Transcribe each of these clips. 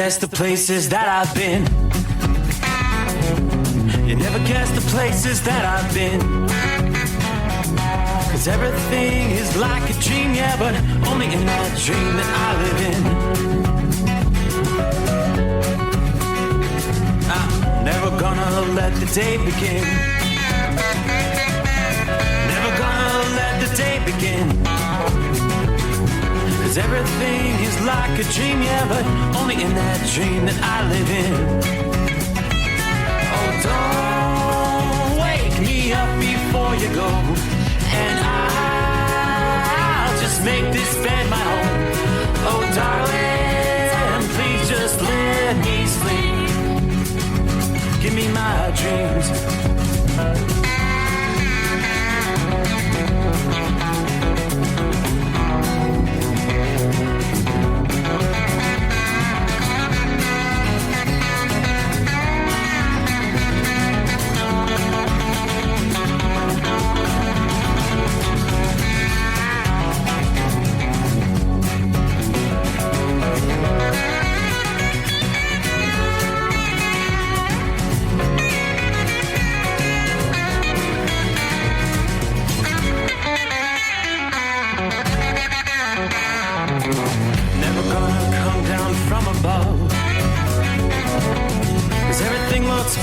guess the places that I've been. You never guess the places that I've been. 'Cause everything is like a dream, yeah, but only in that dream that I live in. I'm never gonna let the day begin. Never gonna let the day begin. 'Cause everything is like a dream, yeah, but only in that dream that I live in. Oh, don't wake me up before you go, and I'll just make this bed my home. Oh, darling, please just let me sleep. Give me my dreams.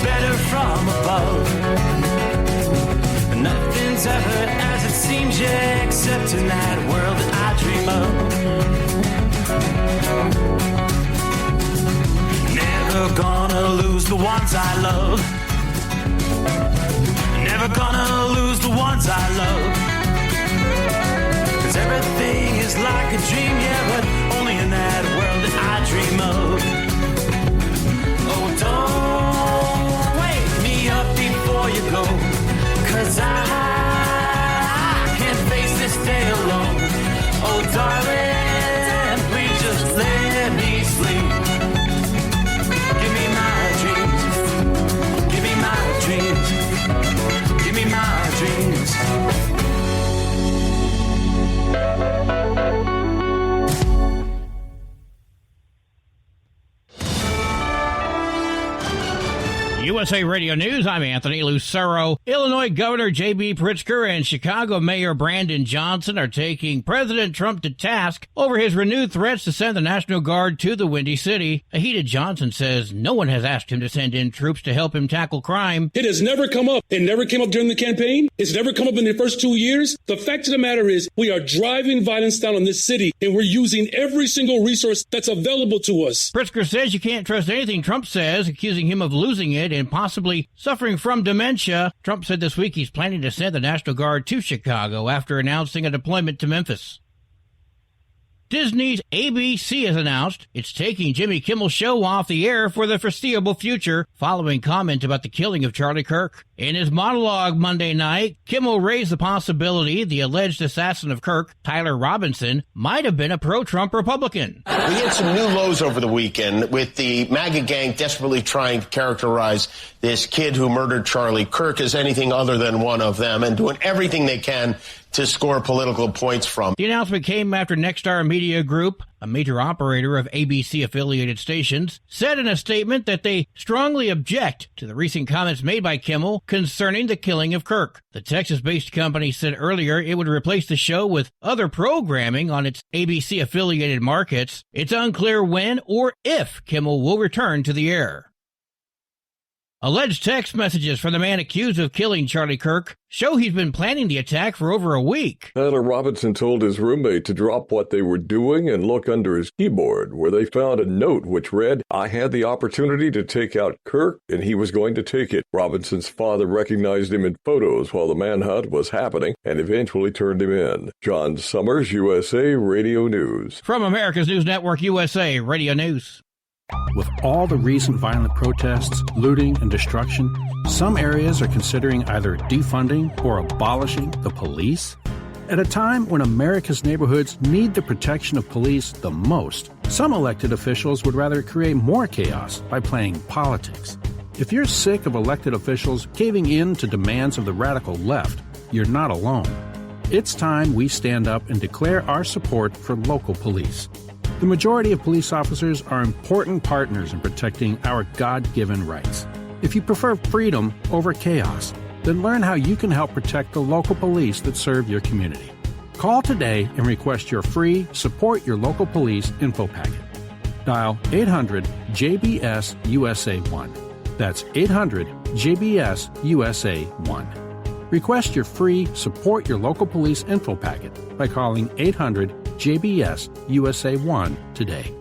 Better from above. Nothing's ever as it seems, yeah, except in that world that I dream of. Never gonna lose the ones I love. Never gonna lose the ones I love. 'Cause everything is like a dream, yeah, but only in that world that I dream of. Oh, don't up before you go, 'cause I can't face this day alone. Oh, darling, please just let me sleep. Give me my dreams. Give me my dreams. Give me my dreams. USA Radio News, I'm Anthony Lucero. Illinois Governor J.B. Pritzker and Chicago Mayor Brandon Johnson are taking President Trump to task over his renewed threats to send the National Guard to the Windy City. A heated Johnson says no one has asked him to send in troops to help him tackle crime. It has never come up. It never came up during the campaign. It's never come up in the first 2 years. The fact of the matter is we are driving violence down on this city, and we're using every single resource that's available to us. Pritzker says you can't trust anything Trump says, accusing him of losing it and possibly suffering from dementia. Trump said this week he's planning to send the National Guard to Chicago after announcing a deployment to Memphis. Disney's ABC has announced it's taking Jimmy Kimmel's show off the air for the foreseeable future following comment about the killing of Charlie Kirk. In his monologue Monday night, Kimmel raised the possibility the alleged assassin of Kirk, Tyler Robinson, might have been a pro-Trump Republican. We hit some new lows over the weekend with the MAGA gang desperately trying to characterize this kid who murdered Charlie Kirk as anything other than one of them and doing everything they can to score political points from. The announcement came after Nexstar Media Group, a major operator of ABC-affiliated stations, said in a statement that they strongly object to the recent comments made by Kimmel concerning the killing of Kirk. The Texas-based company said earlier it would replace the show with other programming on its ABC-affiliated markets. It's unclear when or if Kimmel will return to the air. Alleged text messages from the man accused of killing Charlie Kirk show he's been planning the attack for over a week. Tyler Robinson told his roommate to drop what they were doing and look under his keyboard, where they found a note which read, "I had the opportunity to take out Kirk, and he was going to take it." Robinson's father recognized him in photos while the manhunt was happening and eventually turned him in. John Summers, USA Radio News. From America's News Network, USA Radio News. With all the recent violent protests, looting, and destruction, some areas are considering either defunding or abolishing the police. At a time when America's neighborhoods need the protection of police the most, some elected officials would rather create more chaos by playing politics. If you're sick of elected officials caving in to demands of the radical left, you're not alone. It's time we stand up and declare our support for local police. The majority of police officers are important partners in protecting our God-given rights. If you prefer freedom over chaos, then learn how you can help protect the local police that serve your community. Call today and request your free Support Your Local Police info packet. Dial 800-JBS-USA-1. That's 800-JBS-USA-1. Request your free Support Your Local Police info packet by calling 800-JBS-USA-1 today.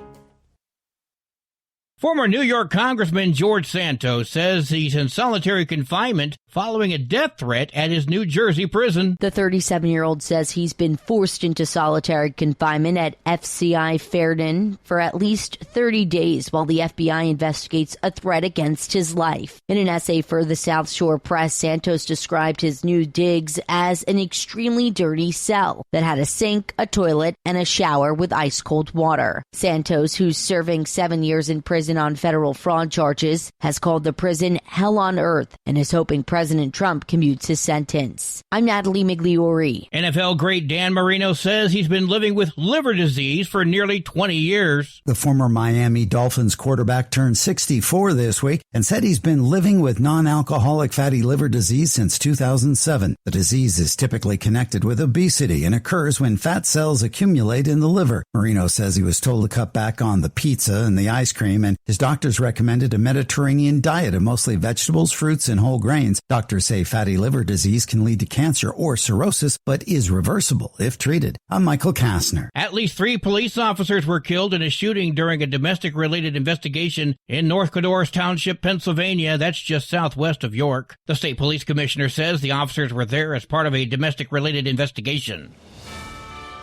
Former New York Congressman George Santos says he's in solitary confinement following a death threat at his New Jersey prison. The 37-year-old says he's been forced into solitary confinement at FCI Fairden for at least 30 days while the FBI investigates a threat against his life. In an essay for the South Shore Press, Santos described his new digs as an extremely dirty cell that had a sink, a toilet, and a shower with ice-cold water. Santos, who's serving 7 years in prison on federal fraud charges, has called the prison hell on earth and is hoping President Trump commutes his sentence. I'm Natalie Migliori. NFL great Dan Marino says he's been living with liver disease for nearly 20 years. The former Miami Dolphins quarterback turned 64 this week and said he's been living with non-alcoholic fatty liver disease since 2007. The disease is typically connected with obesity and occurs when fat cells accumulate in the liver. Marino says he was told to cut back on the pizza and the ice cream, and his doctors recommended a Mediterranean diet of mostly vegetables, fruits, and whole grains. Doctors say fatty liver disease can lead to cancer or cirrhosis, but is reversible if treated. I'm Michael Kastner. At least 3 police officers were killed in a shooting during a domestic-related investigation in North Codorus Township, Pennsylvania. That's just southwest of York. The state police commissioner says the officers were there as part of a domestic-related investigation.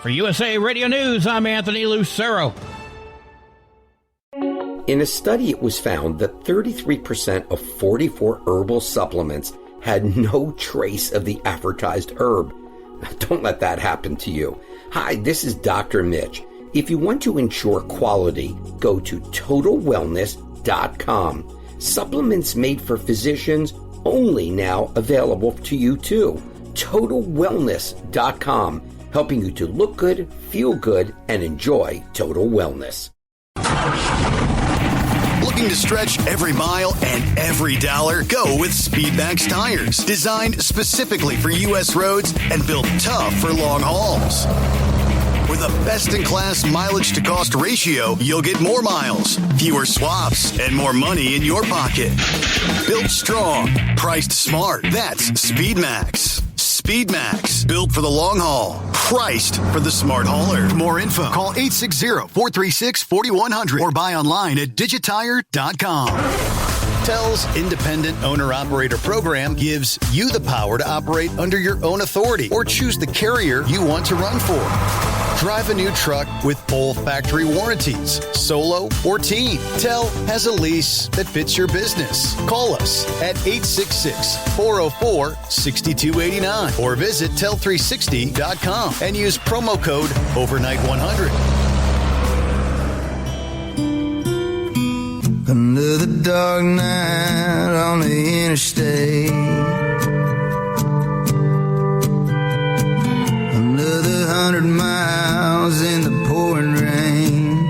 For USA Radio News, I'm Anthony Lucero. In a study, it was found that 33% of 44 herbal supplements had no trace of the advertised herb. Don't let that happen to you. Hi, this is Dr. Mitch. If you want to ensure quality, go to TotalWellness.com. Supplements made for physicians, only now available to you too. TotalWellness.com, helping you to look good, feel good, and enjoy total wellness. Looking to stretch every mile and every dollar? Go with Speedmax tires. Designed specifically for U.S. roads and built tough for long hauls. With a best-in-class mileage-to-cost ratio, you'll get more miles, fewer swaps, and more money in your pocket. Built strong, priced smart. That's Speedmax. Speedmax, built for the long haul, priced for the smart hauler. For more info, call 860-436-4100 or buy online at digitire.com. TEL's Independent Owner-Operator Program gives you the power to operate under your own authority or choose the carrier you want to run for. Drive a new truck with full factory warranties, solo or team. TEL has a lease that fits your business. Call us at 866-404-6289 or visit tel360.com and use promo code OVERNIGHT100. Another dark night on the interstate. Another 100 miles in the pouring rain.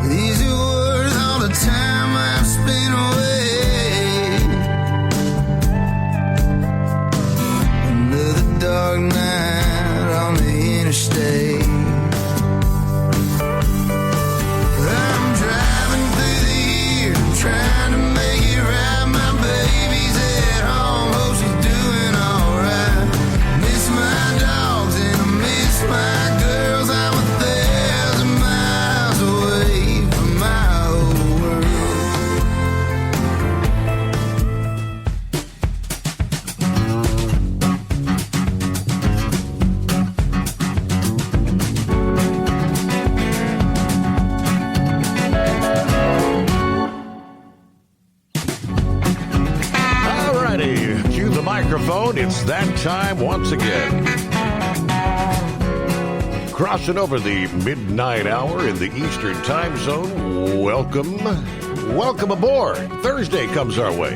These are worth all the time I've spent away. Another dark night on the interstate. Trying to make it right, my baby's at home, hope she's doing alright. Miss my dogs and I miss my girls, I'm 1,000 miles away from my old microphone, it's that time once again. Crossing over the midnight hour in the Eastern time zone. Welcome aboard. Thursday comes our way.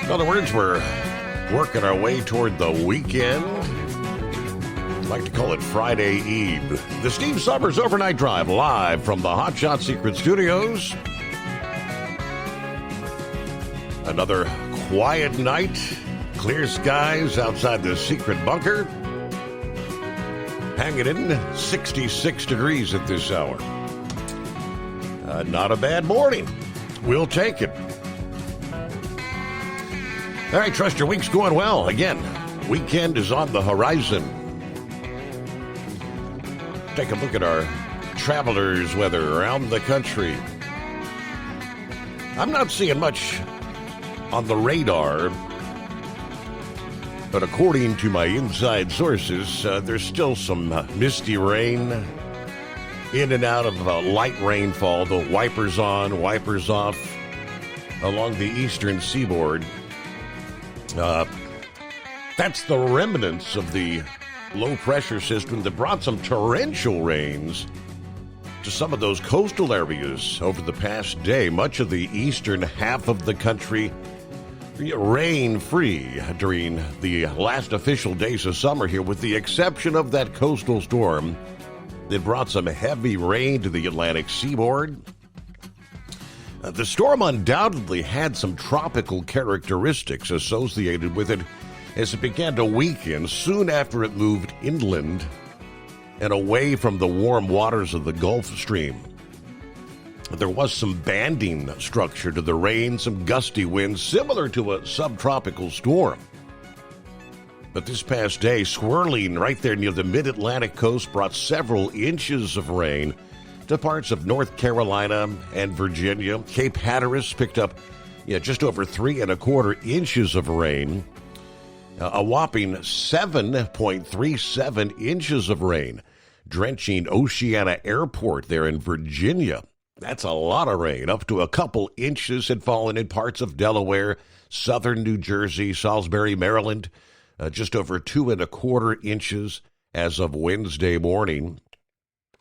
In other words, we're working our way toward the weekend. I'd like to call it Friday Eve. The Steve Summers Overnight Drive live from the Hot Shot Secret Studios. Another quiet night. Clear skies outside the secret bunker. Hanging in 66 degrees at this hour. Not a bad morning. We'll take it. All right, trust your week's going well. Again, weekend is on the horizon. Take a look at our travelers' weather around the country. I'm not seeing much on the radar, but according to my inside sources, there's still some misty rain, in and out of light rainfall, the wipers on, wipers off along the eastern seaboard. That's the remnants of the low-pressure system that brought some torrential rains to some of those coastal areas over the past day. Much of the eastern half of the country rain-free during the last official days of summer here, with the exception of that coastal storm that brought some heavy rain to the Atlantic seaboard. The storm undoubtedly had some tropical characteristics associated with it as it began to weaken soon after it moved inland and away from the warm waters of the Gulf Stream. There was some banding structure to the rain, some gusty winds similar to a subtropical storm. But this past day, swirling right there near the mid-Atlantic coast, brought several inches of rain to parts of North Carolina and Virginia. Cape Hatteras picked up just over 3¼ inches of rain. A whopping 7.37 inches of rain, drenching Oceana Airport there in Virginia. That's a lot of rain. Up to a couple inches had fallen in parts of Delaware, southern New Jersey, Salisbury, Maryland. Just over 2¼ inches as of Wednesday morning.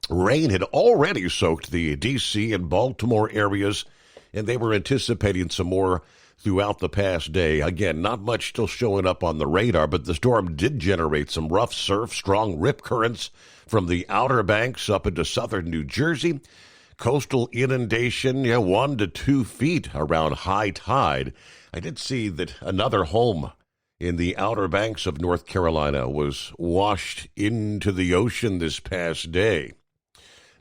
Rain had already soaked the D.C. and Baltimore areas, and they were anticipating some more throughout the past day. Again, not much still showing up on the radar, but the storm did generate some rough surf, strong rip currents from the Outer Banks up into southern New Jersey. Coastal inundation, 1 to 2 feet around high tide. I did see that another home in the Outer Banks of North Carolina was washed into the ocean this past day.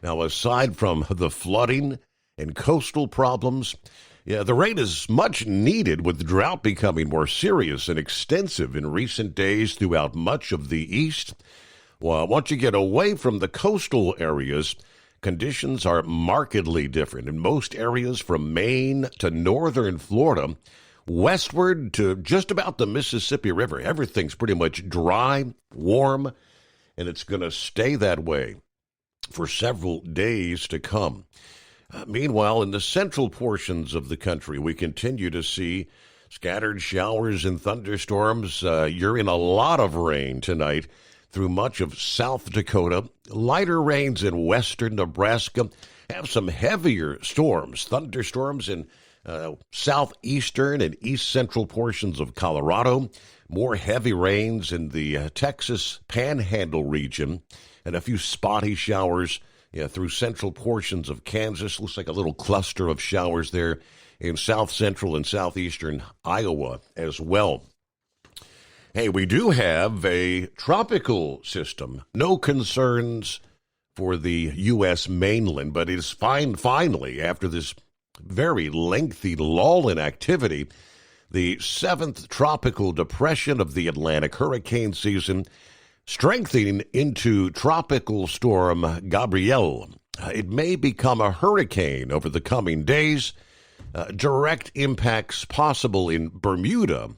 Now, aside from the flooding and coastal problems, the rain is much needed, with drought becoming more serious and extensive in recent days throughout much of the east. Well, once you get away from the coastal areas, conditions are markedly different in most areas from Maine to northern Florida, westward to just about the Mississippi River. Everything's pretty much dry, warm, and it's going to stay that way for several days to come. Meanwhile, in the central portions of the country, we continue to see scattered showers and thunderstorms. You're in a lot of rain tonight through much of South Dakota. Lighter rains in western Nebraska. Have some heavier storms, thunderstorms in southeastern and east central portions of Colorado. More heavy rains in the Texas Panhandle region, and a few spotty showers through central portions of Kansas. Looks like a little cluster of showers there in south central and southeastern Iowa as well. Hey, we do have a tropical system. No concerns for the U.S. mainland, but it is finally, after this very lengthy lull in activity, the 7th tropical depression of the Atlantic hurricane season, strengthening into Tropical Storm Gabrielle. It may become a hurricane over the coming days. Direct impacts possible in Bermuda.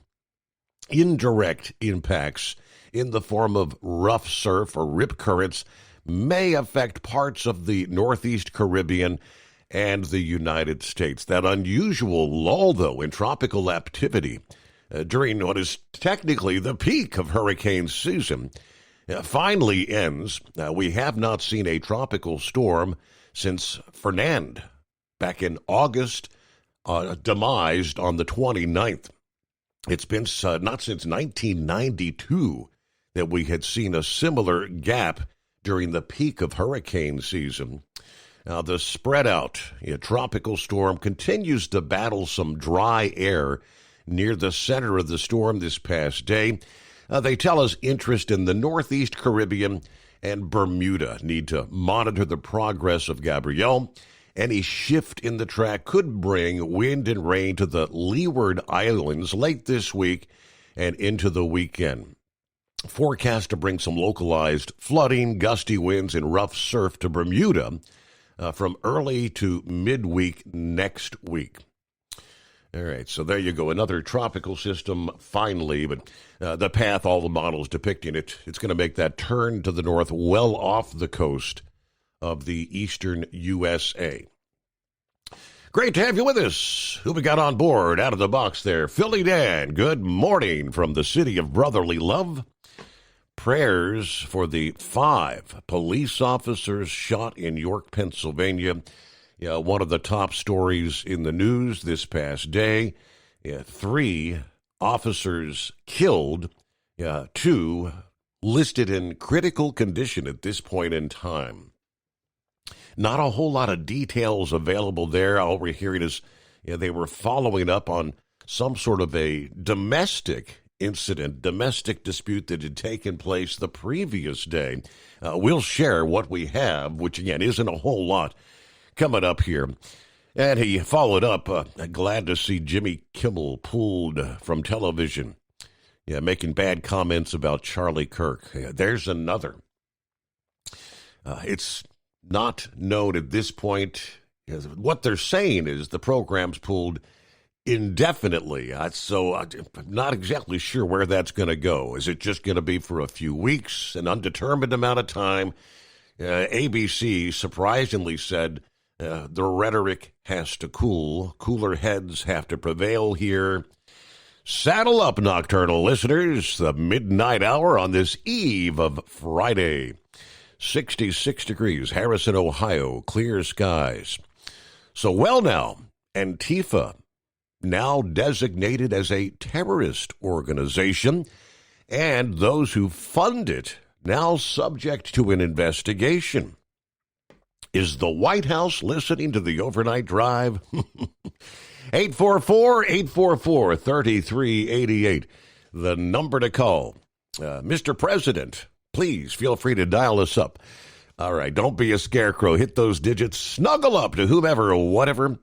Indirect impacts in the form of rough surf or rip currents may affect parts of the Northeast Caribbean and the United States. That unusual lull, though, in tropical activity during what is technically the peak of hurricane season finally ends. We have not seen a tropical storm since Fernand back in August, demised on the 29th. It's been not since 1992 that we had seen a similar gap during the peak of hurricane season. Now, the spread out tropical storm continues to battle some dry air near the center of the storm this past day. They tell us interest in the Northeast Caribbean and Bermuda need to monitor the progress of Gabrielle. Any shift in the track could bring wind and rain to the Leeward Islands late this week and into the weekend. Forecast to bring some localized flooding, gusty winds, and rough surf to Bermuda from early to midweek next week. All right, so there you go. Another tropical system finally, but the path, all the models depicting it, it's going to make that turn to the north well off the coast of the eastern USA. Great to have you with us. Who we got on board out of the box there? Philly Dan, good morning from the city of brotherly love. Prayers for the 5 police officers shot in York, Pennsylvania. Yeah, one of the top stories in the news this past day. 3 officers killed, 2 listed in critical condition at this point in time. Not a whole lot of details available there. All we're hearing is they were following up on some sort of a domestic dispute that had taken place the previous day. We'll share what we have, which again isn't a whole lot, coming up here. And he followed up, glad to see Jimmy Kimmel pulled from television, making bad comments about Charlie Kirk. There's another. It's not known at this point. What they're saying is the program's pulled indefinitely. So I'm not exactly sure where that's going to go. Is it just going to be for a few weeks, an undetermined amount of time? ABC surprisingly said the rhetoric has to cool. Cooler heads have to prevail here. Saddle up, nocturnal listeners. The midnight hour on this eve of Friday. 66 degrees, Harrison, Ohio, clear skies. So, well now, Antifa, now designated as a terrorist organization, and those who fund it now subject to an investigation. Is the White House listening to the overnight drive? 844-844-3388, the number to call. Mr. President, please feel free to dial us up. All right, don't be a scarecrow. Hit those digits. Snuggle up to whomever or whatever.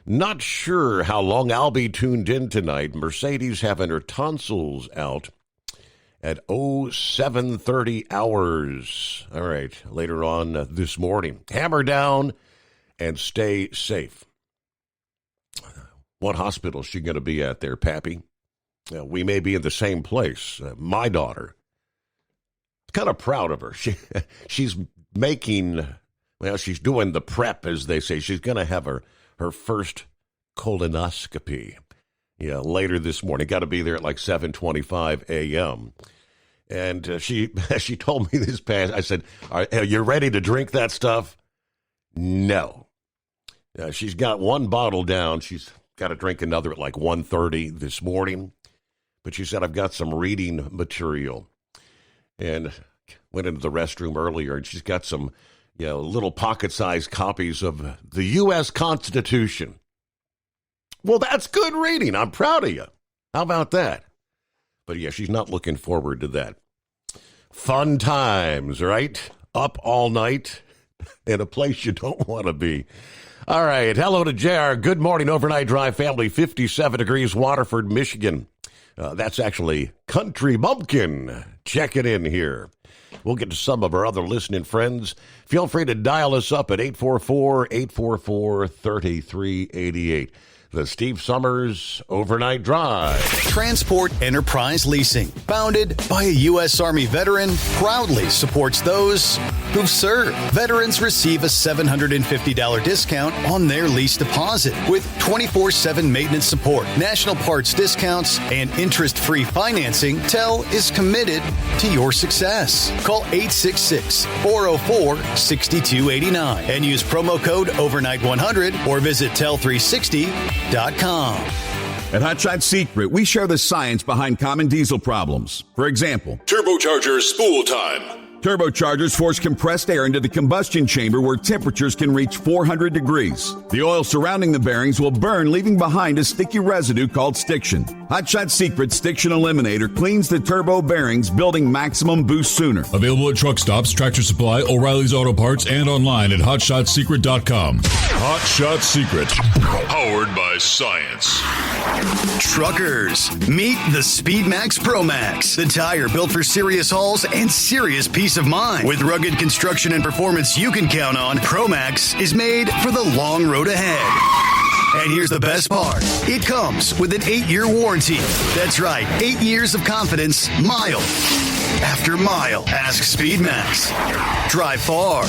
Not sure how long I'll be tuned in tonight. Mercedes having her tonsils out at 07:30 hours. All right, later on this morning. Hammer down and stay safe. What hospital is she going to be at there, Pappy? We may be in the same place. My daughter. Kind of proud of her. She's making, she's doing the prep, as they say. She's going to have her first colonoscopy later this morning. Got to be there at like 7:25 a.m. And she told me this past, I said, are you ready to drink that stuff? No. She's got one bottle down. She's got to drink another at like 1:30 this morning. But she said, I've got some reading material. And went into the restroom earlier, and she's got some little pocket-sized copies of the U.S. Constitution. Well, that's good reading. I'm proud of you. How about that? But yeah, she's not looking forward to that. Fun times, right? Up all night in a place you don't want to be. All right, hello to JR. Good morning, overnight drive family. 57 degrees, Waterford, Michigan. That's actually Country Bumpkin checking in here. We'll get to some of our other listening friends. Feel free to dial us up at 844-844-3388. The Steve Summers Overnight Drive. Transport Enterprise Leasing, founded by a U.S. Army veteran, proudly supports those who've served. Veterans receive a $750 discount on their lease deposit with 24/7 maintenance support, national parts discounts, and interest-free financing. TEL is committed to your success. Call 866-404-6289 and use promo code OVERNIGHT100 or visit TEL360.com. At Hot Shot Secret, we share the science behind common diesel problems. For example, turbocharger spool time. Turbochargers force compressed air into the combustion chamber where temperatures can reach 400 degrees. The oil surrounding the bearings will burn, leaving behind a sticky residue called stiction. Hot Shot Secret Stiction Eliminator cleans the turbo bearings, building maximum boost sooner. Available at truck stops, Tractor Supply, O'Reilly's Auto Parts, and online at HotShotSecret.com. Hot Shot Secret, powered by science. Truckers, meet the Speedmax Pro Max, the tire built for serious hauls and serious peace of mind. With rugged construction and performance you can count on, Pro Max is made for the long road ahead. And here's the best part. It comes with an 8-year warranty. That's right, 8 years of confidence, mile after mile. Ask Speedmax. Drive far.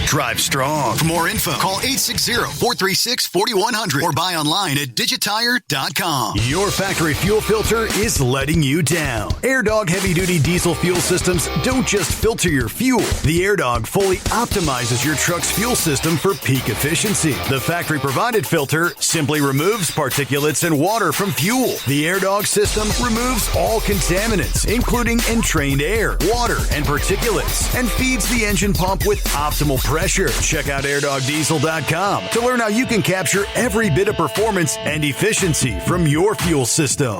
Drive strong. For more info, call 860-436-4100 or buy online at digitire.com. Your factory fuel filter is letting you down. AirDog heavy-duty diesel fuel systems don't just filter your fuel. The AirDog fully optimizes your truck's fuel system for peak efficiency. The factory-provided filter simply removes particulates and water from fuel. The AirDog system removes all contaminants, including entrained air, water, and particulates, and feeds the engine pump with optimal pressure. Check out airdogdiesel.com to learn how you can capture every bit of performance and efficiency from your fuel system.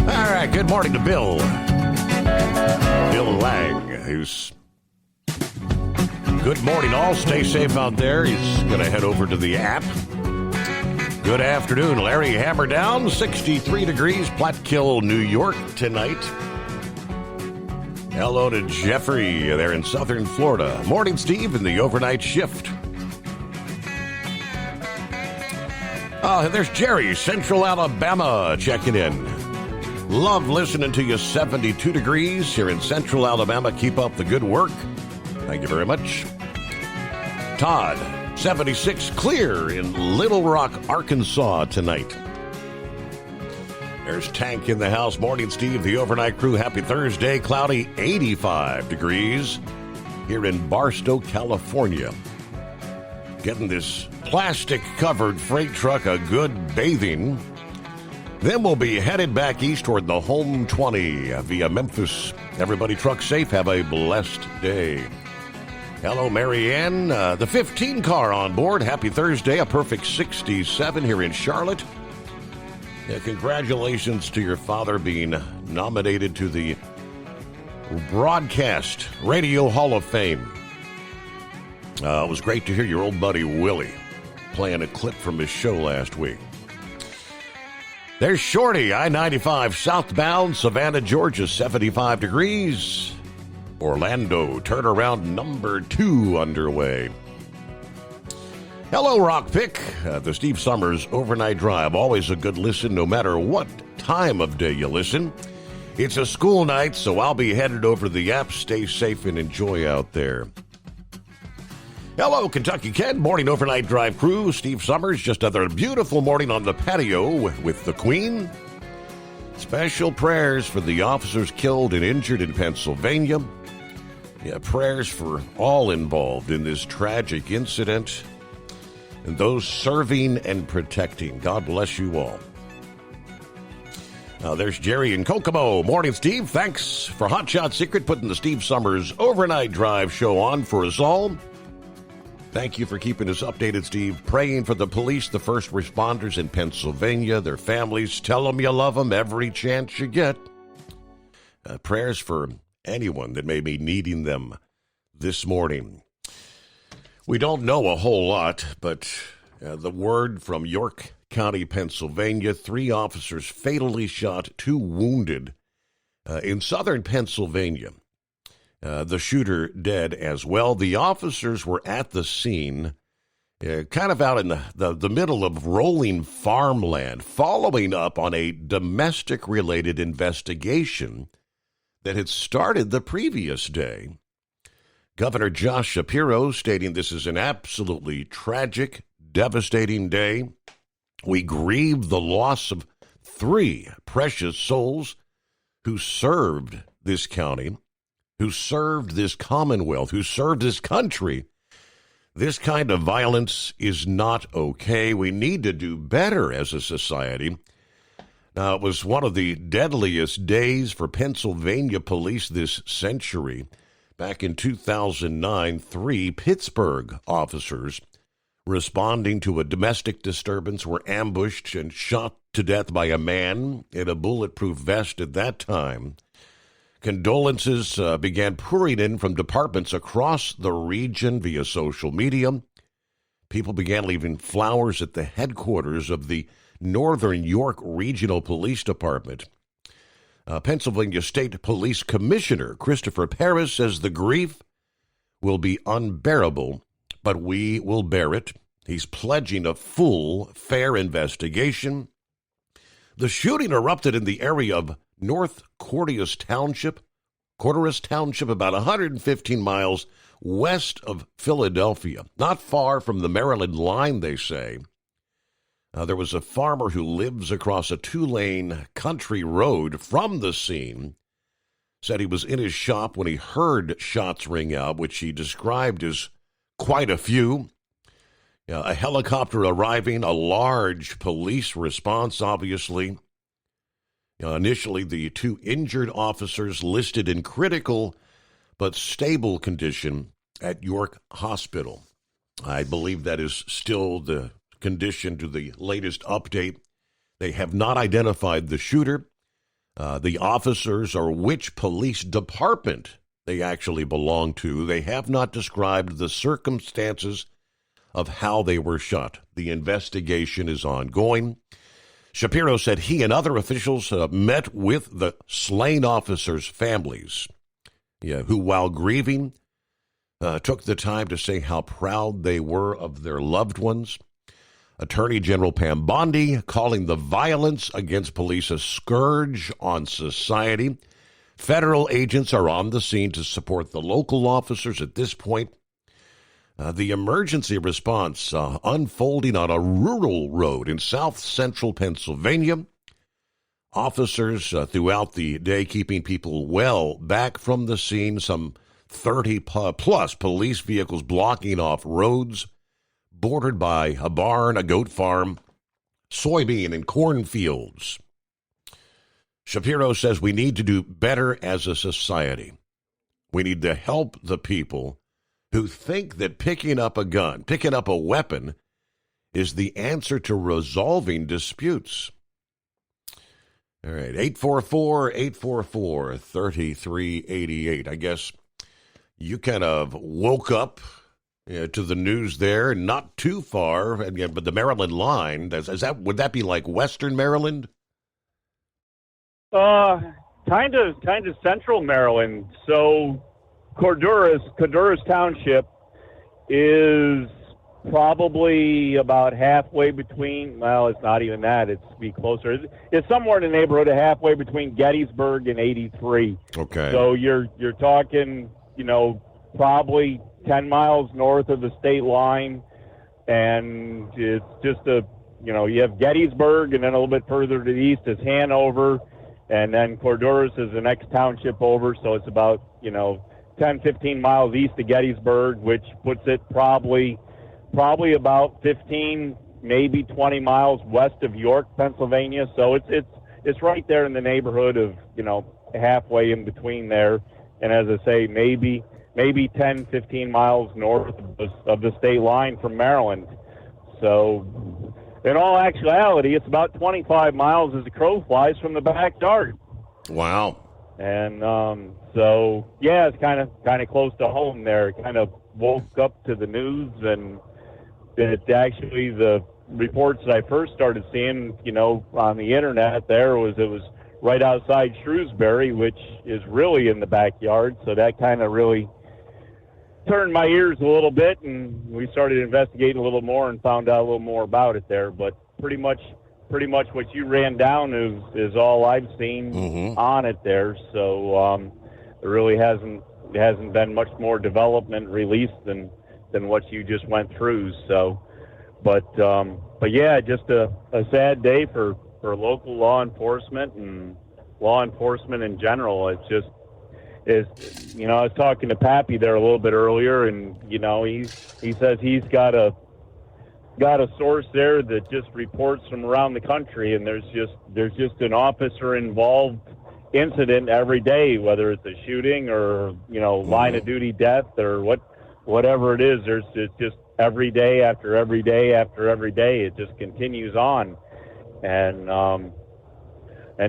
All right, good morning to Bill. Bill Lang, who's... Good morning, all. Stay safe out there. He's going to head over to the app. Good afternoon. Larry Hammerdown, 63 degrees, Platkill, New York tonight. Hello to Jeffrey there in southern Florida. Morning, Steve, in the overnight shift. Oh, there's Jerry, Central Alabama, checking in. Love listening to you, 72 degrees here in Central Alabama. Keep up the good work. Thank you very much. Todd, 76, clear in Little Rock, Arkansas tonight. There's Tank in the house. Morning, Steve, the overnight crew. Happy Thursday. Cloudy, 85 degrees here in Barstow, California. Getting this plastic-covered freight truck a good bathing. Then we'll be headed back east toward the home 20 via Memphis. Everybody truck safe. Have a blessed day. Hello, Marianne. The 15 car on board. Happy Thursday. A perfect 67 here in Charlotte. Yeah, congratulations to your father being nominated to the Broadcast Radio Hall of Fame. It was great to hear your old buddy Willie playing a clip from his show last week. There's Shorty, I-95 southbound, Savannah, Georgia, 75 degrees. Orlando, turnaround number 2 underway. Hello, Rockpick. The Steve Summers Overnight Drive. Always a good listen no matter what time of day you listen. It's a school night, so I'll be headed over to the app. Stay safe and enjoy out there. Hello, Kentucky Ken. Morning Overnight Drive crew. Steve Summers. Just another beautiful morning on the patio with the Queen. Special prayers for the officers killed and injured in Pennsylvania. Yeah, prayers for all involved in this tragic incident and those serving and protecting. God bless you all. There's Jerry in Kokomo. Morning, Steve. Thanks for Hot Shot Secret putting the Steve Summers Overnight Drive show on for us all. Thank you for keeping us updated, Steve. Praying for the police, the first responders in Pennsylvania, their families. Tell them you love them every chance you get. Prayers for anyone that may be needing them this morning. We don't know a whole lot, but the word from York County, Pennsylvania, 3 officers fatally shot, 2 wounded in southern Pennsylvania. The shooter dead as well. The officers were at the scene, kind of out in the middle of rolling farmland, following up on a domestic-related investigation that had started the previous day. Governor Josh Shapiro stating this is an absolutely tragic, devastating day. We grieve the loss of 3 precious souls who served this county who served this Commonwealth, who served this country. This kind of violence is not okay. We need to do better as a society. Now, it was one of the deadliest days for Pennsylvania police this century. Back in 2009, 3 Pittsburgh officers responding to a domestic disturbance were ambushed and shot to death by a man in a bulletproof vest at that time. Condolences began pouring in from departments across the region via social media. People began leaving flowers at the headquarters of the Northern York Regional Police Department. Pennsylvania State Police Commissioner Christopher Paris says the grief will be unbearable, but we will bear it. He's pledging a full, fair investigation. The shooting erupted in the area of North Cordius Township, about 115 miles west of Philadelphia, not far from the Maryland line, they say. There was a farmer who lives across a 2-lane country road from the scene, said he was in his shop when he heard shots ring out, which he described as quite a few. A helicopter arriving, a large police response, obviously. Initially, the 2 injured officers listed in critical but stable condition at York Hospital. I believe that is still the condition to the latest update. They have not identified the shooter, the officers, or which police department they actually belong to. They have not described the circumstances of how they were shot. The investigation is ongoing. Shapiro said he and other officials met with the slain officers' families, who, while grieving, took the time to say how proud they were of their loved ones. Attorney General Pam Bondi calling the violence against police a scourge on society. Federal agents are on the scene to support the local officers at this point. The emergency response unfolding on a rural road in south-central Pennsylvania. Officers throughout the day keeping people well back from the scene. Some 30-plus police vehicles blocking off roads, bordered by a barn, a goat farm, soybean and cornfields. Shapiro says we need to do better as a society. We need to help the people who think that picking up a gun, picking up a weapon, is the answer to resolving disputes. All right, 844-844-3388. I guess you kind of woke up to the news there, not too far, but the Maryland line, would that be like Western Maryland? Kind of central Maryland. So Codurus Township is probably about halfway between, well, it's not even that, it's be closer. It's somewhere in the neighborhood of halfway between Gettysburg and 83. Okay. So you're talking, probably 10 miles north of the state line, and it's just you have Gettysburg, and then a little bit further to the east is Hanover, and then Codurus is the next township over, so it's about, 10, 15 miles east of Gettysburg, which puts it probably about 15, maybe 20 miles west of York, Pennsylvania. So it's right there in the neighborhood of, halfway in between there. And as I say, maybe 10, 15 miles north of the state line from Maryland. So in all actuality, it's about 25 miles as the crow flies from the backyard. Wow. And so, yeah, it's kind of close to home there. Kind of woke up to the news, and it actually, the reports that I first started seeing, on the internet there it was right outside Shrewsbury, which is really in the backyard. So that kind of really turned my ears a little bit, and we started investigating a little more and found out a little more about it there. But pretty much what you ran down is all I've seen on it there. So there really hasn't been much more development released than what you just went through. So, but yeah, just a sad day for local law enforcement and law enforcement in general. is, you know, I was talking to Pappy there a little bit earlier, and you know, he says he's got a source there that just reports from around the country, and there's just an officer involved incident every day, whether it's a shooting or, you know, line of duty death or whatever it is. It's just every day after every day after every day, it just continues on. And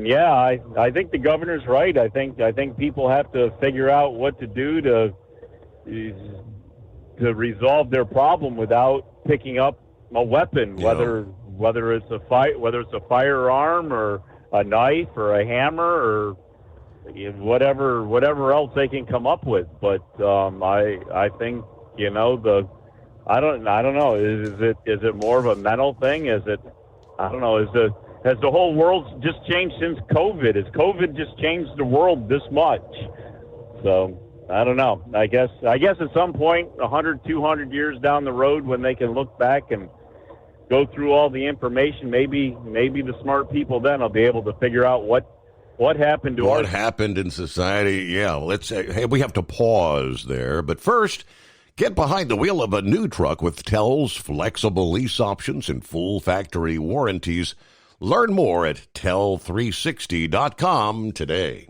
yeah, I think the governor's right. I think people have to figure out what to do to resolve their problem without picking up a weapon, whether it's a firearm or a knife or a hammer or whatever else they can come up with. But I think, you know, I don't know. Is it more of a mental thing? Is it? I don't know. Has the whole world just changed since COVID? Has COVID just changed the world this much? So I don't know. I guess at some point, 100, 200 years down the road, when they can look back and go through all the information, maybe the smart people then will be able to figure out what happened to what happened in society. Yeah, let's say, hey, we have to pause there. But first, get behind the wheel of a new truck with Tell's flexible lease options and full factory warranties. Learn more at tell360.com today.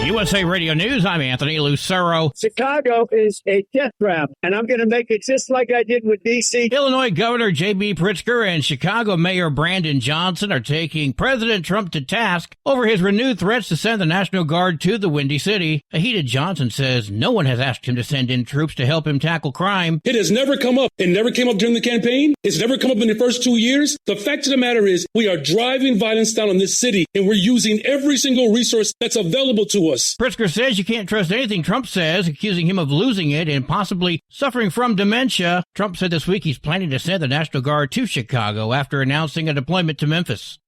USA Radio News, I'm Anthony Lucero. Chicago is a death trap, and I'm going to make it just like I did with D.C. Illinois Governor J.B. Pritzker and Chicago Mayor Brandon Johnson are taking President Trump to task over his renewed threats to send the National Guard to the Windy City. A heated Johnson says no one has asked him to send in troops to help him tackle crime. It has never come up. It never came up during the campaign. It's never come up in the first 2 years. The fact of the matter is we are driving violence down on this city, and we're using every single resource that's available to us. Pritzker says you can't trust anything Trump says, accusing him of losing it and possibly suffering from dementia. Trump said this week he's planning to send the National Guard to Chicago after announcing a deployment to Memphis.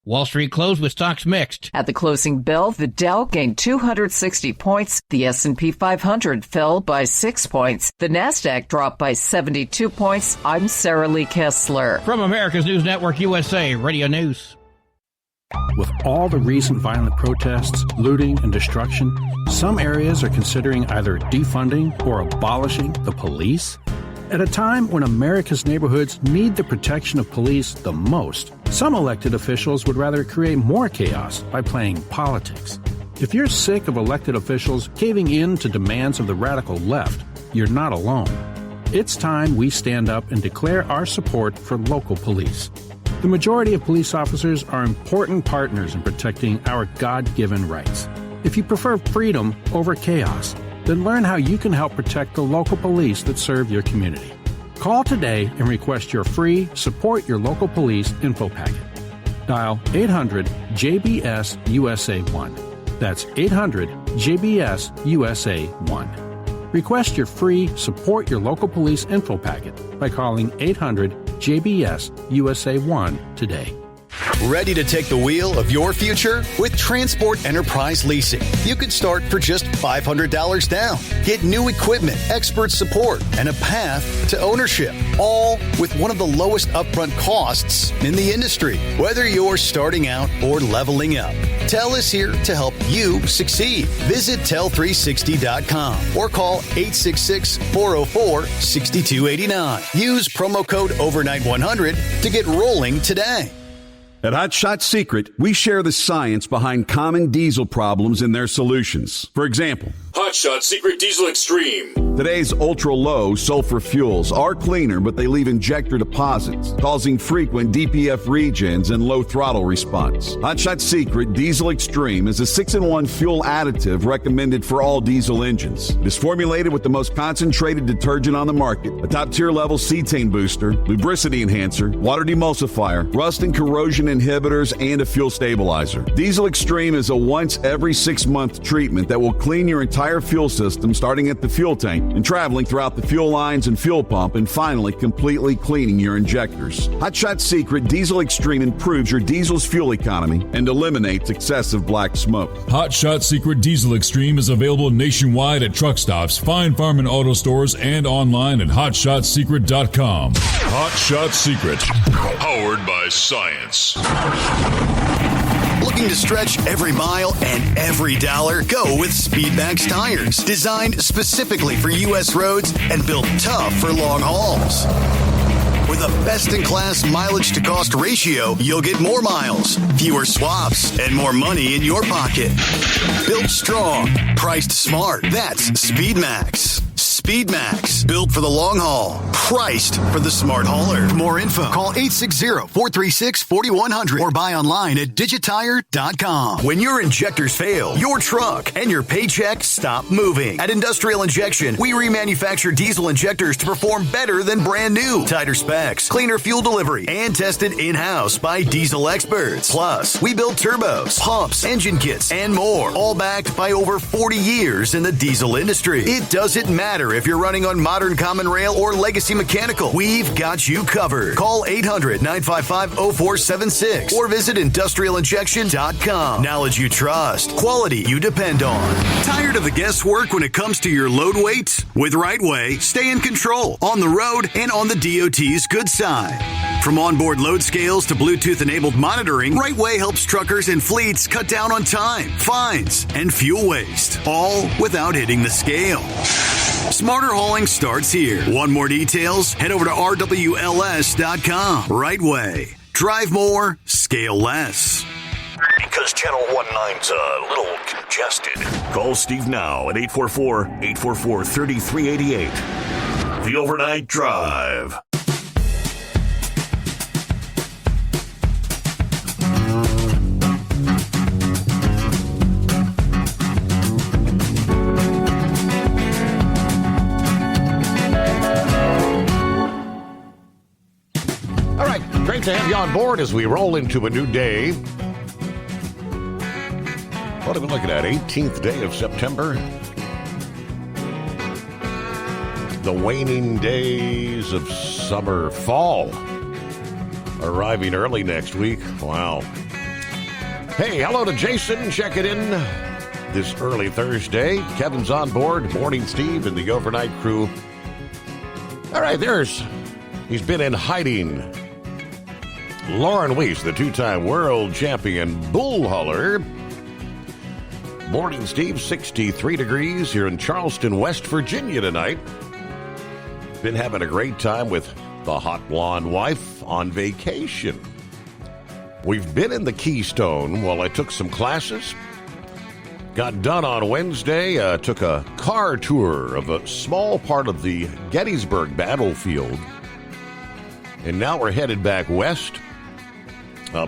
Wall Street closed with stocks mixed. At the closing bell, the Dow gained 260 points. The S&P 500 fell by 6 points. The Nasdaq dropped by 72 points. I'm Sarah Lee Kessler. From America's News Network, USA Radio News. With all the recent violent protests, looting, and destruction, some areas are considering either defunding or abolishing the police. At a time when America's neighborhoods need the protection of police the most, some elected officials would rather create more chaos by playing politics. If you're sick of elected officials caving in to demands of the radical left, you're not alone. It's time we stand up and declare our support for local police. The majority of police officers are important partners in protecting our God-given rights. If you prefer freedom over chaos, then learn how you can help protect the local police that serve your community. Call today and request your free Support Your Local Police info packet. Dial 800-JBS-USA-1. That's 800-JBS-USA-1. Request your free Support Your Local Police info packet by calling 800-JBS-USA-1 today. Ready to take the wheel of your future? With Transport Enterprise Leasing, you could start for just $500 down. Get new equipment, expert support, and a path to ownership, all with one of the lowest upfront costs in the industry. Whether you're starting out or leveling up, Tell is here to help you succeed. Visit tell360.com or call 866-404-6289. Use promo code OVERNIGHT100 to get rolling today. At Hot Shot Secret, we share the science behind common diesel problems and their solutions. For example, Hot Shot Secret Diesel Extreme. Today's ultra-low sulfur fuels are cleaner, but they leave injector deposits, causing frequent DPF regens and low throttle response. Hot Shot Secret Diesel Extreme is a 6-in-1 fuel additive recommended for all diesel engines. It is formulated with the most concentrated detergent on the market, a top-tier level cetane booster, lubricity enhancer, water demulsifier, rust and corrosion inhibitors, and a fuel stabilizer. Diesel Extreme is a once every 6-month treatment that will clean your entire fuel system, starting at the fuel tank and traveling throughout the fuel lines and fuel pump, and finally completely cleaning your injectors. Hot Shot Secret Diesel Extreme improves your diesel's fuel economy and eliminates excessive black smoke. Hot Shot Secret Diesel Extreme is available nationwide at truck stops, fine farm and auto stores, and online at hotshotsecret.com. Hot Shot Secret, powered by science. Looking Looking to stretch every mile and every dollar? Go with Speedmax tires. Designed specifically for U.S. roads and built tough for long hauls. With a best-in-class mileage-to-cost ratio, you'll get more miles, fewer swaps, and more money in your pocket. Built strong, priced smart. That's Speedmax. Speedmax, built for the long haul, priced for the smart hauler. For more info, call 860-436-4100 or buy online at digitire.com. When your injectors fail, your truck and your paycheck stop moving. At Industrial Injection, we remanufacture diesel injectors to perform better than brand new. Tighter specs, cleaner fuel delivery, and tested in-house by diesel experts. Plus, we build turbos, pumps, engine kits, and more, all backed by over 40 years in the diesel industry. It doesn't matter if you're running on modern common rail or legacy mechanical, we've got you covered. Call 800-955-0476 or visit industrialinjection.com. Knowledge you trust, quality you depend on. Tired of the guesswork when it comes to your load weight? With RightWay, stay in control on the road and on the DOT's good side. From onboard load scales to Bluetooth-enabled monitoring, RightWay helps truckers and fleets cut down on time, fines, and fuel waste, all without hitting the scale. Smarter hauling starts here. Want more details? Head over to RWLS.com. RightWay. Drive more, scale less. Because Channel 19's a little congested. Call Steve now at 844-844-3388. The Overnight Drive. Great to have you on board as we roll into a new day. What are we looking at? 18th day of September. The waning days of summer, fall, arriving early next week. Wow. Hey, hello to Jason checking in this early Thursday. Kevin's on board. Morning, Steve, and the overnight crew. All right, he's been in hiding. Lauren Weiss, the two-time world champion bull hauler. Morning, Steve. 63 degrees here in Charleston, West Virginia tonight. Been having a great time with the hot blonde wife on vacation. We've been in the Keystone while I took some classes. Got done on Wednesday. Took a car tour of a small part of the Gettysburg battlefield. And now we're headed back west.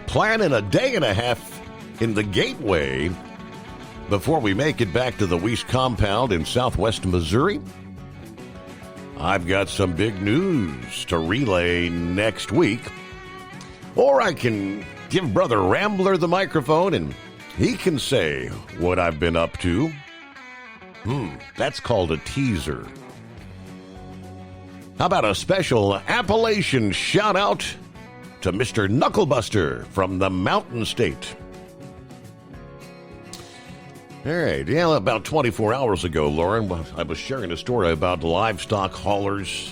Planning a day and a half in the Gateway before we make it back to the Weiss compound in southwest Missouri. I've got some big news to relay next week. Or I can give Brother Rambler the microphone and he can say what I've been up to. That's called a teaser. How about a special Appalachian shout out to Mr. Knucklebuster from the Mountain State. All right, yeah, about 24 hours ago, Lauren, I was sharing a story about livestock haulers.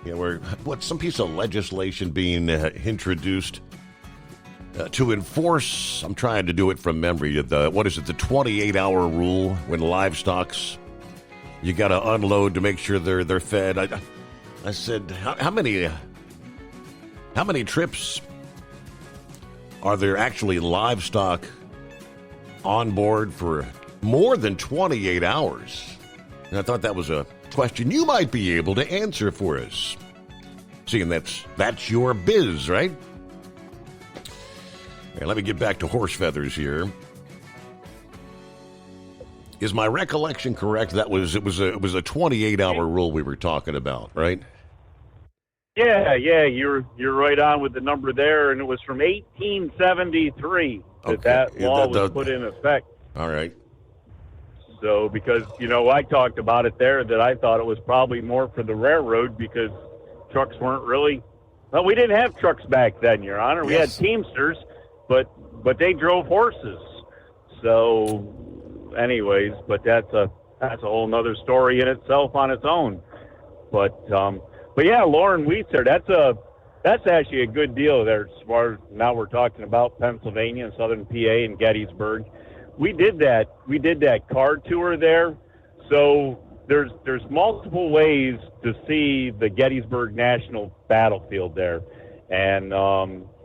You know, some piece of legislation being introduced to enforce, I'm trying to do it from memory, the 28-hour rule when livestock's, you got to unload to make sure they're fed. I said, how many trips are there actually livestock on board for more than 28 hours? And I thought that was a question you might be able to answer for us. Seeing that's your biz, right? Okay, let me get back to horse feathers here. Is my recollection correct? It was a 28-hour rule we were talking about, right? Yeah, you're right on with the number there, and it was from 1873 that law was put in effect. All right. So, because, I talked about it there, that I thought it was probably more for the railroad because trucks weren't really, well, we didn't have trucks back then, Your Honor. We had Teamsters, but they drove horses. So, anyways, but that's a whole nother story in itself on its own. But yeah, Lauren Weiss there, that's a that's actually a good deal there. As far as now we're talking about Pennsylvania and Southern PA and Gettysburg. We did that car tour there. So there's multiple ways to see the Gettysburg National Battlefield there. And,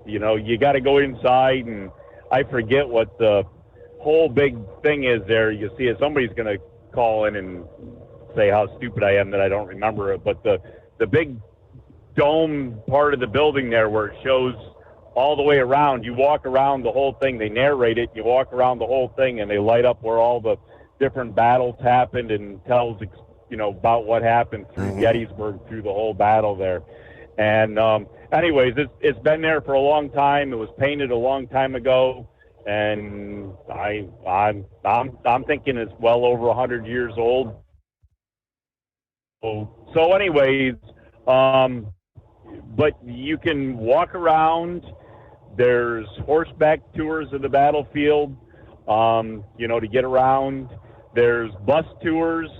you got to go inside, and I forget what the whole big thing is there. You see it. Somebody's going to call in and say how stupid I am that I don't remember it. But the big dome part of the building there where it shows all the way around, you walk around the whole thing, they narrate it, you walk around the whole thing, and they light up where all the different battles happened and tells, about what happened through Gettysburg, through the whole battle there. And anyways, it's been there for a long time. It was painted a long time ago, and I'm thinking it's well over 100 years old. So anyways, but you can walk around. There's horseback tours of the battlefield, to get around. There's bus tours.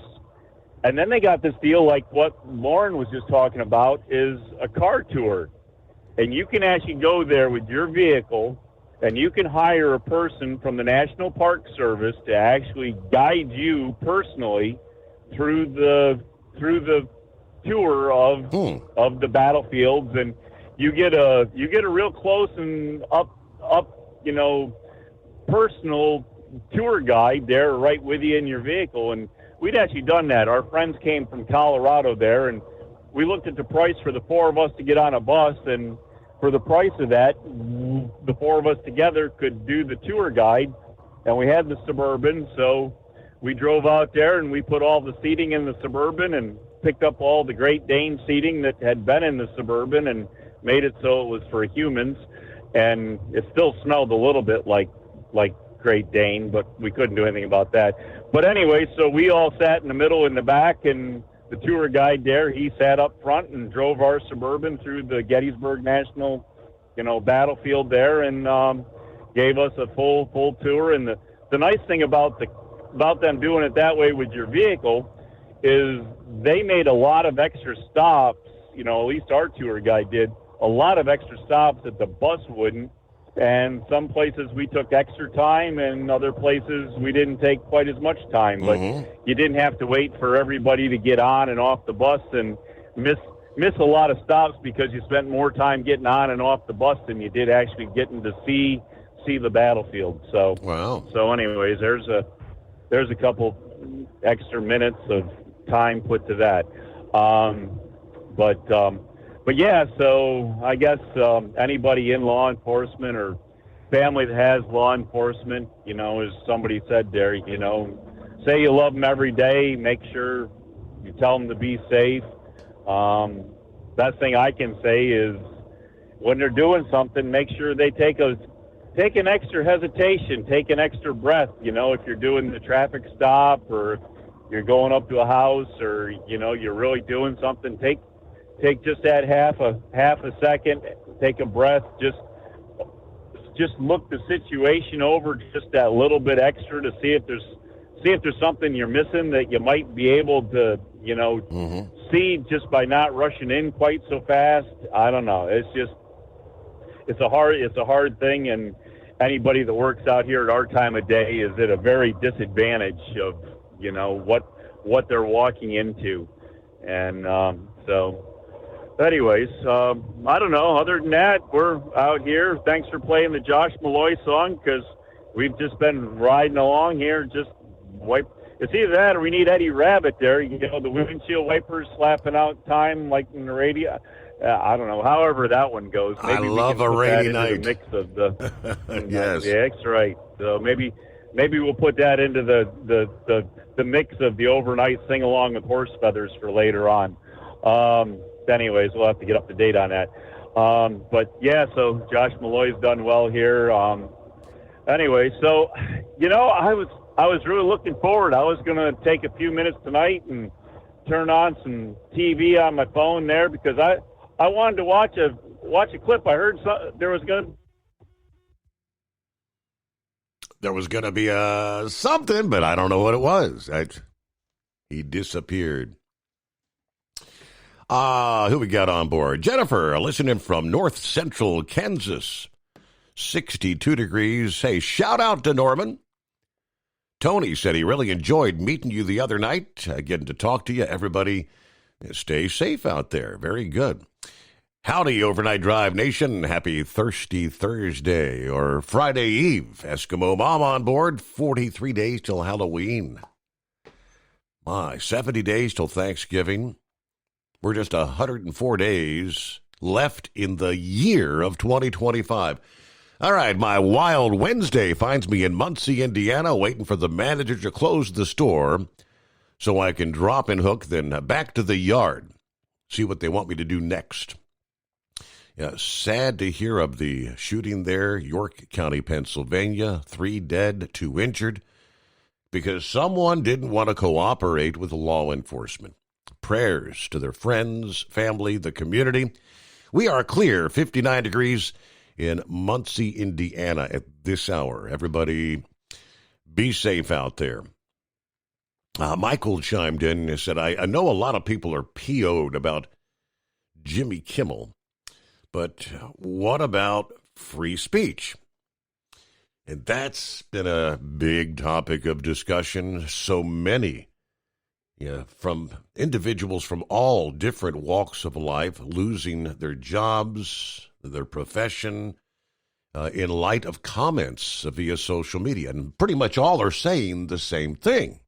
And then they got this deal like what Lauren was just talking about is a car tour. And you can actually go there with your vehicle, and you can hire a person from the National Park Service to actually guide you personally through the tour of the battlefields, and you get a real close and up personal tour guide there right with you in your vehicle. And we'd actually done that. Our friends came from Colorado there, and we looked at the price for the four of us to get on a bus, and for the price of that, the four of us together could do the tour guide, and we had the Suburban, so we drove out there and we put all the seating in the Suburban and picked up all the Great Dane seating that had been in the Suburban and made it so it was for humans. And it still smelled a little bit like Great Dane, but we couldn't do anything about that. But anyway, so we all sat in the middle in the back, and the tour guide there, he sat up front and drove our Suburban through the Gettysburg National, battlefield there, and gave us a full tour. And the nice thing about them doing it that way with your vehicle is they made a lot of extra stops, at least our tour guide did, a lot of extra stops that the bus wouldn't. And some places we took extra time, and other places we didn't take quite as much time. But you didn't have to wait for everybody to get on and off the bus and miss a lot of stops because you spent more time getting on and off the bus than you did actually getting to see the battlefield. So wow. So anyways, there's a couple extra minutes of time put to that. But yeah, so I guess anybody in law enforcement or family that has law enforcement, as somebody said there, say you love them every day, make sure you tell them to be safe. Best thing I can say is when they're doing something, make sure they take an extra hesitation, take an extra breath. If you're doing the traffic stop or if you're going up to a house or, you're really doing something, take just that half a second, take a breath, just look the situation over just that little bit extra to see if there's something you're missing that you might be able to, see just by not rushing in quite so fast. I don't know. It's a hard thing, and anybody that works out here at our time of day is at a very disadvantage of, what they're walking into. And so anyways, I don't know. Other than that, we're out here. Thanks for playing the Josh Malloy song, because we've just been riding along here. Just it's either that or we need Eddie Rabbit there. The windshield wipers slapping out time like in the radio. I don't know. However that one goes. Maybe I love a rainy night. The mix of the yes. Yeah, that's right. So maybe we'll put that into the mix of the overnight sing along with horse feathers for later on. Anyways, we'll have to get up to date on that. But yeah, so Josh Malloy's done well here. Anyway, so I was really looking forward. I was going to take a few minutes tonight and turn on some TV on my phone there because I wanted to watch a clip. I heard there was going to be something, but I don't know what it was. He disappeared. Who we got on board? Jennifer, listening from north central Kansas. 62 degrees. Hey, shout out to Norman. Tony said he really enjoyed meeting you the other night, getting to talk to you. Everybody, stay safe out there. Very good. Howdy, Overnight Drive Nation. Happy Thirsty Thursday or Friday Eve. Eskimo Mom on board. 43 days till Halloween. My, 70 days till Thanksgiving. We're just 104 days left in the year of 2025. All right, my wild Wednesday finds me in Muncie, Indiana, waiting for the manager to close the store so I can drop and hook, then back to the yard, see what they want me to do next. Yeah, sad to hear of the shooting there, York County, Pennsylvania, 3 dead, 2 injured, because someone didn't want to cooperate with law enforcement. Prayers to their friends, family, the community. We are clear, 59 degrees in Muncie, Indiana at this hour. Everybody be safe out there. Michael chimed in and said, I know a lot of people are PO'd about Jimmy Kimmel, but what about free speech? And that's been a big topic of discussion. So many, from individuals from all different walks of life losing their jobs, their profession, in light of comments via social media. And pretty much all are saying the same thing.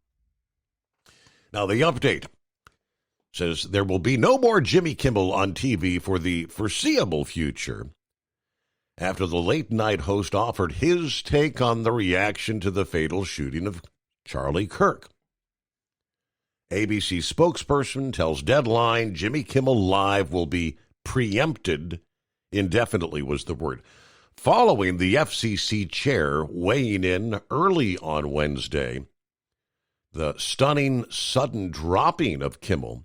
Now, the update says there will be no more Jimmy Kimmel on TV for the foreseeable future after the late-night host offered his take on the reaction to the fatal shooting of Charlie Kirk. ABC spokesperson tells Deadline Jimmy Kimmel Live will be preempted indefinitely was the word, following the FCC chair weighing in early on Wednesday. The stunning, sudden dropping of Kimmel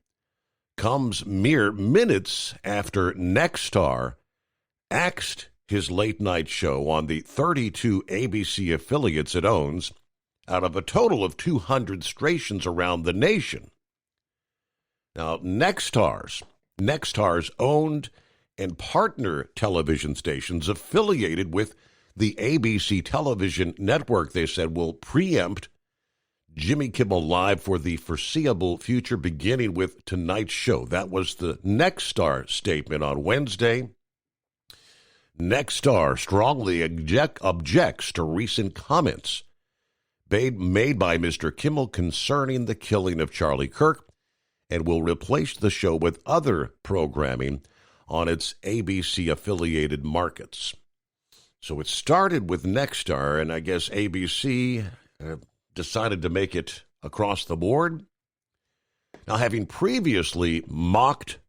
comes mere minutes after Nexstar axed his late-night show on the 32 ABC affiliates it owns out of a total of 200 stations around the nation. Now, Nexstar's owned and partner television stations affiliated with the ABC television network, they said, will preempt Jimmy Kimmel Live for the foreseeable future, beginning with tonight's show. That was the Nexstar statement on Wednesday. Nexstar strongly objects to recent comments made by Mr. Kimmel concerning the killing of Charlie Kirk and will replace the show with other programming on its ABC-affiliated markets. So it started with Nexstar, and I guess ABC decided to make it across the board. Now, having previously mocked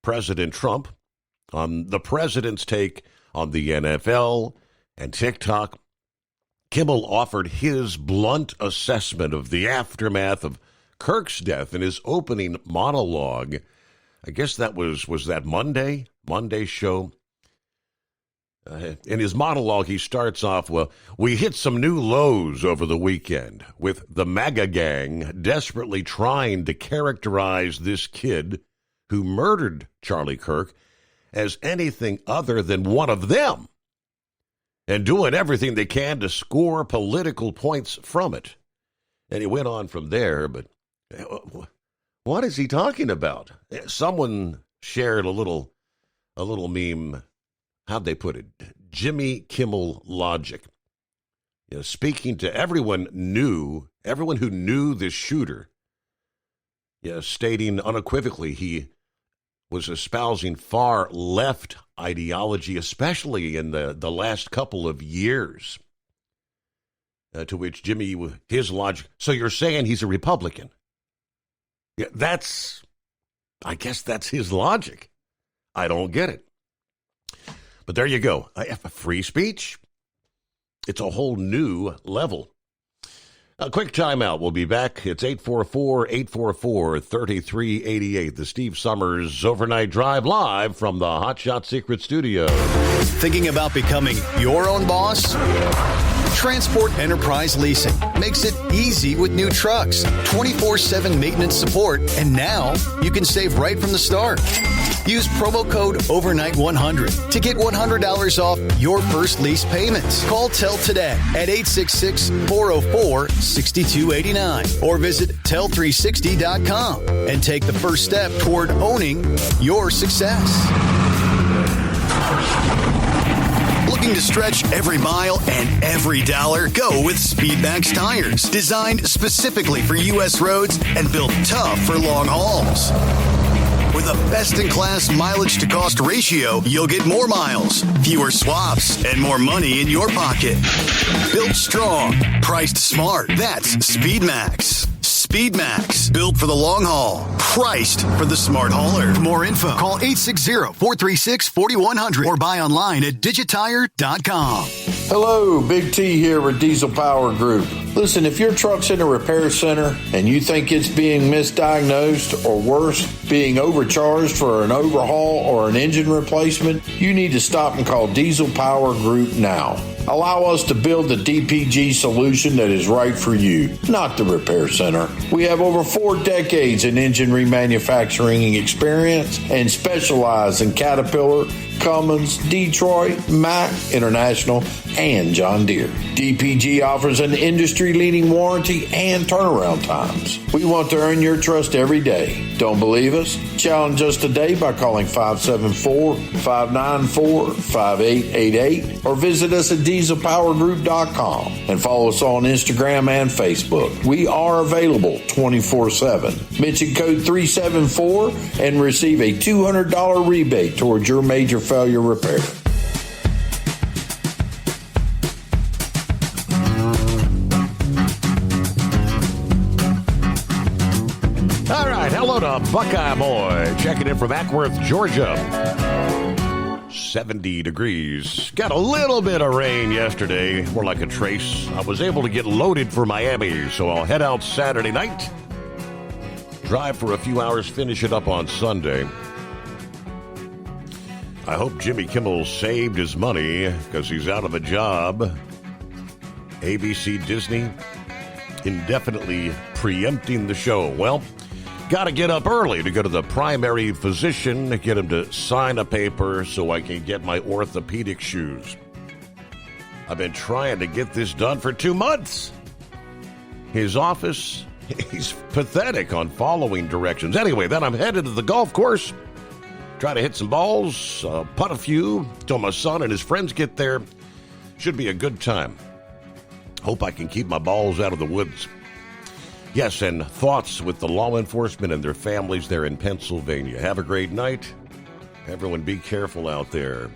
President Trump on the president's take on the NFL and TikTok, Kimmel offered his blunt assessment of the aftermath of Kirk's death in his opening monologue. I guess that was that Monday show. In his monologue, he starts off, well, we hit some new lows over the weekend with the MAGA gang desperately trying to characterize this kid who murdered Charlie Kirk as anything other than one of them and doing everything they can to score political points from it. And he went on from there, but what is he talking about? Someone shared a little meme. How'd they put it? Jimmy Kimmel logic. Speaking to everyone who knew this shooter, stating unequivocally he was espousing far left ideology, especially in the last couple of years. To which Jimmy, his logic, so you're saying he's a Republican? Yeah, I guess that's his logic. I don't get it. But there you go. Free speech. It's a whole new level. A quick timeout. We'll be back. It's 844-844-3388. The Steve Summers Overnight Drive live from the Hot Shot Secret Studio. Thinking about becoming your own boss? Transport Enterprise Leasing makes it easy with new trucks, 24/7 maintenance support, and now you can save right from the start. Use promo code OVERNIGHT100 to get $100 off your first lease payments. Call TEL today at 866-404-6289 or visit tel360.com and take the first step toward owning your success. Looking to stretch every mile and every dollar? Go with Speedmax tires. Designed specifically for U.S. roads and built tough for long hauls. With a best-in-class mileage-to-cost ratio, you'll get more miles, fewer swaps, and more money in your pocket. Built strong, priced smart. That's Speedmax. Speedmax, built for the long haul, priced for the smart hauler. For more info, call 860-436-4100 or buy online at digitire.com. Hello, Big T here with Diesel Power Group. Listen, if your truck's in a repair center and you think it's being misdiagnosed or worse, being overcharged for an overhaul or an engine replacement, you need to stop and call Diesel Power Group now. Allow us to build the DPG solution that is right for you, not the repair center. We have over 4 decades in engine remanufacturing experience and specialize in Caterpillar, Cummins, Detroit, Mack, International, and John Deere. DPG offers an industry-leading warranty and turnaround times. We want to earn your trust every day. Don't believe us? Challenge us today by calling 574-594-5888 or visit us at dieselpowergroup.com and follow us on Instagram and Facebook. We are available 24/7. Mention code 374 and receive a $200 rebate towards your major failure repair. All right, hello to Buckeye Boy, checking in from Ackworth, Georgia. 70 degrees. Got a little bit of rain yesterday, more like a trace. I was able to get loaded for Miami, so I'll head out Saturday night. Drive for a few hours, finish it up on Sunday. I hope Jimmy Kimmel saved his money because he's out of a job. ABC Disney indefinitely preempting the show. Well, got to get up early to go to the primary physician to get him to sign a paper so I can get my orthopedic shoes. I've been trying to get this done for 2 months. His office, he's pathetic on following directions. Anyway, then I'm headed to the golf course. Try to hit some balls, putt a few till my son and his friends get there. Should be a good time. Hope I can keep my balls out of the woods. Yes, and thoughts with the law enforcement and their families there in Pennsylvania. Have a great night. Everyone be careful out there.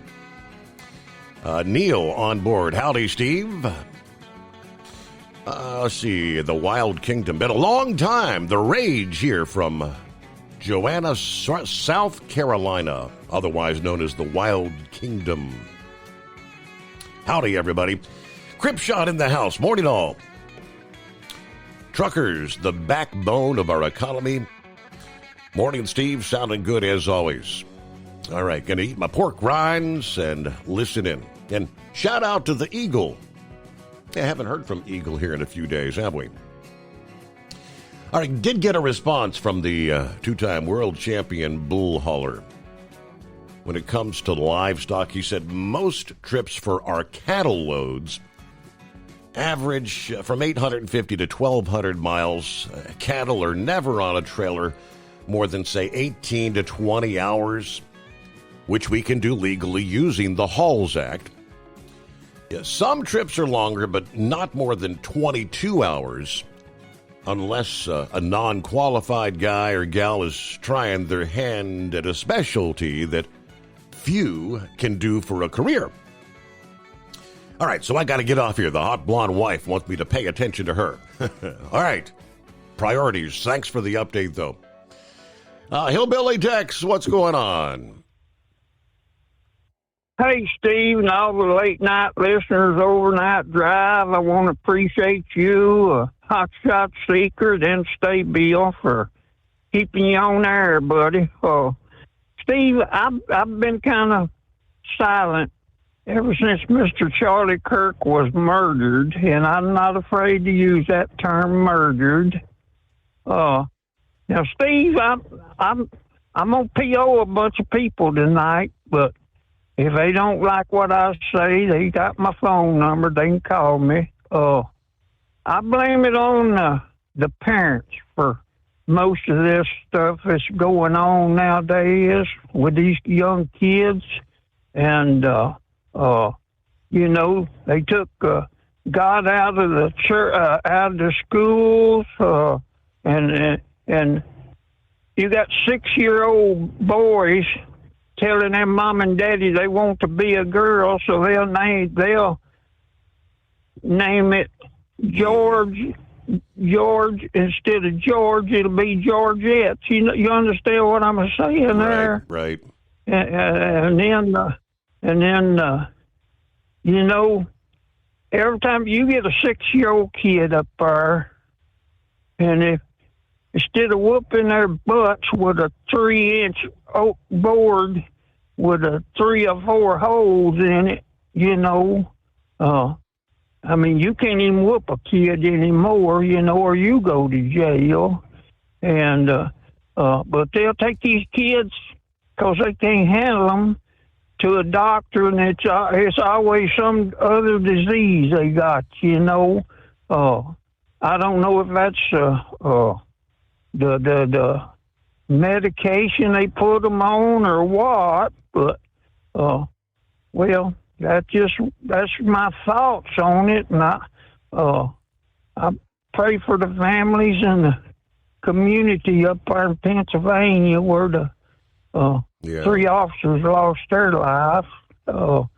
Neil on board. Howdy, Steve. Let's see. The Wild Kingdom. Been a long time. The Rage here from Joanna, South Carolina, otherwise known as the Wild Kingdom. Howdy, everybody. Cripshot in the house. Morning, all. Truckers, the backbone of our economy. Morning, Steve. Sounding good as always. All right, gonna eat my pork rinds and listen in. And shout out to the Eagle. I haven't heard from Eagle here in a few days, have we? All right, did get a response from the two-time world champion bull hauler. When it comes to livestock, he said most trips for our cattle loads average from 850 to 1,200 miles. Cattle are never on a trailer more than, say, 18 to 20 hours, which we can do legally using the Halls Act. Yeah, some trips are longer, but not more than 22 hours. Unless a non-qualified guy or gal is trying their hand at a specialty that few can do for a career. All right, so I got to get off here. The hot blonde wife wants me to pay attention to her. All right, priorities. Thanks for the update, though. Hillbilly Dex, what's going on? Hey, Steve, and all the late-night listeners, overnight drive, I want to appreciate you, Hot Shot Secret, and Stay Bill for keeping you on air, buddy. Steve, I've been kind of silent ever since Mr. Charlie Kirk was murdered, and I'm not afraid to use that term, murdered. Now, Steve, I'm gonna PO a bunch of people tonight, but if they don't like what I say, they got my phone number. They can call me. I blame it on the parents for most of this stuff that's going on nowadays with these young kids. And, they took God out of the church, out of the schools, and you got 6-year-old boys telling their mom and daddy they want to be a girl, so they'll name it George instead of George. It'll be Georgette. You understand what I'm saying there? Right. And then every time you get a 6-year-old kid up there, and if instead of whooping their butts with a 3-inch oak board with 3 or 4 holes in it, you can't even whoop a kid anymore, or you go to jail. And but they'll take these kids because they can't handle them to a doctor, and it's always some other disease they got. I don't know if that's the medication they put them on or what, but that's my thoughts on it, and I pray for the families and the community up there in Pennsylvania where the 3 officers lost their life. But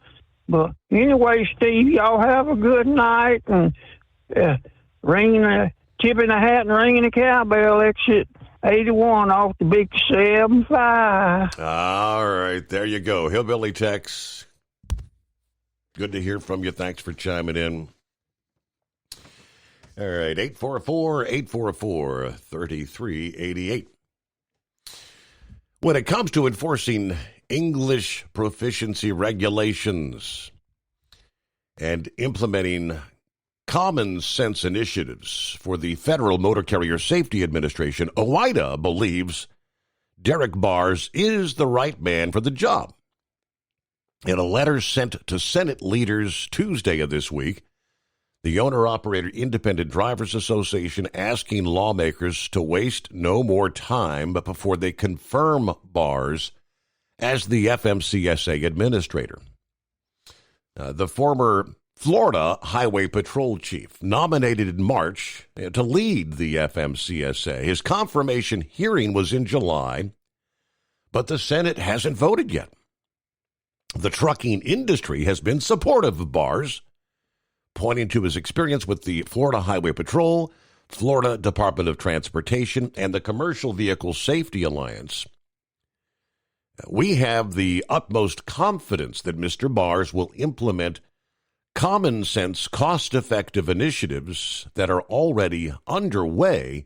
anyway, Steve, y'all have a good night, and tipping the hat and ringing the cowbell, exit 81 off the big 75. All right, there you go. Hillbilly Tex. Good to hear from you. Thanks for chiming in. All right, 844-3388. When it comes to enforcing English proficiency regulations and implementing common sense initiatives for the Federal Motor Carrier Safety Administration, OOIDA believes Derek Bars is the right man for the job. In a letter sent to Senate leaders Tuesday of this week, the Owner-Operator Independent Drivers Association asking lawmakers to waste no more time before they confirm Bars as the FMCSA administrator. The former Florida Highway Patrol chief, nominated in March to lead the FMCSA. His confirmation hearing was in July, but the Senate hasn't voted yet. The trucking industry has been supportive of Bars, pointing to his experience with the Florida Highway Patrol, Florida Department of Transportation, and the Commercial Vehicle Safety Alliance. We have the utmost confidence that Mr. Bars will implement common sense, cost-effective initiatives that are already underway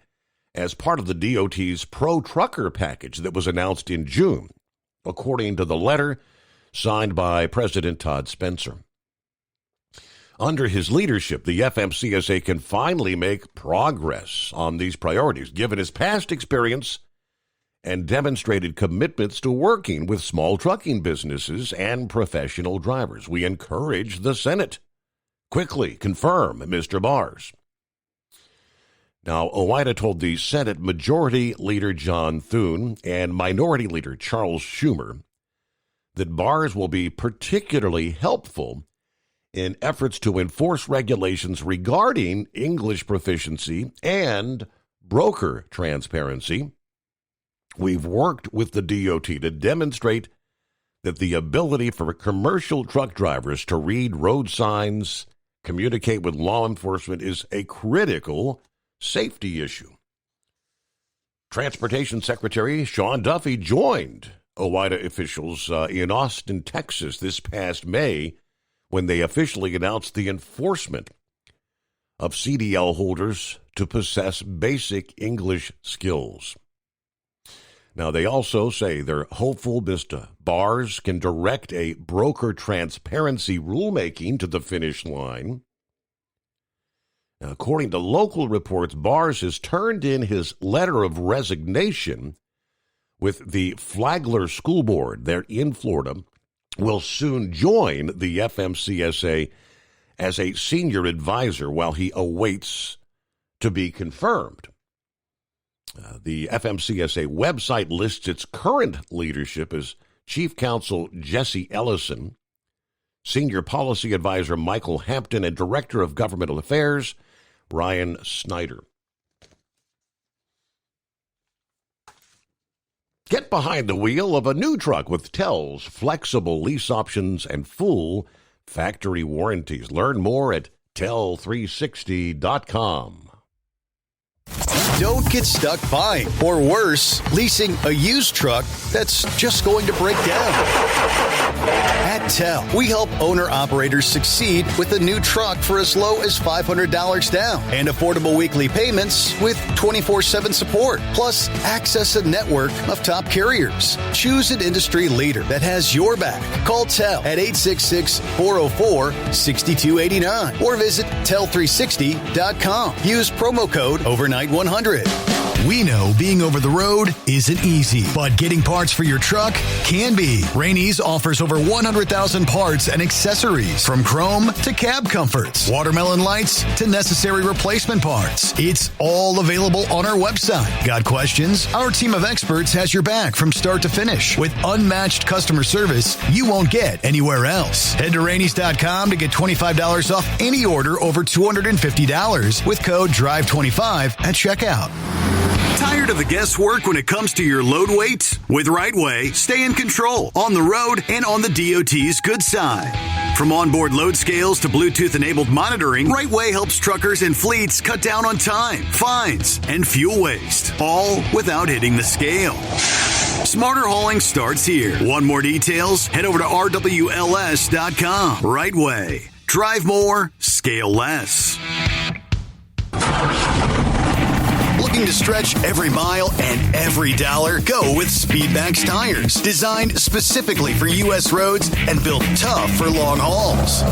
as part of the DOT's pro-trucker package that was announced in June, according to the letter signed by President Todd Spencer. Under his leadership, the FMCSA can finally make progress on these priorities, given his past experience and demonstrated commitments to working with small trucking businesses and professional drivers. We encourage the Senate quickly confirm Mr. Bars. Now, OOIDA told the Senate Majority Leader John Thune and Minority Leader Charles Schumer that Bars will be particularly helpful in efforts to enforce regulations regarding English proficiency and broker transparency. We've worked with the DOT to demonstrate that the ability for commercial truck drivers to read road signs, communicate with law enforcement is a critical safety issue. Transportation Secretary Sean Duffy joined OOIDA officials in Austin, Texas this past May when they officially announced the enforcement of CDL holders to possess basic English skills. Now, they also say they're hopeful Mr. Bars can direct a broker transparency rulemaking to the finish line. Now, according to local reports, Bars has turned in his letter of resignation with the Flagler School Board there in Florida, will soon join the FMCSA as a senior advisor while he awaits to be confirmed. The FMCSA website lists its current leadership as Chief Counsel Jesse Ellison, Senior Policy Advisor Michael Hampton, and Director of Governmental Affairs Ryan Snyder. Get behind the wheel of a new truck with TEL's flexible lease options and full factory warranties. Learn more at tel360.com. Don't get stuck buying, or worse, leasing a used truck that's just going to break down. At TEL, we help owner-operators succeed with a new truck for as low as $500 down and affordable weekly payments with 24/7 support. Plus, access a network of top carriers. Choose an industry leader that has your back. Call TEL at 866-404-6289 or visit tel360.com. Use promo code OVERNIGHT100. We know being over the road isn't easy, but getting parts for your truck can be. Rainey's offers over 100,000 parts and accessories, from chrome to cab comforts, watermelon lights to necessary replacement parts. It's all available on our website. Got questions? Our team of experts has your back from start to finish with unmatched customer service you won't get anywhere else. Head to Rainey's.com to get $25 off any order over $250 with code DRIVE25 at checkout. Tired of the guesswork when it comes to your load weight? With RightWay, stay in control on the road and on the DOT's good side. From onboard load scales to Bluetooth-enabled monitoring, RightWay helps truckers and fleets cut down on time, fines, and fuel waste, all without hitting the scale. Smarter hauling starts here. Want more details? Head over to RWLS.com. RightWay. Drive more, scale less. Looking to stretch every mile and every dollar? Go with Speedmax tires. Designed specifically for U.S. roads and built tough for long hauls.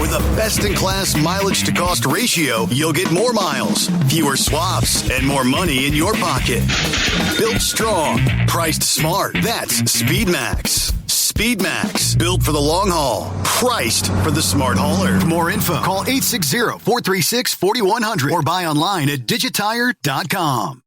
With a best-in-class mileage-to-cost ratio, you'll get more miles, fewer swaps, and more money in your pocket. Built strong, priced smart. That's Speedmax. Speedmax, built for the long haul, priced for the smart hauler. For more info, call 860-436-4100 or buy online at digitire.com.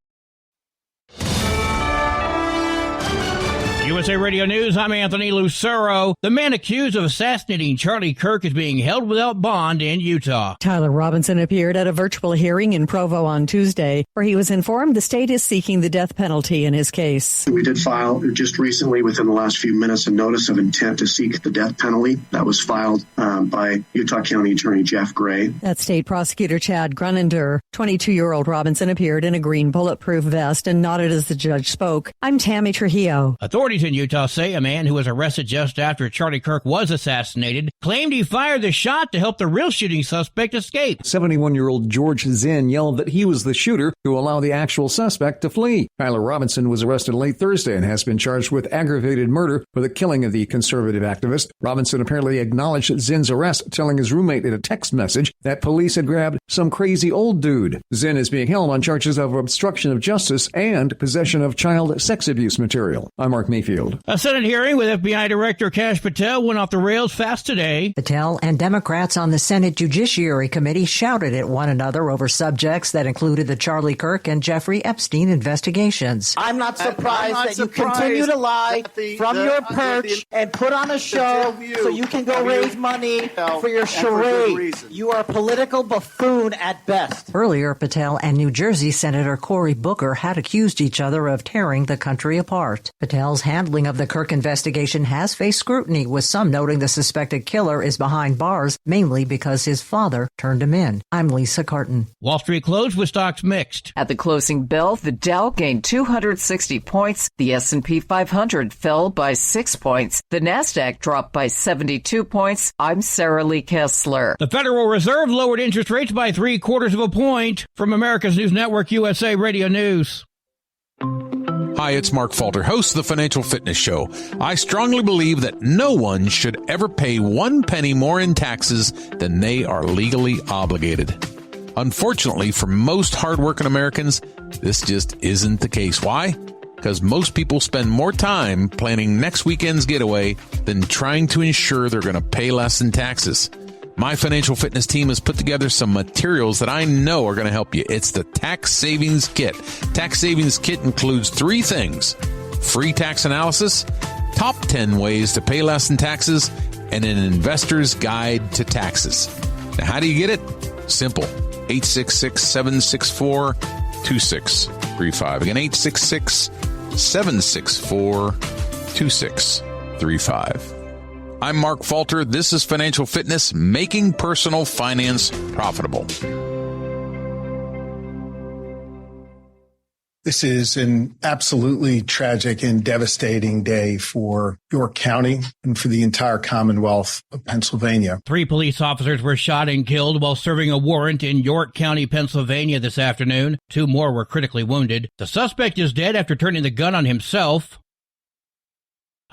USA Radio News, I'm Anthony Lucero. The man accused of assassinating Charlie Kirk is being held without bond in Utah. Tyler Robinson appeared at a virtual hearing in Provo on Tuesday, where he was informed the state is seeking the death penalty in his case. We did file just recently, within the last few minutes, a notice of intent to seek the death penalty. That was filed by Utah County Attorney Jeff Gray. That's State Prosecutor Chad Grunnender. 22-year-old Robinson appeared in a green bulletproof vest and nodded as the judge spoke. I'm Tammy Trujillo. Authorities in Utah say a man who was arrested just after Charlie Kirk was assassinated claimed he fired the shot to help the real shooting suspect escape. 71-year-old George Zinn yelled that he was the shooter to allow the actual suspect to flee. Tyler Robinson was arrested late Thursday and has been charged with aggravated murder for the killing of the conservative activist. Robinson apparently acknowledged Zinn's arrest, telling his roommate in a text message that police had grabbed some crazy old dude. Zinn is being held on charges of obstruction of justice and possession of child sex abuse material. I'm Mark Mayfield. A Senate hearing with FBI Director Kash Patel went off the rails fast today. Patel and Democrats on the Senate Judiciary Committee shouted at one another over subjects that included the Charlie Kirk and Jeffrey Epstein investigations. I'm not surprised that you continue to lie from your perch and put on a show so you can go raise money for your charade. You are a political buffoon at best. Earlier, Patel and New Jersey Senator Cory Booker had accused each other of tearing the country apart. Patel's handling of the Kirk investigation has faced scrutiny, with some noting the suspected killer is behind bars, mainly because his father turned him in. I'm Lisa Carton. Wall Street closed with stocks mixed. At the closing bell, the Dow gained 260 points. The S&P 500 fell by 6 points. The Nasdaq dropped by 72 points. I'm Sarah Lee Kessler. The Federal Reserve lowered interest rates by 0.75 points. From America's News Network, USA Radio News. Hi, it's Mark Falter, host of the Financial Fitness Show. I strongly believe that no one should ever pay 1 penny more in taxes than they are legally obligated. Unfortunately, for most hardworking Americans, this just isn't the case. Why? Because most people spend more time planning next weekend's getaway than trying to ensure they're going to pay less in taxes. My Financial Fitness team has put together some materials that I know are going to help you. It's the Tax Savings Kit. Tax Savings Kit includes 3 things: free tax analysis, top 10 ways to pay less in taxes, and an investor's guide to taxes. Now, how do you get it? Simple. 866-764-2635. Again, 866-764-2635. I'm Mark Falter. This is Financial Fitness, making personal finance profitable. This is an absolutely tragic and devastating day for York County and for the entire Commonwealth of Pennsylvania. 3 police officers were shot and killed while serving a warrant in York County, Pennsylvania this afternoon. 2 more were critically wounded. The suspect is dead after turning the gun on himself.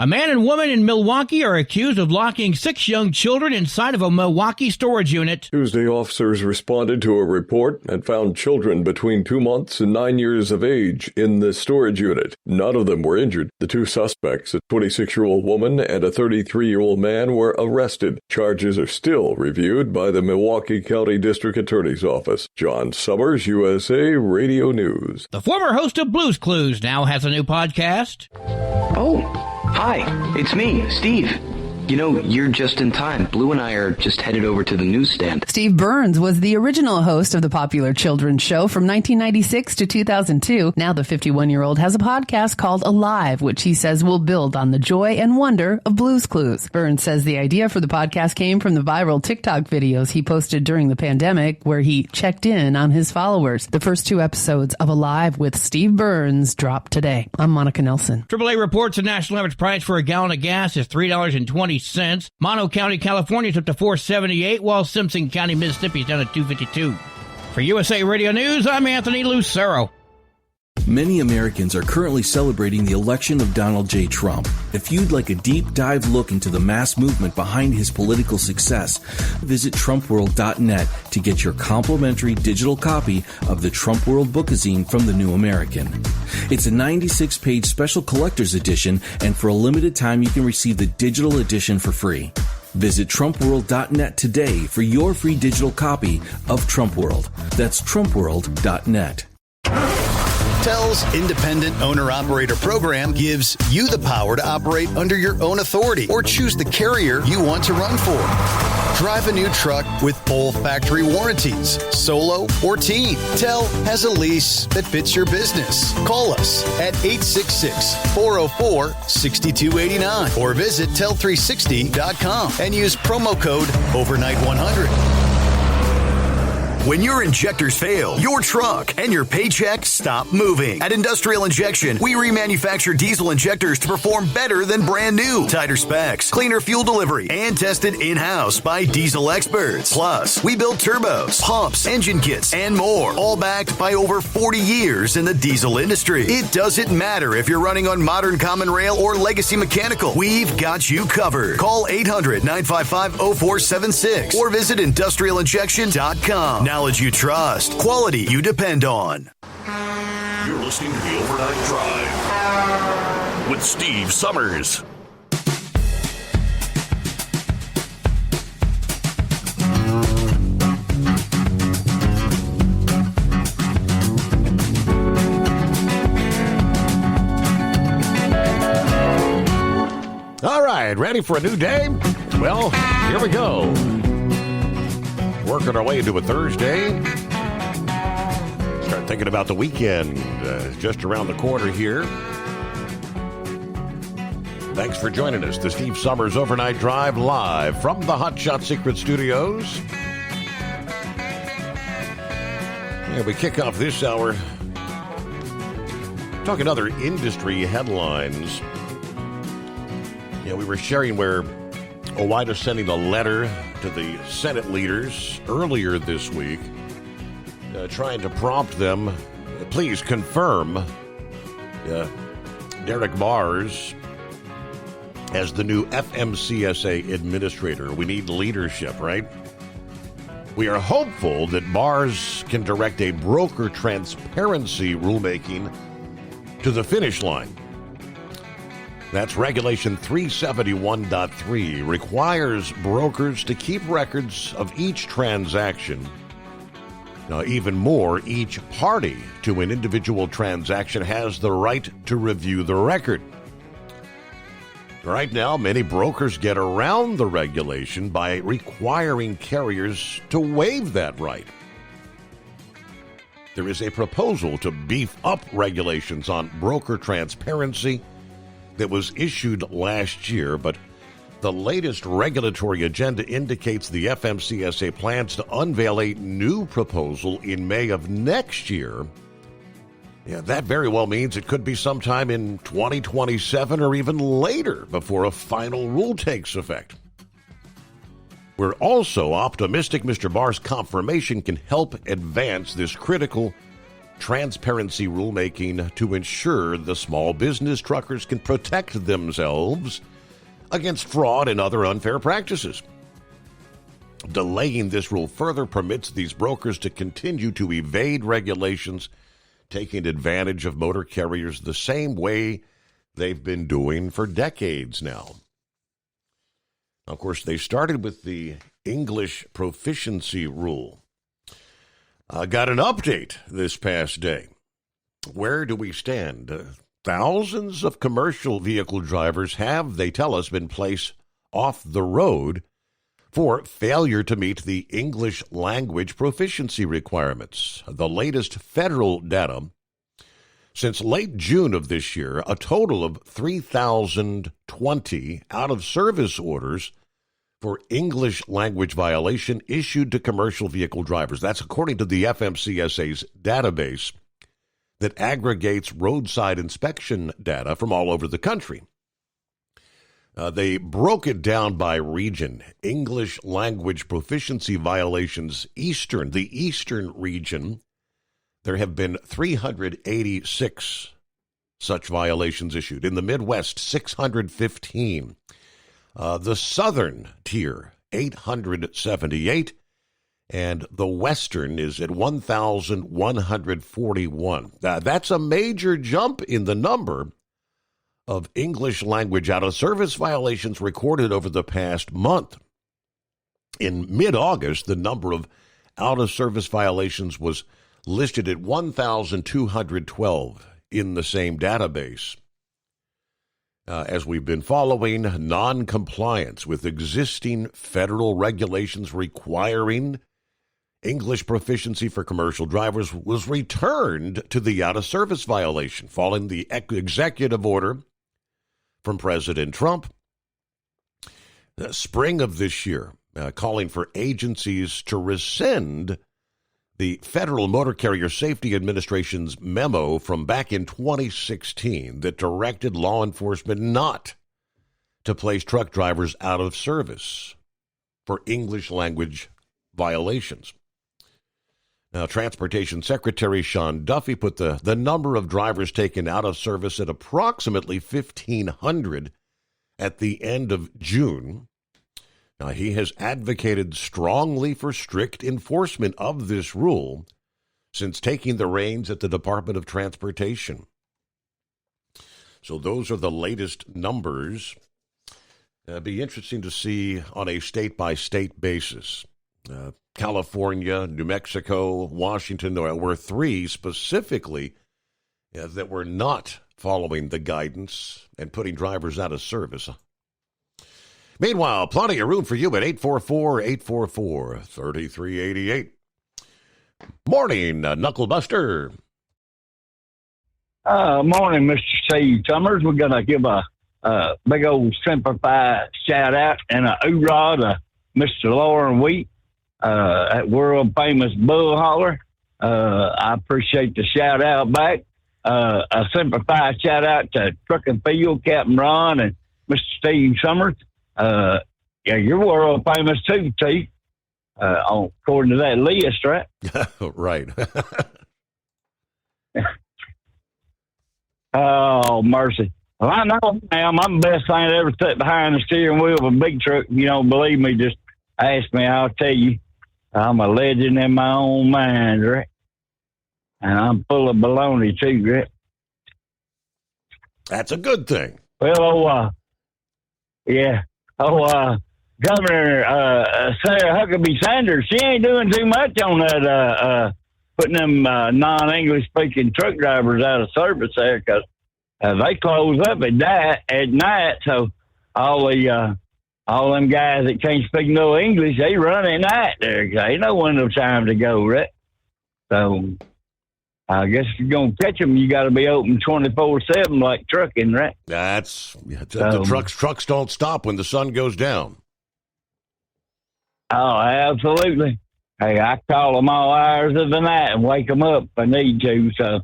A man and woman in Milwaukee are accused of locking 6 young children inside of a Milwaukee storage unit. Tuesday, officers responded to a report and found children between 2 months and 9 years of age in the storage unit. None of them were injured. The 2 suspects, a 26-year-old woman and a 33-year-old man, were arrested. Charges are still reviewed by the Milwaukee County District Attorney's Office. John Summers, USA Radio News. The former host of Blue's Clues now has a new podcast. Oh. Hi, it's me, Steve. You know, you're just in time. Blue and I are just headed over to the newsstand. Steve Burns was the original host of the popular children's show from 1996 to 2002. Now the 51-year-old has a podcast called Alive, which he says will build on the joy and wonder of Blue's Clues. Burns says the idea for the podcast came from the viral TikTok videos he posted during the pandemic, where he checked in on his followers. The first 2 episodes of Alive with Steve Burns dropped today. I'm Monica Nelson. AAA reports the national average price for a gallon of gas is $3.20. Mono County, California is up to $4.78, while Simpson County, Mississippi is down at $2.52. For USA Radio News, I'm Anthony Lucero. Many Americans are currently celebrating the election of Donald J. Trump. If you'd like a deep dive look into the mass movement behind his political success, visit TrumpWorld.net to get your complimentary digital copy of the Trump World Bookazine from The New American. It's a 96-page special collector's edition, and for a limited time you can receive the digital edition for free. Visit TrumpWorld.net today for your free digital copy of Trump World. That's TrumpWorld.net. TEL's Independent Owner-Operator Program gives you the power to operate under your own authority or choose the carrier you want to run for. Drive a new truck with full factory warranties, solo or team. TEL has a lease that fits your business. Call us at 866-404-6289 or visit tel360.com and use promo code OVERNIGHT100. When your injectors fail, your truck and your paycheck stop moving. At Industrial Injection, we remanufacture diesel injectors to perform better than brand new. Tighter specs, cleaner fuel delivery, and tested in-house by diesel experts. Plus, we build turbos, pumps, engine kits, and more, all backed by over 40 years in the diesel industry. It doesn't matter if you're running on modern common rail or legacy mechanical. We've got you covered. Call 800-955-0476 or visit industrialinjection.com. Knowledge you trust. Quality you depend on. You're listening to the Overnight Drive with Steve Summers. All right, ready for a new day? Well, here we go. Working our way into a Thursday. Start thinking about the weekend just around the corner here. Thanks for joining us. The Steve Summers Overnight Drive live from the Hot Shot Secret Studios. Yeah, we kick off this hour talking other industry headlines. Yeah, we were sharing where OOIDA sending a letter to the Senate leaders earlier this week, trying to prompt them, please confirm Derek Mars as the new FMCSA administrator. We need leadership, right? We are hopeful that Mars can direct a broker transparency rulemaking to the finish line. That's Regulation 371.3, requires brokers to keep records of each transaction. Now, even more, each party to an individual transaction has the right to review the record. Right now, many brokers get around the regulation by requiring carriers to waive that right. There is a proposal to beef up regulations on broker transparency that was issued last year, but the latest regulatory agenda indicates the FMCSA plans to unveil a new proposal in May of next year. Yeah, that very well means it could be sometime in 2027 or even later before a final rule takes effect. We're also optimistic Mr. Barr's confirmation can help advance this critical transparency rulemaking to ensure the small business truckers can protect themselves against fraud and other unfair practices. Delaying this rule further permits these brokers to continue to evade regulations, taking advantage of motor carriers the same way they've been doing for decades now. Of course, they started with the English proficiency rule. Got an update this past day. Where do we stand? Thousands of commercial vehicle drivers have, they tell us, been placed off the road for failure to meet the English language proficiency requirements. The latest federal data, since late June of this year, a total of 3,020 out-of-service orders for English language violation issued to commercial vehicle drivers. That's according to the FMCSA's database that aggregates roadside inspection data from all over the country. They broke it down by region. English language proficiency violations, the Eastern region, there have been 386 such violations issued. In the Midwest, 615. The Southern tier, 878. And the Western is at 1,141. That's a major jump in the number of English language out-of-service violations recorded over the past month. In mid-August, the number of out-of-service violations was listed at 1,212 in the same database. As we've been following, non-compliance with existing federal regulations requiring English proficiency for commercial drivers was returned to the out-of-service violation following the executive order from President Trump. The spring of this year, calling for agencies to rescind the Federal Motor Carrier Safety Administration's memo from back in 2016 that directed law enforcement not to place truck drivers out of service for English language violations. Now, Transportation Secretary Sean Duffy put the number of drivers taken out of service at approximately 1,500 at the end of June. Now, he has advocated strongly for strict enforcement of this rule since taking the reins at the Department of Transportation. So those are the latest numbers. It'd be interesting to see on a state-by-state basis. California, New Mexico, Washington, there were three specifically that were not following the guidance and putting drivers out of service. Meanwhile, plenty of room for you at 844-844-3388. Morning, Knucklebuster. Morning, Mr. Steve Summers. We're going to give a big old simplified shout-out and a hoorah to Mr. Lauren Wheat at world-famous Bull Hauler. I appreciate the shout-out back. A simplified shout-out to Truck and Field, Captain Ron, and Mr. Steve Summers. Yeah, you're world-famous too, T, according to that list, right? Right. Oh, mercy. Well, I know I am. I'm the best thing that ever sat behind the steering wheel of a big truck. If you don't believe me, just ask me. I'll tell you. I'm a legend in my own mind, right? And I'm full of baloney, too, right? That's a good thing. Well, yeah. Governor Sarah Huckabee Sanders, she ain't doing too much on that, putting them non-English speaking truck drivers out of service there, because they close up at night. So all them guys that can't speak no English, they run at night there. Ain't no window time to go, right? So I guess if you're going to catch them, you got to be open 24/7 like trucking, right? The trucks don't stop when the sun goes down. Oh, absolutely. Hey, I call them all hours of the night and wake them up if I need to. So,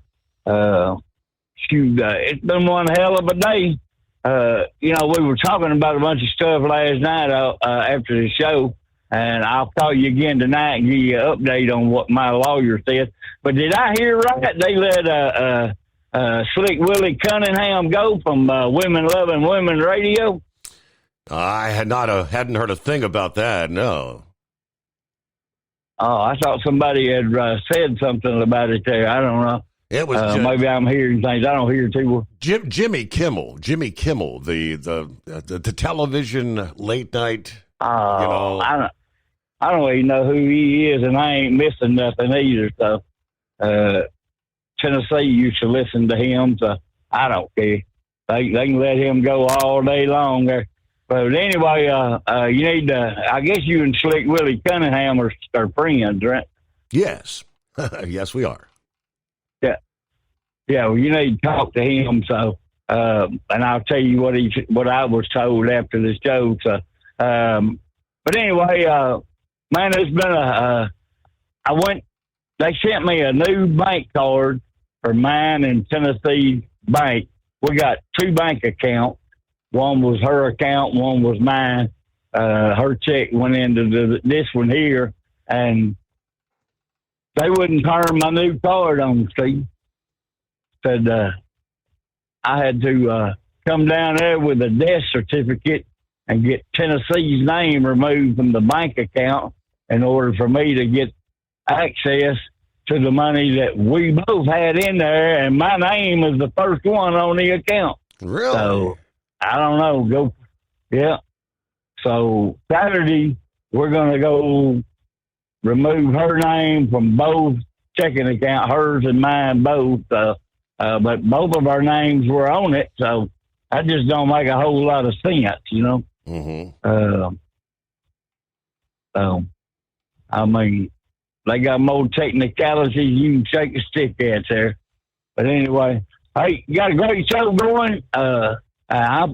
it's been one hell of a day. We were talking about a bunch of stuff last night after the show, and I'll call you again tonight and give you an update on what my lawyer said. But did I hear right? They let Slick Willie Cunningham go from Women Loving Women Radio? I hadn't heard a thing about that, no. Oh, I thought somebody had said something about it there. I don't know. It was maybe I'm hearing things I don't hear too well. Jimmy Kimmel, the television late night. I don't even know who he is, and I ain't missing nothing either. So Tennessee used to listen to him, so I don't care. They can let him go all day long there. But anyway, you need to. I guess you and Slick Willie Cunningham are friends, right? Yes, yes, we are. Yeah. Well, you need to talk to him. So, and I'll tell you what I was told after the show. So, but anyway, man, it's been They sent me a new bank card for mine and Tennessee Bank. We got two bank accounts. One was her account, one was mine. Her check went into this one here, and they wouldn't turn my new card on, Steve. Said I had to come down there with a death certificate and get Tennessee's name removed from the bank account in order for me to get access to the money that we both had in there, and my name is the first one on the account. Really? So, I don't know. Yeah. So Saturday, we're going to go remove her name from both checking accounts, hers and mine both. But both of our names were on it, so that just don't make a whole lot of sense, you know? Mm-hmm. I mean, they got more technicalities you can shake a stick at there. But anyway, hey, you got a great show going. I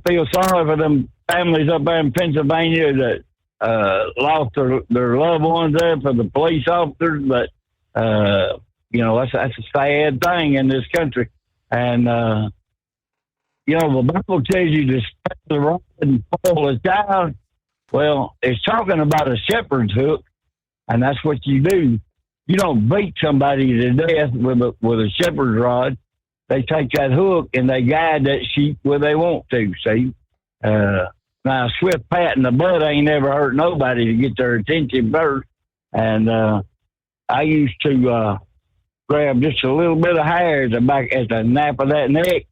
feel sorry for them families up there in Pennsylvania that lost their loved ones there for the police officers, but that's a sad thing in this country. And the Bible tells you to spare the rod and spoil the child. Well, it's talking about a shepherd's hook, and that's what you do. You don't beat somebody to death with a shepherd's rod. They take that hook and they guide that sheep where they want to, see? Now, a swift pat in the butt ain't never hurt nobody to get their attention first. And I used to grab just a little bit of hair at the nape of that neck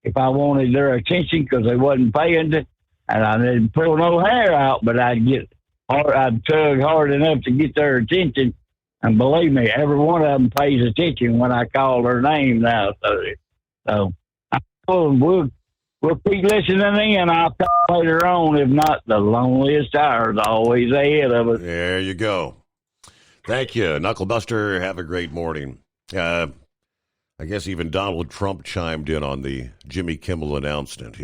if I wanted their attention because they wasn't paying it. And I didn't pull no hair out, but I'd tug hard enough to get their attention. And believe me, every one of them pays attention when I call their name now. So we'll keep listening in. I'll call later on. If not, the loneliest hour is always ahead of us. There you go. Thank you, Knucklebuster. Have a great morning. I guess even Donald Trump chimed in on the Jimmy Kimmel announcement.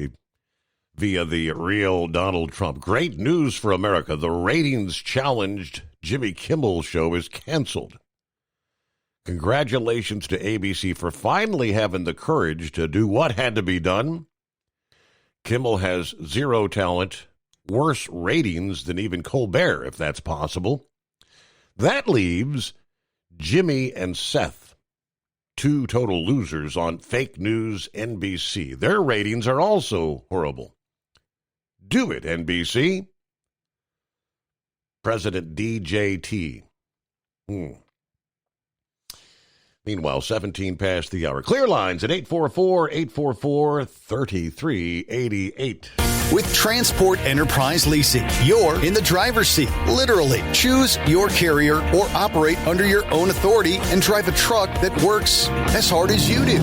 Via the real Donald Trump. Great news for America. The ratings challenged Jimmy Kimmel show is canceled. Congratulations to ABC for finally having the courage to do what had to be done. Kimmel has zero talent, worse ratings than even Colbert, if that's possible. That leaves Jimmy and Seth. two total losers on fake news NBC. Their ratings are also horrible. Do it, NBC. President DJT. Meanwhile, 17 past the hour. Clear lines at 844-844-3388. With Transport Enterprise Leasing, you're in the driver's seat, literally. Choose your carrier or operate under your own authority and drive a truck that works as hard as you do.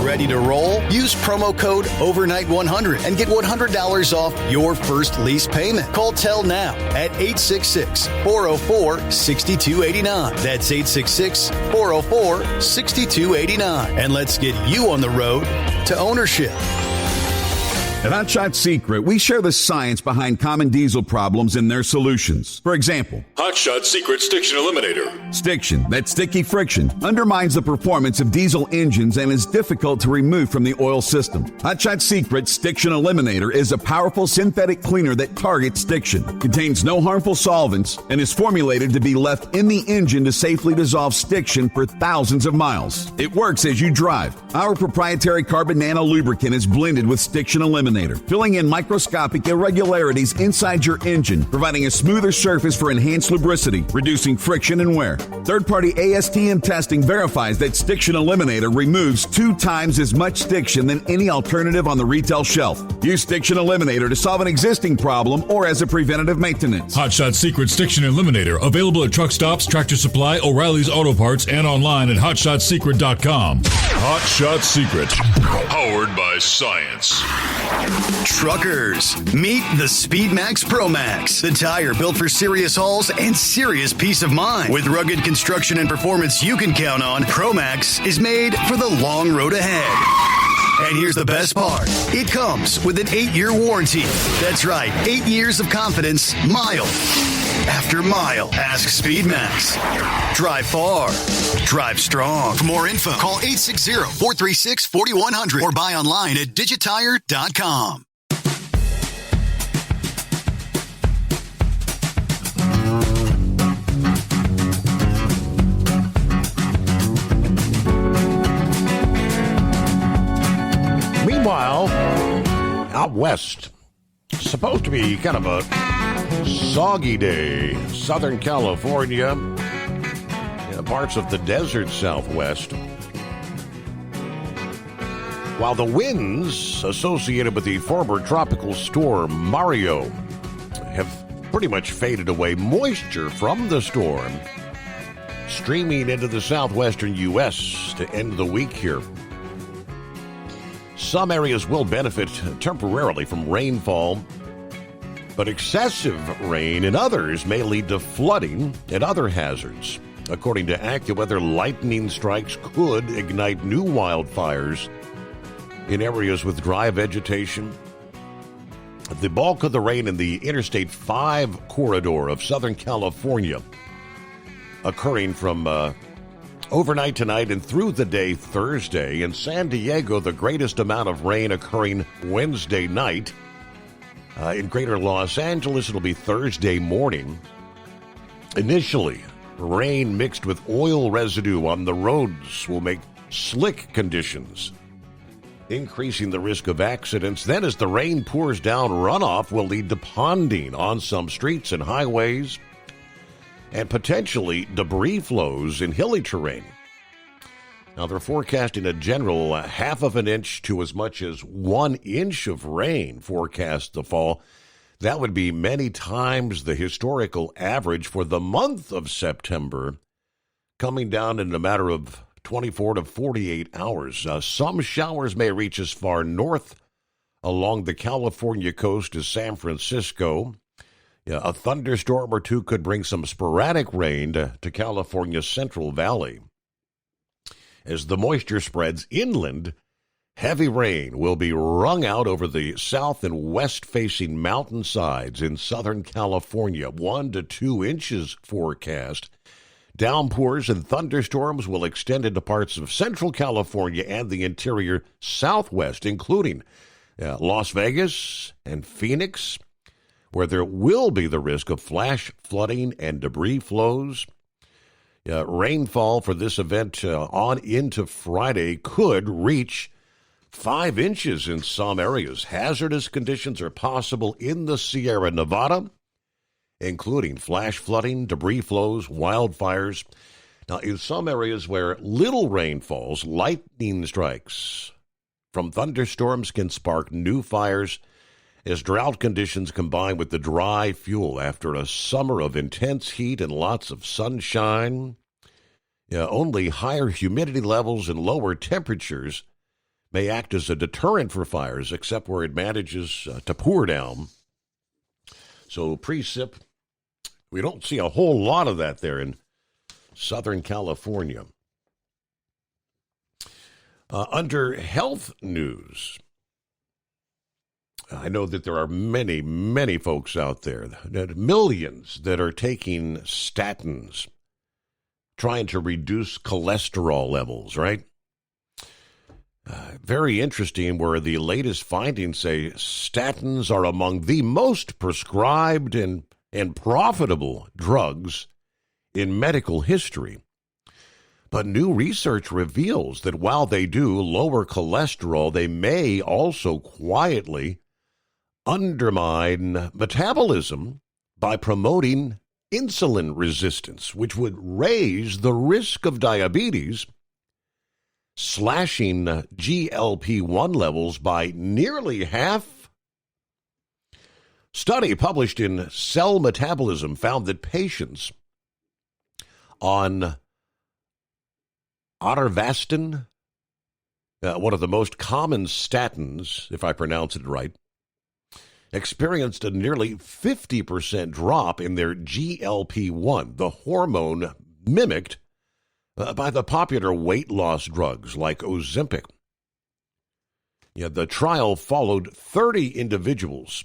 Ready to roll? Use promo code OVERNIGHT100 and get $100 off your first lease payment. Call Tell now at 866-404-6289. That's 866-404-6289. And let's get you on the road to ownership. At Hot Shot Secret, we share the science behind common diesel problems and their solutions. For example, Hot Shot Secret Stiction Eliminator. Stiction, that sticky friction, undermines the performance of diesel engines and is difficult to remove from the oil system. Hot Shot Secret Stiction Eliminator is a powerful synthetic cleaner that targets stiction, contains no harmful solvents, and is formulated to be left in the engine to safely dissolve stiction for thousands of miles. It works as you drive. Our proprietary carbon nano lubricant is blended with Stiction Eliminator, filling in microscopic irregularities inside your engine, providing a smoother surface for enhanced lubricity, reducing friction and wear. Third-party ASTM testing verifies that Stiction Eliminator removes 2 times as much stiction than any alternative on the retail shelf. Use Stiction Eliminator to solve an existing problem or as a preventative maintenance. Hot Shot Secret Stiction Eliminator, available at truck stops, Tractor Supply, O'Reilly's Auto Parts, and online at HotShotSecret.com. Hot Shot Secret, powered by science. Truckers, meet the SpeedMax Pro Max, the tire built for serious hauls and serious peace of mind. With rugged construction and performance you can count on, Pro Max is made for the long road ahead. And here's the best part. It comes with an 8-year warranty. That's right, 8 years of confidence, mile after mile. Ask SpeedMax. Drive far. Drive strong. For more info, call 860-436-4100 or buy online at digitire.com. Meanwhile, out west, supposed to be kind of a soggy day. Southern California, parts of the desert Southwest. While the winds associated with the former tropical storm Mario have pretty much faded away, moisture from the storm streaming into the southwestern U.S. to end the week here. Some areas will benefit temporarily from rainfall, but excessive rain in others may lead to flooding and other hazards. According to AccuWeather, lightning strikes could ignite new wildfires in areas with dry vegetation. The bulk of the rain in the Interstate 5 corridor of Southern California occurring from overnight tonight and through the day Thursday. In San Diego, the greatest amount of rain occurring Wednesday night. In greater Los Angeles, it'll be Thursday morning. Initially, rain mixed with oil residue on the roads will make slick conditions, increasing the risk of accidents. Then as the rain pours down, runoff will lead to ponding on some streets and highways and potentially debris flows in hilly terrain. Now, they're forecasting a general half of an inch to as much as 1 inch of rain forecast to fall. That would be many times the historical average for the month of September, coming down in a matter of 24 to 48 hours. Some showers may reach as far north along the California coast as San Francisco. A thunderstorm or two could bring some sporadic rain to California's Central Valley. As the moisture spreads inland, heavy rain will be wrung out over the south and west-facing mountainsides in Southern California. 1 to 2 inches forecast. Downpours and thunderstorms will extend into parts of Central California and the interior Southwest, including Las Vegas and Phoenix, where there will be the risk of flash flooding and debris flows. Rainfall for this event on into Friday could reach 5 inches in some areas. Hazardous conditions are possible in the Sierra Nevada, including flash flooding, debris flows, wildfires. Now, in some areas where little rain falls, lightning strikes from thunderstorms can spark new fires as drought conditions combine with the dry fuel after a summer of intense heat and lots of sunshine. Only higher humidity levels and lower temperatures may act as a deterrent for fires, except where it manages to pour down. So precip, we don't see a whole lot of that there in Southern California. Under health news, I know that there are many, many folks out there, millions that are taking statins, trying to reduce cholesterol levels, right? Very interesting where the latest findings say statins are among the most prescribed and profitable drugs in medical history. But new research reveals that while they do lower cholesterol, they may also quietly undermine metabolism by promoting insulin resistance, which would raise the risk of diabetes, slashing GLP-1 levels by nearly half. Study published in Cell Metabolism found that patients on Atorvastatin, one of the most common statins, if I pronounce it right, experienced a nearly 50% drop in their GLP-1, the hormone mimicked by the popular weight loss drugs like Ozempic. The trial followed 30 individuals,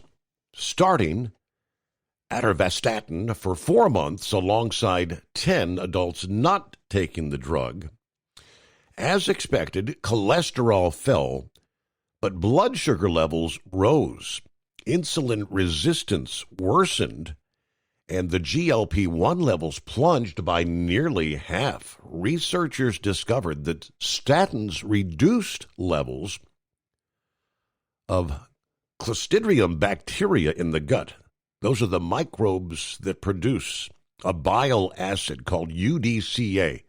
starting Atorvastatin for 4 months alongside 10 adults not taking the drug. As expected, cholesterol fell, but blood sugar levels rose. Insulin resistance worsened, and the GLP-1 levels plunged by nearly half. Researchers discovered that statins reduced levels of Clostridium bacteria in the gut. Those are the microbes that produce a bile acid called UDCA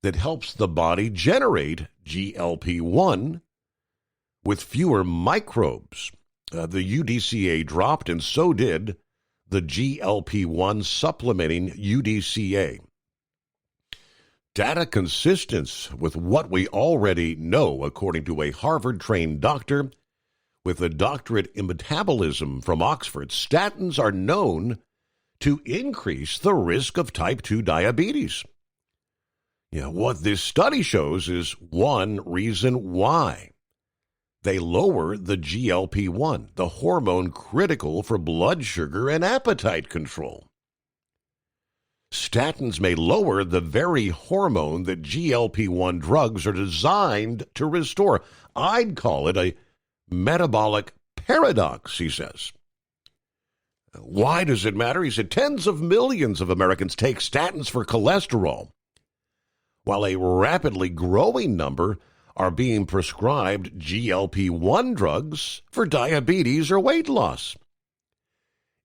that helps the body generate GLP-1 with fewer microbes. The UDCA dropped, and so did the GLP-1 supplementing UDCA. Data consistent with what we already know, according to a Harvard-trained doctor with a doctorate in metabolism from Oxford. Statins are known to increase the risk of type 2 diabetes. What this study shows is one reason why. They lower the GLP-1, the hormone critical for blood sugar and appetite control. Statins may lower the very hormone that GLP-1 drugs are designed to restore. I'd call it a metabolic paradox, he says. Why does it matter? He said tens of millions of Americans take statins for cholesterol, while a rapidly growing number are being prescribed GLP-1 drugs for diabetes or weight loss.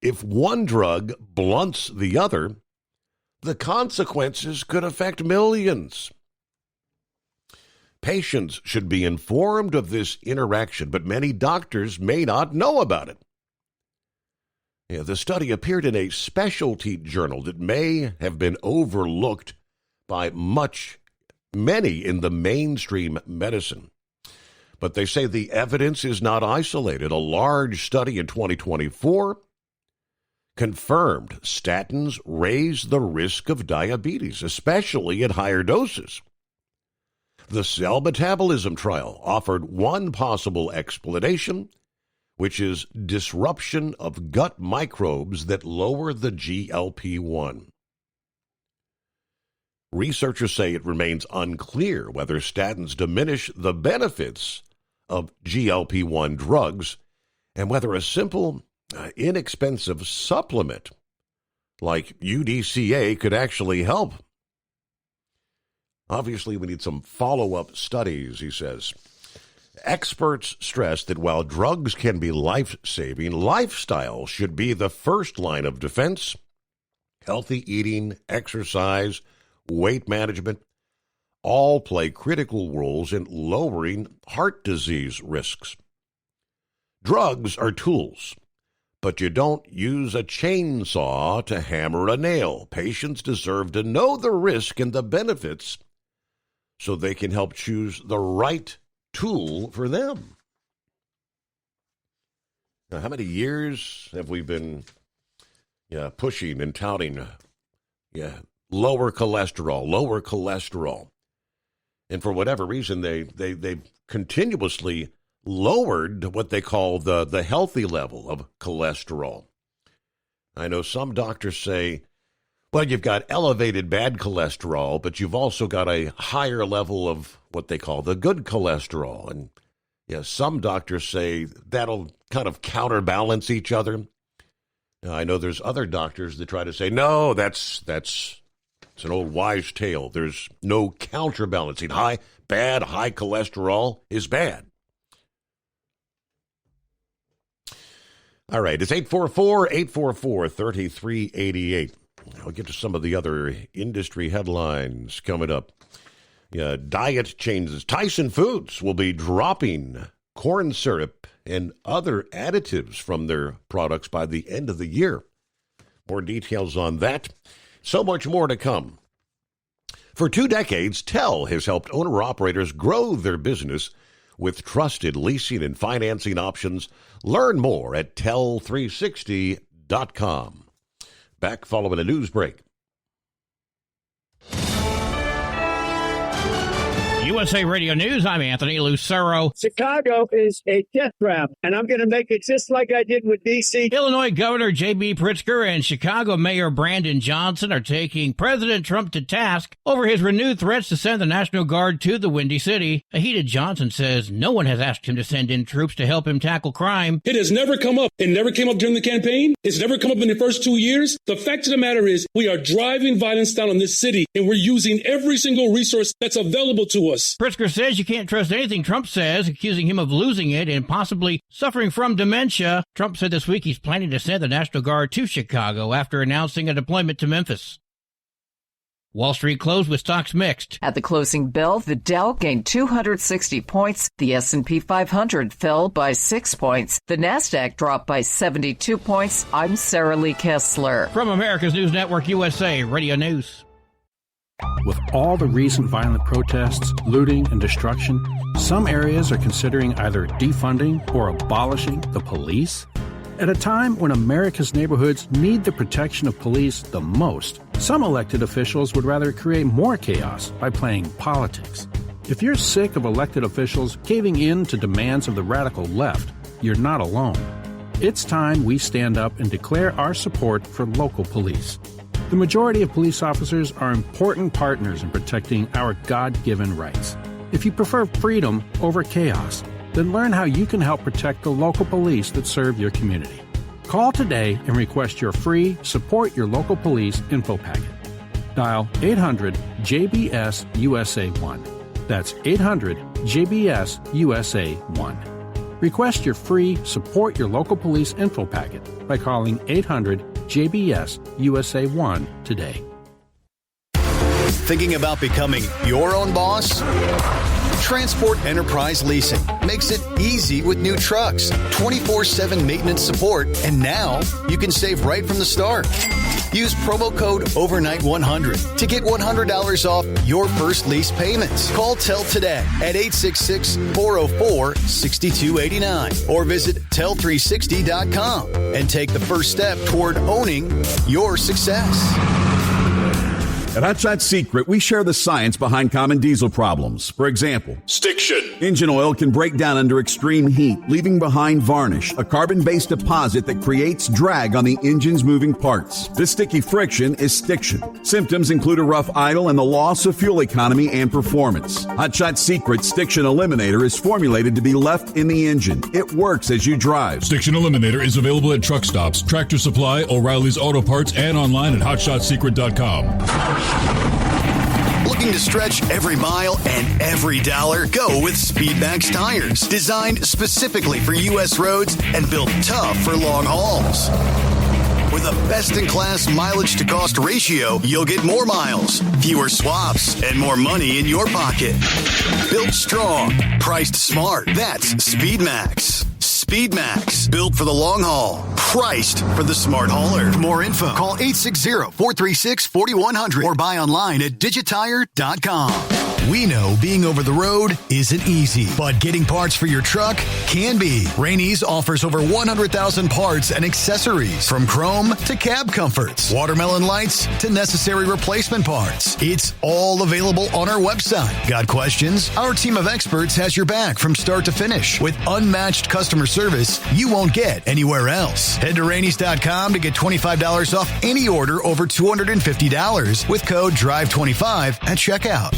If one drug blunts the other, the consequences could affect millions. Patients should be informed of this interaction, but many doctors may not know about it. The study appeared in a specialty journal that may have been overlooked by many in the mainstream medicine. But they say the evidence is not isolated. A large study in 2024 confirmed statins raise the risk of diabetes, especially at higher doses. The Cell Metabolism trial offered one possible explanation, which is disruption of gut microbes that lower the GLP-1. Researchers say it remains unclear whether statins diminish the benefits of GLP-1 drugs and whether a simple, inexpensive supplement like UDCA could actually help. Obviously, we need some follow-up studies, he says. Experts stress that while drugs can be life-saving, lifestyle should be the first line of defense. Healthy eating, exercise, weight management all play critical roles in lowering heart disease risks. Drugs are tools, but you don't use a chainsaw to hammer a nail. Patients deserve to know the risk and the benefits so they can help choose the right tool for them. Now, how many years have we been pushing and touting lower cholesterol? And for whatever reason, they continuously lowered what they call the healthy level of cholesterol. I know some doctors say, well, you've got elevated bad cholesterol, but you've also got a higher level of what they call the good cholesterol. And some doctors say that'll kind of counterbalance each other. Now, I know there's other doctors that try to say, no, that's an old wives' tale. There's no counterbalancing. High cholesterol is bad. All right, it's 844-844-3388. I'll get to some of the other industry headlines coming up. Diet changes. Tyson Foods will be dropping corn syrup and other additives from their products by the end of the year. More details on that. So much more to come. For 2 decades, TEL has helped owner-operators grow their business with trusted leasing and financing options. Learn more at tel360.com. Back following a news break. USA Radio News, I'm Anthony Lucero. Chicago is a death trap, and I'm going to make it just like I did with D.C. Illinois Governor J.B. Pritzker and Chicago Mayor Brandon Johnson are taking President Trump to task over his renewed threats to send the National Guard to the Windy City. A heated Johnson says no one has asked him to send in troops to help him tackle crime. It has never come up. It never came up during the campaign. It's never come up in the first 2 years. The fact of the matter is we are driving violence down on this city, and we're using every single resource that's available to us. Pritzker says you can't trust anything Trump says, accusing him of losing it and possibly suffering from dementia. Trump said this week he's planning to send the National Guard to Chicago after announcing a deployment to Memphis. Wall Street closed with stocks mixed. At the closing bell, the Dow gained 260 points. The S&P 500 fell by 6 points. The NASDAQ dropped by 72 points. I'm Sarah Lee Kessler. From America's News Network, USA Radio News. With all the recent violent protests, looting, and destruction, some areas are considering either defunding or abolishing the police. At a time when America's neighborhoods need the protection of police the most, some elected officials would rather create more chaos by playing politics. If you're sick of elected officials caving in to demands of the radical left, you're not alone. It's time we stand up and declare our support for local police. The majority of police officers are important partners in protecting our God-given rights. If you prefer freedom over chaos, then learn how you can help protect the local police that serve your community. Call today and request your free Support Your Local Police info packet. Dial 800-JBS-USA-1. That's 800-JBS-USA-1. Request your free Support Your Local Police info packet by calling 800-JBS-USA-1 today. Thinking about becoming your own boss? Transport Enterprise Leasing makes it easy with new trucks, 24/7 maintenance support, and now you can save right from the start. Use promo code OVERNIGHT100 to get $100 off your first lease payments. Call TEL today at 866-404-6289 or visit tel360.com and take the first step toward owning your success. At Hot Shot Secret, we share the science behind common diesel problems. For example, stiction. Engine oil can break down under extreme heat, leaving behind varnish, a carbon-based deposit that creates drag on the engine's moving parts. This sticky friction is stiction. Symptoms include a rough idle and the loss of fuel economy and performance. Hot Shot Secret Stiction Eliminator is formulated to be left in the engine. It works as you drive. Stiction Eliminator is available at truck stops, Tractor Supply, O'Reilly's Auto Parts, and online at hotshotsecret.com. Looking to stretch every mile and every dollar? Go with Speedmax tires. Designed specifically for U.S. roads and built tough for long hauls. With a best-in-class mileage-to-cost ratio, you'll get more miles, fewer swaps, and more money in your pocket. Built strong, priced smart. That's Speedmax. Speedmax, built for the long haul, priced for the smart hauler. For more info, call 860-436-4100 or buy online at digitire.com. We know being over the road isn't easy, but getting parts for your truck can be. Rainey's offers over 100,000 parts and accessories, from chrome to cab comforts, watermelon lights to necessary replacement parts. It's all available on our website. Got questions? Our team of experts has your back from start to finish with unmatched customer service you won't get anywhere else. Head to Rainey's.com to get $25 off any order over $250 with code DRIVE25 at checkout.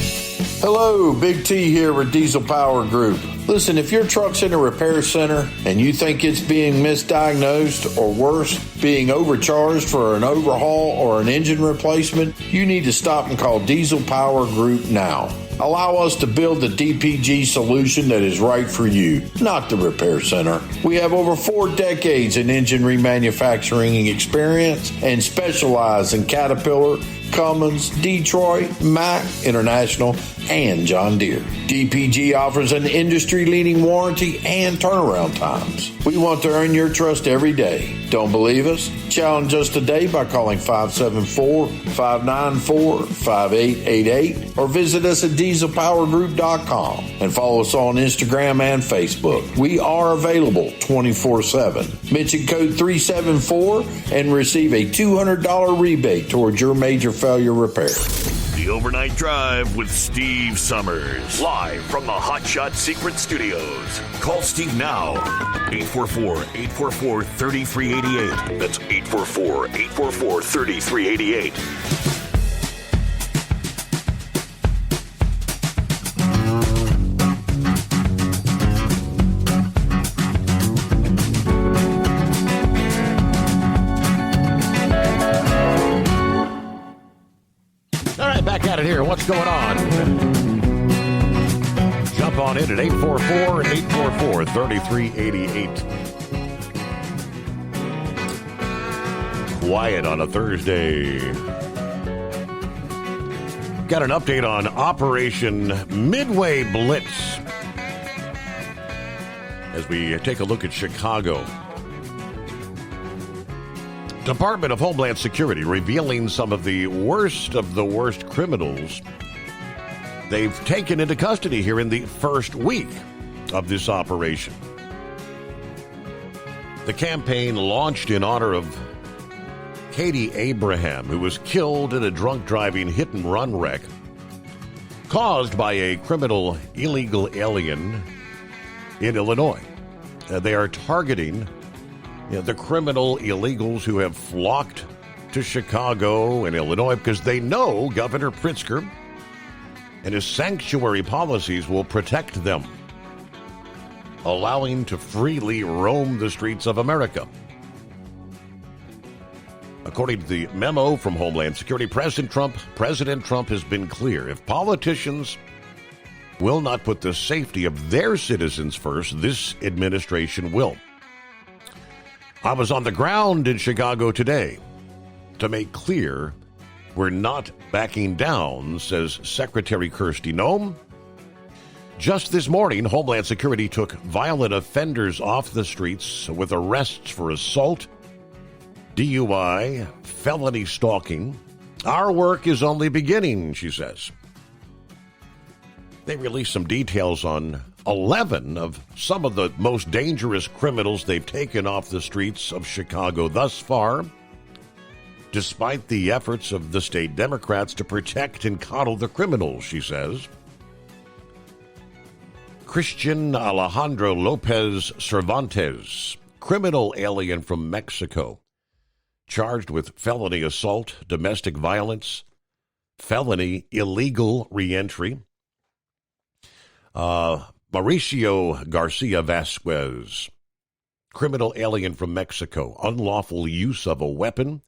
Hello, Big T here with Diesel Power Group. Listen, if your truck's in a repair center and you think it's being misdiagnosed or worse, being overcharged for an overhaul or an engine replacement, you need to stop and call Diesel Power Group now. Allow us to build the DPG solution that is right for you, not the repair center. We have over 4 decades in engine remanufacturing experience and specialize in Caterpillar, Cummins, Detroit, Mack, International, and John Deere. DPG offers an industry-leading warranty and turnaround times. We want to earn your trust every day. Don't believe us? Challenge us today by calling 574-594-5888 or visit us at dieselpowergroup.com and follow us on Instagram and Facebook. We are available 24/7. Mention code 374 and receive a $200 rebate towards your major failure repair. The Overnight Drive with Steve Summers. Live from the Hot Shot Secret Studios. Call Steve now. 844-844-3388. That's 844-844-3388. Back at it here. What's going on? Jump on in at 844-844-3388. Quiet on a Thursday. Got an update on Operation Midway Blitz as we take a look at Chicago. Department of Homeland Security revealing some of the worst criminals they've taken into custody here in the first week of this operation. The campaign launched in honor of Katie Abraham, who was killed in a drunk driving hit-and-run wreck caused by a criminal illegal alien in Illinois. They are targeting the criminal illegals who have flocked to Chicago and Illinois because they know Governor Pritzker and his sanctuary policies will protect them, allowing to freely roam the streets of America. According to the memo from Homeland Security, President Trump has been clear. If politicians will not put the safety of their citizens first, this administration will. I was on the ground in Chicago today to make clear we're not backing down, says Secretary Kirsty Noem. Just this morning, Homeland Security took violent offenders off the streets with arrests for assault, DUI, felony stalking. Our work is only beginning, she says. They released some details on 11 of some of the most dangerous criminals they've taken off the streets of Chicago thus far, despite the efforts of the state Democrats to protect and coddle the criminals, she says. Christian Alejandro Lopez Cervantes, criminal alien from Mexico, charged with felony assault, domestic violence, felony illegal reentry. Mauricio Garcia Vasquez, criminal alien from Mexico, unlawful use of a weapon,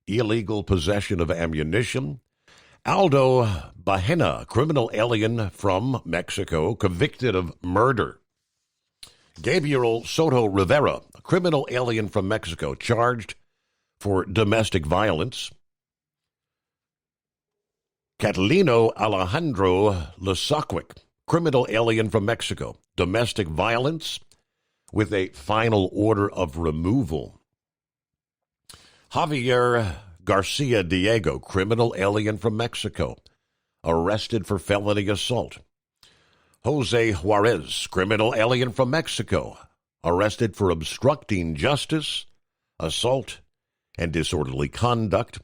illegal possession of ammunition. Aldo Bahena, criminal alien from Mexico, convicted of murder. Gabriel Soto Rivera, a criminal alien from Mexico, charged for domestic violence. Catalino Alejandro Lasaquic, criminal alien from Mexico, domestic violence with a final order of removal. Javier Garcia Diego, criminal alien from Mexico, arrested for felony assault. Jose Juarez, criminal alien from Mexico, arrested for obstructing justice, assault, and disorderly conduct.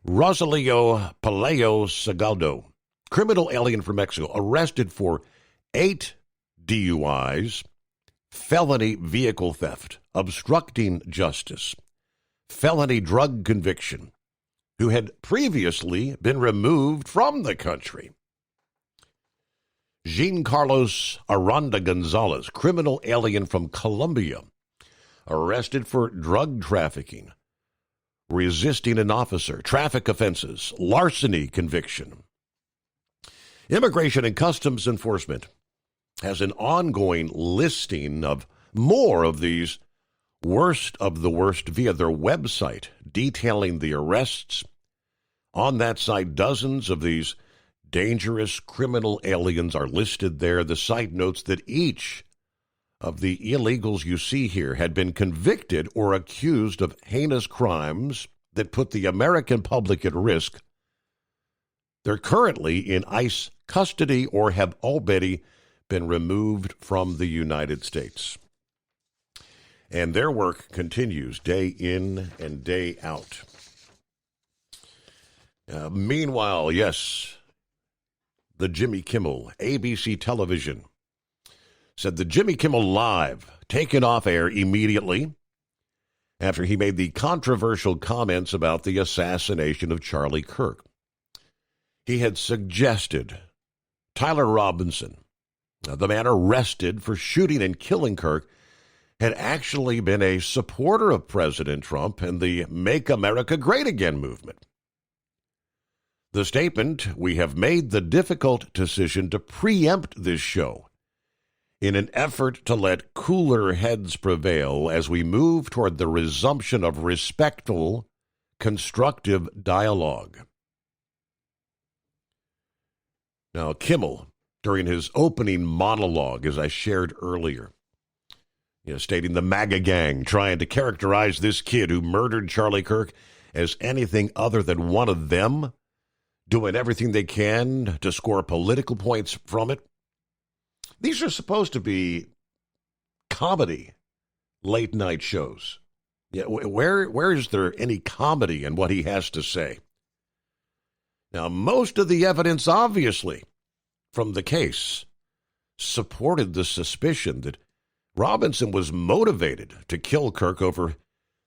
Rosalio Palayo Sagaldo, criminal alien from Mexico, arrested for 8 DUIs, felony vehicle theft, obstructing justice, felony drug conviction, who had previously been removed from the country. Jean Carlos Aranda Gonzalez, criminal alien from Colombia, arrested for drug trafficking, resisting an officer, traffic offenses, larceny conviction. Immigration and Customs Enforcement has an ongoing listing of more of these worst of the worst via their website, detailing the arrests. On that site, dozens of these dangerous criminal aliens are listed there. The site notes that each of the illegals you see here had been convicted or accused of heinous crimes that put the American public at risk. They're currently in ICE custody or have already been removed from the United States. And their work continues day in and day out. Meanwhile, yes, the Jimmy Kimmel, ABC television, said the Jimmy Kimmel Live taken off air immediately after he made the controversial comments about the assassination of Charlie Kirk. He had suggested Tyler Robinson, the man arrested for shooting and killing Kirk, had actually been a supporter of President Trump and the Make America Great Again movement. The statement, "We have made the difficult decision to preempt this show in an effort to let cooler heads prevail as we move toward the resumption of respectful, constructive dialogue." Now, Kimmel, during his opening monologue, as I shared earlier, stating the MAGA gang trying to characterize this kid who murdered Charlie Kirk as anything other than one of them, doing everything they can to score political points from it. These are supposed to be comedy late-night shows. Yeah, where is there any comedy in what he has to say? Now, most of the evidence, obviously, from the case supported the suspicion that Robinson was motivated to kill Kirk over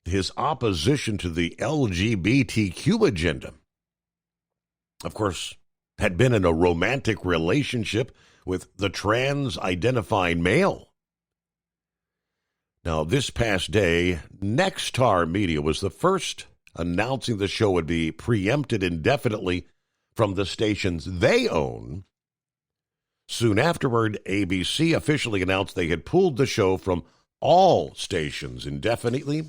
his opposition to the LGBTQ agenda. Of course, had been in a romantic relationship with the trans-identifying male. Now, this past day, Nexstar Media was the first announcing the show would be preempted indefinitely from the stations they own. Soon afterward, ABC officially announced they had pulled the show from all stations indefinitely.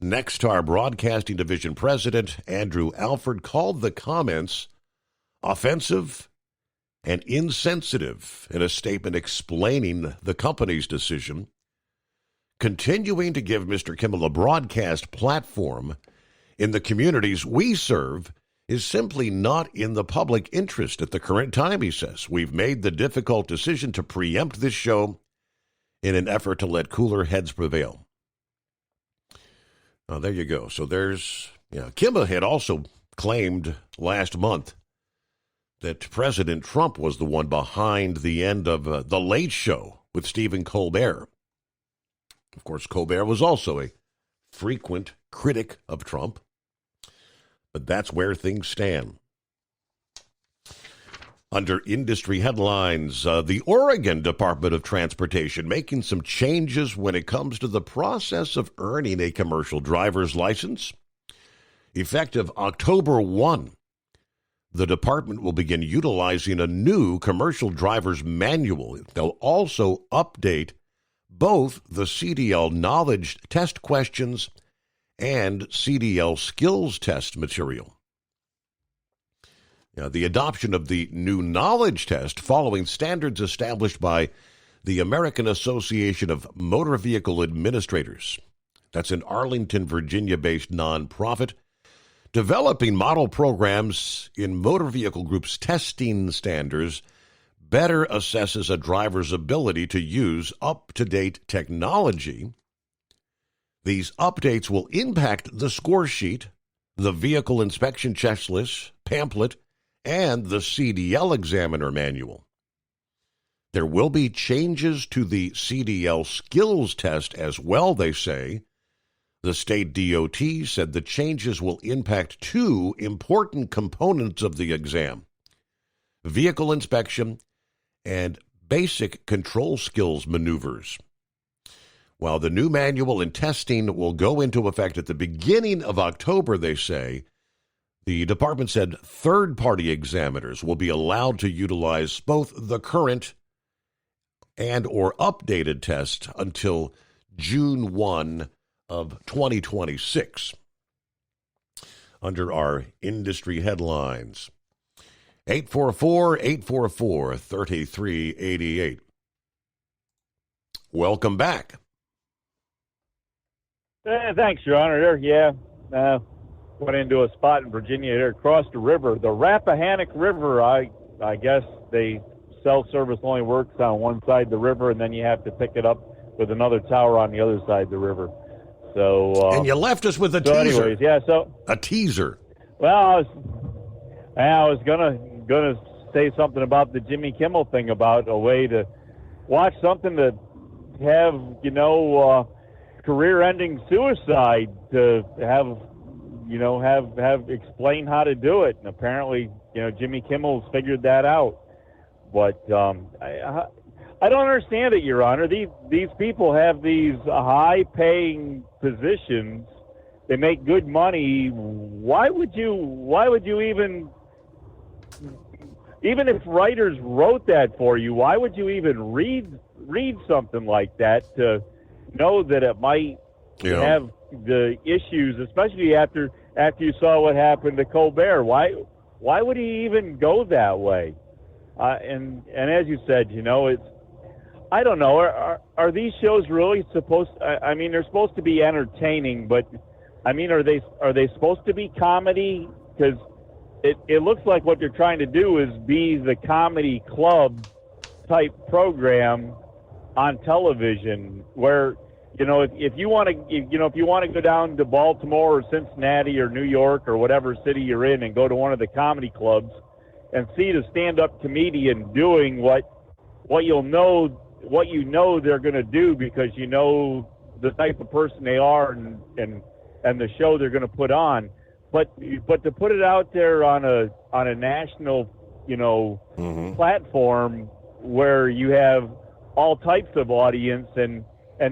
Nexstar Broadcasting Division President Andrew Alford called the comments offensive and insensitive in a statement explaining the company's decision. Continuing to give Mr. Kimmel a broadcast platform in the communities we serve is simply not in the public interest at the current time, he says. We've made the difficult decision to preempt this show in an effort to let cooler heads prevail. Now, there you go. So there's, Kimmel had also claimed last month that President Trump was the one behind the end of The Late Show with Stephen Colbert. Of course, Colbert was also a frequent critic of Trump. But that's where things stand. Under industry headlines, the Oregon Department of Transportation making some changes when it comes to the process of earning a commercial driver's license. Effective October 1, the department will begin utilizing a new commercial driver's manual. They'll also update both the CDL knowledge test questions and CDL skills test material. Now, the adoption of the new knowledge test following standards established by the American Association of Motor Vehicle Administrators. That's an Arlington, Virginia-based nonprofit developing model programs in motor vehicle groups' testing standards better assesses a driver's ability to use up-to-date technology. These updates will impact the score sheet, the vehicle inspection checklist, pamphlet, and the CDL examiner manual. There will be changes to the CDL skills test as well, they say. The state DOT said the changes will impact two important components of the exam: vehicle inspection and basic control skills maneuvers. While the new manual and testing will go into effect at the beginning of October, they say, the department said third-party examiners will be allowed to utilize both the current and or updated test until June 1 of 2026. Under our industry headlines, 844-844-3388. Welcome back. Thanks, Your Honor. Went into a spot in Virginia there across the river. The Rappahannock River, I guess they cell service only works on one side of the river, and then you have to pick it up with another tower on the other side of the river. So and you left us with a teaser. Anyways, a teaser. Well, I was gonna say something about the Jimmy Kimmel thing, about a way to watch something to have, career-ending suicide, to have explain how to do it. And apparently, Jimmy Kimmel's figured that out. But I don't understand it, Your Honor. These people have these high-paying positions. They make good money. Why would you even if writers wrote that for you, why would you even read something like that to know that it might have the issues, especially after you saw what happened to Colbert? Why would he even go that way? And as you said, it's, I don't know. Are these shows really supposed? I mean, they're supposed to be entertaining, but I mean, are they supposed to be comedy? Because it looks like what they're trying to do is be the comedy club type program on television, where if you want to go down to Baltimore or Cincinnati or New York or whatever city you're in and go to one of the comedy clubs and see the stand-up comedian doing what you know they're going to do, because you know the type of person they are and the show they're going to put on, but to put it out there on a national platform where you have all types of audience, and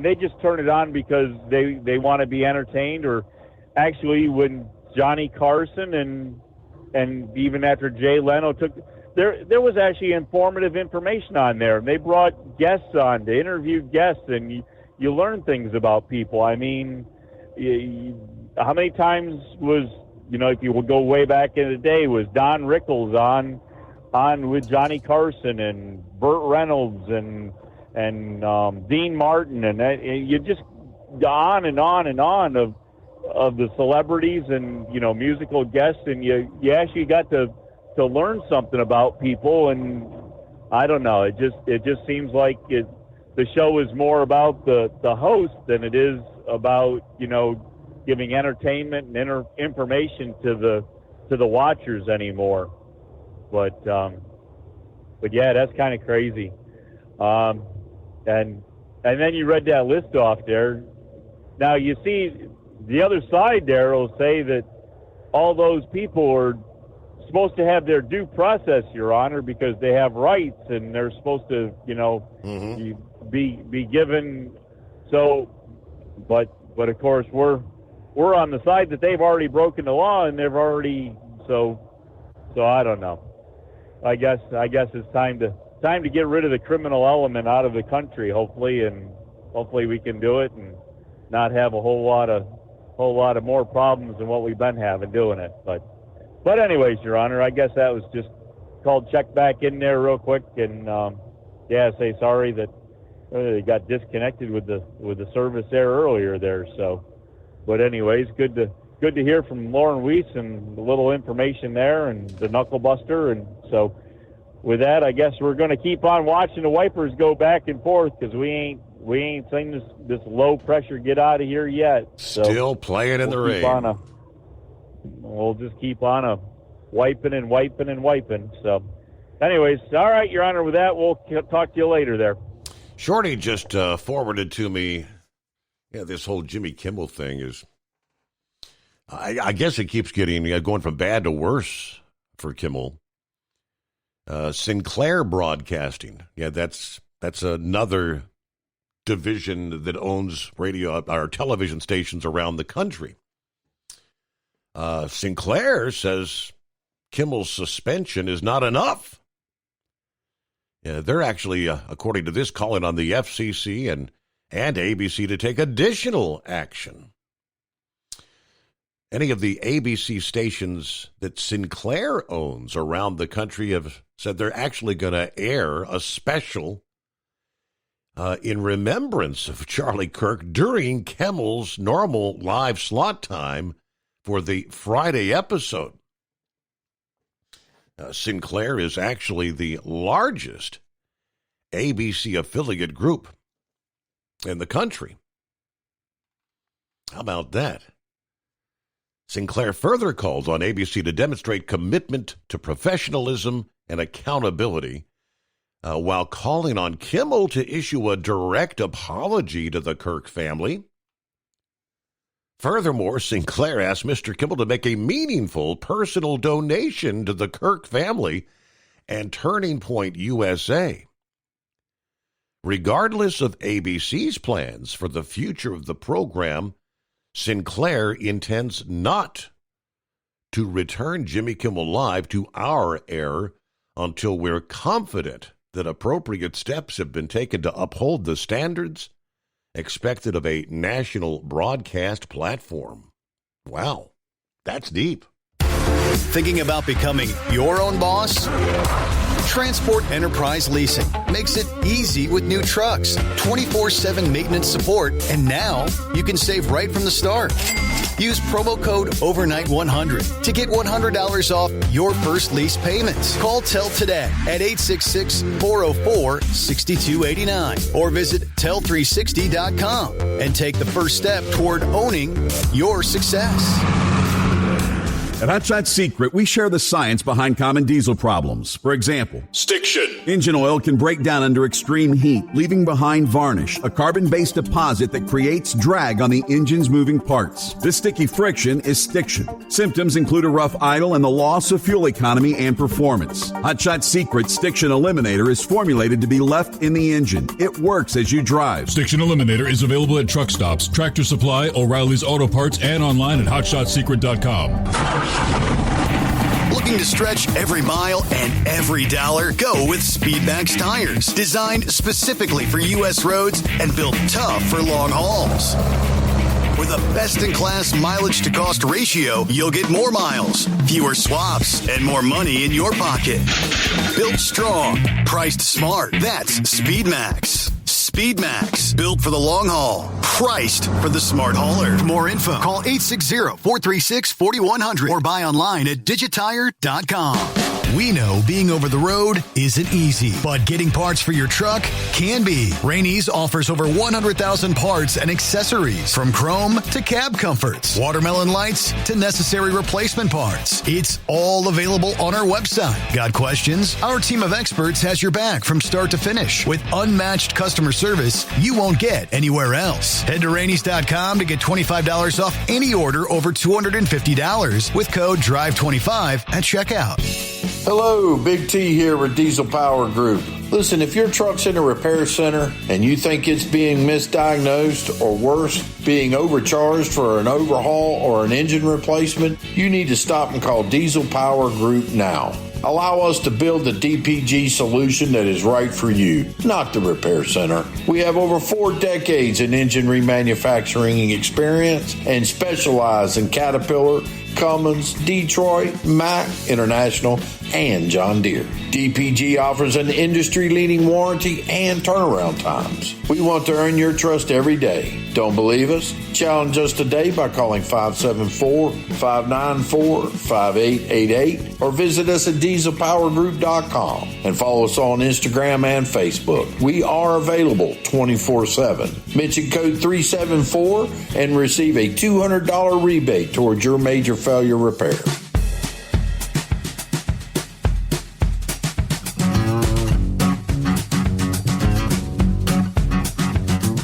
they just turn it on because they want to be entertained. Or actually, when Johnny Carson and even after Jay Leno there was actually informative information on there. They brought guests on to interview guests, and you learn things about people. I mean, how many times was, if you would go way back in the day, was Don Rickles on with Johnny Carson and Burt Reynolds and Dean Martin, and you just on and on and on of the celebrities and musical guests, and you actually got to learn something about people. And I don't know, it just seems like the show is more about the host than it is about giving entertainment and information to the watchers anymore. But yeah, that's kind of crazy. And then you read that list off there. Now you see the other side there will say that all those people are supposed to have their due process, Your Honor, because they have rights and they're supposed to, be given. So, but of course we're we're on the side that they've already broken the law, and they've already so I don't know. I guess it's time to get rid of the criminal element out of the country, hopefully we can do it and not have a whole lot of more problems than what we've been having doing it. But anyways, Your Honor, I guess that was just called check back in there real quick and say sorry that they got disconnected with the service there earlier there. So, but anyways, good to hear from Lauren Weiss and a little information there and the Knuckle Buster. And so with that, I guess we're going to keep on watching the wipers go back and forth because we ain't seen this low pressure get out of here yet. So still playing in the rain. We'll just keep on wiping and wiping and wiping. So anyways, all right, Your Honor, with that, we'll talk to you later there. Shorty just forwarded to me, this whole Jimmy Kimmel thing is, I guess it keeps going from bad to worse for Kimmel. Sinclair Broadcasting, that's another division that owns radio or television stations around the country. Sinclair says Kimmel's suspension is not enough. They're actually, according to this, calling on the FCC and ABC to take additional action. Any of the ABC stations that Sinclair owns around the country have said they're actually going to air a special in remembrance of Charlie Kirk during Kimmel's normal live slot time for the Friday episode. Sinclair is actually the largest ABC affiliate group in the country. How about that? Sinclair further calls on ABC to demonstrate commitment to professionalism and accountability while calling on Kimmel to issue a direct apology to the Kirk family. Furthermore, Sinclair asked Mr. Kimmel to make a meaningful personal donation to the Kirk family and Turning Point USA. Regardless of ABC's plans for the future of the program, Sinclair intends not to return Jimmy Kimmel Live to our air until we're confident that appropriate steps have been taken to uphold the standards expected of a national broadcast platform. Wow, that's deep. Thinking about becoming your own boss? Transport Enterprise Leasing makes it easy with new trucks, 24/7 maintenance support, and now you can save right from the start. Use promo code OVERNIGHT100 to get $100 off your first lease payments. Call TEL today at 866-404-6289 or visit tel360.com and take the first step toward owning your success. At Hot Shot Secret, we share the science behind common diesel problems. For example, stiction. Engine oil can break down under extreme heat, leaving behind varnish, a carbon-based deposit that creates drag on the engine's moving parts. This sticky friction is stiction. Symptoms include a rough idle and the loss of fuel economy and performance. Hot Shot Secret Stiction Eliminator is formulated to be left in the engine. It works as you drive. Stiction Eliminator is available at truck stops, Tractor Supply, O'Reilly's Auto Parts, and online at hotshotsecret.com. Looking to stretch every mile and every dollar? Go with Speedmax tires. Designed specifically for U.S. roads and built tough for long hauls. With a best-in-class mileage-to-cost ratio, you'll get more miles, fewer swaps, and more money in your pocket. Built strong, priced smart. That's Speedmax. Speedmax, built for the long haul, priced for the smart hauler. For more info, call 860-436-4100 or buy online at digitire.com. We know being over the road isn't easy, but getting parts for your truck can be. Rainey's offers over 100,000 parts and accessories, from chrome to cab comforts, watermelon lights to necessary replacement parts. It's all available on our website. Got questions? Our team of experts has your back from start to finish with unmatched customer service you won't get anywhere else. Head to Rainey's.com to get $25 off any order over $250 with code DRIVE25 at checkout. Hello, Big T here with Diesel Power Group. Listen, if your truck's in a repair center and you think it's being misdiagnosed or worse, being overcharged for an overhaul or an engine replacement, you need to stop and call Diesel Power Group now. Allow us to build the DPG solution that is right for you, not the repair center. We have over 4 decades in engine remanufacturing experience and specialize in Caterpillar, Cummins, Detroit, Mack, International, and John Deere. DPG offers an industry-leading warranty and turnaround times. We want to earn your trust every day. Don't believe us? Challenge us today by calling 574-594-5888 or visit us at dieselpowergroup.com and follow us on Instagram and Facebook. We are available 24/7. Mention code 374 and receive a $200 rebate towards your major failure repair.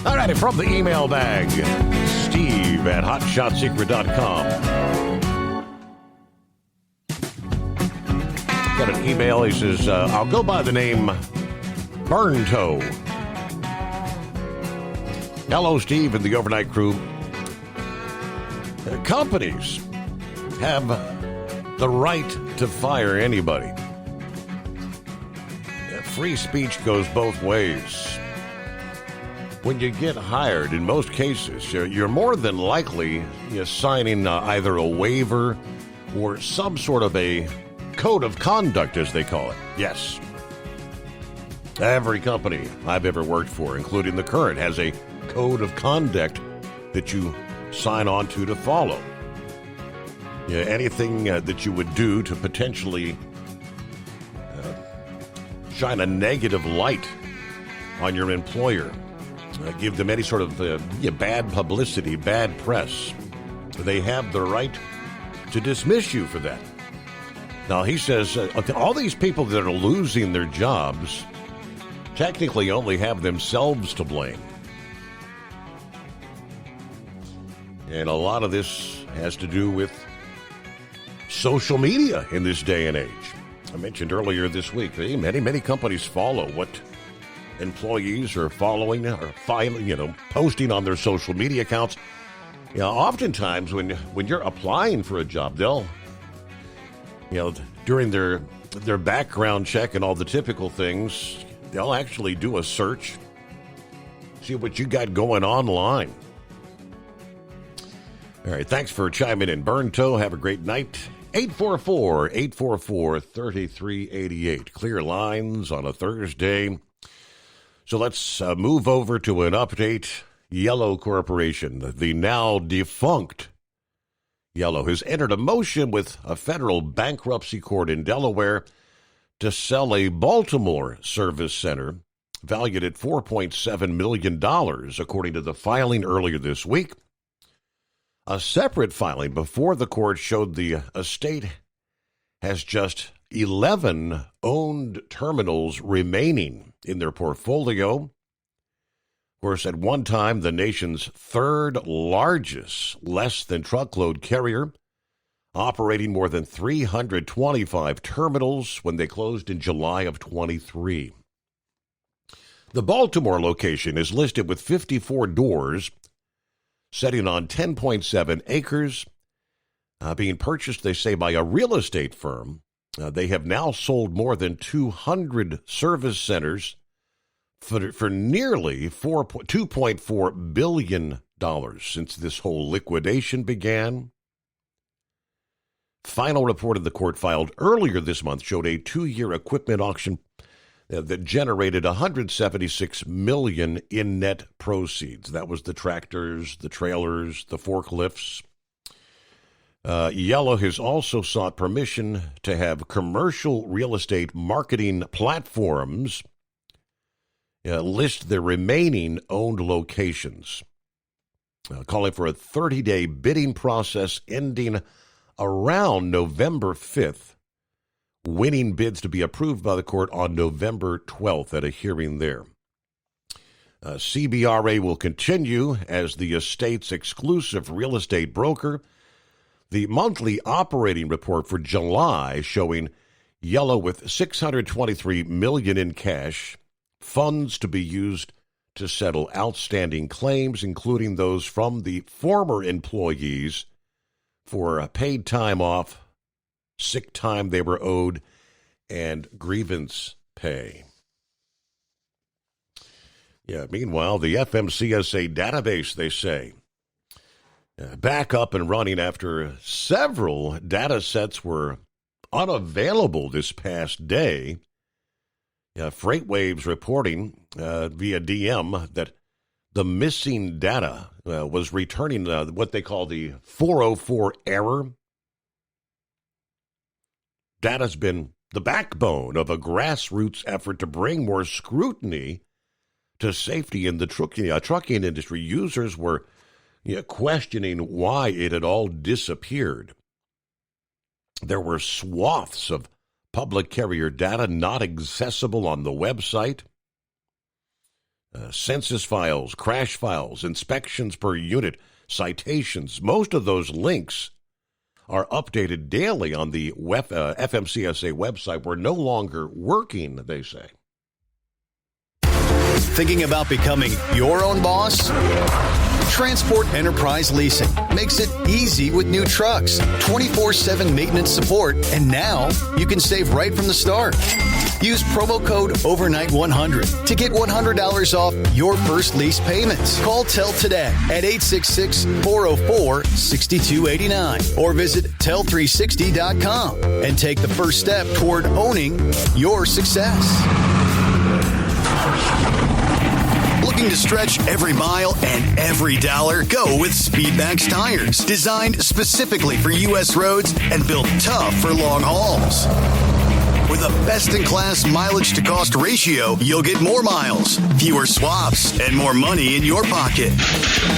All righty, from the email bag, Steve at hotshotsecret.com. Got an email. He says, I'll go by the name Burn Toe. Hello, Steve and the overnight crew. Companies have the right to fire anybody. Free speech goes both ways. When you get hired, in most cases, you're more than likely signing either a waiver or some sort of a code of conduct, as they call it. Yes. Every company I've ever worked for, including the current, has a code of conduct that you sign on to follow. Anything that you would do to potentially shine a negative light on your employer, give them any sort of bad publicity, bad press, they have the right to dismiss you for that. Now, he says all these people that are losing their jobs technically only have themselves to blame. And a lot of this has to do with social media in this day and age. I mentioned earlier this week, many companies follow what employees are following or filing, posting on their social media accounts. Oftentimes when you're applying for a job, they'll, during their background check and all the typical things, they'll actually do a search, see what you got going online. All right, thanks for chiming in, Burn Toe. Have a great night. 844-844-3388. Clear lines on a Thursday. So let's move over to an update. Yellow Corporation, the now defunct Yellow, has entered a motion with a federal bankruptcy court in Delaware to sell a Baltimore service center valued at $4.7 million, according to the filing earlier this week. A separate filing before the court showed the estate has just 11 owned terminals remaining in their portfolio. Of course, at one time, the nation's third largest less-than-truckload carrier, operating more than 325 terminals when they closed in July of 23. The Baltimore location is listed with 54 doors, setting on 10.7 acres, being purchased, they say, by a real estate firm. They have now sold more than 200 service centers for nearly $2.4 billion since this whole liquidation began. Final report of the court filed earlier this month showed a 2-year equipment auction that generated $176 million in net proceeds. That was the tractors, the trailers, the forklifts. Yellow has also sought permission to have commercial real estate marketing platforms list their remaining owned locations, calling for a 30-day bidding process ending around November 5th. Winning bids to be approved by the court on November 12th at a hearing there. CBRA will continue as the estate's exclusive real estate broker. The monthly operating report for July showing Yellow with $623 million in cash, funds to be used to settle outstanding claims, including those from the former employees for paid time off, sick time they were owed, and grievance pay. Yeah, meanwhile, the FMCSA database, they say, back up and running after several data sets were unavailable this past day. FreightWaves reporting via DM that the missing data was returning what they call the 404 error. Data's been the backbone of a grassroots effort to bring more scrutiny to safety in the trucking industry. Users were questioning why it had all disappeared. There were swaths of public carrier data not accessible on the website. Census files, crash files, inspections per unit, citations. Most of those links are updated daily on the FMCSA website. We're no longer working, they say. Thinking about becoming your own boss? Transport Enterprise Leasing makes it easy with new trucks, 24/7 maintenance support, and now you can save right from the start. Use promo code OVERNIGHT100 to get $100 off your first lease payments. Call TEL today at 866-404-6289 or visit tel360.com and take the first step toward owning your success. Looking to stretch every mile and every dollar? Go with Speedmax tires. Designed specifically for U.S. roads and built tough for long hauls. With a best-in-class mileage-to-cost ratio, you'll get more miles, fewer swaps, and more money in your pocket.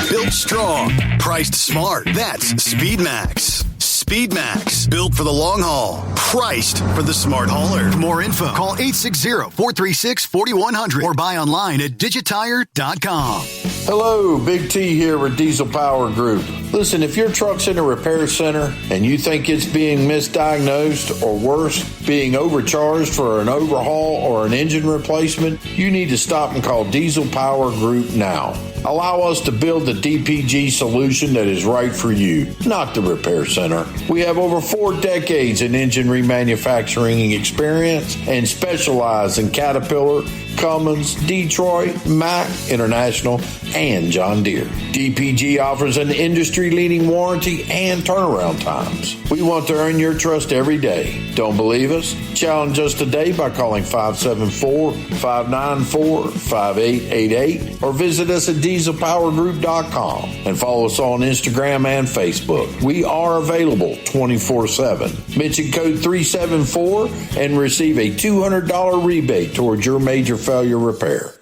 Built strong, priced smart. That's Speedmax. Speedmax, built for the long haul, priced for the smart hauler. For more info, call 860-436-4100 or buy online at digitire.com. Hello, Big T here with Diesel Power Group. Listen, if your truck's in a repair center and you think it's being misdiagnosed or worse, being overcharged for an overhaul or an engine replacement, you need to stop and call Diesel Power Group now. Allow us to build the DPG solution that is right for you, not the repair center. We have over 4 decades in engine remanufacturing experience and specialize in Caterpillar, Cummins, Detroit, Mack, International, and John Deere. DPG offers an industry-leading warranty and turnaround times. We want to earn your trust every day. Don't believe us? Challenge us today by calling 574-594-5888 or visit us at dieselpowergroup.com and follow us on Instagram and Facebook. We are available 24/7. Mention code 374 and receive a $200 rebate towards your major failure repair.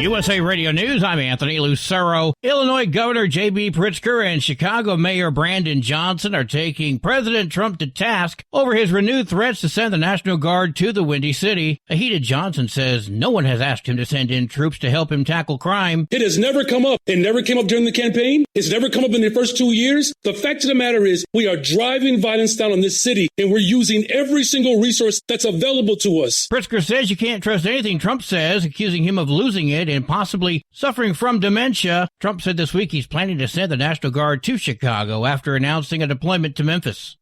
USA Radio News, I'm Anthony Lucero. Illinois Governor J.B. Pritzker and Chicago Mayor Brandon Johnson are taking President Trump to task over his renewed threats to send the National Guard to the Windy City. A heated Johnson says no one has asked him to send in troops to help him tackle crime. It has never come up. It never came up during the campaign. It's never come up in the first 2 years. The fact of the matter is we are driving violence down on this city, and we're using every single resource that's available to us. Pritzker says you can't trust anything Trump says, accusing him of losing it and possibly suffering from dementia. Trump said this week he's planning to send the National Guard to Chicago after announcing a deployment to Memphis.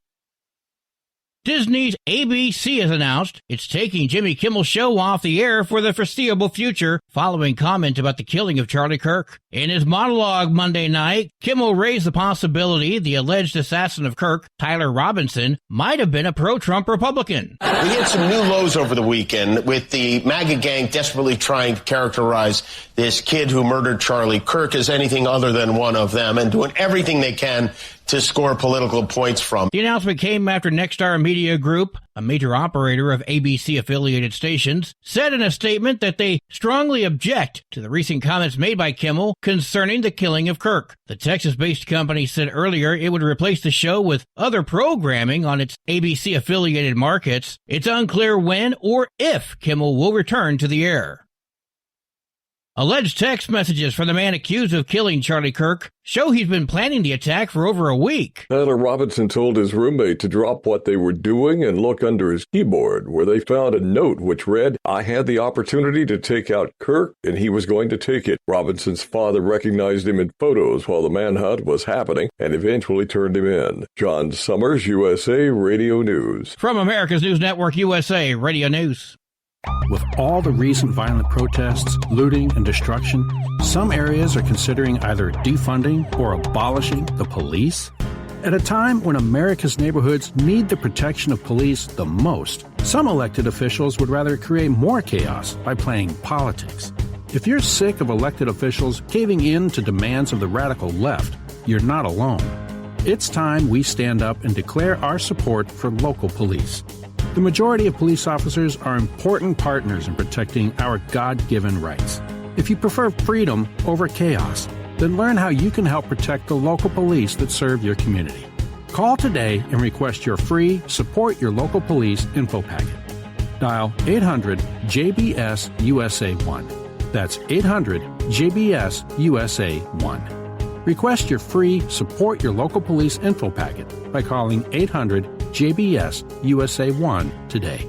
Disney's ABC has announced it's taking Jimmy Kimmel's show off the air for the foreseeable future following comment about the killing of Charlie Kirk. In his monologue Monday night, Kimmel raised the possibility the alleged assassin of Kirk, Tyler Robinson, might have been a pro-Trump Republican. We hit some new lows over the weekend with the MAGA gang desperately trying to characterize this kid who murdered Charlie Kirk as anything other than one of them and doing everything they can to score political points from. The announcement came after Nexstar Media Group, a major operator of ABC-affiliated stations, said in a statement that they strongly object to the recent comments made by Kimmel concerning the killing of Kirk. The Texas-based company said earlier it would replace the show with other programming on its ABC-affiliated markets. It's unclear when or if Kimmel will return to the air. Alleged text messages from the man accused of killing Charlie Kirk show he's been planning the attack for over a week. Tyler Robinson told his roommate to drop what they were doing and look under his keyboard, where they found a note which read, "I had the opportunity to take out Kirk, and he was going to take it." Robinson's father recognized him in photos while the manhunt was happening and eventually turned him in. John Summers, USA Radio News. From America's News Network, USA Radio News. With all the recent violent protests, looting, and destruction, some areas are considering either defunding or abolishing the police. At a time when America's neighborhoods need the protection of police the most, some elected officials would rather create more chaos by playing politics. If you're sick of elected officials caving in to demands of the radical left, you're not alone. It's time we stand up and declare our support for local police. The majority of police officers are important partners in protecting our God-given rights. If you prefer freedom over chaos, then learn how you can help protect the local police that serve your community. Call today and request your free Support Your Local Police info packet. Dial 800-JBS-USA1. That's 800-JBS-USA1. Request your free Support Your Local Police info packet by calling 800-JBS-USA1 today.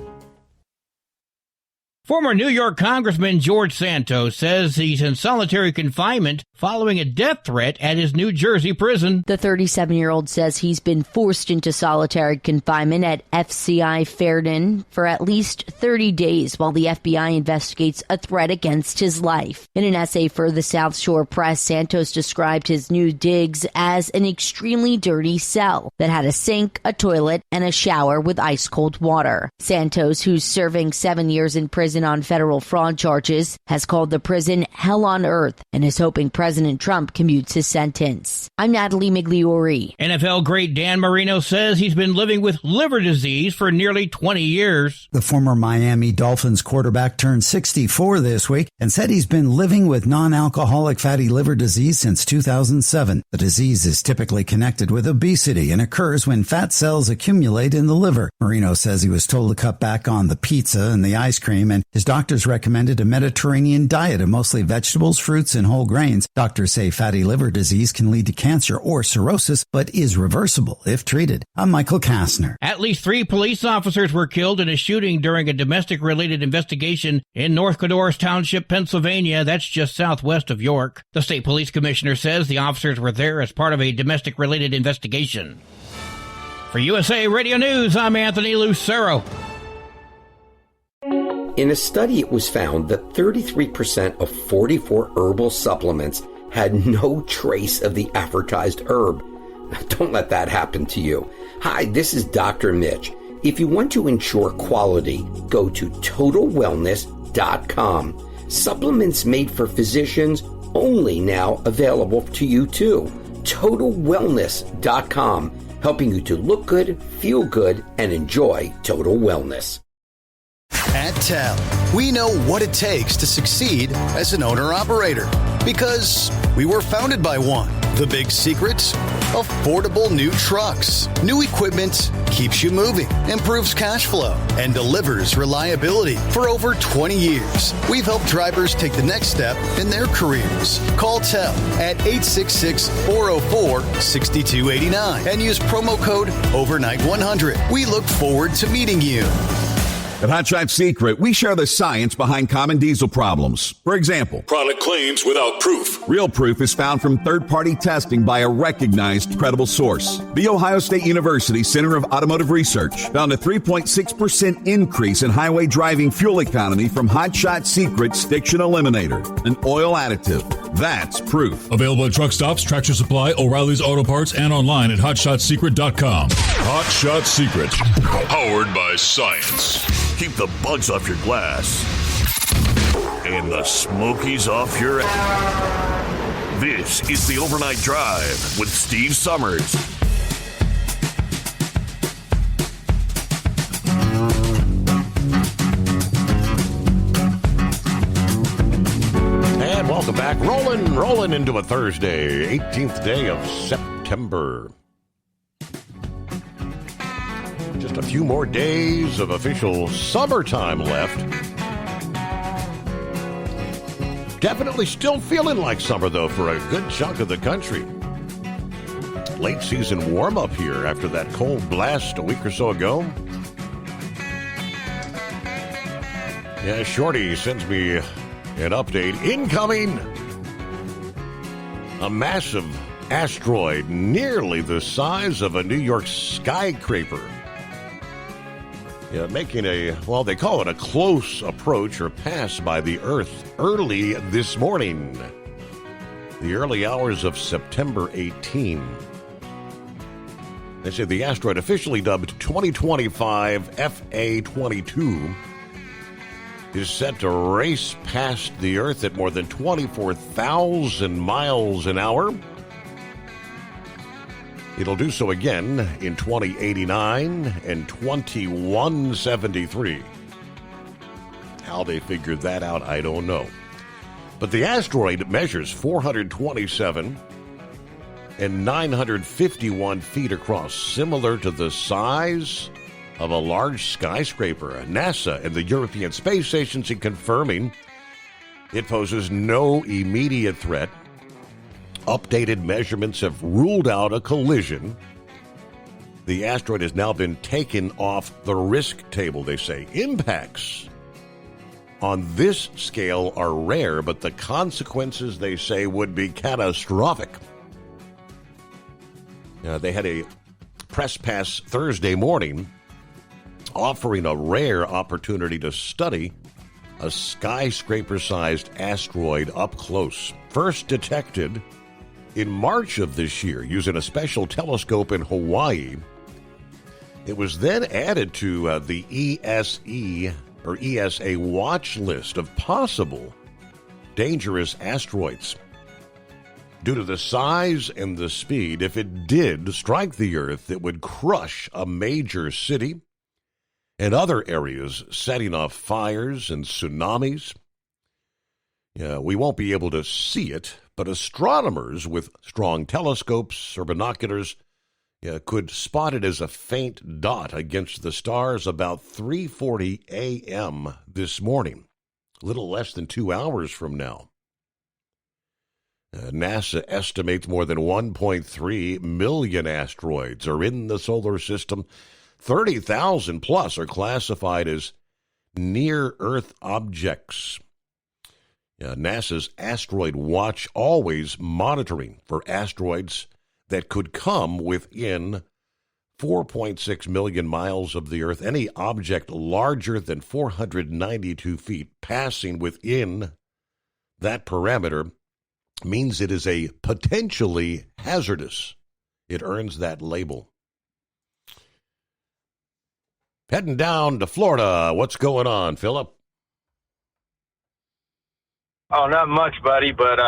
Former New York Congressman George Santos says he's in solitary confinement following a death threat at his New Jersey prison. The 37-year-old says he's been forced into solitary confinement at FCI Fairden for at least 30 days while the FBI investigates a threat against his life. In an essay for the South Shore Press, Santos described his new digs as an extremely dirty cell that had a sink, a toilet, and a shower with ice-cold water. Santos, who's serving 7 years in prison on federal fraud charges, has called the prison hell on earth and is hoping President Trump commutes his sentence. I'm Natalie Migliori. NFL great Dan Marino says he's been living with liver disease for nearly 20 years. The former Miami Dolphins quarterback turned 64 this week and said he's been living with non-alcoholic fatty liver disease since 2007. The disease is typically connected with obesity and occurs when fat cells accumulate in the liver. Marino says he was told to cut back on the pizza and the ice cream, and his doctors recommended a Mediterranean diet of mostly vegetables, fruits, and whole grains. Doctors say fatty liver disease can lead to cancer or cirrhosis, but is reversible if treated. I'm Michael Kastner. At least 3 police officers were killed in a shooting during a domestic-related investigation in North Codorus Township, Pennsylvania. That's just southwest of York. The state police commissioner says the officers were there as part of a domestic-related investigation. For USA Radio News, I'm Anthony Lucero. In a study, it was found that 33% of 44 herbal supplements had no trace of the advertised herb. Now, don't let that happen to you. Hi, this is Dr. Mitch. If you want to ensure quality, go to TotalWellness.com. Supplements made for physicians, only now available to you too. TotalWellness.com, helping you to look good, feel good, and enjoy total wellness. At TEL, we know what it takes to succeed as an owner-operator because we were founded by one. The big secrets? Affordable new trucks. New equipment keeps you moving, improves cash flow, and delivers reliability. For over 20 years, we've helped drivers take the next step in their careers. Call TEL at 866-404-6289 and use promo code OVERNIGHT100. We look forward to meeting you. At Hot Shot Secret, we share the science behind common diesel problems. For example, product claims without proof. Real proof is found from third-party testing by a recognized, credible source. The Ohio State University Center of Automotive Research found a 3.6% increase in highway driving fuel economy from Hot Shot Secret's Stiction Eliminator, an oil additive. That's proof. Available at truck stops, Tractor Supply, O'Reilly's Auto Parts, and online at HotShotSecret.com. Hot Shot Secret, powered by science. Keep the bugs off your glass and the smokies off your ass. This is the Overnight Drive with Steve Summers. And welcome back. Rolling into a Thursday, 18th day of September. Just a few more days of official summertime left. Definitely still feeling like summer, though, for a good chunk of the country. Late season warm-up here after that cold blast a week or so ago. Yeah, Shorty sends me an update. Incoming! A massive asteroid nearly the size of a New York skyscraper. Yeah, making they call it a close approach or pass by the Earth early this morning. The early hours of September 18. They say the asteroid, officially dubbed 2025 FA22, is set to race past the Earth at more than 24,000 miles an hour. It'll do so again in 2089 and 2173. How they figured that out, I don't know. But the asteroid measures 427 and 951 feet across, similar to the size of a large skyscraper. NASA and the European Space Agency confirming it poses no immediate threat. Updated measurements have ruled out a collision. The asteroid has now been taken off the risk table, they say. Impacts on this scale are rare, but the consequences, they say, would be catastrophic. They had a press pass Thursday morning offering a rare opportunity to study a skyscraper-sized asteroid up close. First detected in March of this year using a special telescope in Hawaii. It was then added to the ESA watch list of possible dangerous asteroids. Due to the size and the speed, if it did strike the Earth, it would crush a major city and other areas, setting off fires and tsunamis. We won't be able to see it, but astronomers with strong telescopes or binoculars could spot it as a faint dot against the stars about 3:40 a.m. this morning, a little less than 2 hours from now. NASA estimates more than 1.3 million asteroids are in the solar system. 30,000 plus are classified as near-Earth objects. NASA's Asteroid Watch always monitoring for asteroids that could come within 4.6 million miles of the Earth. Any object larger than 492 feet passing within that parameter means it is a potentially hazardous. It earns that label. Heading down to Florida. What's going on, Philip? Oh, not much, buddy, but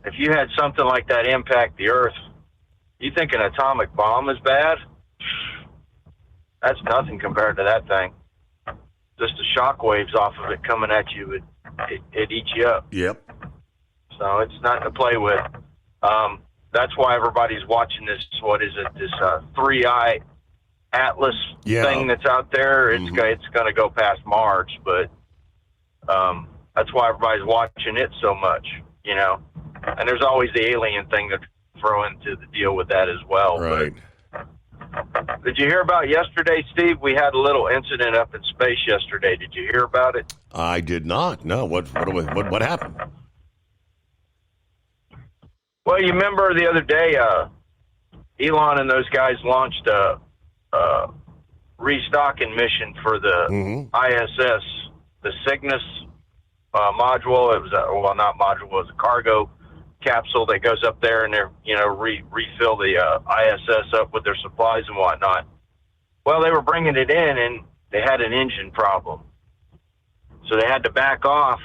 if you had something like that impact the Earth, you think an atomic bomb is bad? That's nothing compared to that thing. Just the shock waves off of it coming at you, it eats you up. Yep. So it's nothing to play with. That's why everybody's watching this, this 3-eye Atlas thing that's out there. It's going to go past Mars, but that's why everybody's watching it so much, And there's always the alien thing to throw into the deal with that as well. Right. But did you hear about yesterday, Steve? We had a little incident up in space yesterday. Did you hear about it? I did not. No. What happened? Well, you remember the other day, Elon and those guys launched a restocking mission for the ISS, the Cygnus module. It was not module. It was a cargo capsule that goes up there and refill the ISS up with their supplies and whatnot. Well, they were bringing it in and they had an engine problem, so they had to back off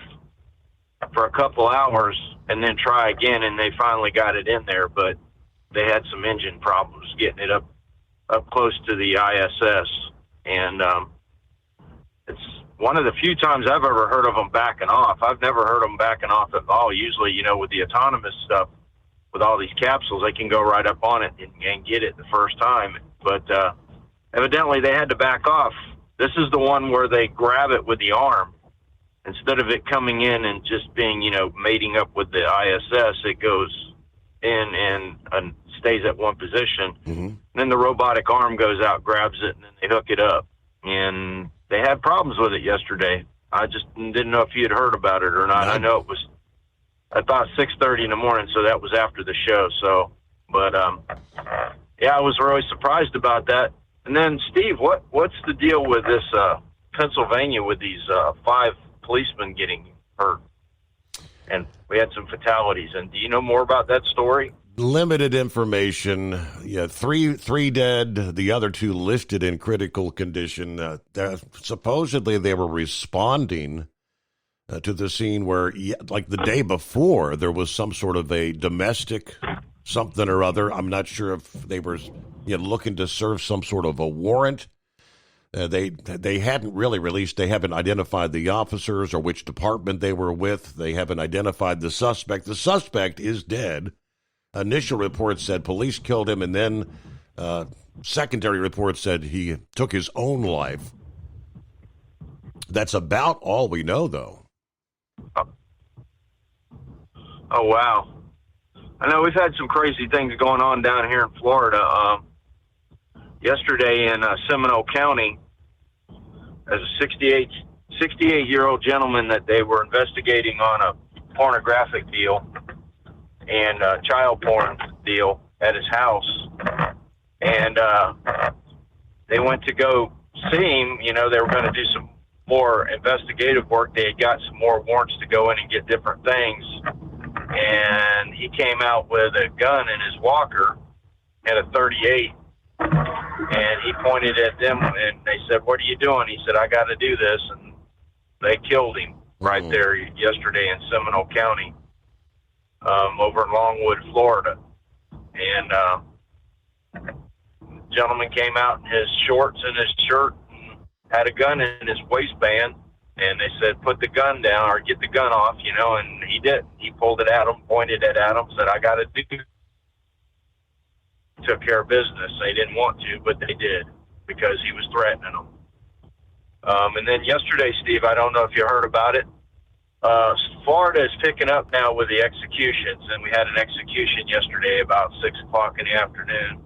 for a couple hours and then try again, and they finally got it in there, but they had some engine problems getting it up close to the ISS, and it's one of the few times I've ever heard of them backing off. I've never heard them backing off at all. Usually, with the autonomous stuff, with all these capsules, they can go right up on it and get it the first time, but evidently they had to back off. This is the one where they grab it with the arm instead of it coming in and just being, mating up with the ISS, it goes in and stays at one position. Mm-hmm. Then the robotic arm goes out, grabs it, and then they hook it up. And they had problems with it yesterday. I just didn't know if you had heard about it or not. I know it was, I thought 6:30 in the morning, so that was after the show. So, but yeah, I was really surprised about that. And then, Steve, what's the deal with this Pennsylvania with these 5 policemen getting hurt? And we had some fatalities. And do you know more about that story? Limited information. Yeah, three dead. The other 2 listed in critical condition. Supposedly they were responding to the scene where, like the day before, there was some sort of a domestic something or other. I'm not sure if they were looking to serve some sort of a warrant. They hadn't really released. They haven't identified the officers or which department they were with. They haven't identified the suspect. The suspect is dead. Initial reports said police killed him, and then secondary reports said he took his own life. That's about all we know, though. Oh, wow. I know we've had some crazy things going on down here in Florida. Yesterday in Seminole County, as a 68-year-old gentleman that they were investigating on a pornographic deal and child porn deal at his house. And they went to go see him. They were going to do some more investigative work. They had got some more warrants to go in and get different things. And he came out with a gun in his walker and a .38. And he pointed at them, and they said, "What are you doing?" He said, "I got to do this." And they killed him right there yesterday in Seminole County, over in Longwood, Florida. And the gentleman came out in his shorts and his shirt and had a gun in his waistband. And they said, "Put the gun down or get the gun off," and he did. He pulled it at him, pointed it at him, said, "I got to do it." Took care of business. They didn't want to, but they did because he was threatening them. And then yesterday, Steve, I don't know if you heard about it. Florida is picking up now with the executions, and we had an execution yesterday about 6 o'clock in the afternoon.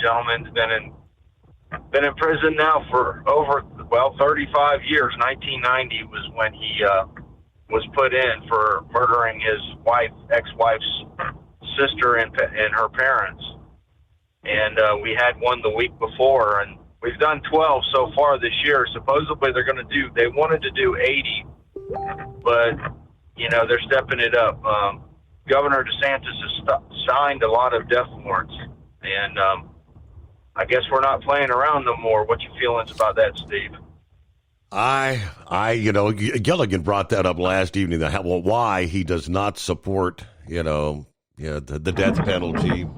Gentleman's been in prison now for over 35 years. 1990 was when he was put in for murdering his ex-wife's sister and her parents. And we had one the week before, and we've done 12 so far this year. Supposedly they wanted to do 80, but they're stepping it up. Governor DeSantis has signed a lot of death warrants, and I guess we're not playing around no more. What's your feelings about that, Steve? Gilligan brought that up last evening. Why he does not support, the death penalty.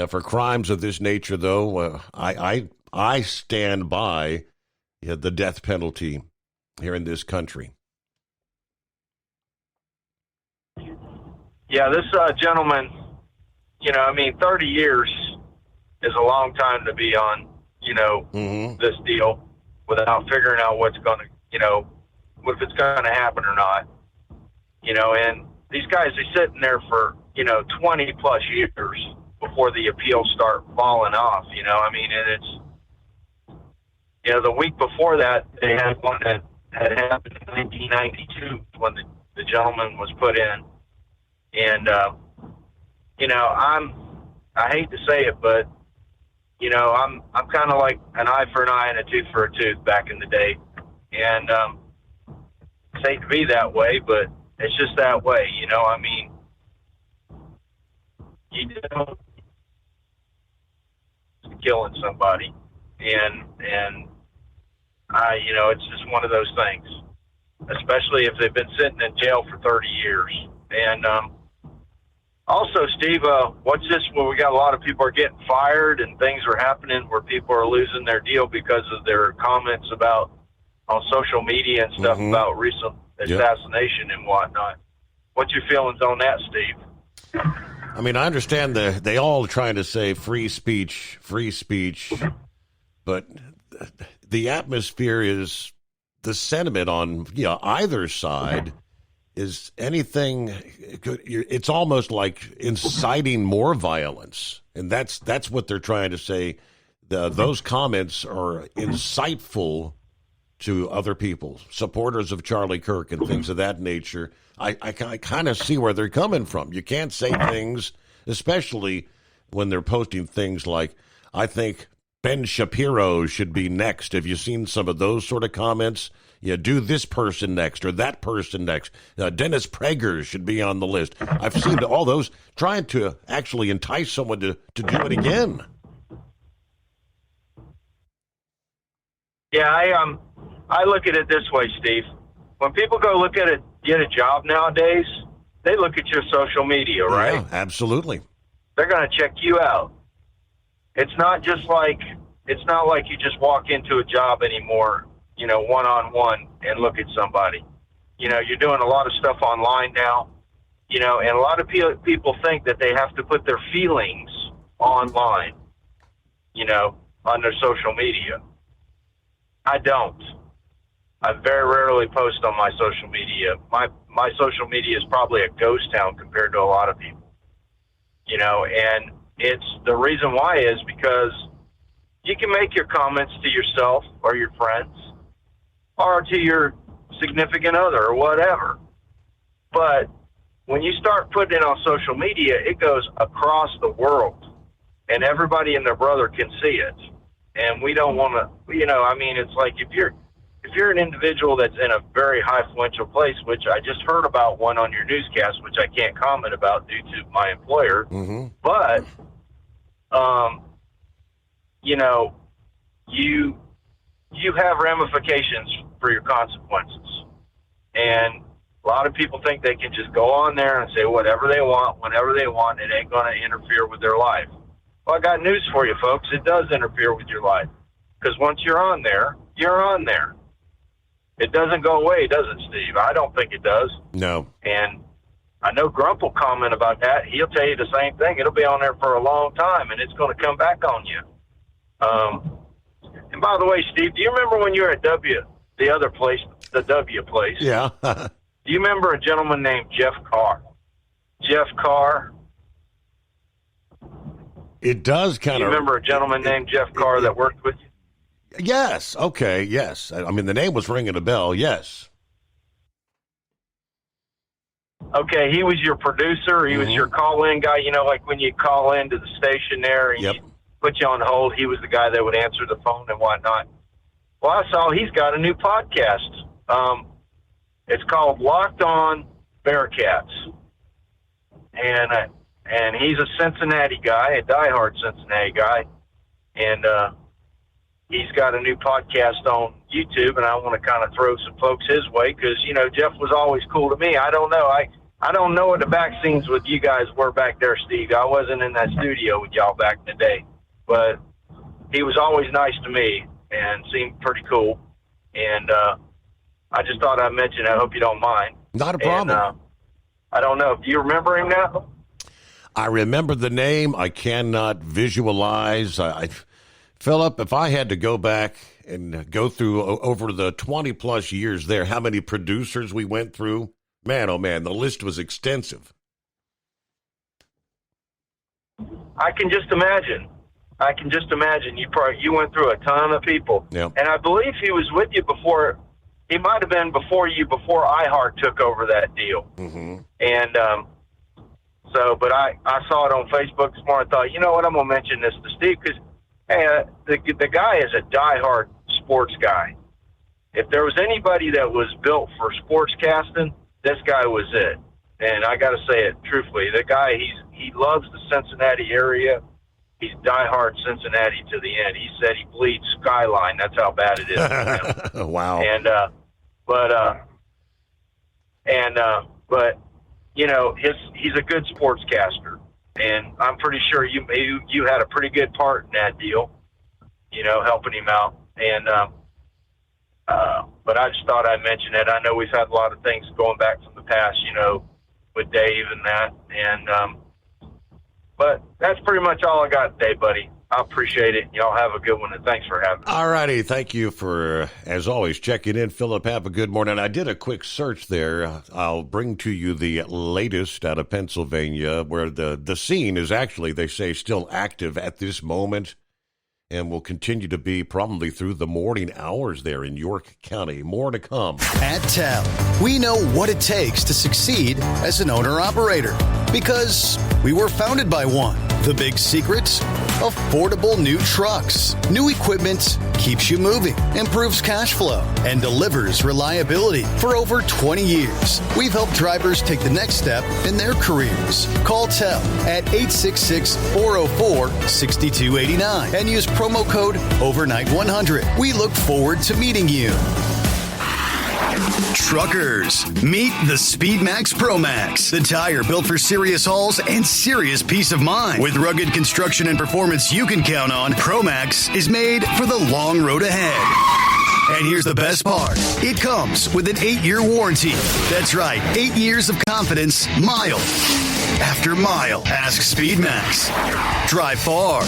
For crimes of this nature, though, I stand by the death penalty here in this country. Yeah, this gentleman, 30 years is a long time to be on, this deal without figuring out what's going to, if it's going to happen or not. And these guys are sitting there for, 20 plus years before the appeals start falling off, and it's, the week before that, they had one that had happened in 1992 when the gentleman was put in. And, I hate to say it, but, I'm kind of like an eye for an eye and a tooth for a tooth back in the day. And, it's hate to be that way, but it's just that way, you don't killing somebody. And it's just one of those things, especially if they've been sitting in jail for 30 years. And, also, Steve, what's this where we got a lot of people are getting fired and things are happening where people are losing their deal because of their comments on social media and stuff about recent assassination and whatnot. What's your feelings on that, Steve? I understand they all trying to say free speech, but the atmosphere is the sentiment on either side is anything. It's almost like inciting more violence, and that's what they're trying to say. Those comments are insightful to other people, supporters of Charlie Kirk and things of that nature. I kind of see where they're coming from. You can't say things, especially when they're posting things like, I think Ben Shapiro should be next. Have you seen some of those sort of comments? Do this person next or that person next. Dennis Prager should be on the list. I've seen all those trying to actually entice someone to do it again. Yeah, I look at it this way, Steve. When people go get a job nowadays, they look at your social media, right? Yeah, absolutely. They're going to check you out. It's not like you just walk into a job anymore, one-on-one and look at somebody. You're doing a lot of stuff online now, and a lot of people think that they have to put their feelings online, on their social media. I don't. I very rarely post on my social media. My social media is probably a ghost town compared to a lot of people. And it's the reason why is because you can make your comments to yourself or your friends or to your significant other or whatever. But when you start putting it on social media, it goes across the world and everybody and their brother can see it. And we don't want to, it's like if you're an individual that's in a very high influential place, which I just heard about one on your newscast, which I can't comment about due to my employer, but, you have ramifications for your consequences. And a lot of people think they can just go on there and say whatever they want, whenever they want. It ain't going to interfere with their life. Well, I got news for you, folks. It does interfere with your life. Because once you're on there, you're on there. It doesn't go away, does it, Steve? I don't think it does. No. And I know Grump will comment about that. He'll tell you the same thing. It'll be on there for a long time, and it's going to come back on you. And by the way, Steve, do you remember when you were at the other place, the W place? Yeah. Do you remember a gentleman named Jeff Carr? Jeff Carr. It does kind of. You remember a gentleman named Jeff Carr that worked with you? Yes. Okay. Yes. I mean, the name was ringing a bell. Yes. Okay. He was your producer. He was your call-in guy. Like when you call into the station there and you put you on hold, he was the guy that would answer the phone and whatnot. Well, I saw he's got a new podcast. It's called Locked On Bearcats. And he's a Cincinnati guy, a diehard Cincinnati guy. And he's got a new podcast on YouTube, and I want to kind of throw some folks his way because, Jeff was always cool to me. I don't know. I don't know what the back scenes with you guys were back there, Steve. I wasn't in that studio with y'all back in the day. But he was always nice to me and seemed pretty cool. And I just thought I'd mention it. I hope you don't mind. Not a problem. And, I don't know. Do you remember him now? I remember the name. I cannot visualize. Philip, if I had to go back and go through over the 20-plus years there, how many producers we went through, man, oh, man, the list was extensive. I can just imagine. You went through a ton of people. Yep. And I believe he was with you before. He might have been before iHeart took over that deal. Mm-hmm. And but I saw it on Facebook this morning. I thought, you know what, I'm going to mention this to Steve because, hey, the guy is a diehard sports guy. If there was anybody that was built for sportscasting, this guy was it. And I got to say it truthfully. The guy, he loves the Cincinnati area. He's diehard Cincinnati to the end. He said he bleeds Skyline. That's how bad it is. Wow. And but he's a good sportscaster, and I'm pretty sure you had a pretty good part in that deal. Helping him out. And but I just thought I'd mention it. I know we've had a lot of things going back from the past, with Dave and that, and but that's pretty much all I got today, buddy. I appreciate it. Y'all have a good one, and thanks for having me. All righty. Thank you for, as always, checking in. Philip, have a good morning. I did a quick search there. I'll bring to you the latest out of Pennsylvania, where the scene is actually, they say, still active at this moment and will continue to be probably through the morning hours there in York County. More to come. At TEL, we know what it takes to succeed as an owner-operator because we were founded by one. The big secret? Affordable new trucks. New equipment keeps you moving, improves cash flow, and delivers reliability. For over 20 years, we've helped drivers take the next step in their careers. Call TEL at 866-404-6289 and use promo code OVERNIGHT100. We look forward to meeting you. Truckers, meet the SpeedMax Pro Max, the tire built for serious hauls and serious peace of mind. With rugged construction and performance you can count on, Pro Max is made for the long road ahead. And here's the best part. It comes with an 8-year warranty. That's right, 8 years of confidence, mile after mile. Ask SpeedMax. Drive far.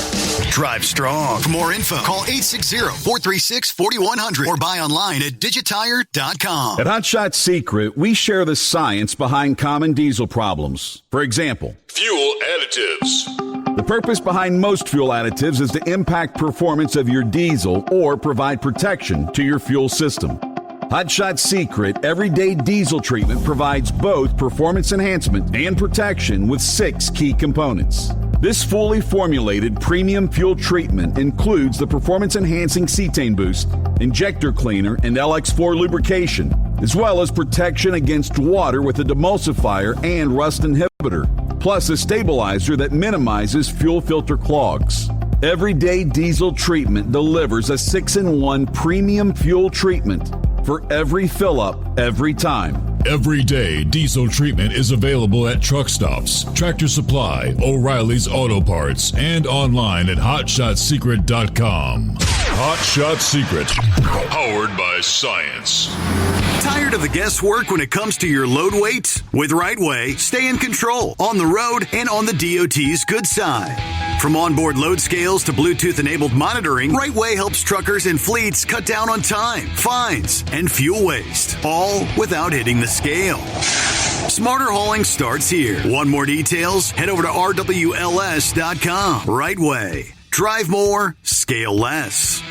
Drive strong. For more info, call 860-436-4100 or buy online at digitire.com. At Hot Shot Secret, we share the science behind common diesel problems. For example, fuel additives. The purpose behind most fuel additives is to impact performance of your diesel or provide protection to your fuel system. Hot Shot Secret Everyday Diesel Treatment provides both performance enhancement and protection with 6 key components. This fully formulated premium fuel treatment includes the performance-enhancing cetane boost, injector cleaner, and LX4 lubrication, as well as protection against water with a demulsifier and rust inhibitor, plus a stabilizer that minimizes fuel filter clogs. Everyday Diesel Treatment delivers a 6-in-1 premium fuel treatment for every fill-up, every time. Everyday Diesel Treatment is available at truck stops, Tractor Supply, O'Reilly's Auto Parts, and online at HotShotSecret.com. Hot Shot Secret, powered by science. Tired of the guesswork when it comes to your load weight? With RightWay, stay in control on the road and on the DOT's good side. From onboard load scales to Bluetooth-enabled monitoring, RightWay helps truckers and fleets cut down on time, fines, and fuel waste, all without hitting the scale. Smarter hauling starts here. Want more details? Head over to RWLS.com. RightWay. Drive more, scale less.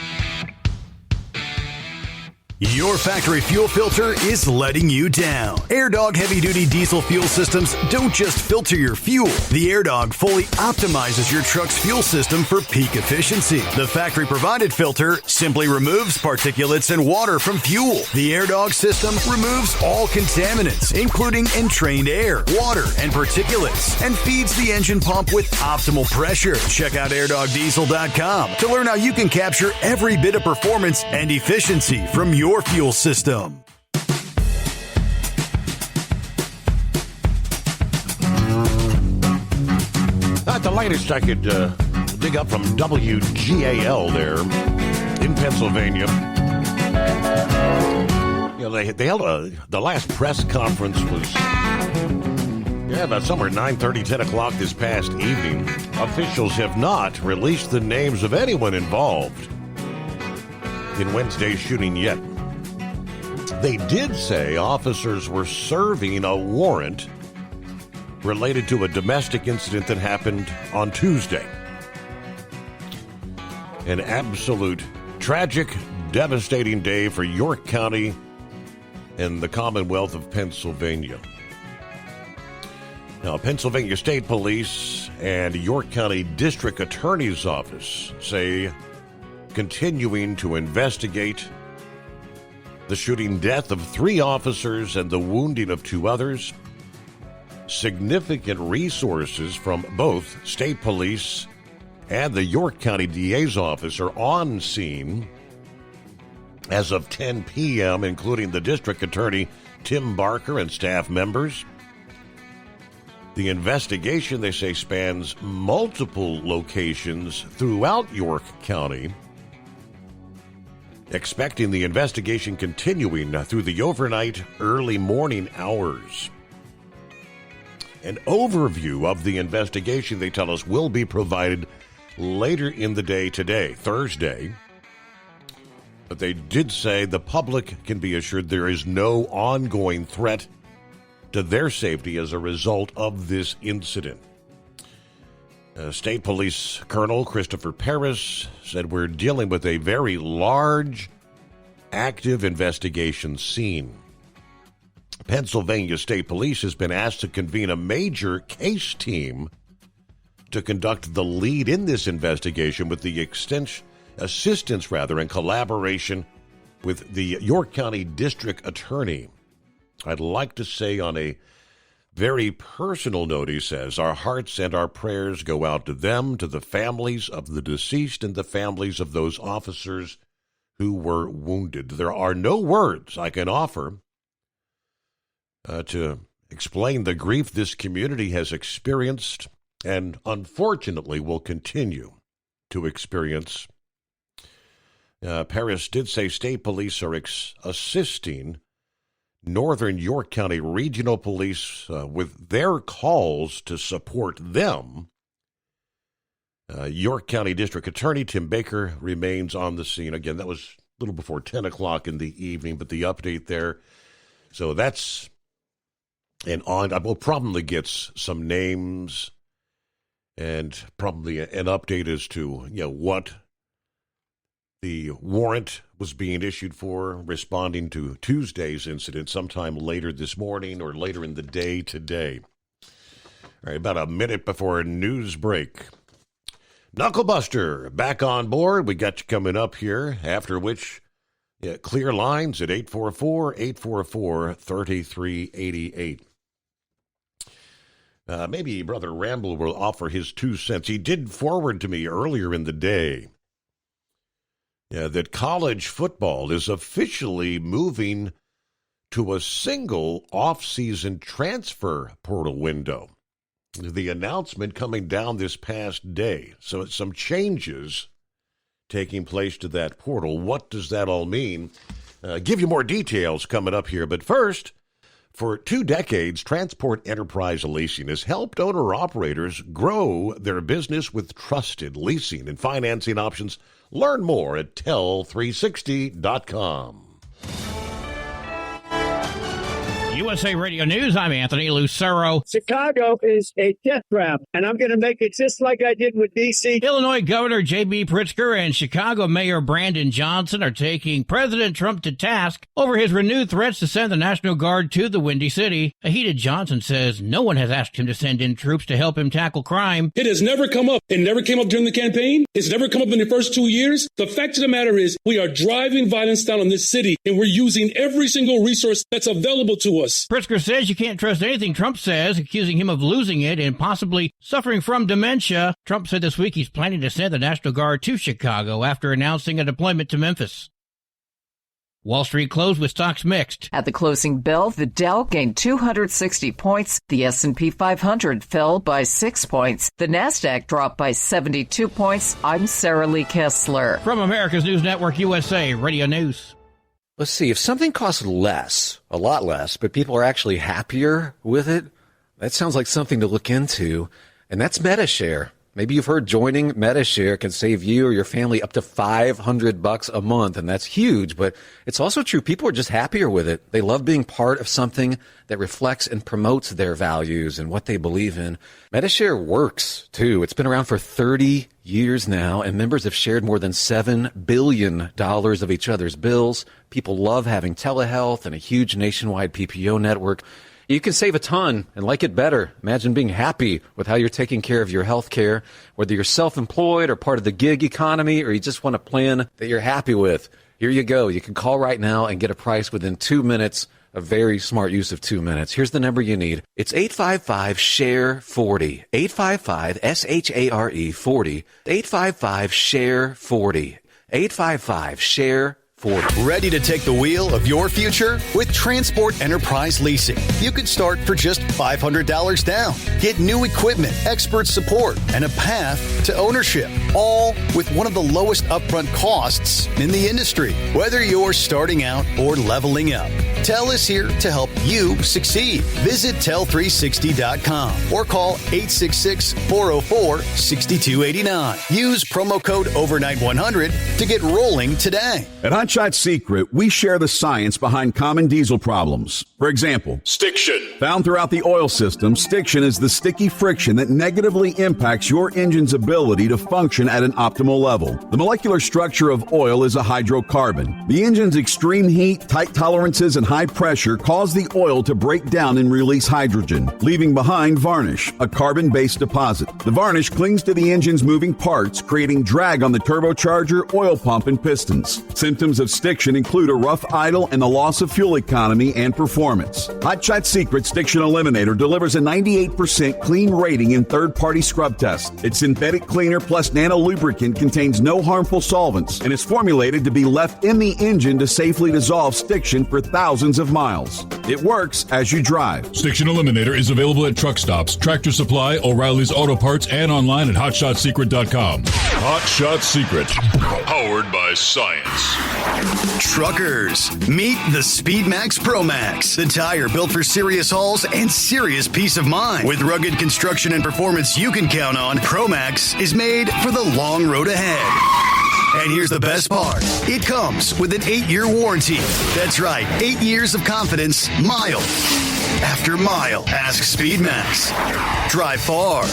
Your factory fuel filter is letting you down. AirDog heavy-duty diesel fuel systems don't just filter your fuel. The AirDog fully optimizes your truck's fuel system for peak efficiency. The factory-provided filter simply removes particulates and water from fuel. The AirDog system removes all contaminants, including entrained air, water, and particulates, and feeds the engine pump with optimal pressure. Check out AirDogDiesel.com to learn how you can capture every bit of performance and efficiency from your fuel system. Not the latest I could dig up from WGAL there in Pennsylvania. You know, they held the last press conference was about somewhere 9:30, 10 o'clock this past evening. Officials have not released the names of anyone involved in Wednesday's shooting yet. They did say officers were serving a warrant related to a domestic incident that happened on Tuesday. An absolute tragic, devastating day for York County and the Commonwealth of Pennsylvania. Now, Pennsylvania State Police and York County District Attorney's Office say continuing to investigate the shooting death of 3 officers and the wounding of 2 others. Significant resources from both state police and the York County DA's office are on scene as of 10 p.m., including the district attorney, Tim Barker, and staff members. The investigation, they say, spans multiple locations throughout York County, expecting the investigation continuing through the overnight, early morning hours. An overview of the investigation, they tell us, will be provided later in the day today, Thursday. But they did say the public can be assured there is no ongoing threat to their safety as a result of this incident. State Police Colonel Christopher Paris said we're dealing with a very large, active investigation scene. Pennsylvania State Police has been asked to convene a major case team to conduct the lead in this investigation with the assistance and collaboration with the York County District Attorney. I'd like to say on a very personal note, he says, our hearts and our prayers go out to them, to the families of the deceased and the families of those officers who were wounded. There are no words I can offer to explain the grief this community has experienced and unfortunately will continue to experience. Paris did say state police are assisting Northern York County Regional Police with their calls to support them. York County District Attorney Tim Baker remains on the scene. Again, that was a little before 10 o'clock in the evening, but the update there. So that's we'll probably get some names and probably an update as to what the warrant was being issued for, responding to Tuesday's incident sometime later this morning or later in the day today. All right, about a minute before a news break. Knucklebuster back on board. We got you coming up here, after which clear lines at 844-844-3388. Maybe Brother Ramble will offer his 2 cents. He did forward to me earlier in the day that college football is officially moving to a single off-season transfer portal window. The announcement coming down this past day. So some changes taking place to that portal. What does that all mean? Give you more details coming up here. But first, for 2 decades, Transport Enterprise Leasing has helped owner-operators grow their business with trusted leasing and financing options. Learn more at tell360.com. USA Radio News, I'm Anthony Lucero. Chicago is a death trap, and I'm going to make it just like I did with D.C. Illinois Governor J.B. Pritzker and Chicago Mayor Brandon Johnson are taking President Trump to task over his renewed threats to send the National Guard to the Windy City. A heated Johnson says no one has asked him to send in troops to help him tackle crime. It has never come up. It never came up during the campaign. It's never come up in the first 2 years. The fact of the matter is we are driving violence down on this city, and we're using every single resource that's available to us. Pritzker says you can't trust anything Trump says, accusing him of losing it and possibly suffering from dementia. Trump said this week he's planning to send the National Guard to Chicago after announcing a deployment to Memphis. Wall Street closed with stocks mixed. At the closing bell, the Dow gained 260 points. The S&P 500 fell by 6 points. The Nasdaq dropped by 72 points. I'm Sarah Lee Kessler. From America's News Network, USA Radio News. Let's see, if something costs less, a lot less, but people are actually happier with it, that sounds like something to look into, and that's MediShare. Maybe you've heard joining MediShare can save you or your family up to $500 a month, and that's huge, but it's also true. People are just happier with it. They love being part of something that reflects and promotes their values and what they believe in. MediShare works, too. It's been around for 30 years now, and members have shared more than $7 billion of each other's bills. People love having telehealth and a huge nationwide PPO network. You can save a ton and like it better. Imagine being happy with how you're taking care of your health care, whether you're self-employed or part of the gig economy, or you just want a plan that you're happy with. Here you go. You can call right now and get a price within 2 minutes. A very smart use of 2 minutes. Here's the number you need. It's 855-SHARE-40. 855-SHARE 40. 855-SHARE-40. 855-SHARE-40. Ready to take the wheel of your future? With Transport Enterprise Leasing, you can start for just $500 down. Get new equipment, expert support, and a path to ownership. all with one of the lowest upfront costs in the industry. Whether you're starting out or leveling up, TEL is here to help you succeed. Visit tel360.com or call 866-404-6289. Use promo code OVERNIGHT100 to get rolling today. At Hot Shot Secret, we share the science behind common diesel problems. For example, stiction. Found throughout the oil system, stiction is the sticky friction that negatively impacts your engine's ability to function at an optimal level. The molecular structure of oil is a hydrocarbon. The engine's extreme heat, tight tolerances, and high pressure cause the oil to break down and release hydrogen, leaving behind varnish, a carbon-based deposit. The varnish clings to the engine's moving parts, creating drag on the turbocharger, oil pump, and pistons. Symptoms of stiction include a rough idle and the loss of fuel economy and performance. Hot Shot Secret Stiction Eliminator delivers a 98% clean rating in third-party scrub tests. Its synthetic cleaner plus nano lubricant contains no harmful solvents and is formulated to be left in the engine to safely dissolve stiction for thousands of miles. It works as you drive. Stiction Eliminator is available at truck stops, Tractor Supply, O'Reilly's Auto Parts, and online at HotShotSecret.com. Hot Shot Secret, powered by science. Truckers, meet the SpeedMax Pro Max, the tire built for serious hauls and serious peace of mind. With rugged construction and performance you can count on, Pro Max is made for the long road ahead. And here's the best part. It comes with an 8-year warranty. That's right, 8 years of confidence, mile after mile. Ask SpeedMax. Drive far.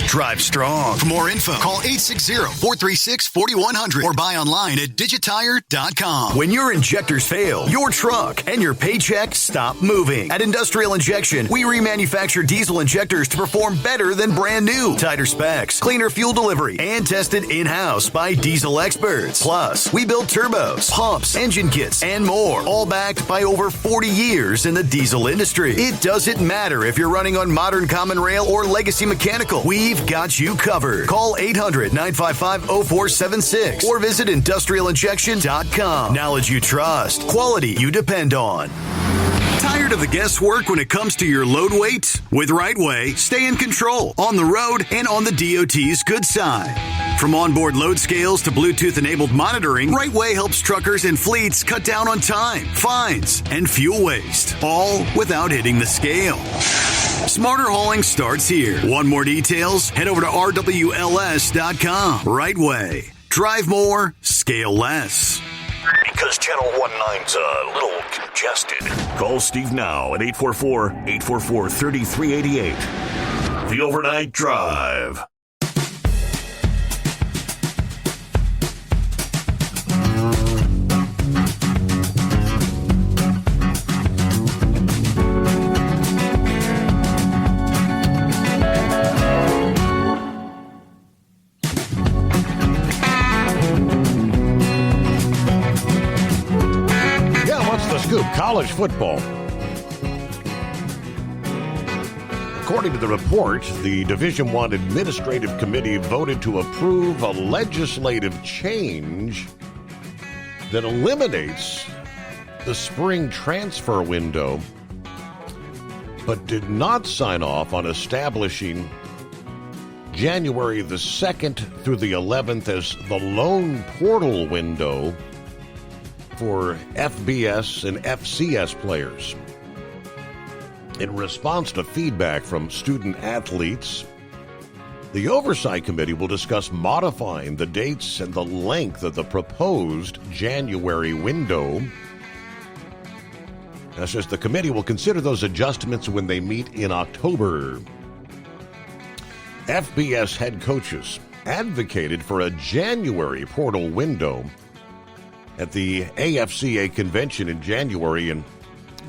Drive strong. For more info, call 860-436-4100 or buy online at digitire.com. When your injectors fail, your truck and your paycheck stop moving. At Industrial Injection, we remanufacture diesel injectors to perform better than brand new. Tighter specs, cleaner fuel delivery, and tested in-house by diesel experts. Plus, we build turbos, pumps, engine kits, and more, all backed by over 40 years in the diesel industry. It doesn't matter if you're running on modern common rail or legacy mechanical. We've got you covered. Call 800-955-0476 or visit industrialinjection.com. Knowledge you trust. Quality you depend on. Tired of the guesswork when it comes to your load weight? With RightWay, stay in control on the road and on the DOT's good side. From onboard load scales to Bluetooth-enabled monitoring, RightWay helps truckers and fleets cut down on time, fines, and fuel waste, all without hitting the scale. Smarter hauling starts here. Want more details? Head over to RWLS.com. RightWay. Drive more, scale less. Because Channel 19's a little congested. Call Steve now at 844-844-3388. The Overnight Drive. College football. According to the report, the Division I Administrative Committee voted to approve a legislative change that eliminates the spring transfer window, but did not sign off on establishing January the 2nd through the 11th as the loan portal window for FBS and FCS players. In response to feedback from student athletes, the Oversight Committee will discuss modifying the dates and the length of the proposed January window. That says the committee will consider those adjustments when they meet in October. FBS head coaches advocated for a January portal window at the AFCA convention in January, and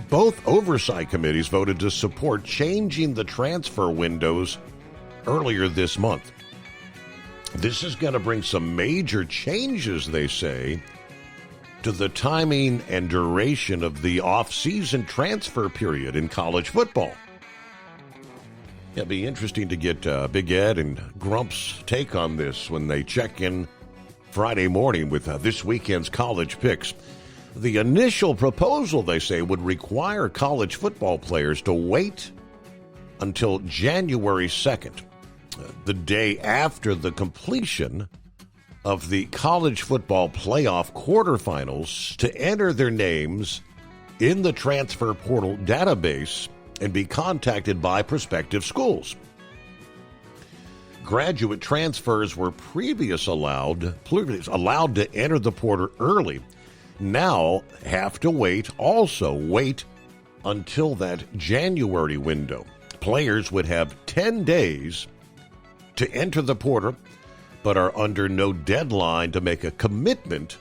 both oversight committees voted to support changing the transfer windows earlier this month. This is going to bring some major changes, they say, to the timing and duration of the off-season transfer period in college football. It'll be interesting to get Big Ed and Grump's take on this when they check in Friday morning with this weekend's college picks. The initial proposal, they say, would require college football players to wait until January 2nd, the day after the completion of the college football playoff quarterfinals to enter their names in the transfer portal database and be contacted by prospective schools. Graduate transfers were previously allowed to enter the portal early. Now have to wait until that January window. Players would have 10 days to enter the portal, but are under no deadline to make a commitment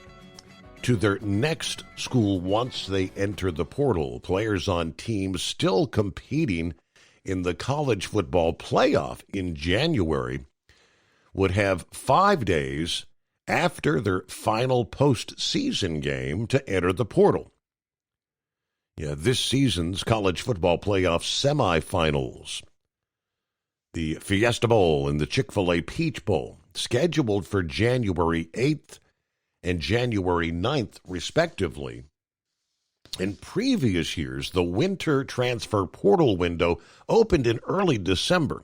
to their next school once they enter the portal. Players on teams still competing in the college football playoff in January would have 5 days after their final postseason game to enter the portal. This season's college football playoff semifinals, the Fiesta Bowl and the Chick-fil-A Peach Bowl, scheduled for January 8th and January 9th, respectively. In previous years, the winter transfer portal window opened in early December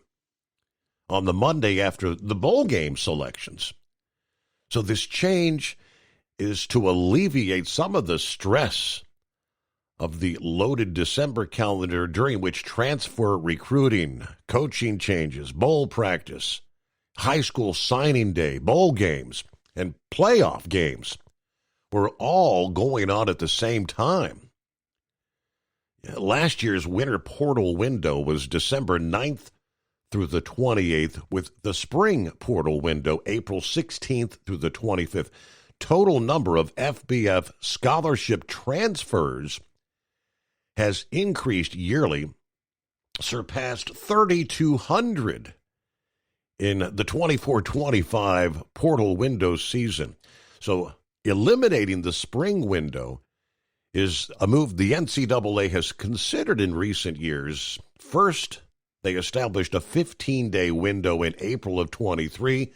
on the Monday after the bowl game selections. So this change is to alleviate some of the stress of the loaded December calendar during which transfer recruiting, coaching changes, bowl practice, high school signing day, bowl games, and playoff games were all going on at the same time. Last year's winter portal window was December 9th through the 28th, with the spring portal window April 16th through the 25th. Total number of FBF scholarship transfers has increased yearly, surpassed 3,200 in the 24-25 portal window season. So eliminating the spring window is a move the NCAA has considered in recent years. First, they established a 15-day window in April of 23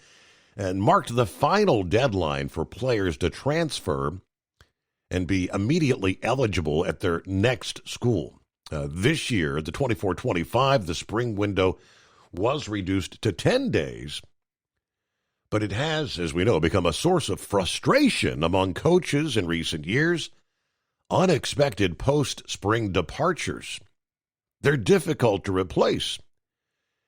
and marked the final deadline for players to transfer and be immediately eligible at their next school. This year, the 24-25, the spring window was reduced to 10 days, but it has, as we know, become a source of frustration among coaches in recent years. Unexpected post-spring departures, they're difficult to replace,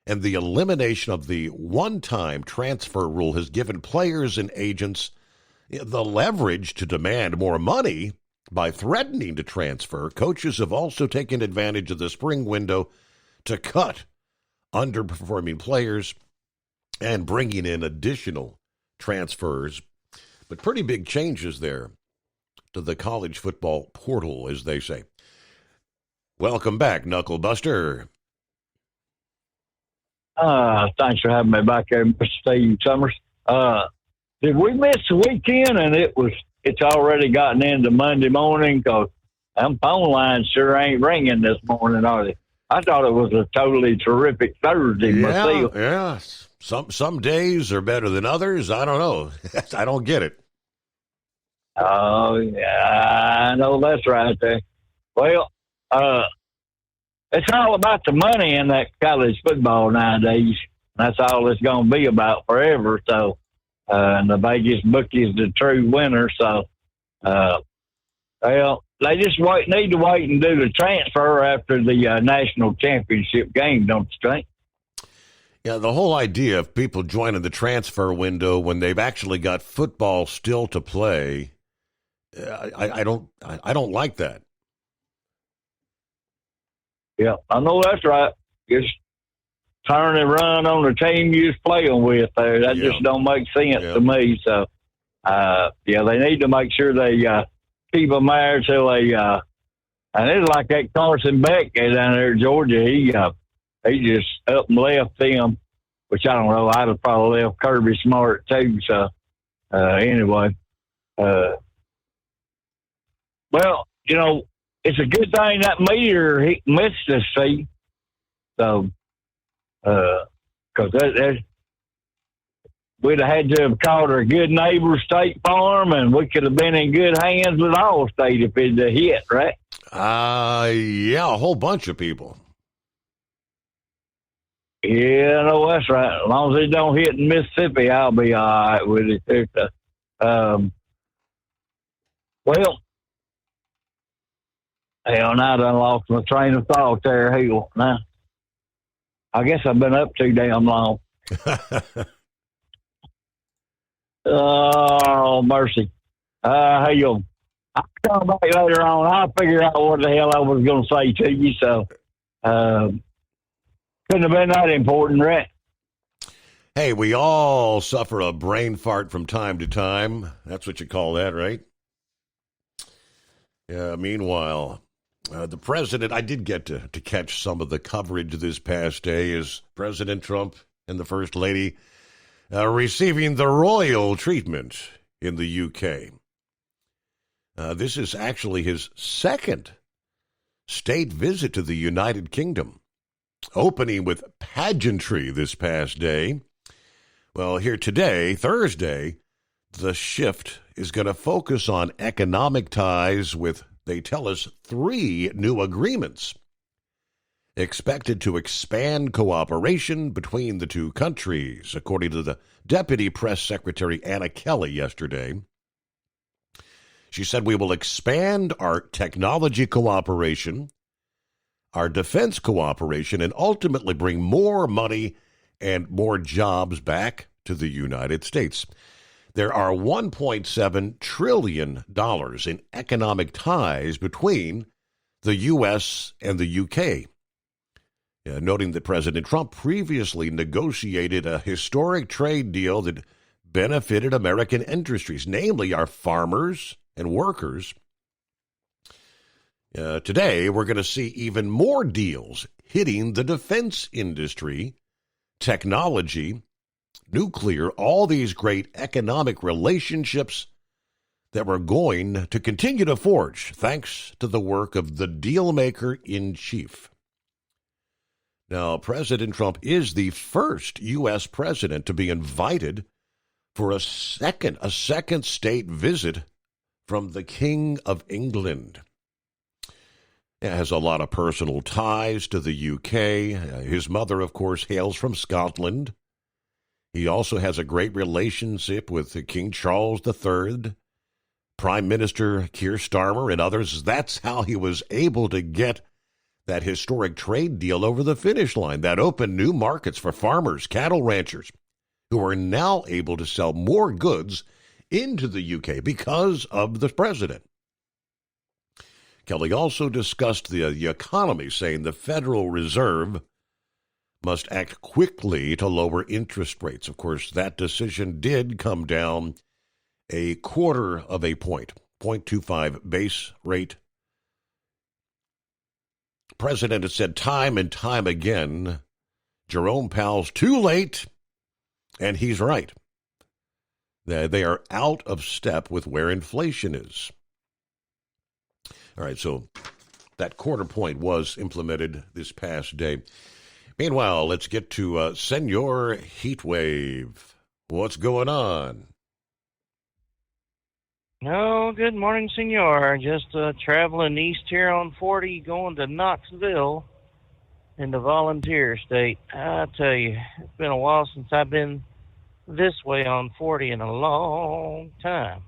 and the elimination of the one-time transfer rule has given players and agents the leverage to demand more money by threatening to transfer. Coaches have also taken advantage of the spring window to cut underperforming players and bringing in additional transfers. But pretty big changes there to the college football portal, as they say. Welcome back, Knuckle Buster. Thanks for having me back there, Mr. Steve Summers. Did we miss the weekend? And it's already gotten into Monday morning, because them phone lines sure ain't ringing this morning, are they? I thought it was a totally terrific Thursday myself. Yeah. Some days are better than others. I don't know. I don't get it. Oh, yeah, I know that's right there. Well, it's all about the money in that college football nowadays. That's all it's going to be about forever. So, and the Vegas bookie is the true winner. So, well, they just need to wait and do the transfer after the national championship game, don't you think? Yeah, the whole idea of people joining the transfer window when they've actually got football still to play, I don't like that. Yeah, I know that's right. Just turn and run on the team you was playing with there. That just don't make sense to me. So, they need to make sure they keep them there till they. And it's like that Carson Beck down there in Georgia. He just up and left them, which I don't know. I'd have probably left Kirby Smart too. So, anyway, well, it's a good thing that meter he missed us, see. So, because we'd have had to have called our good neighbor State Farm, and we could have been in good hands with Allstate if it had hit, right? Yeah, a whole bunch of people. Yeah, a whole bunch of people. Yeah, I know that's right. Just turn and run on the team you was playing with there. That just don't make sense to me. So, Yeah, no, that's right. As long as it don't hit in Mississippi, I'll be all right with it. Well, hell, now I done lost my train of thought there. Hell, now I guess I've been up too damn long. Oh, mercy. Hell, I'll come back later on. I'll figure out what the hell I was going to say to you. So, couldn't have been that important, right? Hey, we all suffer a brain fart from time to time. That's what you call that, right? Yeah, meanwhile, the president, I did get to catch some of the coverage this past day as President Trump and the First Lady receiving the royal treatment in the UK. This is actually his second state visit to the United Kingdom, opening with pageantry this past day. Well, here today, Thursday, the shift is going to focus on economic ties with, they tell us, 3 new agreements expected to expand cooperation between the two countries, according to the Deputy Press Secretary Anna Kelly yesterday. She said, we will expand our technology cooperation, our defense cooperation, and ultimately bring more money and more jobs back to the United States. There are $1.7 trillion in economic ties between the U.S. and the U.K., noting that President Trump previously negotiated a historic trade deal that benefited American industries, namely our farmers and workers. Today, we're going to see even more deals hitting the defense industry, technology, nuclear, all these great economic relationships that we're going to continue to forge thanks to the work of the deal-maker-in-chief. Now, President Trump is the first U.S. president to be invited for a second state visit from the King of England. He has a lot of personal ties to the UK. His mother, of course, hails from Scotland. He also has a great relationship with King Charles III, Prime Minister Keir Starmer, and others. That's how he was able to get that historic trade deal over the finish line that opened new markets for farmers, cattle ranchers, who are now able to sell more goods into the UK because of the president. Kelly also discussed the economy, saying the Federal Reserve must act quickly to lower interest rates. Of course, that decision did come down a quarter of a point, 0.25 base rate. President has said time and time again, Jerome Powell's too late, and he's right. They are out of step with where inflation is. All right, so that quarter point was implemented this past day. Meanwhile, let's get to Senor Heatwave. What's going on? No, good morning, Senor. Just traveling east here on 40, going to Knoxville in the Volunteer State. I tell you, it's been a while since I've been this way on 40 in a long time.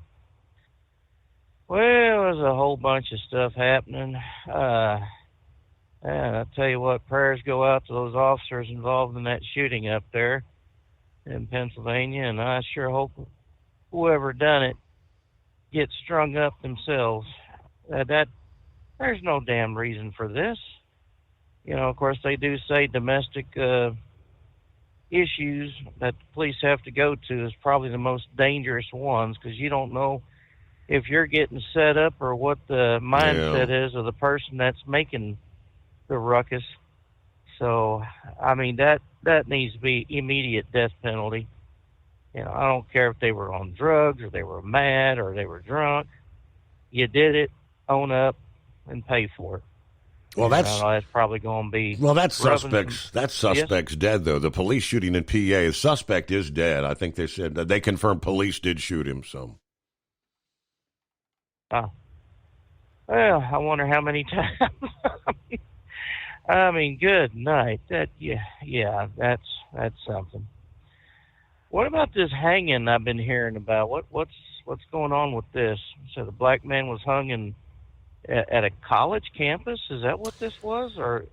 Well, there's a whole bunch of stuff happening. And I tell you what, prayers go out to those officers involved in that shooting up there in Pennsylvania, and I sure hope whoever done it gets strung up themselves. There's no damn reason for this. You know, of course, they do say domestic issues that the police have to go to is probably the most dangerous ones, because you don't know if you're getting set up or what the mindset is of the person that's making the ruckus. So, I mean, that needs to be immediate death penalty. You know, I don't care if they were on drugs or they were mad or they were drunk. You did it, own up, and pay for it. Well, that's probably going to be. Well, that suspect's dead, though. The police shooting in PA, the suspect is dead. I think they said they confirmed police did shoot him. So. Well, I wonder how many times. I mean, good night. That's something. What about this hanging I've been hearing about? What's going on with this? So the black man was hung at a college campus? Is that what this was, or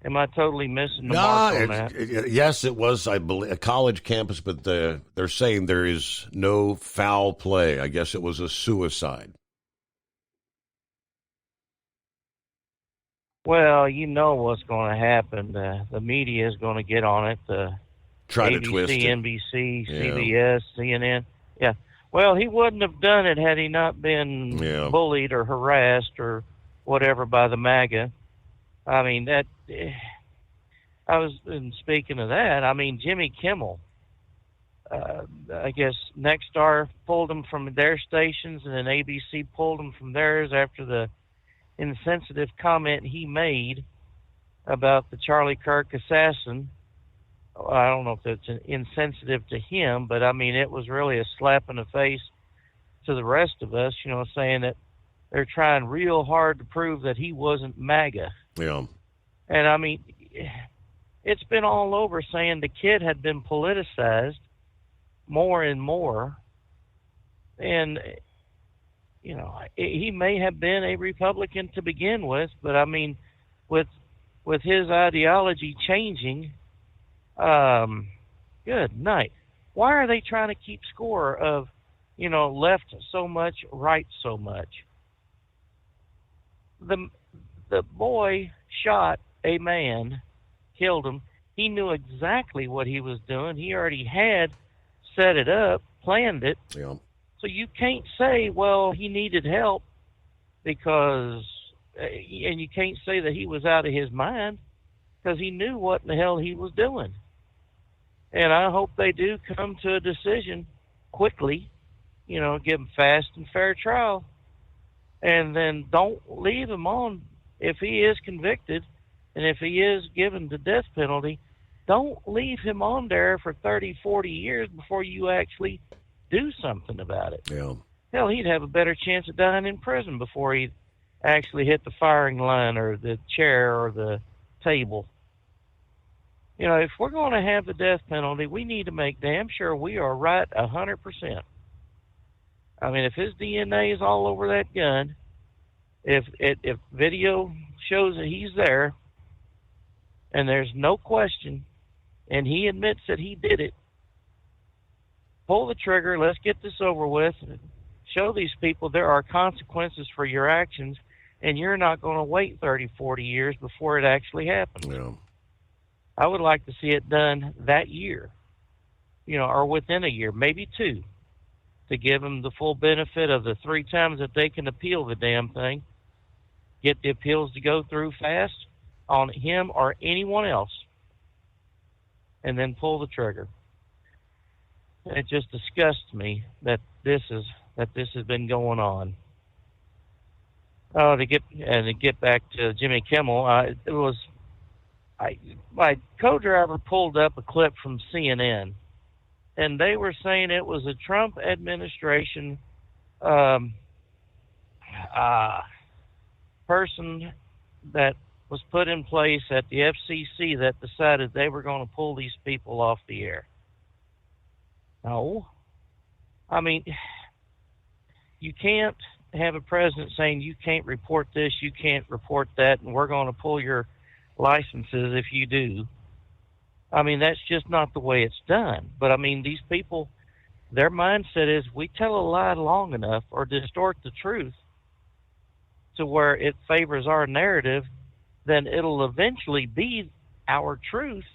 am I totally missing the mark on that? Yes, it was, I believe, a college campus, but they're saying there is no foul play. I guess it was a suicide. Well, you know what's going to happen. The media is going to get on it. Try ABC, to twist it. NBC, CBS, CNN. Yeah. Well, he wouldn't have done it had he not been bullied or harassed or whatever by the MAGA. I mean, speaking of that, I mean, Jimmy Kimmel, I guess Nexstar pulled him from their stations, and then ABC pulled him from theirs after the insensitive comment he made about the Charlie Kirk assassin. I don't know if it's insensitive to him, but I mean, it was really a slap in the face to the rest of us, saying that they're trying real hard to prove that he wasn't MAGA. Yeah. And I mean, it's been all over saying the kid had been politicized more and more. And, he may have been a Republican to begin with, but I mean, with his ideology changing, good night. Why are they trying to keep score of, left so much, right so much? The boy shot a man, killed him. He knew exactly what he was doing. He already had set it up, planned it. Yeah. So you can't say, well, he needed help because, and you can't say that he was out of his mind because he knew what the hell he was doing. And I hope they do come to a decision quickly, give him fast and fair trial. And then don't leave him on if he is convicted and if he is given the death penalty. Don't leave him on there for 30, 40 years before you actually do something about it. Yeah. Hell, he'd have a better chance of dying in prison before he actually hit the firing line or the chair or the table. If we're going to have the death penalty, we need to make damn sure we are right 100%. I mean, if his DNA is all over that gun, if video shows that he's there, and there's no question, and he admits that he did it, pull the trigger, let's get this over with, show these people there are consequences for your actions, and you're not going to wait 30, 40 years before it actually happens. Yeah. I would like to see it done that year, or within a year, maybe 2, to give them the full benefit of the 3 times that they can appeal the damn thing, get the appeals to go through fast on him or anyone else, and then pull the trigger. It just disgusts me that this has been going on. Oh, to get back to Jimmy Kimmel, my co-driver pulled up a clip from CNN, and they were saying it was a Trump administration person that was put in place at the FCC that decided they were going to pull these people off the air. No. I mean, you can't have a president saying you can't report this, you can't report that, and we're going to pull your licenses if you do. I mean, that's just not the way it's done. But, I mean, these people, their mindset is we tell a lie long enough or distort the truth to where it favors our narrative, then it'll eventually be our truth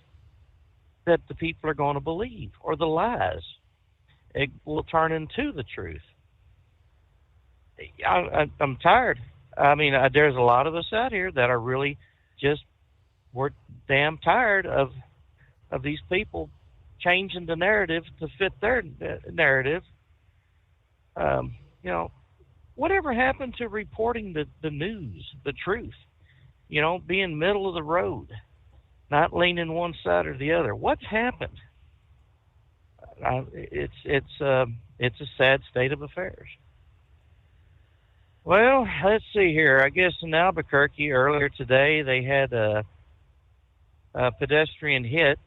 that the people are going to believe, or the lies. It will turn into the truth. I'm tired. I mean, there's a lot of us out here that are really we're damn tired of these people changing the narrative to fit their narrative. Whatever happened to reporting the news, the truth? Being middle of the road, not leaning one side or the other. What's happened? It's a sad state of affairs. Well, let's see here. I guess in Albuquerque earlier today they had pedestrian hit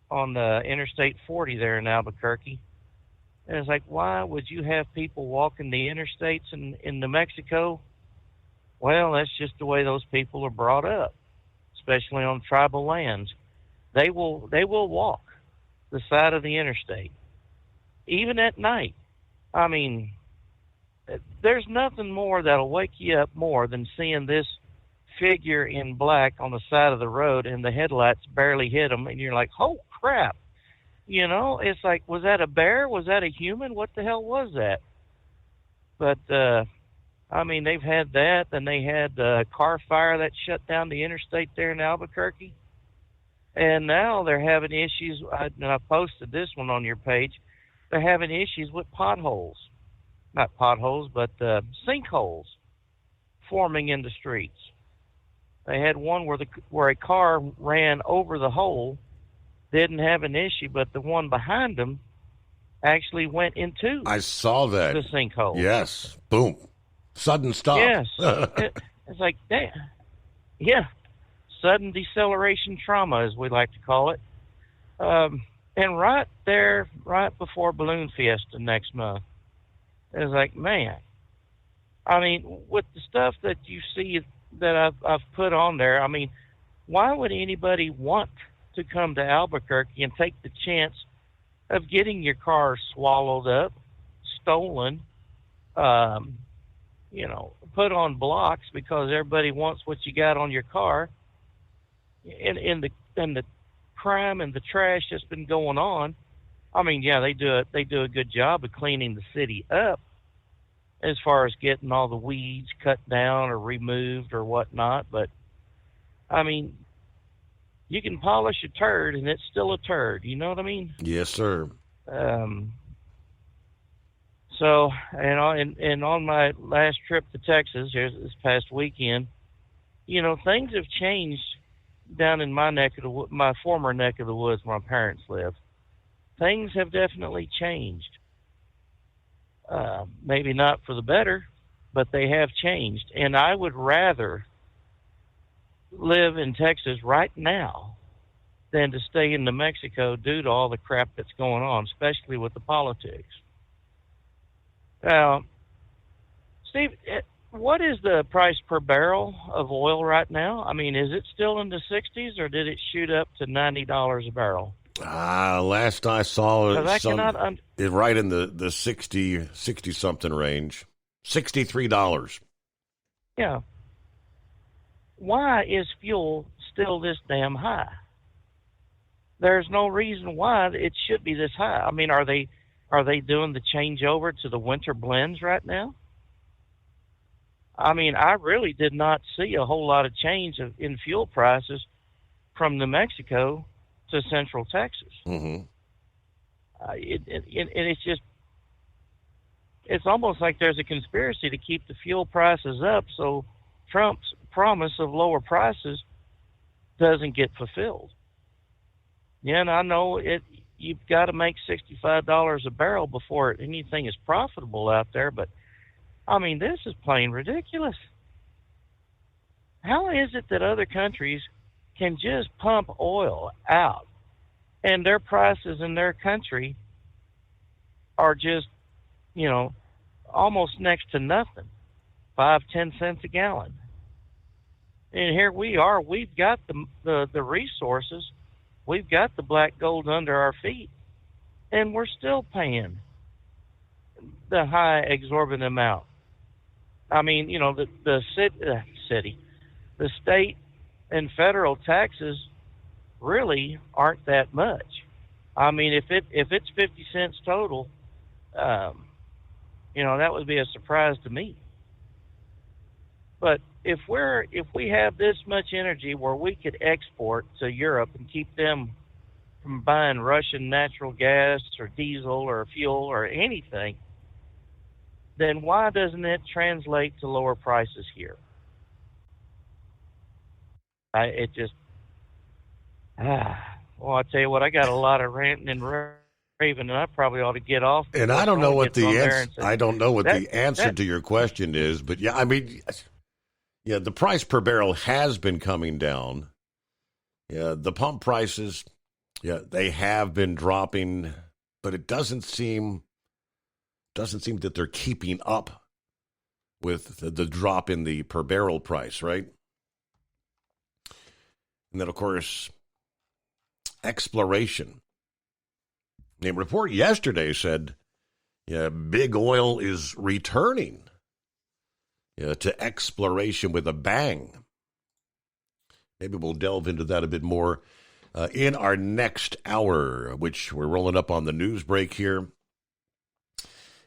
on the Interstate 40 there in Albuquerque. And it's like, why would you have people walking the interstates in New Mexico? Well, that's just the way those people are brought up, especially on tribal lands. They will walk the side of the interstate, even at night. I mean, there's nothing more that'll wake you up more than seeing this figure in black on the side of the road and the headlights barely hit them, and you're like, oh crap. You know, it's like, was that a bear? Was that a human? What the hell was that? But I mean, they've had that, and they had a car fire that shut down the interstate there in Albuquerque, and now they're having issues. And I posted this one on your page. They're having issues with potholes, not potholes, but sinkholes forming in the streets. They had one where a car ran over the hole, didn't have an issue, but the one behind them actually went into I saw that. the sinkhole. Yes. Boom. Sudden stop. Yes. It's like, damn. Yeah. Sudden deceleration trauma, as we like to call it. And right there, right before Balloon Fiesta next month, it's like, man. I mean, with the stuff that you see that I've put on there, I mean, why would anybody want to come to Albuquerque and take the chance of getting your car swallowed up, stolen, you know, put on blocks because everybody wants what you got on your car, and the crime and the trash that's been going on? I mean, yeah, they do a good job of cleaning the city up as far as getting all the weeds cut down or removed or whatnot, but I mean, you can polish a turd and it's still a turd. You know what I mean? Yes, sir. So, and on my last trip to Texas this past weekend, you know, things have changed down in my former neck of the woods where my parents live. Things have definitely changed. Maybe not for the better, but they have changed. And I would rather live in Texas right now than to stay in New Mexico due to all the crap that's going on, especially with the politics. Now, Steve, what is the price per barrel of oil right now? I mean, is it still in the 60s, or did it shoot up to $90 a barrel? Last I saw it, right in the 60-something range, $63. Yeah. Why is fuel still this damn high? There's no reason why it should be this high. I mean, are they doing the changeover to the winter blends right now? I mean, I really did not see a whole lot of change in fuel prices from New Mexico to Central Texas. Mm-hmm. It's almost like there's a conspiracy to keep the fuel prices up so Trump's promise of lower prices doesn't get fulfilled. Yeah, and I know you've got to make $65 a barrel before anything is profitable out there, but I mean, this is plain ridiculous. How is it that other countries can just pump oil out and their prices in their country are just, you know, almost next to nothing, 5-10 cents a gallon? And here we are, we've got the resources, we've got the black gold under our feet, and we're still paying the high exorbitant amount. I mean, you know, the state and federal taxes really aren't that much. I mean, if it's 50 cents total, you know, that would be a surprise to me. But if we have this much energy where we could export to Europe and keep them from buying Russian natural gas or diesel or fuel or anything, then why doesn't it translate to lower prices here? Well, I tell you what, I got a lot of ranting and raving, and I probably ought to get off. And I don't know what the answer to your question is, but yeah, I mean, yeah, the price per barrel has been coming down. The pump prices, they have been dropping, but it doesn't seem that they're keeping up with the drop in the per barrel price, right? And then, of course, exploration. A report yesterday said big oil is returning to exploration with a bang. Maybe we'll delve into that a bit more in our next hour, which we're rolling up on the news break here.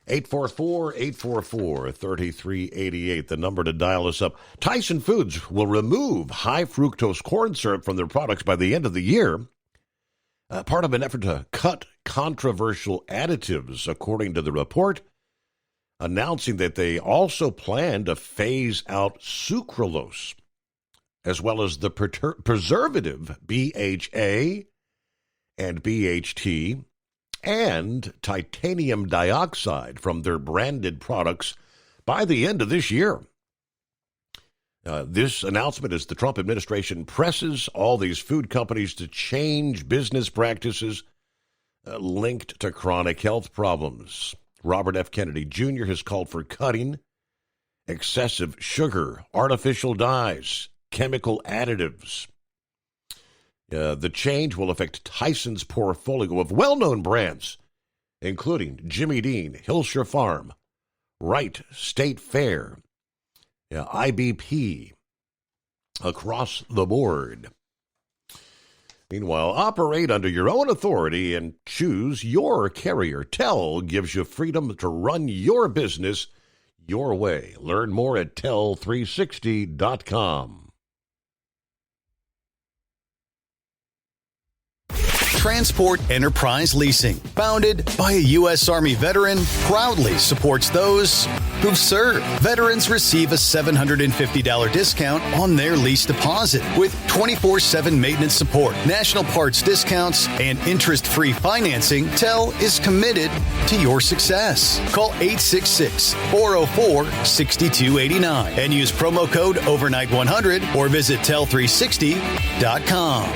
844-844-3388, the number to dial us up. Tyson Foods will remove high fructose corn syrup from their products by the end of the year, part of an effort to cut controversial additives, according to the report, announcing that they also plan to phase out sucralose, as well as the preservative BHA and BHT, and titanium dioxide from their branded products by the end of this year. This announcement is the Trump administration presses all these food companies to change business practices linked to chronic health problems. Robert F. Kennedy Jr. has called for cutting excessive sugar, artificial dyes, chemical additives. The change will affect Tyson's portfolio of well-known brands, including Jimmy Dean, Hillshire Farm, Wright State Fair, IBP, across the board. Meanwhile, operate under your own authority and choose your carrier. Tel gives you freedom to run your business your way. Learn more at tel360.com. Transport Enterprise Leasing, founded by a U.S. Army veteran, proudly supports those who've served. Veterans receive a $750 discount on their lease deposit with 24/7 maintenance support, national parts discounts, and interest-free financing. TEL is committed to your success. Call 866-404-6289 and use promo code OVERNIGHT100 or visit tel360.com.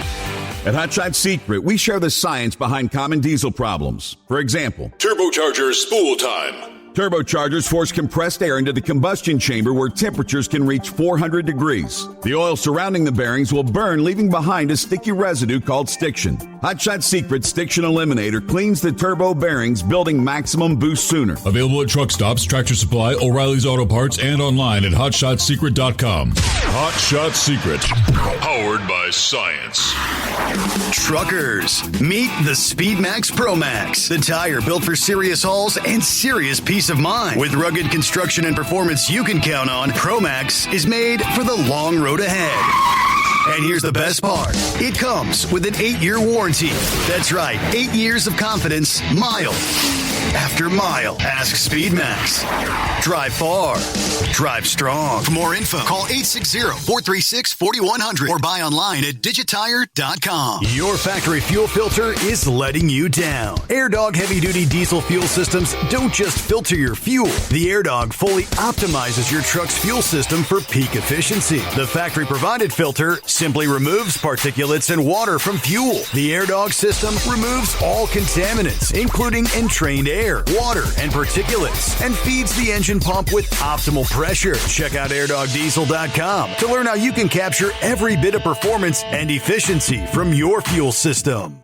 At Hot Shot Secret, we share the science behind common diesel problems. For example, turbocharger spool time. Turbochargers force compressed air into the combustion chamber where temperatures can reach 400 degrees. The oil surrounding the bearings will burn, leaving behind a sticky residue called stiction. Hot Shot Secret Stiction Eliminator cleans the turbo bearings, building maximum boost sooner. Available at truck stops, Tractor Supply, O'Reilly's Auto Parts, and online at hotshotsecret.com. Hot Shot Secret, powered by science. Truckers, meet the Speedmax Pro Max, the tire built for serious hauls and serious peace of mind. With rugged construction and performance you can count on, Pro Max is made for the long road ahead. And here's the best part. It comes with an 8-year warranty. That's right, 8 years of confidence, mile after mile. Ask Speedmax. Drive far. Drive strong. For more info, call 860-436-4100 or buy online at digitire.com. Your factory fuel filter is letting you down. AirDog heavy-duty diesel fuel systems don't just filter your fuel. The AirDog fully optimizes your truck's fuel system for peak efficiency. The factory-provided filter simply removes particulates and water from fuel. The AirDog system removes all contaminants, including entrained air, water, and particulates, and feeds the engine pump with optimal pressure. Check out airdogdiesel.com to learn how you can capture every bit of performance and efficiency from your fuel system.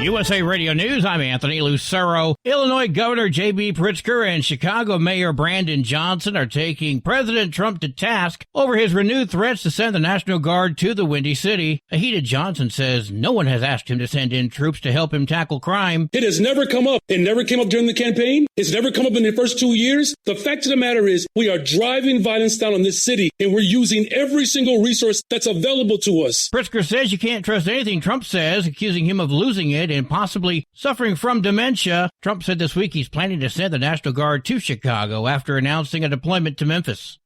USA Radio News, I'm Anthony Lucero. Illinois Governor J.B. Pritzker and Chicago Mayor Brandon Johnson are taking President Trump to task over his renewed threats to send the National Guard to the Windy City. A heated Johnson says no one has asked him to send in troops to help him tackle crime. It has never come up. It never came up during the campaign. It's never come up in the first 2 years. The fact of the matter is we are driving violence down on this city, and we're using every single resource that's available to us. Pritzker says you can't trust anything Trump says, accusing him of losing it and possibly suffering from dementia. Trump said this week he's planning to send the National Guard to Chicago after announcing a deployment to Memphis.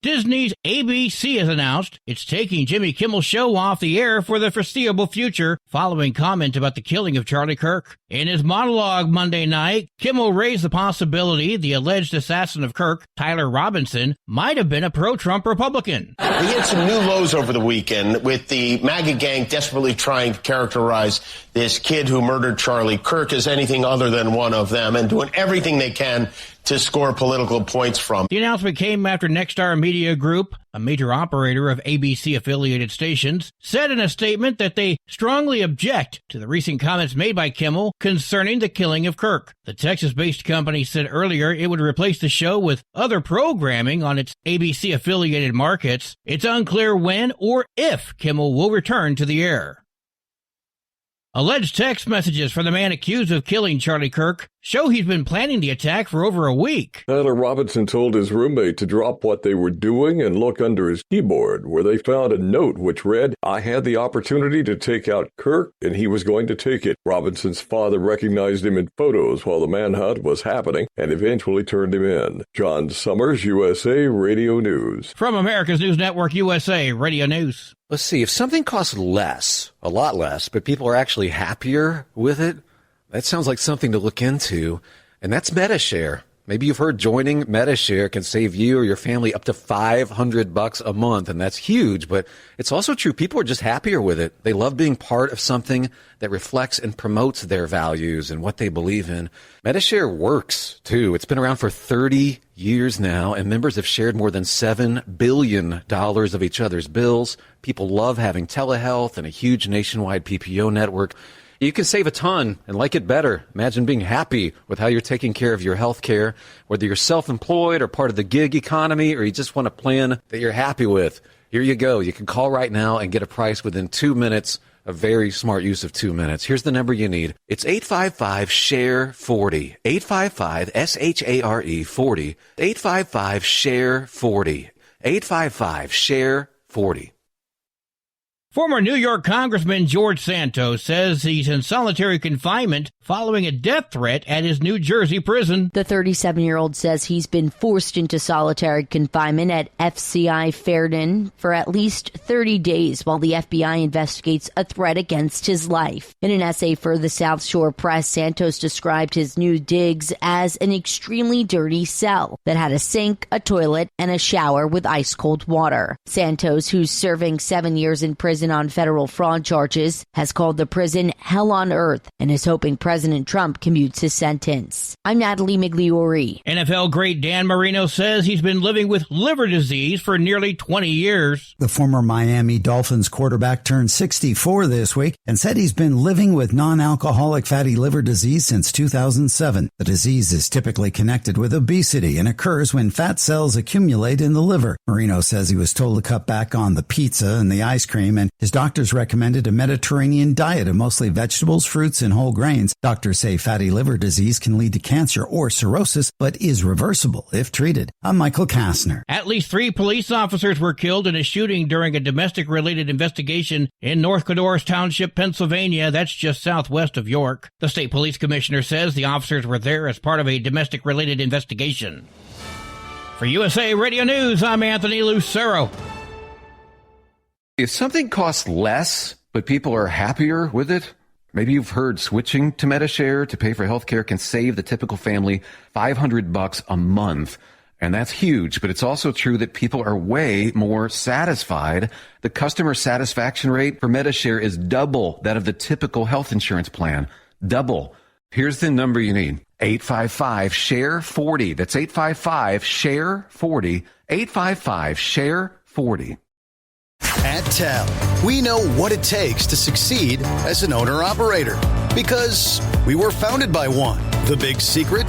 Disney's ABC has announced it's taking Jimmy Kimmel's show off the air for the foreseeable future following comment about the killing of Charlie Kirk. In his monologue Monday night, Kimmel raised the possibility the alleged assassin of Kirk, Tyler Robinson, might have been a pro-Trump Republican. We hit some new lows over the weekend with the MAGA gang desperately trying to characterize this kid who murdered Charlie Kirk as anything other than one of them and doing everything they can to score political points from. The announcement came after Nexstar Media Group, a major operator of ABC-affiliated stations, said in a statement that they strongly object to the recent comments made by Kimmel concerning the killing of Kirk. The Texas-based company said earlier it would replace the show with other programming on its ABC-affiliated markets. It's unclear when or if Kimmel will return to the air. Alleged text messages from the man accused of killing Charlie Kirk show he's been planning the attack for over a week. Tyler Robinson told his roommate to drop what they were doing and look under his keyboard, where they found a note which read, "I had the opportunity to take out Kirk, and he was going to take it." Robinson's father recognized him in photos while the manhunt was happening and eventually turned him in. John Summers, USA Radio News. From America's News Network, USA Radio News. Let's see, if something costs less, a lot less, but people are actually happier with it, that sounds like something to look into, and that's Medi-Share. Maybe you've heard joining Medi-Share can save you or your family up to $500 a month, and that's huge, but it's also true. People are just happier with it. They love being part of something that reflects and promotes their values and what they believe in. Medi-Share works, too. It's been around for 30 years now, and members have shared more than $7 billion of each other's bills. People love having telehealth and a huge nationwide PPO network. You can save a ton and like it better. Imagine being happy with how you're taking care of your health care, whether you're self-employed or part of the gig economy, or you just want a plan that you're happy with. Here you go. You can call right now and get a price within 2 minutes. A very smart use of 2 minutes. Here's the number you need. It's 855-SHARE-40. 855-SHARE-40. 855-SHARE-40. 855-SHARE-40. Former New York Congressman George Santos says he's in solitary confinement following a death threat at his New Jersey prison. The 37-year-old says he's been forced into solitary confinement at FCI Fairden for at least 30 days while the FBI investigates a threat against his life. In an essay for the South Shore Press, Santos described his new digs as an extremely dirty cell that had a sink, a toilet, and a shower with ice-cold water. Santos, who's serving 7 years in prison on federal fraud charges, has called the prison hell on earth and is hoping President Trump commutes his sentence. I'm Natalie Migliori. NFL great Dan Marino says he's been living with liver disease for nearly 20 years. The former Miami Dolphins quarterback turned 64 this week and said he's been living with non-alcoholic fatty liver disease since 2007. The disease is typically connected with obesity and occurs when fat cells accumulate in the liver. Marino says he was told to cut back on the pizza and the ice cream, and his doctors recommended a Mediterranean diet of mostly vegetables, fruits, and whole grains. Doctors say fatty liver disease can lead to cancer or cirrhosis, but is reversible if treated. I'm Michael Kastner. At least 3 police officers were killed in a shooting during a domestic-related investigation in North Codorus Township, Pennsylvania. That's just southwest of York. The state police commissioner says the officers were there as part of a domestic-related investigation. For USA Radio News, I'm Anthony Lucero. If something costs less, but people are happier with it, maybe you've heard switching to Medi-Share to pay for healthcare can save the typical family $500 a month. And that's huge, but it's also true that people are way more satisfied. The customer satisfaction rate for Medi-Share is double that of the typical health insurance plan. Double. Here's the number you need. 855-SHARE-40. That's 855-SHARE-40. 855-SHARE-40. At TEL, we know what it takes to succeed as an owner-operator because we were founded by one. The big secret?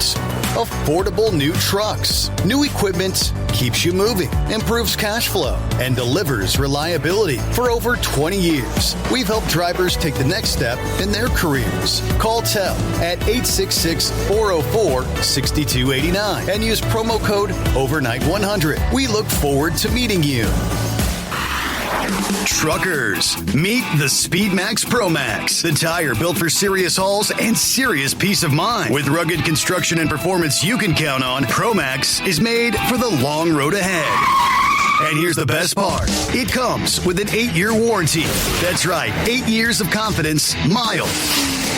Affordable new trucks. New equipment keeps you moving, improves cash flow, and delivers reliability. For over 20 years, we've helped drivers take the next step in their careers. Call TEL at 866-404-6289 and use promo code OVERNIGHT100. We look forward to meeting you. Truckers, meet the SpeedMax Pro Max, the tire built for serious hauls and serious peace of mind. With rugged construction and performance you can count on, Pro Max is made for the long road ahead. And here's the best part. It comes with an 8-year warranty. That's right, 8 years of confidence, mile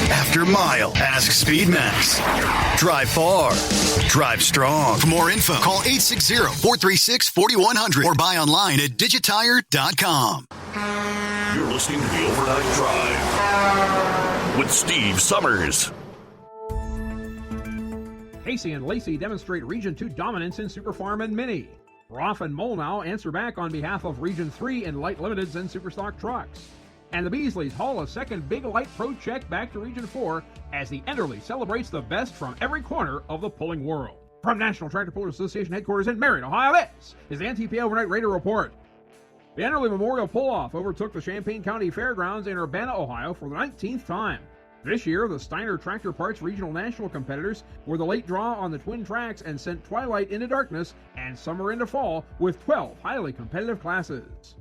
after mile. Ask Speedmax. Drive far. Drive strong. For more info, call 860-436-4100 or buy online at digitire.com. You're listening to the Overnight Drive with Steve Summers. Casey and Lacey demonstrate Region 2 dominance in Superfarm and Mini. Roth and Molnau answer back on behalf of Region 3 in light limiteds and superstock trucks. And the Beasleys haul a second big light pro check back to Region 4 as the Enderley celebrates the best from every corner of the pulling world. From National Tractor Pullers Association headquarters in Marion, Ohio, this is the NTPA Overnight Radio Report. The Enderley Memorial Pull-Off overtook the Champaign County Fairgrounds in Urbana, Ohio for the 19th time. This year, the Steiner Tractor Parts Regional National competitors were the late draw on the twin tracks and sent twilight into darkness and summer into fall with 12 highly competitive classes.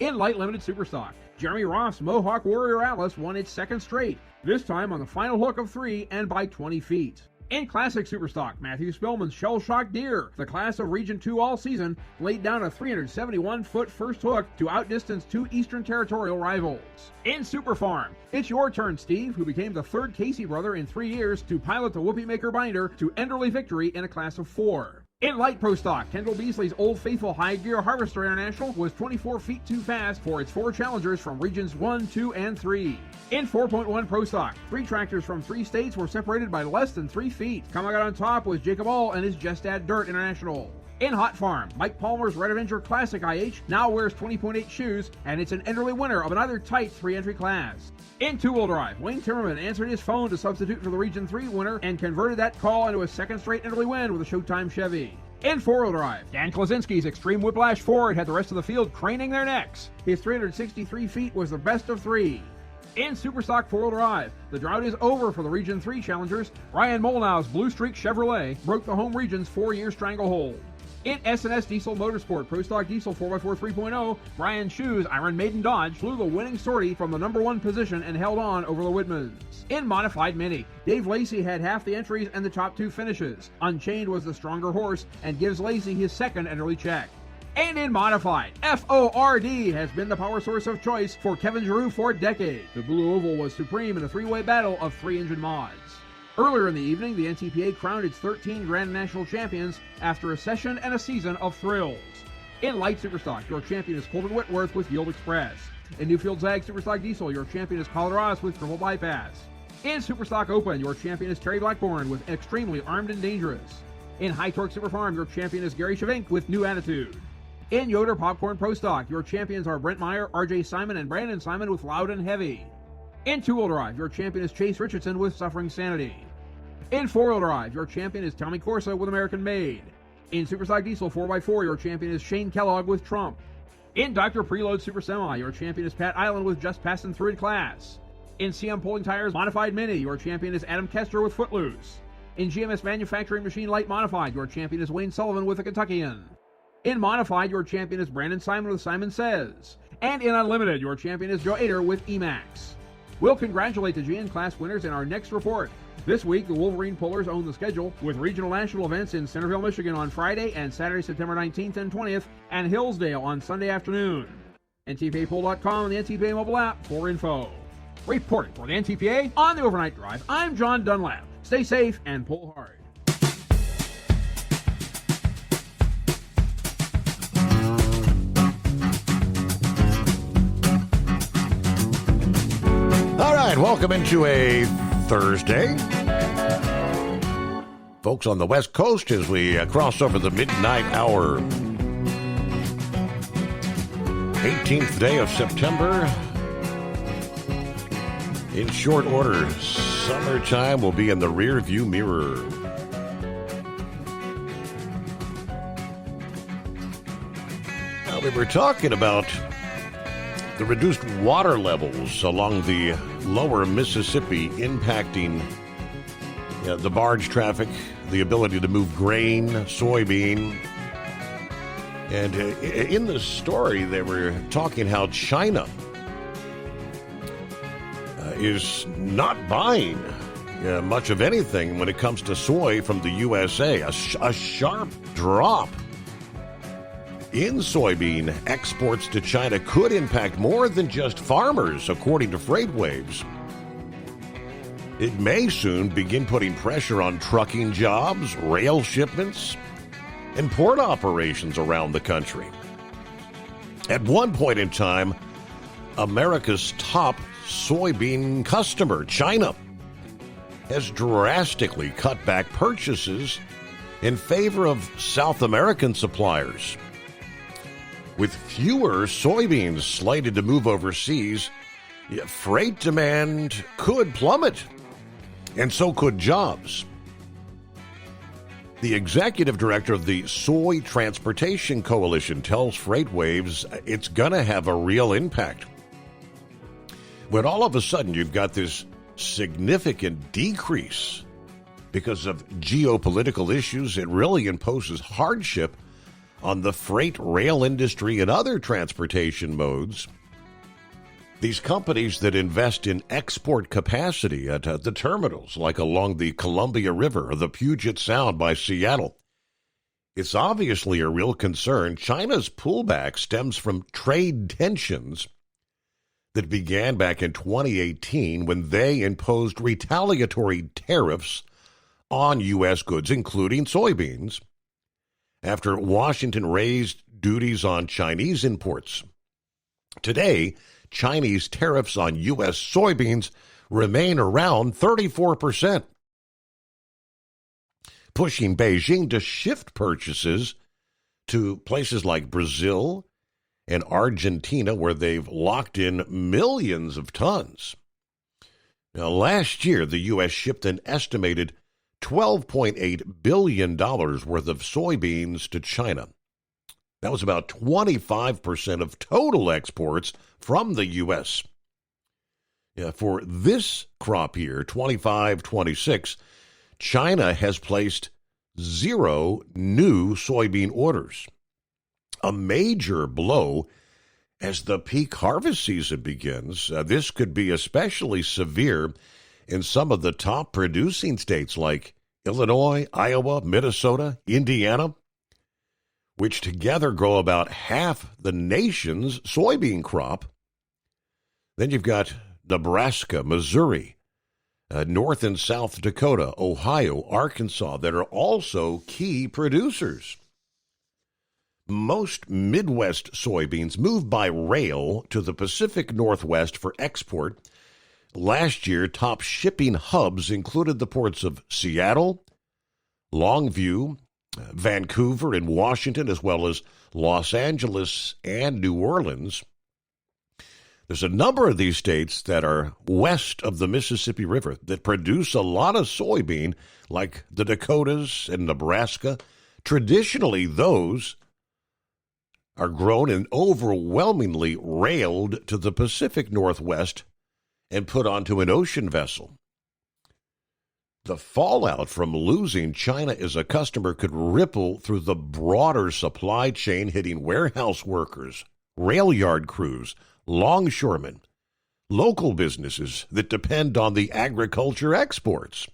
In light limited superstock, Jeremy Roth's Mohawk Warrior Atlas won its second straight, this time on the final hook of 3 and by 20 feet. In classic superstock, Matthew Spillman's Shell Shock Deer, the class of Region 2 all season, laid down a 371-foot first hook to outdistance 2 Eastern Territorial rivals. In Superfarm, it's your turn, Steve, who became the third Casey brother in 3 years to pilot the Whoopie Maker binder to Enderley victory in a class of 4. In light pro stock, Kendall Beasley's Old Faithful High Gear Harvester International was 24 feet too fast for its 4 challengers from Regions 1, 2, and 3. In 4.1 pro stock, 3 tractors from 3 states were separated by less than 3 feet. Coming out on top was Jacob All and his Jestad Dirt International. In Hot Farm, Mike Palmer's Red Avenger Classic IH now wears 20.8 shoes, and it's an Enderley winner of another tight 3-entry class. In two-wheel drive, Wayne Timmerman answered his phone to substitute for the Region 3 winner and converted that call into a second straight Enderley win with a Showtime Chevy. In four-wheel drive, Dan Klasinski's Extreme Whiplash Ford had the rest of the field craning their necks. His 363 feet was the best of 3. In Superstock 4-wheel drive, the drought is over for the Region 3 challengers. Ryan Molnau's Blue Streak Chevrolet broke the home region's 4-year stranglehold. In S&S Diesel Motorsport Pro Stock Diesel 4x4 3.0, Brian Shue's Iron Maiden Dodge flew the winning sortie from the number 1 position and held on over the Whitmans. In Modified Mini, Dave Lacey had half the entries and the top 2 finishes. Unchained was the stronger horse and gives Lacey his second Enderley check. And in Modified, FORD has been the power source of choice for Kevin Giroux for decades. The Blue Oval was supreme in a 3-way battle of 3-engine mods. Earlier in the evening, the NTPA crowned its 13 Grand National Champions after a session and a season of thrills. In Light Superstock, your champion is Colton Whitworth with Yield Express. In Newfield Zag Superstock Diesel, your champion is Colorado with Triple Bypass. In Superstock Open, your champion is Terry Blackburn with Extremely Armed and Dangerous. In High Torque Superfarm, your champion is Gary Chavink with New Attitude. In Yoder Popcorn Pro Stock, your champions are Brent Meyer, RJ Simon, and Brandon Simon with Loud and Heavy. In Two-Wheel Drive, your champion is Chase Richardson with Suffering Sanity. In 4-Wheel Drive, your champion is Tommy Corsa with American Made. In Superstock Diesel 4x4, your champion is Shane Kellogg with Trump. In Dr. Preload Super Semi, your champion is Pat Island with Just Passing Through in Class. In CM Pulling Tires Modified Mini, your champion is Adam Kester with Footloose. In GMS Manufacturing Machine Light Modified, your champion is Wayne Sullivan with the Kentuckian. In Modified, your champion is Brandon Simon with Simon Says. And in Unlimited, your champion is Joe Ader with Emax. We'll congratulate the GN class winners in our next report. This week, the Wolverine Pullers own the schedule with regional national events in Centerville, Michigan on Friday and Saturday, September 19th and 20th, and Hillsdale on Sunday afternoon. NTPAPull.com and the NTPA mobile app for info. Reporting for the NTPA on the Overnight Drive, I'm John Dunlap. Stay safe and pull hard. All right, welcome into a Thursday. Folks on the West Coast as we cross over the midnight hour. 18th day of September. In short order, summertime will be in the rear view mirror. Now, we were talking about the reduced water levels along the lower Mississippi impacting the barge traffic, the ability to move grain, soybean. And in the story, they were talking how China is not buying much of anything when it comes to soy from the USA. A sharp drop in soybean exports to China could impact more than just farmers, according to FreightWaves. It may soon begin putting pressure on trucking jobs, rail shipments, and port operations around the country. At one point in time, America's top soybean customer, China, has drastically cut back purchases in favor of South American suppliers. With fewer soybeans slated to move overseas, freight demand could plummet, and so could jobs. The executive director of the Soy Transportation Coalition tells FreightWaves it's going to have a real impact. When all of a sudden you've got this significant decrease because of geopolitical issues, it really imposes hardship on the freight rail industry and other transportation modes. These companies that invest in export capacity at the terminals, like along the Columbia River or the Puget Sound by Seattle, it's obviously a real concern. China's pullback stems from trade tensions that began back in 2018 when they imposed retaliatory tariffs on U.S. goods, including soybeans, after Washington raised duties on Chinese imports. Today, Chinese tariffs on U.S. soybeans remain around 34%, pushing Beijing to shift purchases to places like Brazil and Argentina, where they've locked in millions of tons. Now, last year, the U.S. shipped an estimated $12.8 billion worth of soybeans to China. That was about 25% of total exports from the U.S. For this crop year, 25-26, China has placed 0 new soybean orders, a major blow as the peak harvest season begins. This could be especially severe in some of the top producing states like Illinois, Iowa, Minnesota, Indiana, which together grow about half the nation's soybean crop. Then you've got Nebraska, Missouri, North and South Dakota, Ohio, Arkansas, that are also key producers. Most Midwest soybeans move by rail to the Pacific Northwest for export. Last year, top shipping hubs included the ports of Seattle, Longview, Vancouver, and Washington, as well as Los Angeles and New Orleans. There's a number of these states that are west of the Mississippi River that produce a lot of soybean, like the Dakotas and Nebraska. Traditionally, those are grown and overwhelmingly railed to the Pacific Northwest and put onto an ocean vessel. The fallout from losing China as a customer could ripple through the broader supply chain, hitting warehouse workers, rail yard crews, longshoremen, local businesses that depend on the agriculture exports.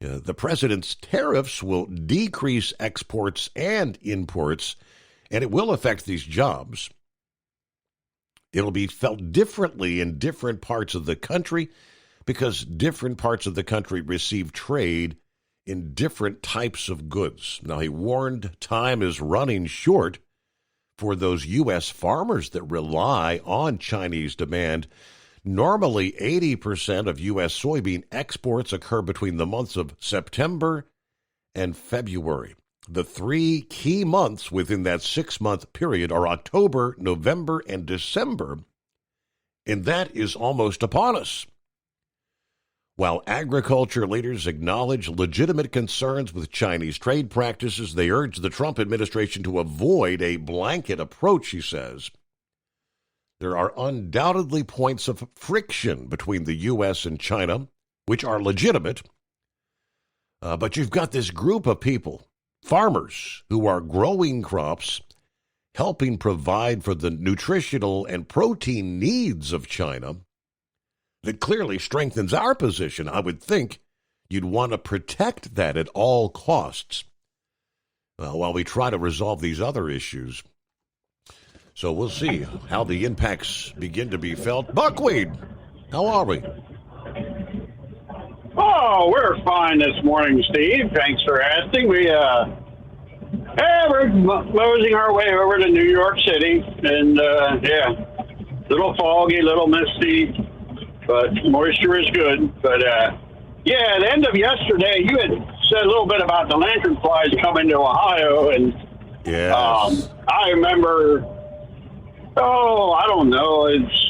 The president's tariffs will decrease exports and imports, and it will affect these jobs. It'll be felt differently in different parts of the country because different parts of the country receive trade in different types of goods. Now, he warned time is running short for those U.S. farmers that rely on Chinese demand. Normally, 80% of U.S. soybean exports occur between the months of September and February. The 3 key months within that 6-month period are October, November, and December, and that is almost upon us. While agriculture leaders acknowledge legitimate concerns with Chinese trade practices, they urge the Trump administration to avoid a blanket approach, he says. There are undoubtedly points of friction between the U.S. and China, which are legitimate, but you've got this group of people, farmers, who are growing crops, helping provide for the nutritional and protein needs of China. That clearly strengthens our position. I would think you'd want to protect that at all costs. while we try to resolve these other issues. So we'll see how the impacts begin to be felt. Buckwheat, how are we? Oh, we're fine this morning, Steve. Thanks for asking. We're closing our way over to New York City, and little foggy, little misty, but moisture is good. But at the end of yesterday, you had said a little bit about the lanternflies coming to Ohio, and I remember, I don't know, it's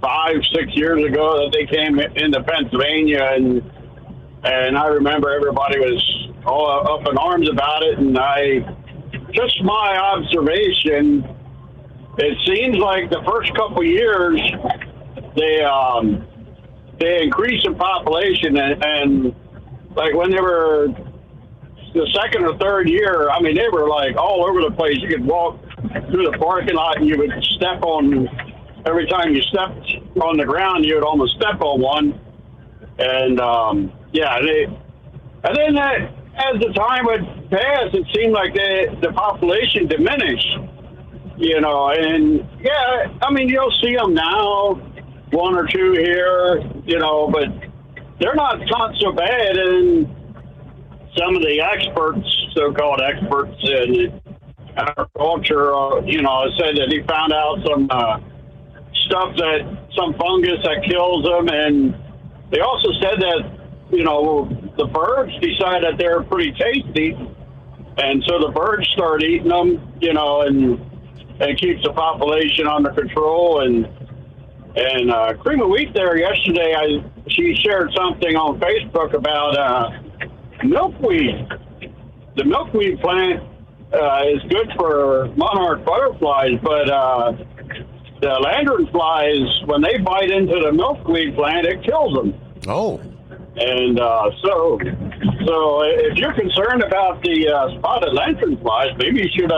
5-6 years ago that they came into Pennsylvania, and I remember everybody was all up in arms about it, and just my observation, it seems like the first couple of years they increased in population, and like when they were the second or third year, I mean, they were like all over the place. You could walk through the parking lot and you would step on, every time you stepped on the ground, you would almost step on one. And and then as the time would pass, it seemed like the population diminished, and I mean, you'll see them now, one or two here, but they're not so bad. And some of the experts, so-called experts in agriculture, said that he found out some some fungus that kills them. And they also said that, the birds decide that they're pretty tasty. And so the birds start eating them, and keeps the population under control. And Cream of Wheat there yesterday, she shared something on Facebook about milkweed. The milkweed plant is good for monarch butterflies, but the lanternflies, when they bite into the milkweed plant, it kills them. Oh. And so if you're concerned about the spotted lanternflies, maybe you should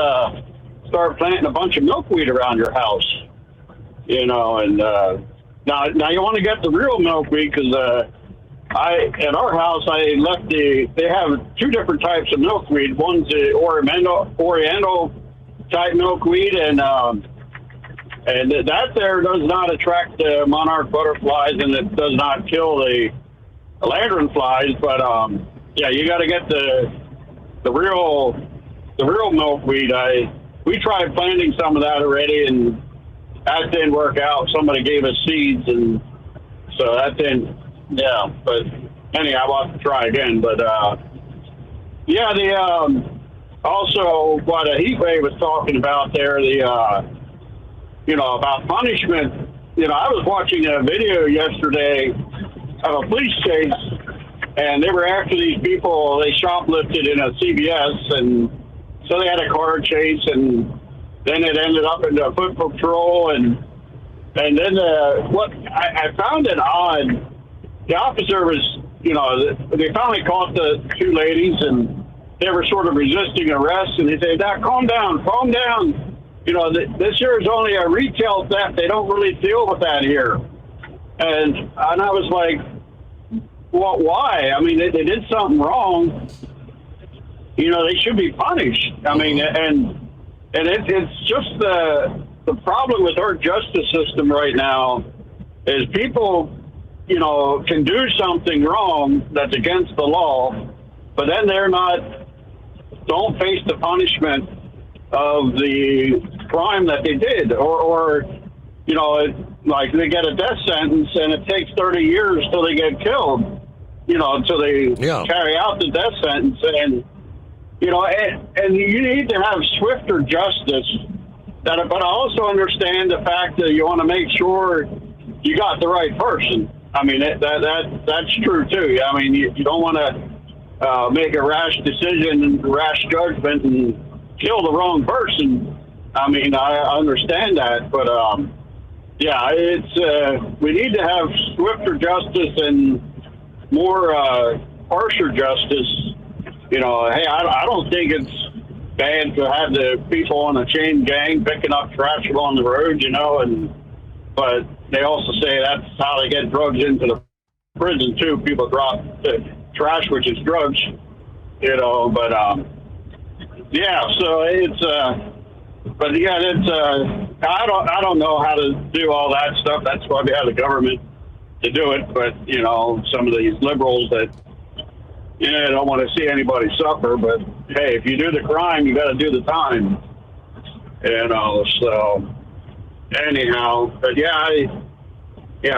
start planting a bunch of milkweed around your house. And now you want to get the real milkweed, because at our house they have two different types of milkweed. One's the Oriental type milkweed, and that there does not attract the monarch butterflies, and it does not kill the lanternflies. But you got to get the real milkweed. We tried planting some of that already, and that didn't work out. Somebody gave us seeds, and so that didn't. Yeah, but anyhow, I'll have to try again. But also what a heat wave was talking about there, about punishment. I was watching a video yesterday of a police chase, and they were after these people. They shoplifted in a CVS, and so they had a car chase, and then it ended up in the foot patrol, and then what I found it odd. The officer was, they finally caught the two ladies, and they were sort of resisting arrest, and they said, calm down. This here is only a retail theft. They don't really deal with that here. And I was like, well, why? I mean, they did something wrong. They should be punished. I mean, and it's just the problem with our justice system right now is people, can do something wrong that's against the law, but then don't face the punishment of the crime that they did, or like they get a death sentence and it takes 30 years till they get killed, until they carry out the death sentence. And and you need to have swifter justice. But I also understand the fact that you want to make sure you got the right person. I mean, that's true too. I mean, you don't want to make a rash decision and rash judgment and kill the wrong person. I mean, I understand that, but we need to have swifter justice and more harsher justice. Hey, I don't think it's bad to have the people on a chain gang picking up trash along the road, but they also say that's how they get drugs into the prison too. People drop the trash, which is drugs, but Yeah, so it's but yeah, it's I don't know how to do all that stuff. That's why we have the government to do it. But some of these liberals that don't want to see anybody suffer. But hey, if you do the crime, you got to do the time. So anyhow, but yeah,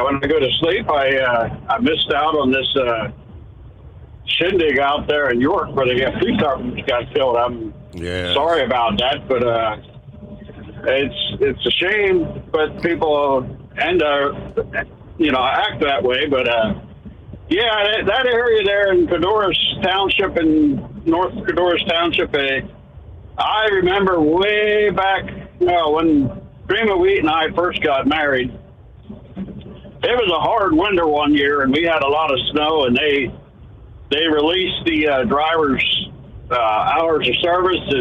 when I go to sleep, I missed out on this shindig out there in York where the police officers got killed. I'm sorry about that, but it's a shame. But people end act that way. But that area there in Codorus Township, in North Codorus Township, I remember way back when Prima Wheat and I first got married. It was a hard winter one year, and we had a lot of snow, and they released the drivers' hours of service,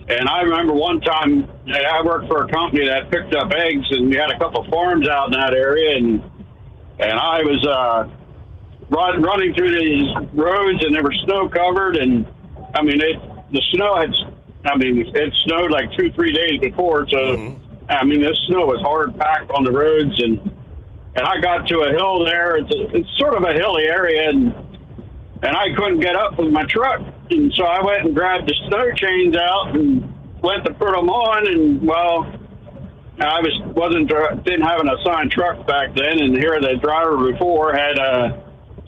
and I remember one time I worked for a company that picked up eggs, and we had a couple farms out in that area, and I was running through these roads, and they were snow covered, and I mean it snowed like 2-3 days before, so I mean this snow was hard packed on the roads, and I got to a hill there. It's sort of a hilly area, and I couldn't get up with my truck. And so I went and grabbed the snow chains out and went to put them on. And, well, I didn't have an assigned truck back then. And here the driver before had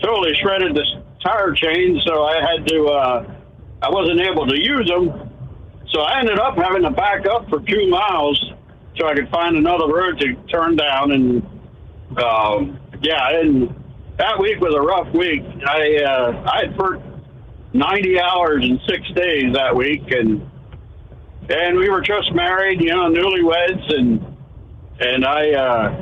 totally shredded the tire chains. So I had to, I wasn't able to use them. So I ended up having to back up for 2 miles so I could find another road to turn down. And, and that week was a rough week. I had worked 90 hours in 6 days that week, and we were just married, newlyweds, and I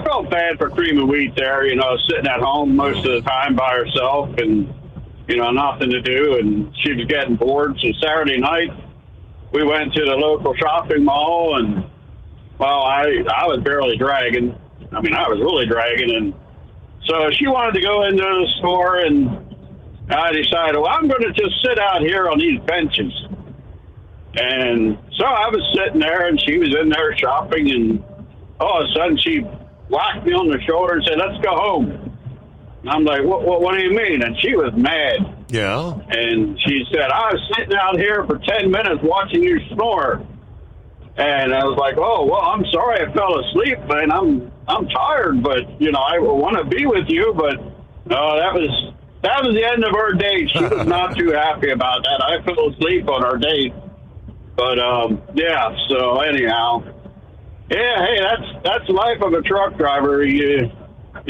felt bad for Prima Wheat there, sitting at home most of the time by herself, and nothing to do, and she was getting bored. So Saturday night, we went to the local shopping mall, and well, I was barely dragging. I mean, I was really dragging, and so she wanted to go into the store, and I decided, well, I'm going to just sit out here on these benches. And so I was sitting there, and she was in there shopping, and all of a sudden she whacked me on the shoulder and said, "Let's go home." And I'm like, what do you mean? And she was mad. Yeah. And she said, "I was sitting out here for 10 minutes watching you snore." And I was like, "Oh, well, I'm sorry I fell asleep, man. I'm tired, but I want to be with you." But no, that was the end of our date. She was not too happy about that. I fell asleep on our date. But so anyhow, hey, that's the life of a truck driver. You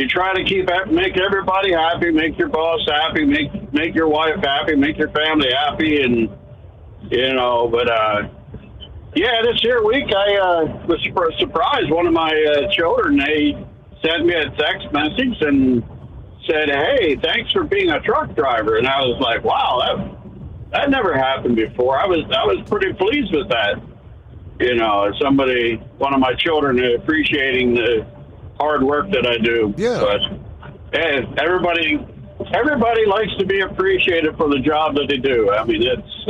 try to make everybody happy, make your boss happy, make your wife happy, make your family happy, and but this here week I was surprised. One of my children, they sent me a text message and said, "Hey, thanks for being a truck driver." And I was like, "Wow, that never happened before." I was pretty pleased with that. One of my children appreciating the hard work that I do. Yeah. But everybody likes to be appreciated for the job that they do. I mean, it's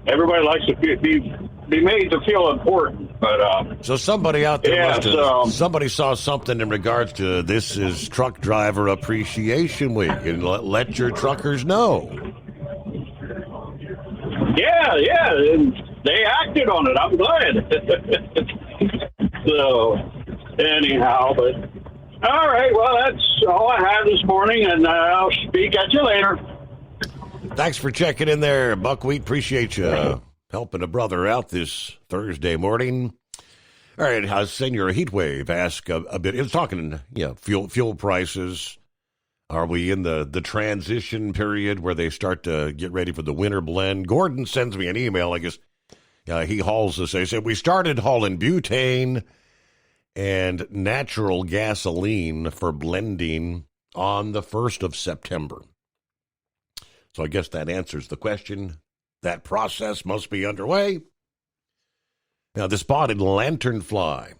everybody likes to be made to feel important. But so somebody out there somebody saw something in regards to this is Truck Driver Appreciation Week, and let your truckers know. Yeah, and they acted on it. I'm glad. So anyhow, but all right. Well, that's all I have this morning, and I'll speak at you later. Thanks for checking in there, Buckwheat. Appreciate you helping a brother out this Thursday morning. All right, Senior Heatwave asked a bit. It was talking, fuel prices. Are we in the transition period where they start to get ready for the winter blend? Gordon sends me an email. I guess he hauls us. They said we started hauling butane and natural gasoline for blending on the 1st of September. So I guess that answers the question. That process must be underway. Now, the spotted lanternfly.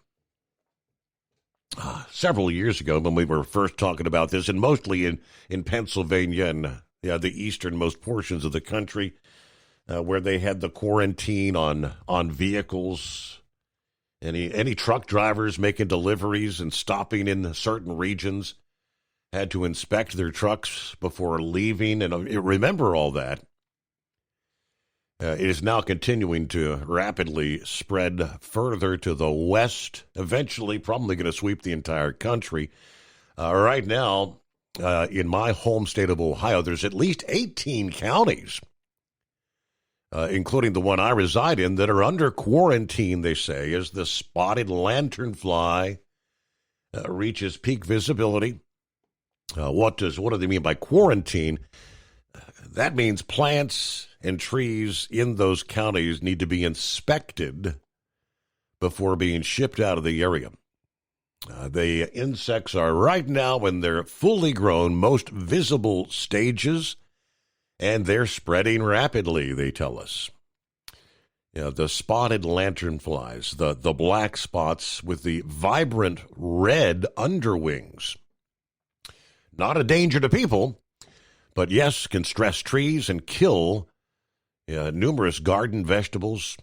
Several years ago when we were first talking about this, and mostly in Pennsylvania and the easternmost portions of the country, where they had the quarantine on vehicles. Any truck drivers making deliveries and stopping in certain regions had to inspect their trucks before leaving. And remember all that. It is now continuing to rapidly spread further to the west, eventually probably going to sweep the entire country. Right now, in my home state of Ohio, there's at least 18 counties, including the one I reside in, that are under quarantine, they say, as the spotted lanternfly reaches peak visibility. What do they mean by quarantine? That means plants and trees in those counties need to be inspected before being shipped out of the area. The insects are right now in their fully grown, most visible stages, and they're spreading rapidly, they tell us. The spotted lanternflies, the black spots with the vibrant red underwings. Not a danger to people, but yes, can stress trees and kill numerous garden vegetables.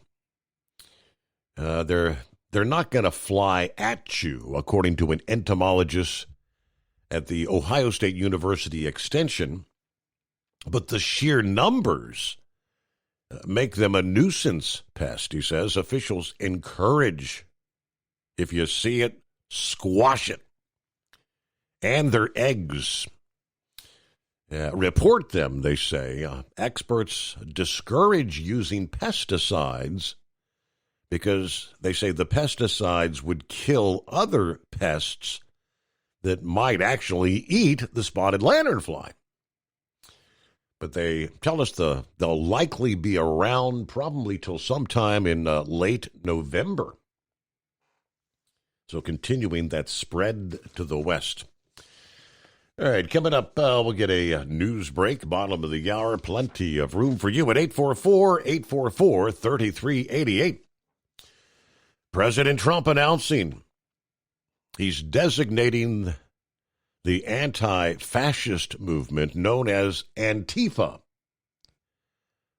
They're not going to fly at you, according to an entomologist at the Ohio State University Extension, but the sheer numbers make them a nuisance pest, he says. Officials encourage, if you see it, squash it. And their eggs. Report them, they say. Experts discourage using pesticides because they say the pesticides would kill other pests that might actually eat the spotted lanternfly. But they tell us they'll likely be around probably till sometime in late November. So continuing that spread to the west. All right, coming up, we'll get a news break, bottom of the hour. Plenty of room for you at 844-844-3388. President Trump announcing he's designating the anti-fascist movement known as Antifa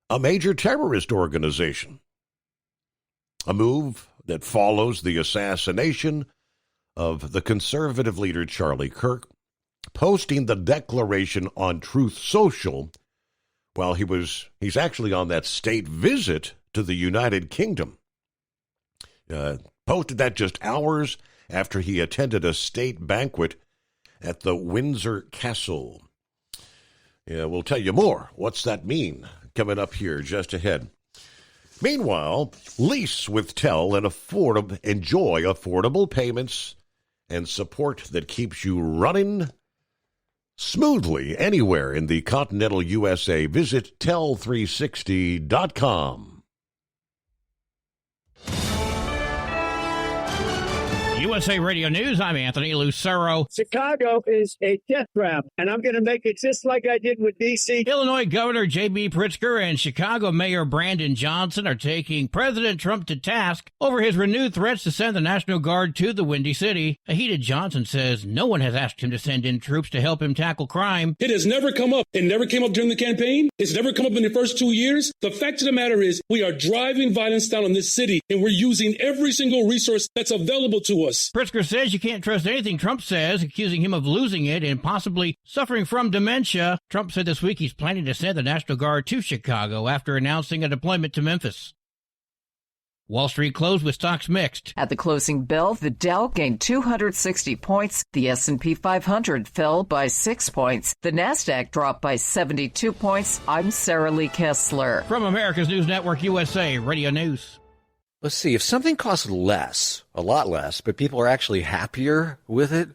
a major terrorist organization. A move that follows the assassination of the conservative leader Charlie Kirk, posting the declaration on Truth Social while he's actually on that state visit to the United Kingdom. Posted that just hours after he attended a state banquet at the Windsor Castle. We'll tell you more. What's that mean? Coming up here just ahead. Meanwhile, lease with TEL and enjoy affordable payments and support that keeps you running smoothly anywhere in the continental USA. Visit tel360.com. USA Radio News, I'm Anthony Lucero. Chicago is a death trap, and I'm going to make it just like I did with D.C. Illinois Governor J.B. Pritzker and Chicago Mayor Brandon Johnson are taking President Trump to task over his renewed threats to send the National Guard to the Windy City. A heated Johnson says no one has asked him to send in troops to help him tackle crime. It has never come up. It never came up during the campaign. It's never come up in the first 2 years. The fact of the matter is we are driving violence down on this city, and we're using every single resource that's available to us. Pritzker says you can't trust anything Trump says, accusing him of losing it and possibly suffering from dementia. Trump said this week he's planning to send the National Guard to Chicago after announcing a deployment to Memphis. Wall Street closed with stocks mixed. At the closing bell, the Dow gained 260 points. The S&P 500 fell by 6 points. The NASDAQ dropped by 72 points. I'm Sarah Lee Kessler. From America's News Network, USA Radio News. Let's see, if something costs less, a lot less, but people are actually happier with it,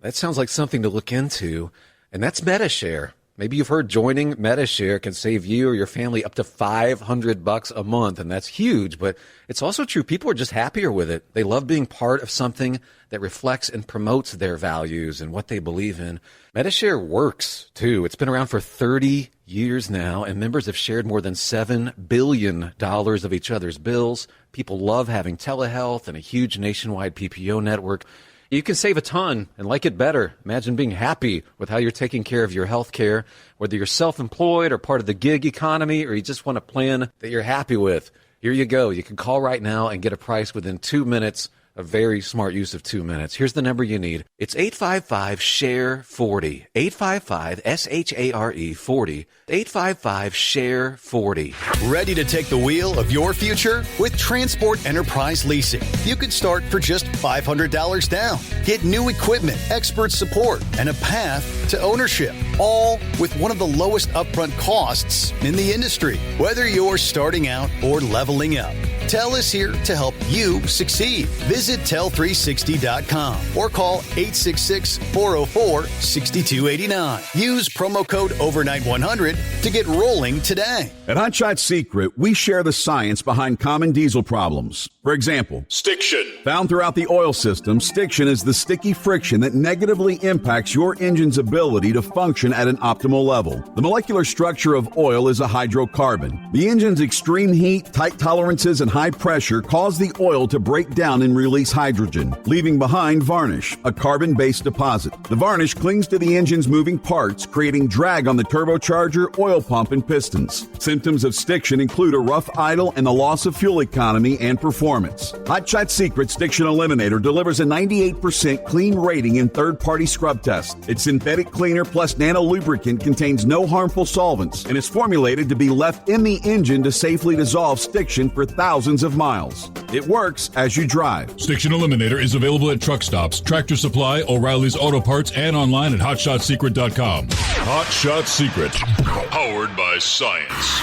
that sounds like something to look into, and that's MediShare. Maybe you've heard joining MediShare can save you or your family up to $500 a month, and that's huge, but it's also true. People are just happier with it. They love being part of something that reflects and promotes their values and what they believe in. MediShare works, too. It's been around for 30 years now, and members have shared more than $7 billion of each other's bills. People love having telehealth and a huge nationwide PPO network. You can save a ton and like it better. Imagine being happy with how you're taking care of your health care, whether you're self-employed or part of the gig economy, or you just want a plan that you're happy with. Here you go. You can call right now and get a price within 2 minutes. A very smart use of 2 minutes. Here's the number you need. It's 855-SHARE-40. 855-SHARE-40. 855-SHARE-40. Ready to take the wheel of your future? With Transport Enterprise Leasing, you can start for just $500 down. Get new equipment, expert support, and a path to ownership, all with one of the lowest upfront costs in the industry. Whether you're starting out or leveling up, TEL is here to help you succeed. Visit tel360.com or call 866-404-6289. Use promo code overnight100 to get rolling today. At Hot Shot Secret, we share the science behind common diesel problems. For example, stiction. Found throughout the oil system, stiction is the sticky friction that negatively impacts your engine's ability to function at an optimal level. The molecular structure of oil is a hydrocarbon. The engine's extreme heat, tight tolerances, and high pressure cause the oil to break down and release hydrogen, leaving behind varnish, a carbon-based deposit. The varnish clings to the engine's moving parts, creating drag on the turbocharger, oil pump, and pistons. Symptoms of stiction include a rough idle and the loss of fuel economy and performance. Hot Shot Secret Stiction Eliminator delivers a 98% clean rating in third-party scrub tests. Its synthetic cleaner plus nano lubricant contains no harmful solvents and is formulated to be left in the engine to safely dissolve stiction for thousands of miles. It works as you drive. Stiction Eliminator is available at truck stops, Tractor Supply, O'Reilly's Auto Parts, and online at HotShotSecret.com. Hot Shot Secret, powered by science.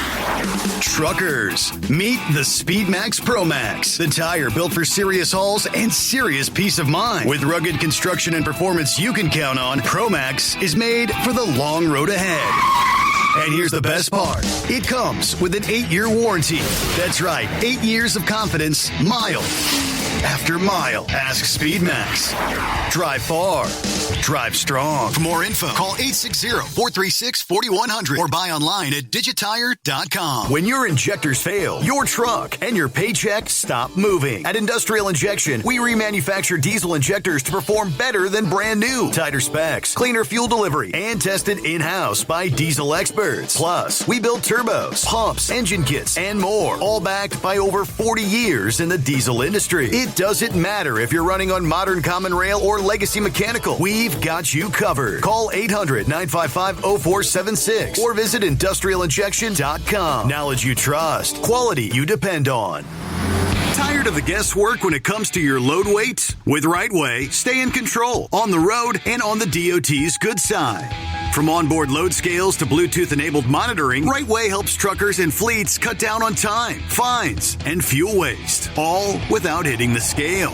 Truckers, meet the Speedmax Pro Max, the tire built for serious hauls and serious peace of mind. With rugged construction and performance you can count on, Pro Max is made for the long road ahead. And here's the best part. It comes with an 8-year warranty. That's right, 8 years of confidence, mile after mile. Ask Speedmax. Drive far. Drive strong. For more info, call 860-436-4100 or buy online at digitire.com. When your injectors fail, your truck and your paycheck stop moving. At Industrial Injection, we remanufacture diesel injectors to perform better than brand new. Tighter specs, cleaner fuel delivery, and tested in-house by diesel experts. Plus, we build turbos, pumps, engine kits, and more, all backed by over 40 years in the diesel industry. It doesn't matter if you're running on modern common rail or legacy mechanical. We've got you covered. Call 800-955-0476 or visit industrialinjection.com. Knowledge you trust. Quality you depend on. Tired of the guesswork when it comes to your load weight? With RightWay, stay in control on the road and on the DOT's good side. From onboard load scales to Bluetooth-enabled monitoring, RightWay helps truckers and fleets cut down on time, fines, and fuel waste, all without hitting the scale.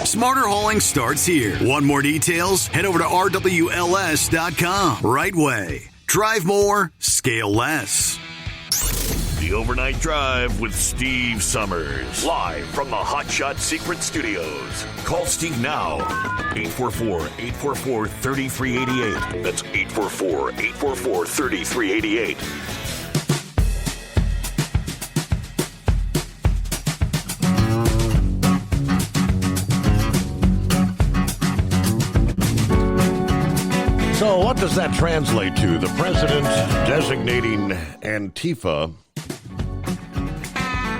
Smarter hauling starts here. Want more details? Head over to RWLS.com. RightWay. Drive more, scale less. The Overnight Drive with Steve Summers. Live from the Hot Shot Secret Studios. Call Steve now. 844-844-3388. That's 844-844-3388. So what does that translate to? The president designating Antifa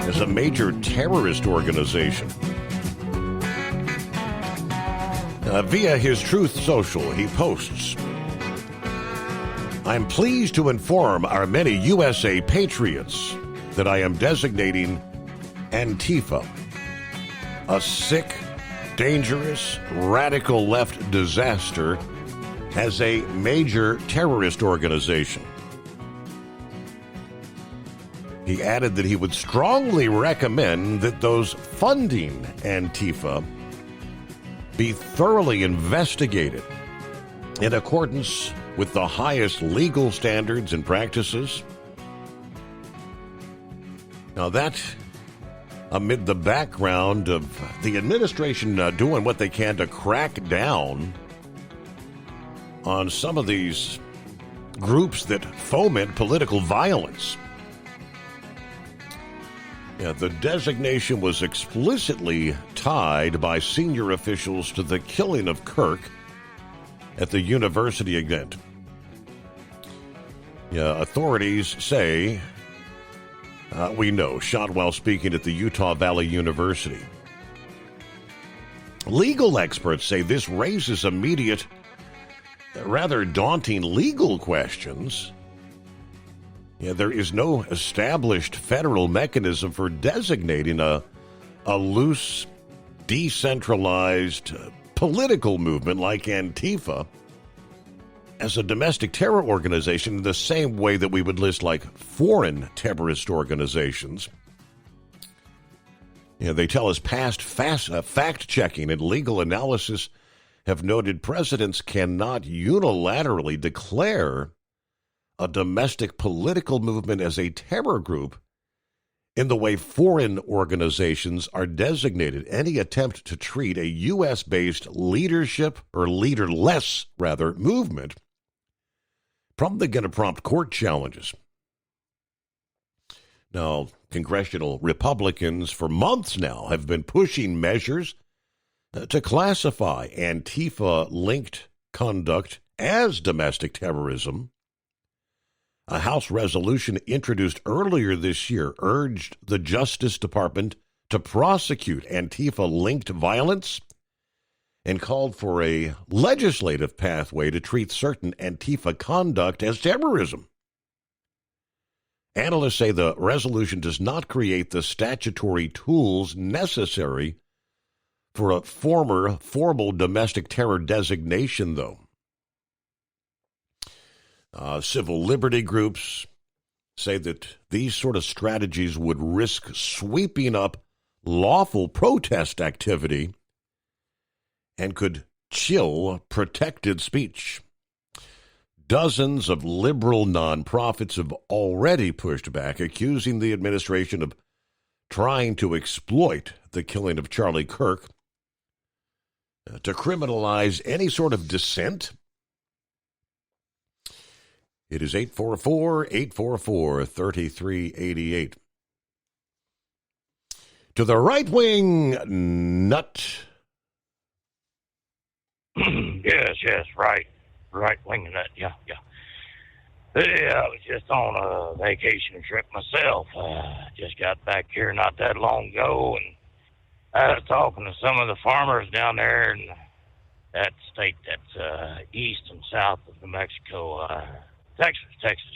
as a major terrorist organization. Via his Truth Social, he posts, "I'm pleased to inform our many USA patriots that I am designating Antifa, a sick, dangerous, radical left disaster, as a major terrorist organization." He added that he would strongly recommend that those funding Antifa be thoroughly investigated in accordance with the highest legal standards and practices. Now that amid the background of the administration doing what they can to crack down on some of these groups that foment political violence. The designation was explicitly tied by senior officials to the killing of Kirk at the university event. Authorities say, we know, shot while speaking at the Utah Valley University. Legal experts say this raises immediate, rather daunting legal questions. There is no established federal mechanism for designating a loose, decentralized political movement like Antifa as a domestic terror organization in the same way that we would list like foreign terrorist organizations. They tell us past fact-checking and legal analysis have noted presidents cannot unilaterally declare a domestic political movement as a terror group in the way foreign organizations are designated. Any attempt to treat a U.S.-based leadership, or leaderless, rather, movement probably going to prompt court challenges. Now, congressional Republicans for months now have been pushing measures to classify Antifa-linked conduct as domestic terrorism. A House resolution introduced earlier this year urged the Justice Department to prosecute Antifa-linked violence and called for a legislative pathway to treat certain Antifa conduct as terrorism. Analysts say the resolution does not create the statutory tools necessary for a formal domestic terror designation, though. Civil liberty groups say that these sort of strategies would risk sweeping up lawful protest activity and could chill protected speech. Dozens of liberal nonprofits have already pushed back, accusing the administration of trying to exploit the killing of Charlie Kirk to criminalize any sort of dissent. It is 844-844-3388. To the right-wing nut. Yes, right-wing nut, yeah. Yeah, I was just on a vacation trip myself. Just got back here not that long ago, and I was talking to some of the farmers down there in that state that's east and south of New Mexico, Texas,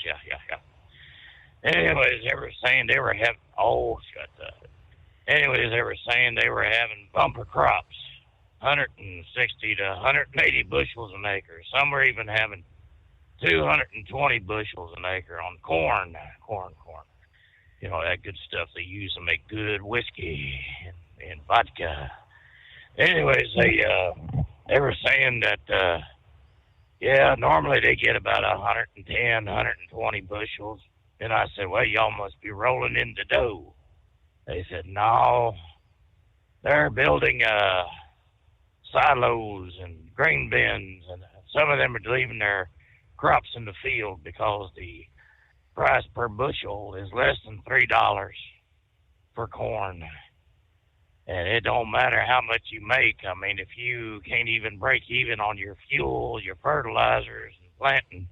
yeah. Anyways, they were saying they were having, bumper crops, 160 to 180 bushels an acre. Some were even having 220 bushels an acre on corn. You know, that good stuff they use to make good whiskey and vodka. Anyways, they were saying that, normally they get about 110, 120 bushels. And I said, well, y'all must be rolling in the dough. They said, no, they're building silos and grain bins, and some of them are leaving their crops in the field because the price per bushel is less than $3 for corn. And it don't matter how much you make. I mean, if you can't even break even on your fuel, your fertilizers, and planting,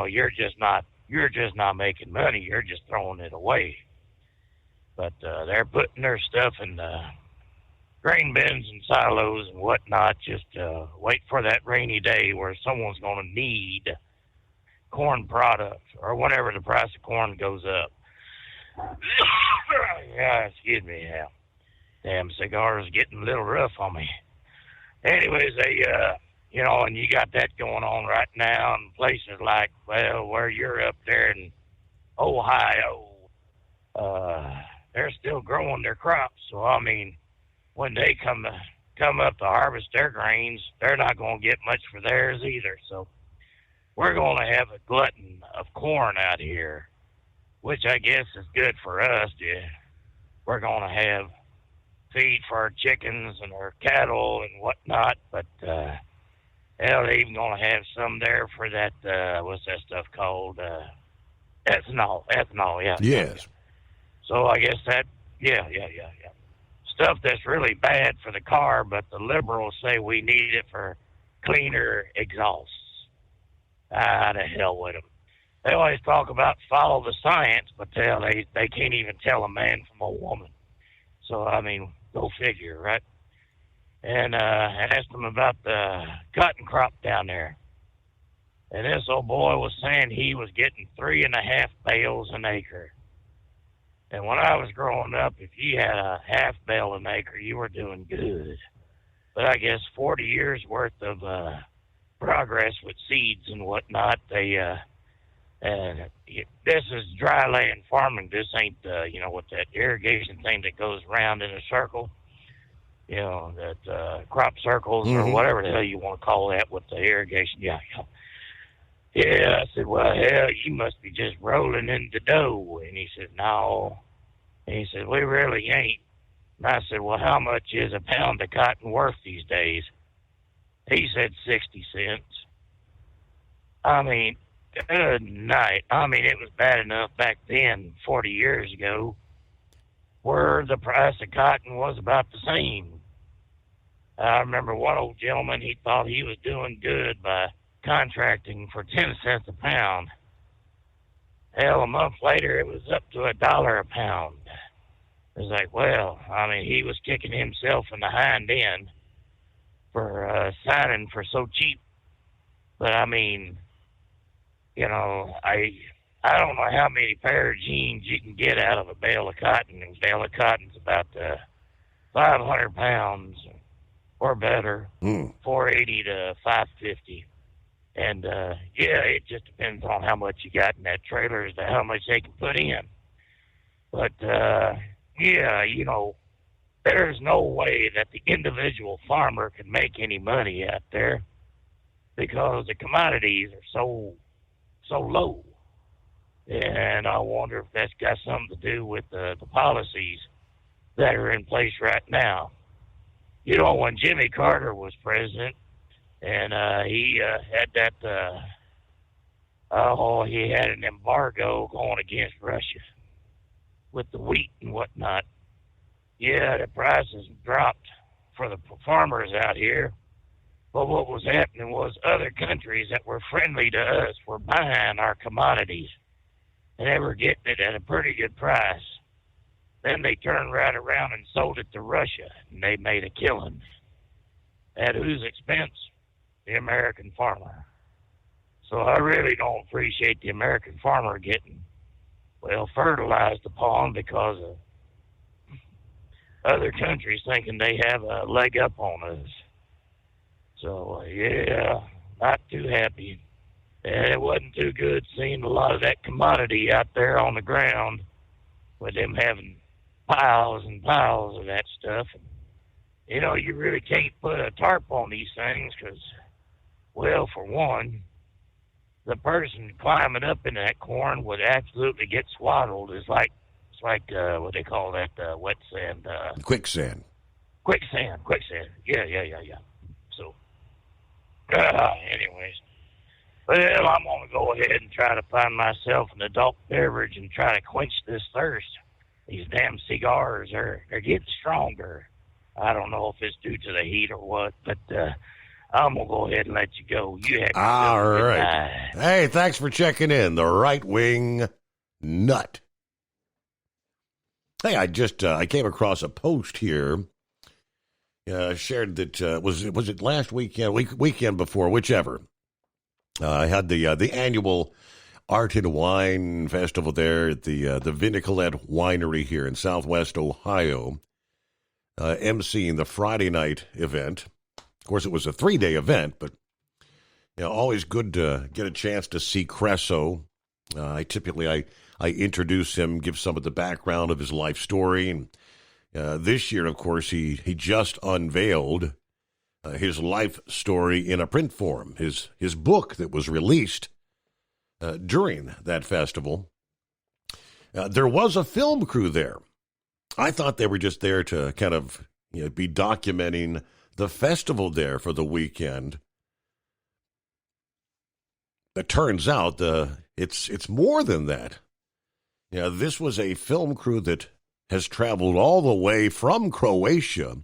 you're just not making money. You're just throwing it away. But they're putting their stuff in grain bins and silos and whatnot. Just wait for that rainy day where someone's going to need corn products, or whenever the price of corn goes up. Yeah, excuse me. Yeah. Damn cigar's getting a little rough on me. Anyways, and you got that going on right now in places like, where you're up there in Ohio. They're still growing their crops. So, I mean, when they come up to harvest their grains, they're not going to get much for theirs either. So we're going to have a glutton of corn out here, which I guess is good for us. Yeah. We're going to have feed for our chickens and our cattle and whatnot, but they're even going to have some there for that, what's that stuff called? Ethanol, yeah. Yes. So I guess that, yeah. stuff that's really bad for the car, but the liberals say we need it for cleaner exhausts. The hell with them. They always talk about follow the science, but they can't even tell a man from a woman. So, I mean, go figure, right? And I asked them about the cotton crop down there. And this old boy was saying he was getting 3.5 bales an acre. And when I was growing up, if you had a half bale an acre, you were doing good. But I guess 40 years worth of progress with seeds and whatnot, this is dry land farming. This ain't, with that irrigation thing that goes around in a circle, that crop circles or whatever the hell you want to call that with the irrigation. Yeah. I said, well, hell, you must be just rolling in the dough. And he said, no. And he said, we really ain't. And I said, well, how much is a pound of cotton worth these days? He said 60 cents. I mean, good night. I mean, it was bad enough back then, 40 years ago, where the price of cotton was about the same. I remember one old gentleman, he thought he was doing good by contracting for 10 cents a pound. Hell, a month later, it was up to $1 a pound. It was like, well, I mean, he was kicking himself in the hind end for signing for so cheap. But, I mean, I don't know how many pair of jeans you can get out of a bale of cotton. And a bale of cotton's about 500 pounds or better, 480 to 550. And, it just depends on how much you got in that trailer as to how much they can put in. But, there's no way that the individual farmer can make any money out there because the commodities are so low. And I wonder if that's got something to do with the policies that are in place right now. When Jimmy Carter was president, and he had that, he had an embargo going against Russia with the wheat and whatnot. Yeah, the prices dropped for the farmers out here. But what was happening was other countries that were friendly to us were buying our commodities. And they were getting it at a pretty good price. Then they turned right around and sold it to Russia. And they made a killing. At whose expense? The American farmer. So I really don't appreciate the American farmer getting, fertilized upon because of other countries thinking they have a leg up on us. So, not too happy. And it wasn't too good seeing a lot of that commodity out there on the ground with them having piles and piles of that stuff. And, you really can't put a tarp on these things because, for one, the person climbing up in that corn would absolutely get swaddled. It's like what they call that, wet sand. Quicksand. Quicksand. Yeah. So, anyways. Well, I'm going to go ahead and try to find myself an adult beverage and try to quench this thirst. These damn cigars they're getting stronger. I don't know if it's due to the heat or what, but I'm going to go ahead and let you go. You have all right. Hey, thanks for checking in. The right-wing nut. Hey, I came across a post here. Shared that, was it last weekend, weekend before, whichever. I had the annual Art and Wine Festival there at the Vinicolet Winery here in Southwest Ohio, emceeing the Friday night event. Of course, it was a 3-day event, but always good to get a chance to see Cresso. I introduce him, give some of the background of his life story, and this year, of course, he just unveiled his life story in a print form, his book that was released during that festival. There was a film crew there. I thought they were just there to kind of be documenting the festival there for the weekend. It turns out it's more than that. This was a film crew that has traveled all the way from Croatia,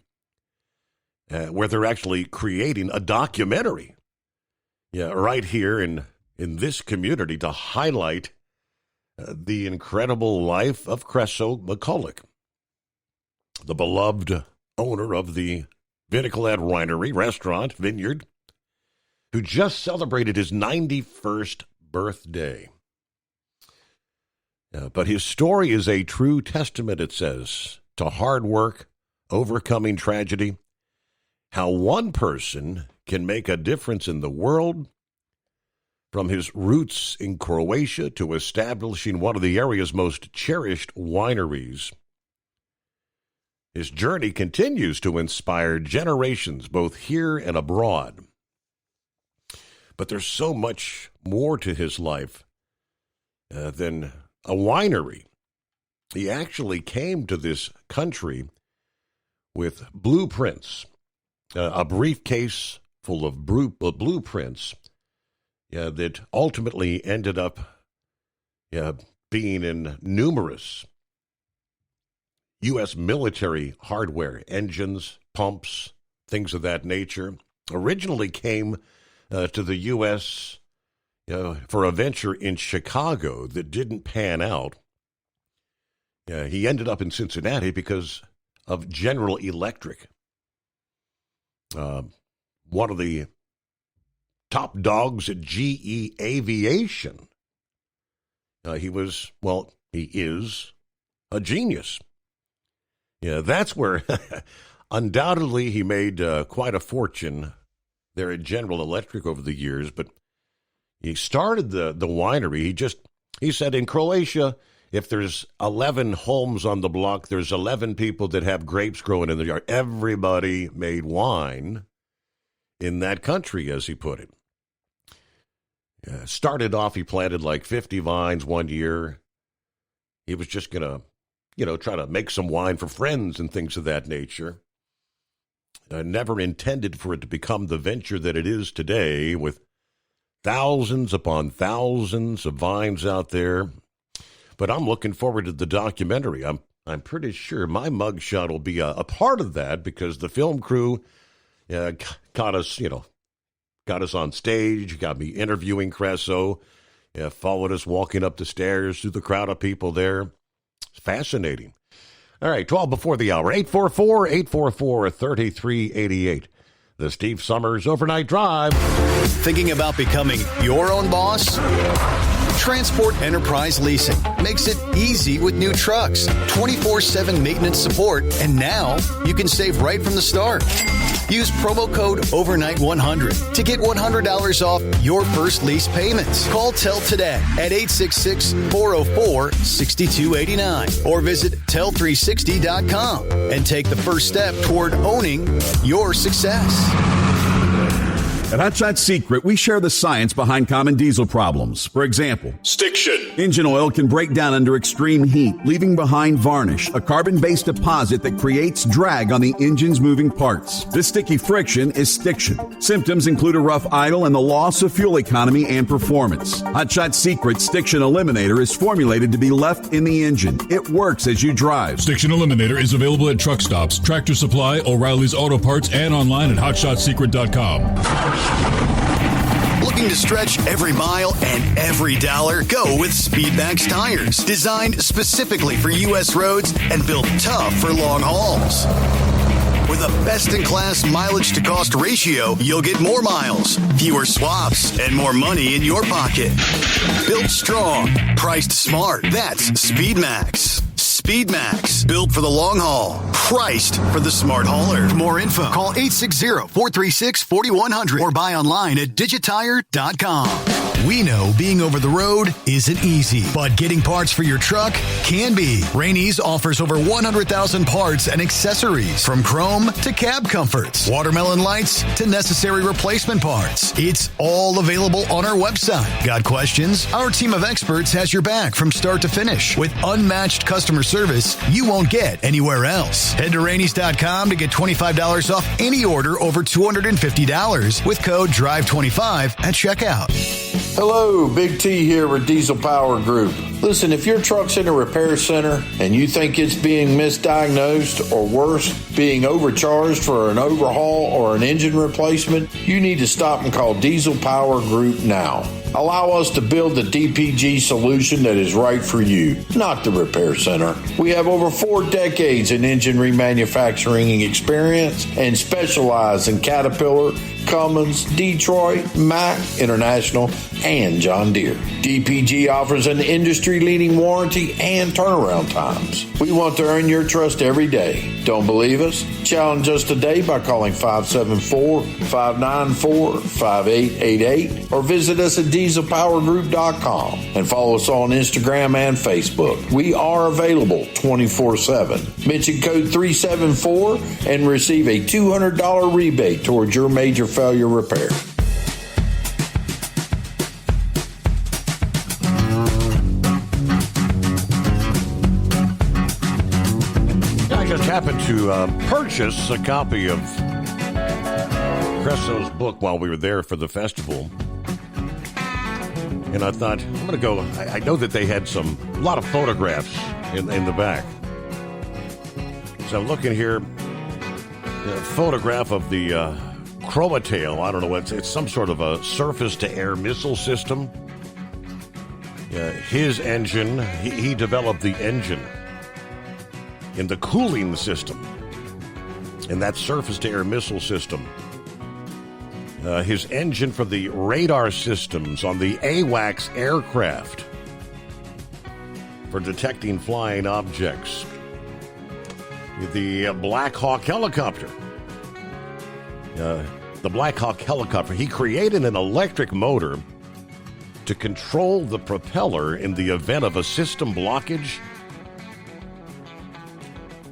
where they're actually creating a documentary. Yeah, right here in this community to highlight the incredible life of Creso McCulloch, the beloved owner of the Vinicalad Winery, Restaurant, Vineyard, who just celebrated his 91st birthday. But his story is a true testament, it says, to hard work, overcoming tragedy, how one person can make a difference in the world, from his roots in Croatia to establishing one of the area's most cherished wineries. His journey continues to inspire generations both here and abroad. But there's so much more to his life than a winery. He actually came to this country with blueprints, a briefcase full of blueprints that ultimately ended up being in numerous U.S. military hardware, engines, pumps, things of that nature. Originally came to the U.S. For a venture in Chicago that didn't pan out. He ended up in Cincinnati because of General Electric. One of the top dogs at GE Aviation. He is a genius. Yeah, that's where undoubtedly he made quite a fortune there at General Electric over the years. But he started the winery. He said in Croatia, if there's 11 homes on the block, there's 11 people that have grapes growing in the yard. Everybody made wine in that country, as he put it. Started off, he planted like 50 vines one year. He was just going to, try to make some wine for friends and things of that nature. Never intended for it to become the venture that it is today, with thousands upon thousands of vines out there. But I'm looking forward to the documentary. I'm pretty sure my mugshot will be a part of that, because the film crew got us on stage, got me interviewing Creso, followed us walking up the stairs through the crowd of people there. It's fascinating. All right, 12 before the hour, 844-3388. The Steve Summers Overnight Drive. Thinking about becoming your own boss? Transport Enterprise Leasing makes it easy with new trucks, 24/7 maintenance support, and now you can save right from the start. Use promo code OVERNIGHT100 to get $100 off your first lease payments. Call TEL today at 866-404-6289 or visit tel360.com and take the first step toward owning your success. At Hot Shot Secret, we share the science behind common diesel problems. For example, stiction. Engine oil can break down under extreme heat, leaving behind varnish, a carbon-based deposit that creates drag on the engine's moving parts. This sticky friction is stiction. Symptoms include a rough idle and the loss of fuel economy and performance. Hot Shot Secret Stiction Eliminator is formulated to be left in the engine. It works as you drive. Stiction Eliminator is available at truck stops, Tractor Supply, O'Reilly's Auto Parts, and online at hotshotsecret.com. Looking to stretch every mile and every dollar? Go with Speedmax tires. Designed specifically for U.S. roads and built tough for long hauls. With a best-in-class mileage-to-cost ratio, you'll get more miles, fewer swaps, and more money in your pocket. Built strong, priced smart. That's Speedmax. Speedmax, built for the long haul, priced for the smart hauler. For more info, call 860-436-4100 or buy online at digitire.com. We know being over the road isn't easy, but getting parts for your truck can be. Rainey's offers over 100,000 parts and accessories, from chrome to cab comforts, watermelon lights to necessary replacement parts. It's all available on our website. Got questions? Our team of experts has your back from start to finish with unmatched customer service you won't get anywhere else. Head to Rainey's.com to get $25 off any order over $250 with code DRIVE25 at checkout. Hello, Big T here with Diesel Power Group. Listen, if your truck's in a repair center and you think it's being misdiagnosed or worse, being overcharged for an overhaul or an engine replacement, you need to stop and call Diesel Power Group now. Allow us to build the DPG solution that is right for you, not the repair center. We have over 4 decades in engine remanufacturing experience and specialize in Caterpillar, Cummins, Detroit, Mack, International, and John Deere. DPG offers an industry-leading warranty and turnaround times. We want to earn your trust every day. Don't believe us? Challenge us today by calling 574-594-5888 or visit us at dieselpowergroup.com and follow us on Instagram and Facebook. We are available 24/7. Mention code 374 and receive a $200 rebate towards your major failure repair. I just happened to purchase a copy of Cresso's book while we were there for the festival. And I thought, I'm going to go. I know that they had a lot of photographs in the back. So I'm looking here, a photograph of the Chromatail. I don't know, it's some sort of a surface-to-air missile system. His engine, he developed the engine in the cooling system in that surface-to-air missile system. His engine for the radar systems on the AWACS aircraft for detecting flying objects. The Black Hawk helicopter. The Black Hawk helicopter, he created an electric motor to control the propeller in the event of a system blockage.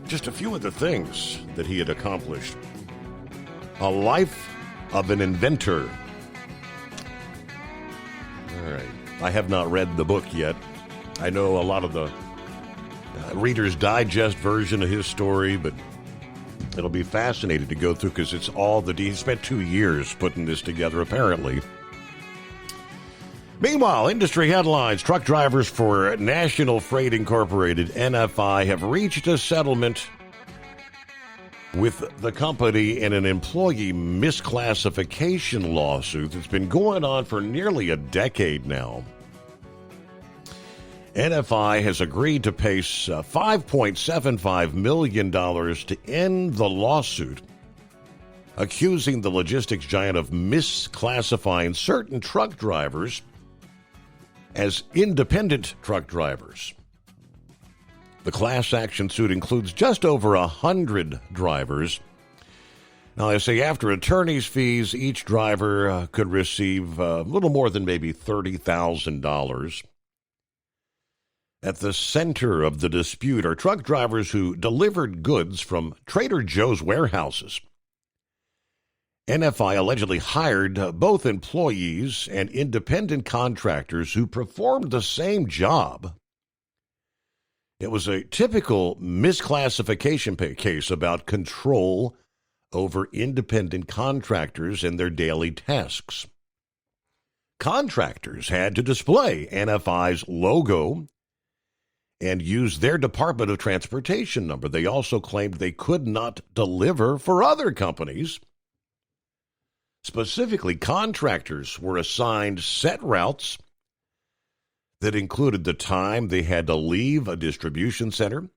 Just a few of the things that he had accomplished. A life of an inventor. All right. I have not read the book yet. I know a lot of the Reader's Digest version of his story, but it'll be fascinating to go through because it's all he spent 2 years putting this together, apparently. Meanwhile, industry headlines. Truck drivers for National Freight Incorporated, NFI, have reached a settlement with the company in an employee misclassification lawsuit that's been going on for nearly a decade now. NFI has agreed to pay $5.75 million to end the lawsuit, accusing the logistics giant of misclassifying certain truck drivers as independent truck drivers. The class action suit includes just over 100 drivers. Now, I say after attorney's fees, each driver could receive a little more than maybe $30,000. At the center of the dispute are truck drivers who delivered goods from Trader Joe's warehouses. NFI allegedly hired both employees and independent contractors who performed the same job. It was a typical misclassification case about control over independent contractors and their daily tasks. Contractors had to display NFI's logo and use their Department of Transportation number. They also claimed they could not deliver for other companies. Specifically, contractors were assigned set routes that included the time they had to leave a distribution center.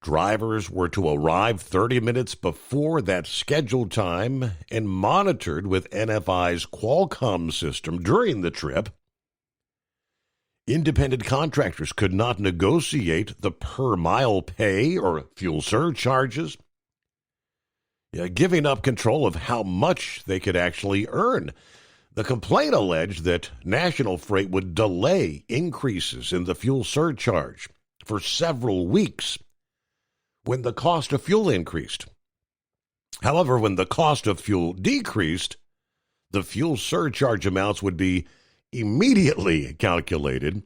Drivers were to arrive 30 minutes before that scheduled time and monitored with NFI's Qualcomm system during the trip. Independent contractors could not negotiate the per-mile pay or fuel surcharges, giving up control of how much they could actually earn. The complaint alleged that National Freight would delay increases in the fuel surcharge for several weeks when the cost of fuel increased. However, when the cost of fuel decreased, the fuel surcharge amounts would be immediately calculated.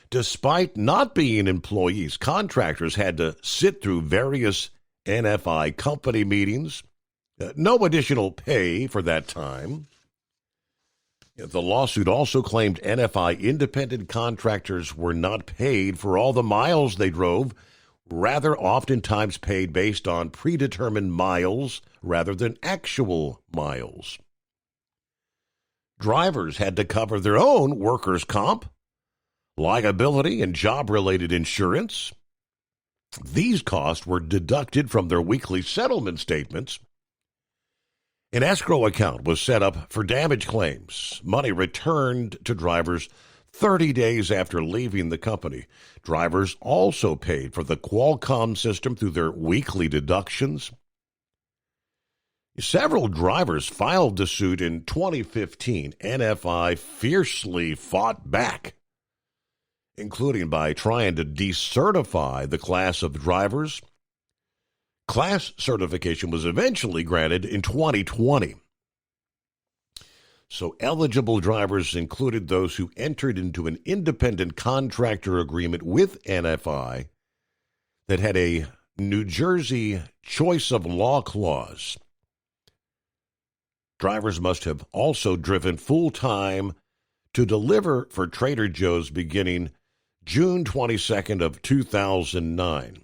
Despite not being employees, contractors had to sit through various NFI company meetings. No additional pay for that time. The lawsuit also claimed NFI independent contractors were not paid for all the miles they drove, rather oftentimes paid based on predetermined miles rather than actual miles. Drivers had to cover their own workers' comp, liability, and job-related insurance. These costs were deducted from their weekly settlement statements. An escrow account was set up for damage claims. Money returned to drivers 30 days after leaving the company. Drivers also paid for the Qualcomm system through their weekly deductions. Several drivers filed the suit in 2015. NFI fiercely fought back, including by trying to decertify the class of drivers. Class certification was eventually granted in 2020. So eligible drivers included those who entered into an independent contractor agreement with NFI that had a New Jersey choice of law clause. Drivers must have also driven full-time to deliver for Trader Joe's beginning June 22nd of 2009.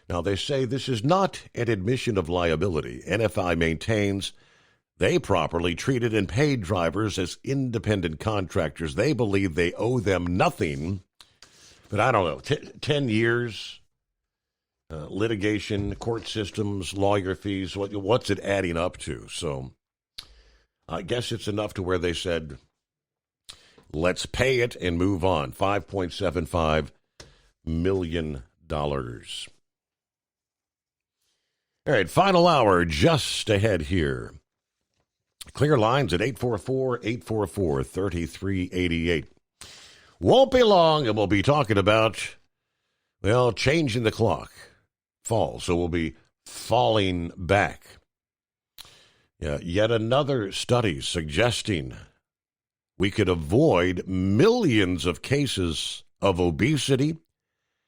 Now, they say this is not an admission of liability. NFI maintains they properly treated and paid drivers as independent contractors. They believe they owe them nothing. But I don't know, 10 years, litigation, court systems, lawyer fees, what's it adding up to? So I guess it's enough to where they said, let's pay it and move on. $5.75 million. All right, final hour just ahead here. Clear lines at 844-844-3388. Won't be long, and we'll be talking about, well, changing the clock. Fall, so we'll be falling back. Yet another study suggesting we could avoid millions of cases of obesity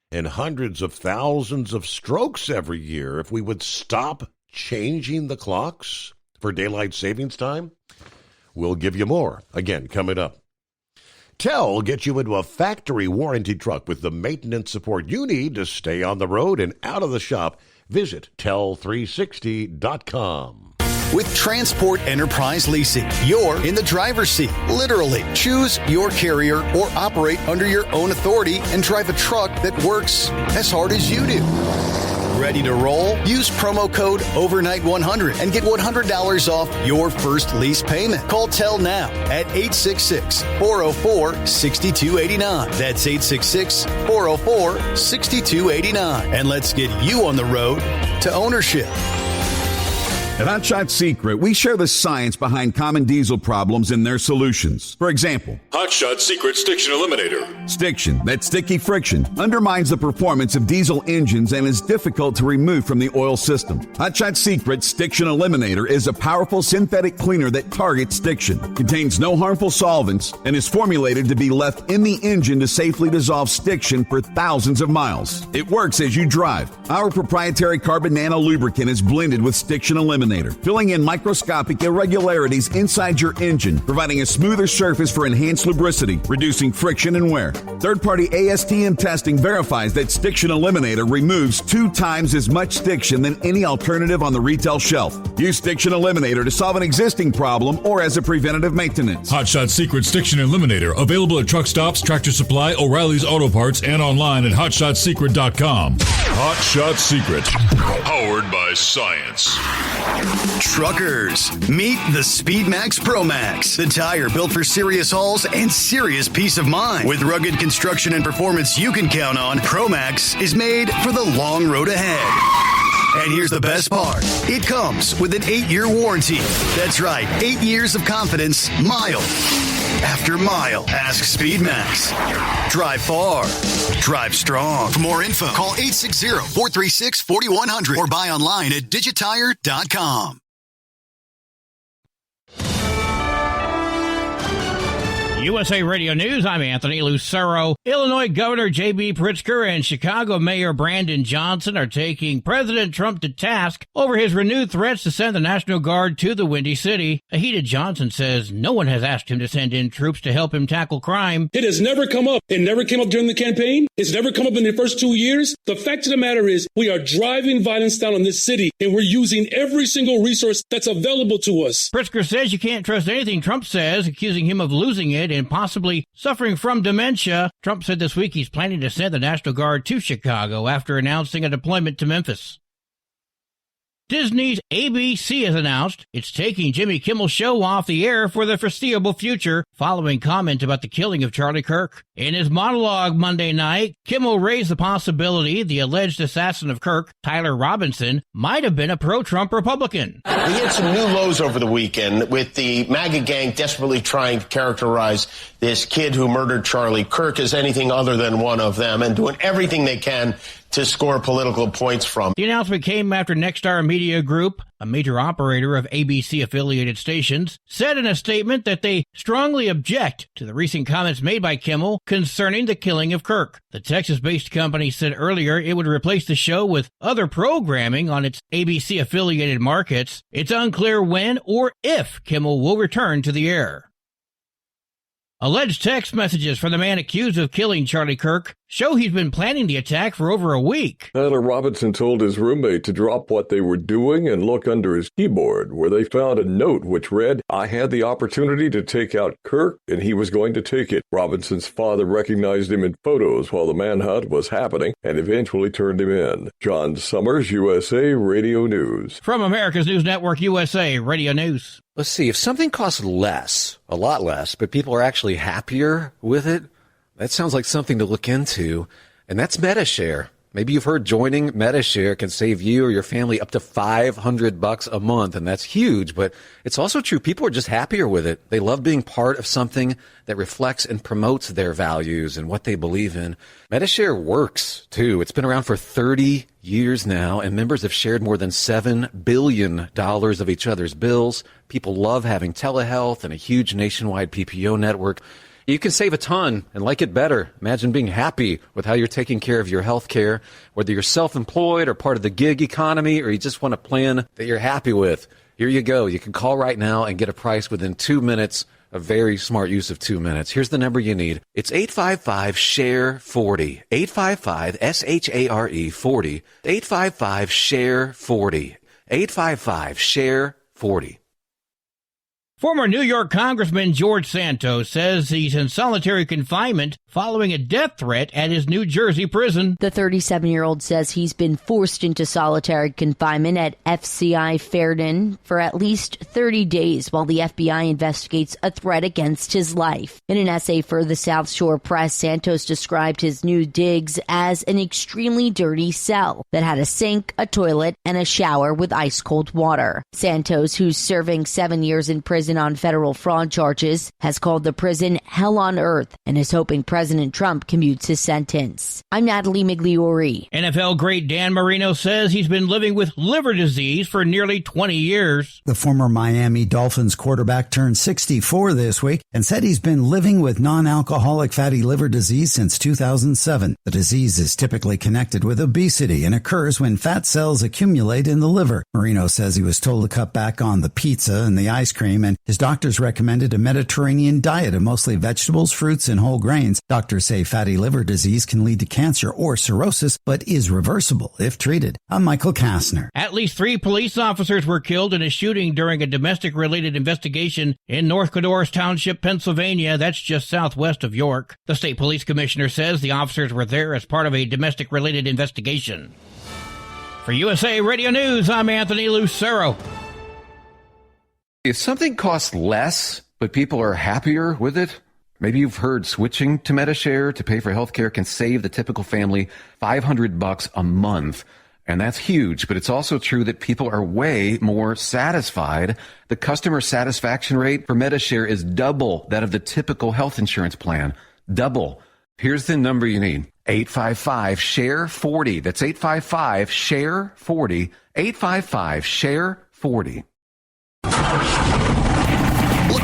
and hundreds of thousands of strokes every year if we would stop changing the clocks for daylight savings time. We'll give you more, again, coming up. Tell gets you into a factory warranty truck with the maintenance support you need to stay on the road and out of the shop. Visit tell360.com. With Transport Enterprise Leasing, you're in the driver's seat, literally. Choose your carrier or operate under your own authority and drive a truck that works as hard as you do. Ready to roll? Use promo code OVERNIGHT100 and get $100 off your first lease payment. Call Tell now at 866-404-6289. That's 866-404-6289. And let's get you on the road to ownership. At Hot Shot Secret, we share the science behind common diesel problems and their solutions. For example, Hot Shot Secret Stiction Eliminator. Stiction, that sticky friction, undermines the performance of diesel engines and is difficult to remove from the oil system. Hot Shot Secret Stiction Eliminator is a powerful synthetic cleaner that targets stiction, contains no harmful solvents, and is formulated to be left in the engine to safely dissolve stiction for thousands of miles. It works as you drive. Our proprietary carbon nano lubricant is blended with Stiction Eliminator, filling in microscopic irregularities inside your engine, providing a smoother surface for enhanced lubricity, reducing friction and wear. Third-party ASTM testing verifies that Stiction Eliminator removes 2 times as much stiction than any alternative on the retail shelf. Use Stiction Eliminator to solve an existing problem or as a preventative maintenance. Hot Shot Secret Stiction Eliminator, available at truck stops, Tractor Supply, O'Reilly's Auto Parts, and online at hotshotsecret.com. Hot Shot Secret, powered by science. Truckers, meet the SpeedMax Pro Max, the tire built for serious hauls and serious peace of mind. With rugged construction and performance you can count on, Pro Max is made for the long road ahead. And here's the best part. It comes with an 8-year warranty. That's right, 8 years of confidence, mile after mile. Ask SpeedMax. Drive far. Drive strong. For more info, call 860-436-4100 or buy online at digitire.com. USA Radio News, I'm Anthony Lucero. Illinois Governor J.B. Pritzker and Chicago Mayor Brandon Johnson are taking President Trump to task over his renewed threats to send the National Guard to the Windy City. A heated Johnson says no one has asked him to send in troops to help him tackle crime. It has never come up. It never came up during the campaign. It's never come up in the first 2 years. The fact of the matter is we are driving violence down on this city, and we're using every single resource that's available to us. Pritzker says you can't trust anything Trump says, accusing him of losing it and possibly suffering from dementia. Trump said this week he's planning to send the National Guard to Chicago after announcing a deployment to Memphis. Disney's ABC has announced it's taking Jimmy Kimmel's show off the air for the foreseeable future following comment about the killing of Charlie Kirk. In his monologue Monday night, Kimmel raised the possibility the alleged assassin of Kirk, Tyler Robinson, might have been a pro-Trump Republican. We hit some new lows over the weekend with the MAGA gang desperately trying to characterize this kid who murdered Charlie Kirk as anything other than one of them and doing everything they can to score political points from. The announcement came after Nexstar Media Group, a major operator of ABC-affiliated stations, said in a statement that they strongly object to the recent comments made by Kimmel concerning the killing of Kirk. The Texas-based company said earlier it would replace the show with other programming on its ABC-affiliated markets. It's unclear when or if Kimmel will return to the air. Alleged text messages from the man accused of killing Charlie Kirk show he's been planning the attack for over a week. Tyler Robinson told his roommate to drop what they were doing and look under his keyboard, where they found a note which read, "I had the opportunity to take out Kirk, and he was going to take it." Robinson's father recognized him in photos while the manhunt was happening and eventually turned him in. John Summers, USA Radio News. From America's News Network, USA Radio News. Let's see, if something costs less, a lot less, but people are actually happier with it, that sounds like something to look into, and that's MediShare. Maybe you've heard joining MediShare can save you or your family up to $500 a month, and that's huge, but it's also true. People are just happier with it. They love being part of something that reflects and promotes their values and what they believe in. MediShare works, too. It's been around for 30 years now, and members have shared more than $7 billion of each other's bills. People love having telehealth and a huge nationwide PPO network. You can save a ton and like it better. Imagine being happy with how you're taking care of your health care, whether you're self-employed or part of the gig economy, or you just want a plan that you're happy with. Here you go. You can call right now and get a price within 2 minutes. A very smart use of 2 minutes. Here's the number you need. It's 855-SHARE-40. 855-SHARE-40. 855-SHARE-40. 855-SHARE-40. Former New York Congressman George Santos says he's in solitary confinement following a death threat at his New Jersey prison. The 37-year-old says he's been forced into solitary confinement at FCI Fairden for at least 30 days while the FBI investigates a threat against his life. In an essay for the South Shore Press, Santos described his new digs as an extremely dirty cell that had a sink, a toilet, and a shower with ice-cold water. Santos, who's serving 7 years in prison on federal fraud charges, has called the prison hell on earth and is hoping President Trump commutes his sentence. I'm Natalie Migliori. NFL great Dan Marino says he's been living with liver disease for nearly 20 years. The former Miami Dolphins quarterback turned 64 this week and said he's been living with non-alcoholic fatty liver disease since 2007. The disease is typically connected with obesity and occurs when fat cells accumulate in the liver. Marino says he was told to cut back on the pizza and the ice cream, and his doctors recommended a Mediterranean diet of mostly vegetables, fruits, and whole grains. Doctors say fatty liver disease can lead to cancer or cirrhosis, but is reversible if treated. I'm Michael Kastner. At least 3 police officers were killed in a shooting during a domestic-related investigation in North Codorus Township, Pennsylvania. That's just southwest of York. The state police commissioner says the officers were there as part of a domestic-related investigation. For USA Radio News, I'm Anthony Lucero. If something costs less, but people are happier with it, maybe you've heard switching to MediShare to pay for healthcare can save the typical family $500 a month. And that's huge, but it's also true that people are way more satisfied. The customer satisfaction rate for MediShare is double that of the typical health insurance plan. Double. Here's the number you need. 855-SHARE-40. That's 855-SHARE-40. 855-SHARE-40.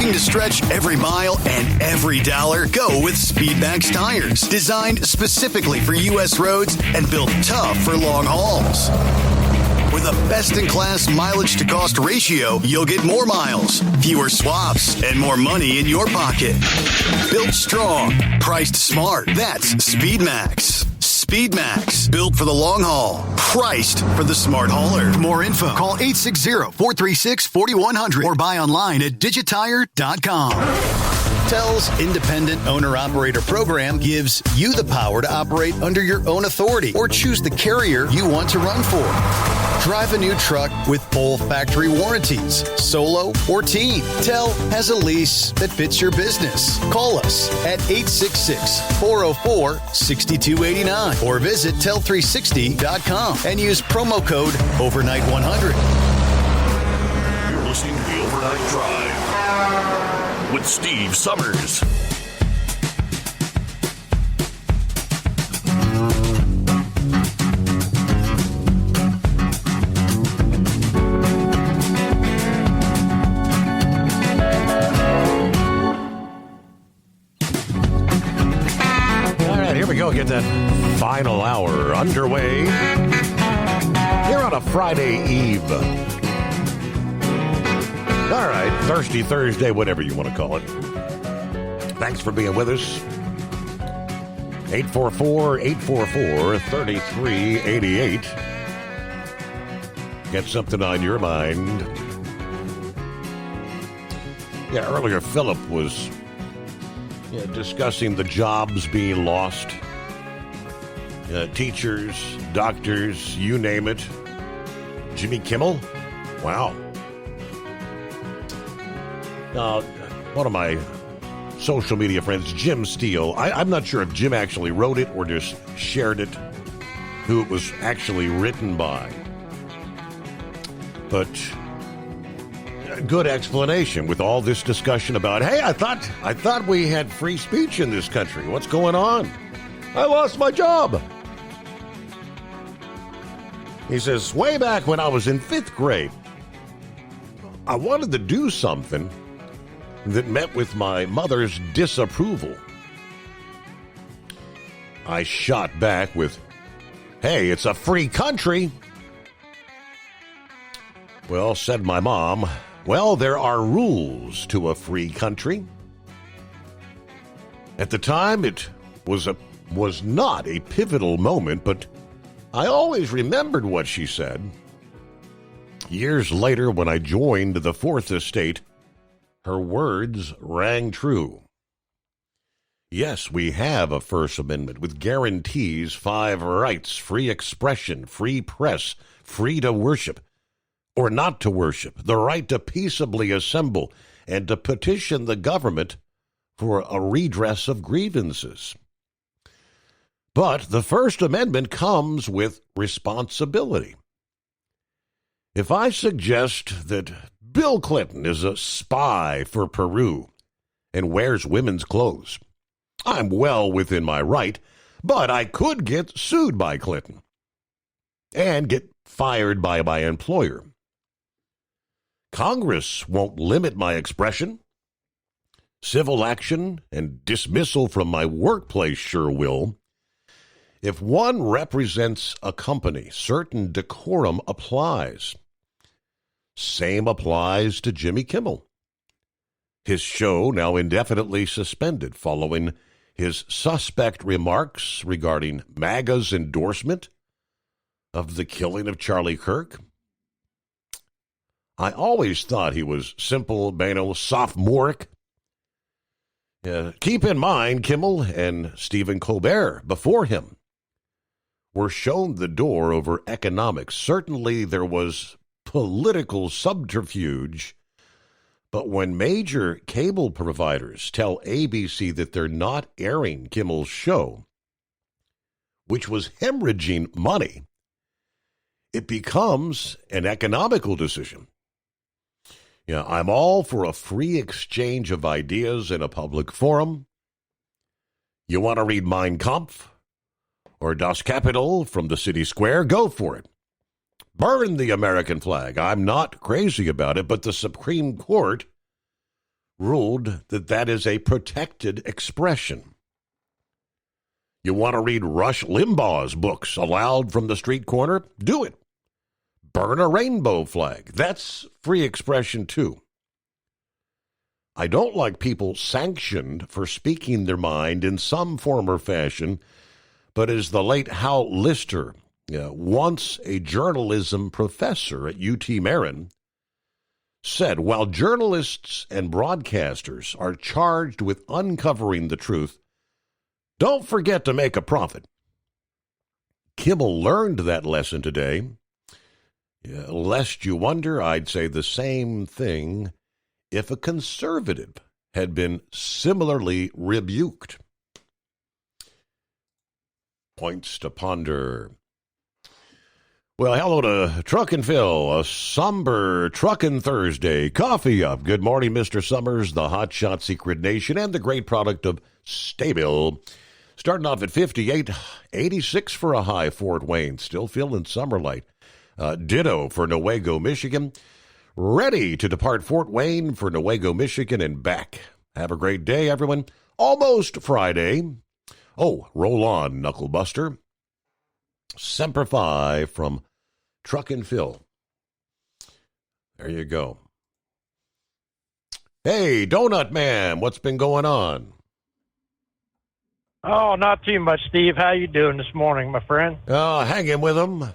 Looking to stretch every mile and every dollar? Go with Speedmax tires. Designed specifically for U.S. roads and built tough for long hauls. With a best-in-class mileage-to-cost ratio, you'll get more miles, fewer swaps, and more money in your pocket. Built strong, priced smart. That's Speedmax. Speedmax, built for the long haul, priced for the smart hauler. For more info, call 860-436-4100 or buy online at digitire.com. TEL's independent owner-operator program gives you the power to operate under your own authority or choose the carrier you want to run for. Drive a new truck with full factory warranties, solo or team. TEL has a lease that fits your business. Call us at 866-404-6289 or visit tel360.com and use promo code overnight100. You're listening to the Overnight Drive with Steve Summers. Here we go, get that final hour underway here on a Friday Eve. All right, Thirsty Thursday, whatever you want to call it. Thanks for being with us. 844-844-3388. Get something on your mind. Yeah, earlier Philip was discussing the jobs being lost. Teachers, doctors, you name it. Jimmy Kimmel? Wow. One of my social media friends, Jim Steele, I'm not sure if Jim actually wrote it or just shared it, who it was actually written by. But good explanation with all this discussion about, hey, I thought we had free speech in this country. What's going on? I lost my job. He says, way back when I was in 5th grade, I wanted to do something that met with my mother's disapproval. I shot back with, hey, it's a free country. Well, said my mom, well, there are rules to a free country. At the time, it was not a pivotal moment, but I always remembered what she said. Years later, when I joined the Fourth Estate, her words rang true. Yes, we have a First Amendment with guarantees 5 rights: free expression, free press, free to worship or not to worship, the right to peaceably assemble and to petition the government for a redress of grievances. But the First Amendment comes with responsibility. If I suggest that Bill Clinton is a spy for Peru and wears women's clothes, I'm well within my right, but I could get sued by Clinton and get fired by my employer. Congress won't limit my expression. Civil action and dismissal from my workplace sure will. If one represents a company, certain decorum applies. Same applies to Jimmy Kimmel. His show now indefinitely suspended following his suspect remarks regarding MAGA's endorsement of the killing of Charlie Kirk. I always thought he was simple, sophomoric. Keep in mind, Kimmel and Stephen Colbert before him were shown the door over economics. Certainly there was political subterfuge, but when major cable providers tell ABC that they're not airing Kimmel's show, which was hemorrhaging money, it becomes an economical decision. I'm all for a free exchange of ideas in a public forum. You want to read Mein Kampf or Das Kapital from the city square? Go for it. Burn the American flag. I'm not crazy about it, but the Supreme Court ruled that that is a protected expression. You want to read Rush Limbaugh's books aloud from the street corner? Do it. Burn a rainbow flag. That's free expression too. I don't like people sanctioned for speaking their mind in some form or fashion, but as the late Hal Lister, once a journalism professor at UT Marin, said, while journalists and broadcasters are charged with uncovering the truth, don't forget to make a profit. Kimmel learned that lesson today. Lest you wonder, I'd say the same thing if a conservative had been similarly rebuked. Points to ponder. Well, hello to Truckin' Phil, a somber Truckin' Thursday. Coffee up. Good morning, Mr. Summers, the Hot Shot Secret Nation, and the great product of Stabil. Starting off at 58, 86 for a high Fort Wayne. Still feeling summer light. Ditto for Newaygo, Michigan. Ready to depart Fort Wayne for Newaygo, Michigan, and back. Have a great day, everyone. Almost Friday. Oh, roll on, Knuckle Buster. Semper Fi from Truckin' Phil. There you go. Hey, Donut Man, what's been going on? Oh, not too much, Steve. How you doing this morning, my friend? Hanging with them.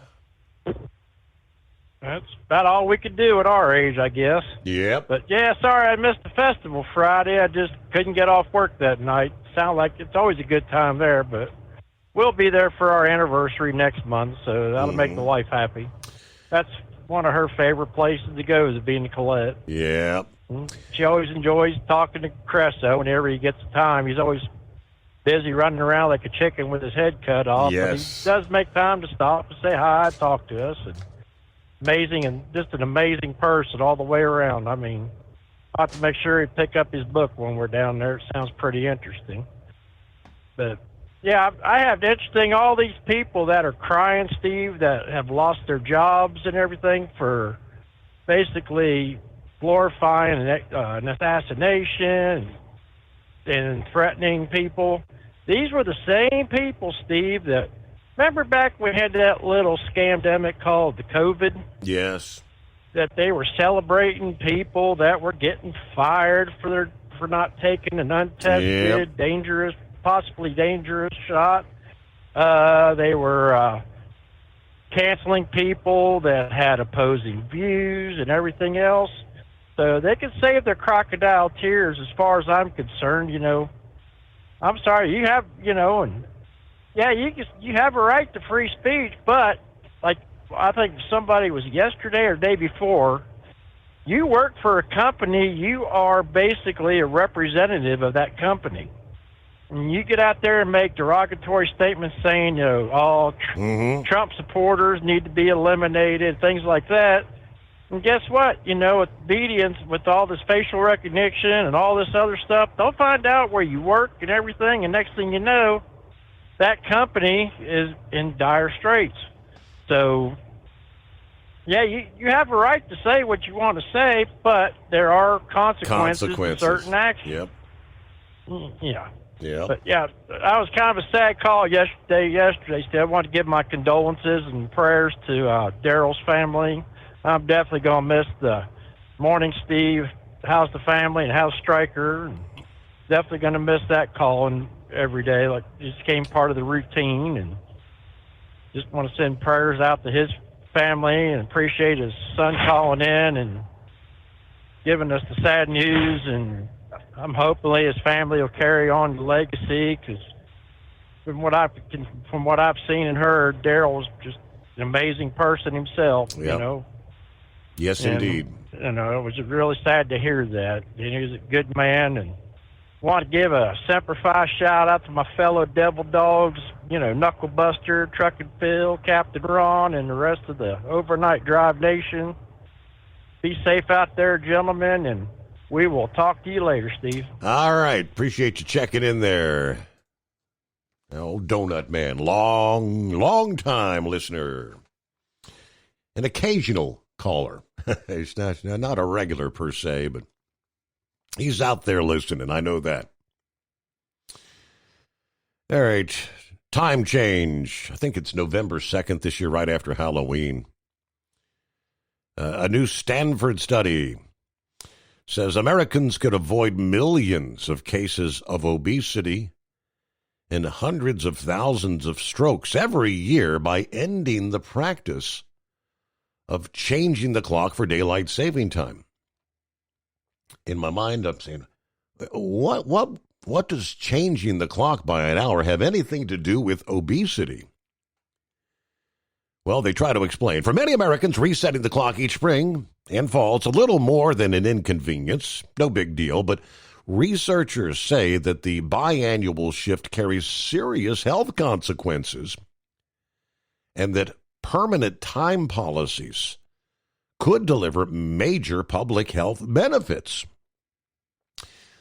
That's about all we could do at our age, I guess. Yep. But, yeah, sorry I missed the festival Friday. I just couldn't get off work that night. Sound like it's always a good time there, but we'll be there for our anniversary next month, so that'll make the wife happy. That's one of her favorite places to go is being Colette. Yeah. She always enjoys talking to Cresso whenever he gets the time. He's always busy running around like a chicken with his head cut off. Yes. But he does make time to stop and say hi, talk to us. And amazing, and just an amazing person all the way around. I mean, I have to make sure he pick up his book when we're down there. It sounds pretty interesting. But, yeah, I have interesting all these people that are crying, Steve, that have lost their jobs and everything for basically glorifying an assassination and threatening people. These were the same people, Steve, that remember back when we had that little scamdemic called the COVID? Yes. That they were celebrating people that were getting fired for not taking an untested, dangerous, possibly dangerous shot. They were canceling people that had opposing views and everything else. So they could save their crocodile tears as far as I'm concerned, I'm sorry, you have, and yeah, you have a right to free speech, but like I think somebody was yesterday or day before, you work for a company, you are basically a representative of that company. And you get out there and make derogatory statements saying, all Trump supporters need to be eliminated, things like that. And guess what? With obedience, with all this facial recognition and all this other stuff, they'll find out where you work and everything, and next thing you know, that company is in dire straits. So, yeah, you have a right to say what you want to say, but there are consequences to certain actions. Yep. Yeah. Yeah. But, yeah, I was kind of a sad call yesterday, Steve. I want to give my condolences and prayers to Daryl's family. I'm definitely going to miss the morning Steve, how's the family, and how's Stryker. And definitely going to miss that calling every day. Like, it just became part of the routine. And just want to send prayers out to his family and appreciate his son calling in and giving us the sad news. And I'm hopefully his family will carry on the legacy, because from what I've seen and heard, Daryl was just an amazing person himself. Yep. Yes, and, indeed. It was really sad to hear that. And he was a good man, and want to give a Semper Fi shout out to my fellow Devil Dogs, Knuckle Buster, Truckin' Phil, Captain Ron, and the rest of the Overnight Drive Nation. Be safe out there, gentlemen, and we will talk to you later, Steve. All right. Appreciate you checking in there. Oh, Donut Man, long time listener. An occasional caller. It's not a regular per se, but He's out there listening. I know that. All right. Time change. I think it's November 2nd this year, right after Halloween. A new Stanford study says Americans could avoid millions of cases of obesity and hundreds of thousands of strokes every year by ending the practice of changing the clock for daylight saving time. In my mind, I'm saying, what does changing the clock by an hour have anything to do with obesity? Well, they try to explain. For many Americans, resetting the clock each spring and fall is a little more than an inconvenience. No big deal, but researchers say that the biannual shift carries serious health consequences and that permanent time policies could deliver major public health benefits.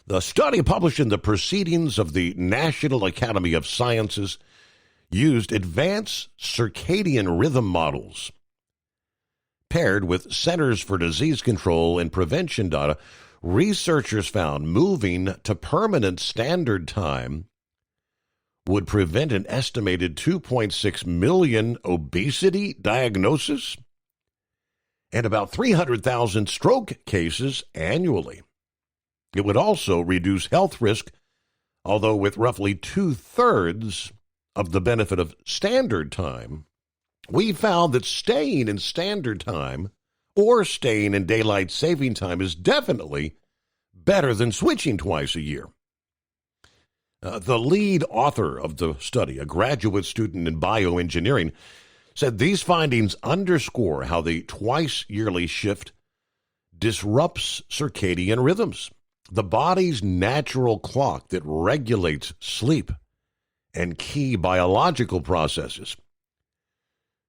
The study, published in the Proceedings of the National Academy of Sciences, used advanced circadian rhythm models paired with Centers for Disease Control and Prevention data. Researchers found moving to permanent standard time would prevent an estimated 2.6 million obesity diagnoses and about 300,000 stroke cases annually. It would also reduce health risk, although with roughly 2/3 of the benefit of standard time, we found that staying in standard time or staying in daylight saving time is definitely better than switching twice a year. The lead author of the study, a graduate student in bioengineering, said these findings underscore how the twice-yearly shift disrupts circadian rhythms, the body's natural clock that regulates sleep and key biological processes.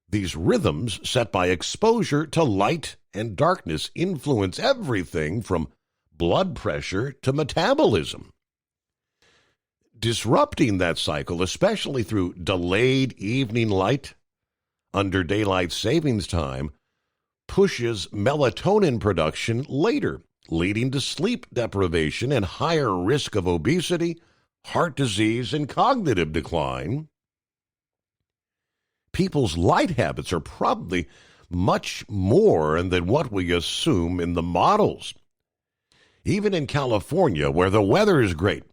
These rhythms, set by exposure to light and darkness, influence everything from blood pressure to metabolism. Disrupting that cycle, especially through delayed evening light under daylight savings time, pushes melatonin production later, leading to sleep deprivation and higher risk of obesity, heart disease, and cognitive decline. People's light habits are probably much more than what we assume in the models. Even in California, where the weather is great,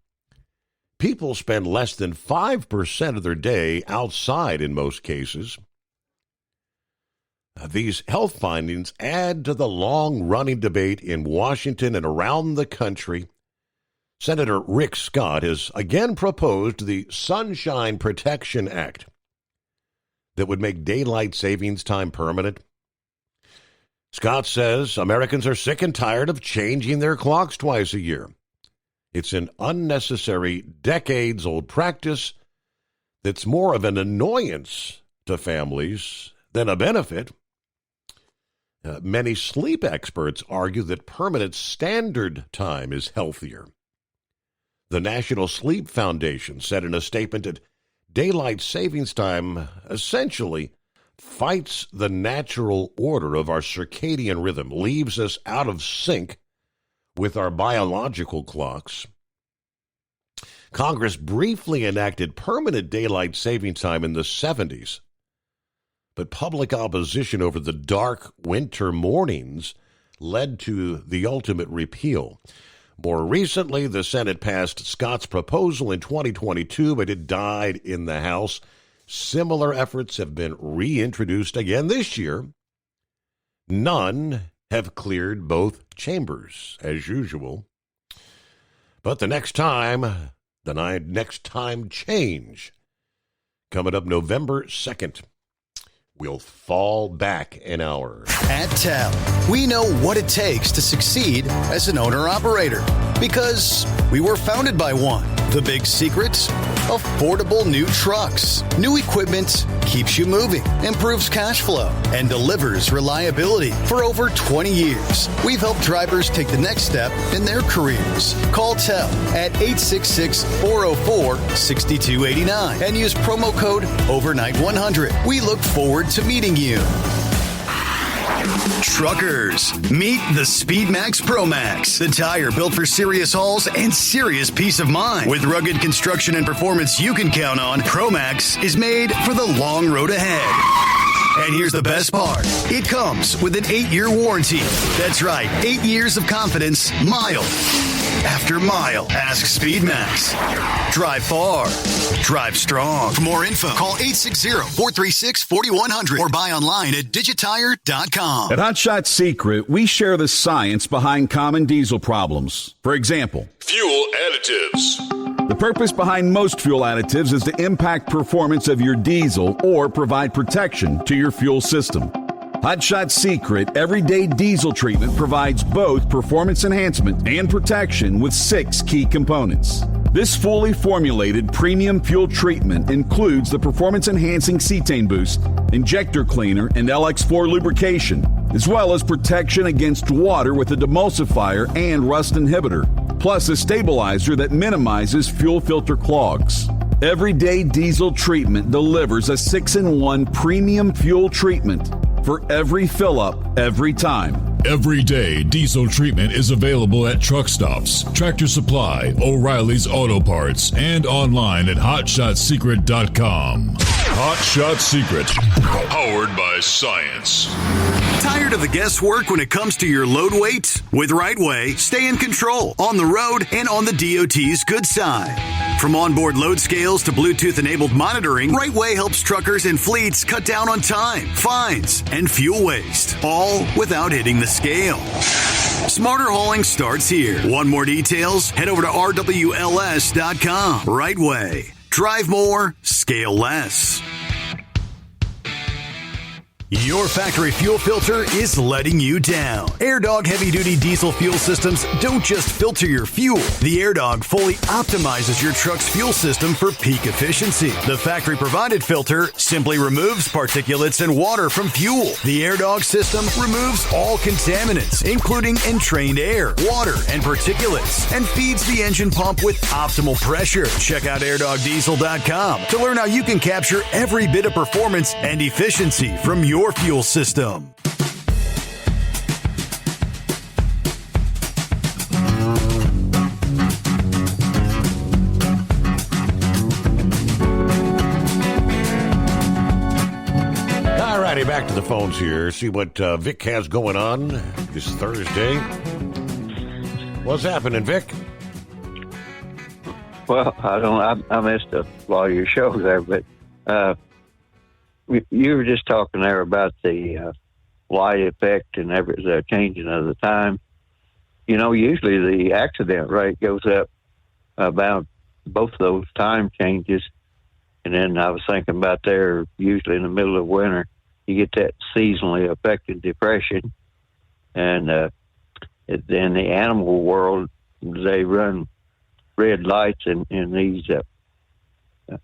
people spend less than 5% of their day outside in most cases. These health findings add to the long-running debate in Washington and around the country. Senator Rick Scott has again proposed the Sunshine Protection Act that would make daylight savings time permanent. Scott says Americans are sick and tired of changing their clocks twice a year. It's an unnecessary, decades-old practice that's more of an annoyance to families than a benefit. Many sleep experts argue that permanent standard time is healthier. The National Sleep Foundation said in a statement that daylight savings time essentially fights the natural order of our circadian rhythm, leaves us out of sync with our biological clocks. Congress briefly enacted permanent daylight saving time in the 70s, but public opposition over the dark winter mornings led to the ultimate repeal. More recently, the Senate passed Scott's proposal in 2022, but it died in the House. Similar efforts have been reintroduced again this year. None have cleared both chambers, as usual. But the next time change, coming up November 2nd, we'll fall back an hour. At TEL, we know what it takes to succeed as an owner-operator because we were founded by one. The big secret? Affordable new trucks. New equipment keeps you moving, improves cash flow, and delivers reliability. For over 20 years, we've helped drivers take the next step in their careers. Call TEL at 866-404-6289 and use promo code OVERNIGHT100. We look forward to meeting you. Truckers, meet the SpeedMax Pro Max, the tire built for serious hauls and serious peace of mind. With rugged construction and performance you can count on, Pro Max is made for the long road ahead. And here's the best part. It comes with an 8-year warranty. That's right, 8 years of confidence, mile after mile. Ask SpeedMax. Drive far. Drive strong. For more info, call 860-436-4100 or buy online at digitire.com. At Hot Shot Secret, we share the science behind common diesel problems. For example, fuel additives. The purpose behind most fuel additives is to impact performance of your diesel or provide protection to your fuel system. Hot Shot Secret Everyday Diesel Treatment provides both performance enhancement and protection with 6 key components. This fully formulated premium fuel treatment includes the performance-enhancing cetane boost, injector cleaner, and LX4 lubrication, as well as protection against water with a demulsifier and rust inhibitor, plus a stabilizer that minimizes fuel filter clogs. Everyday Diesel Treatment delivers a 6-in-1 premium fuel treatment for every fill-up, every time. Everyday Diesel Treatment is available at truck stops, Tractor Supply, O'Reilly's Auto Parts, and online at HotShotSecret.com. Hot Shot Secret, powered by science. Tired of the guesswork when it comes to your load weight? With RightWay, stay in control on the road and on the DOT's good side. From onboard load scales to Bluetooth-enabled monitoring, RightWay helps truckers and fleets cut down on time, fines, and fuel waste, all without hitting the scale. Smarter hauling starts here. Want more details? Head over to RWLS.com. RightWay. Drive more, scale less. Your factory fuel filter is letting you down. AirDog heavy-duty diesel fuel systems don't just filter your fuel. The AirDog fully optimizes your truck's fuel system for peak efficiency. The factory-provided filter simply removes particulates and water from fuel. The AirDog system removes all contaminants, including entrained air, water, and particulates, and feeds the engine pump with optimal pressure. Check out AirDogDiesel.com to learn how you can capture every bit of performance and efficiency from your fuel system. All righty, back to the phones here. See what Vic has going on this Thursday. What's happening, Vic? Well, I missed a lot of your shows there, but you were just talking there about the light effect and the changing of the time. You know, usually the accident rate goes up about both of those time changes. And then I was thinking about there, usually in the middle of winter, you get that seasonally affected depression. And in the animal world, they run red lights in these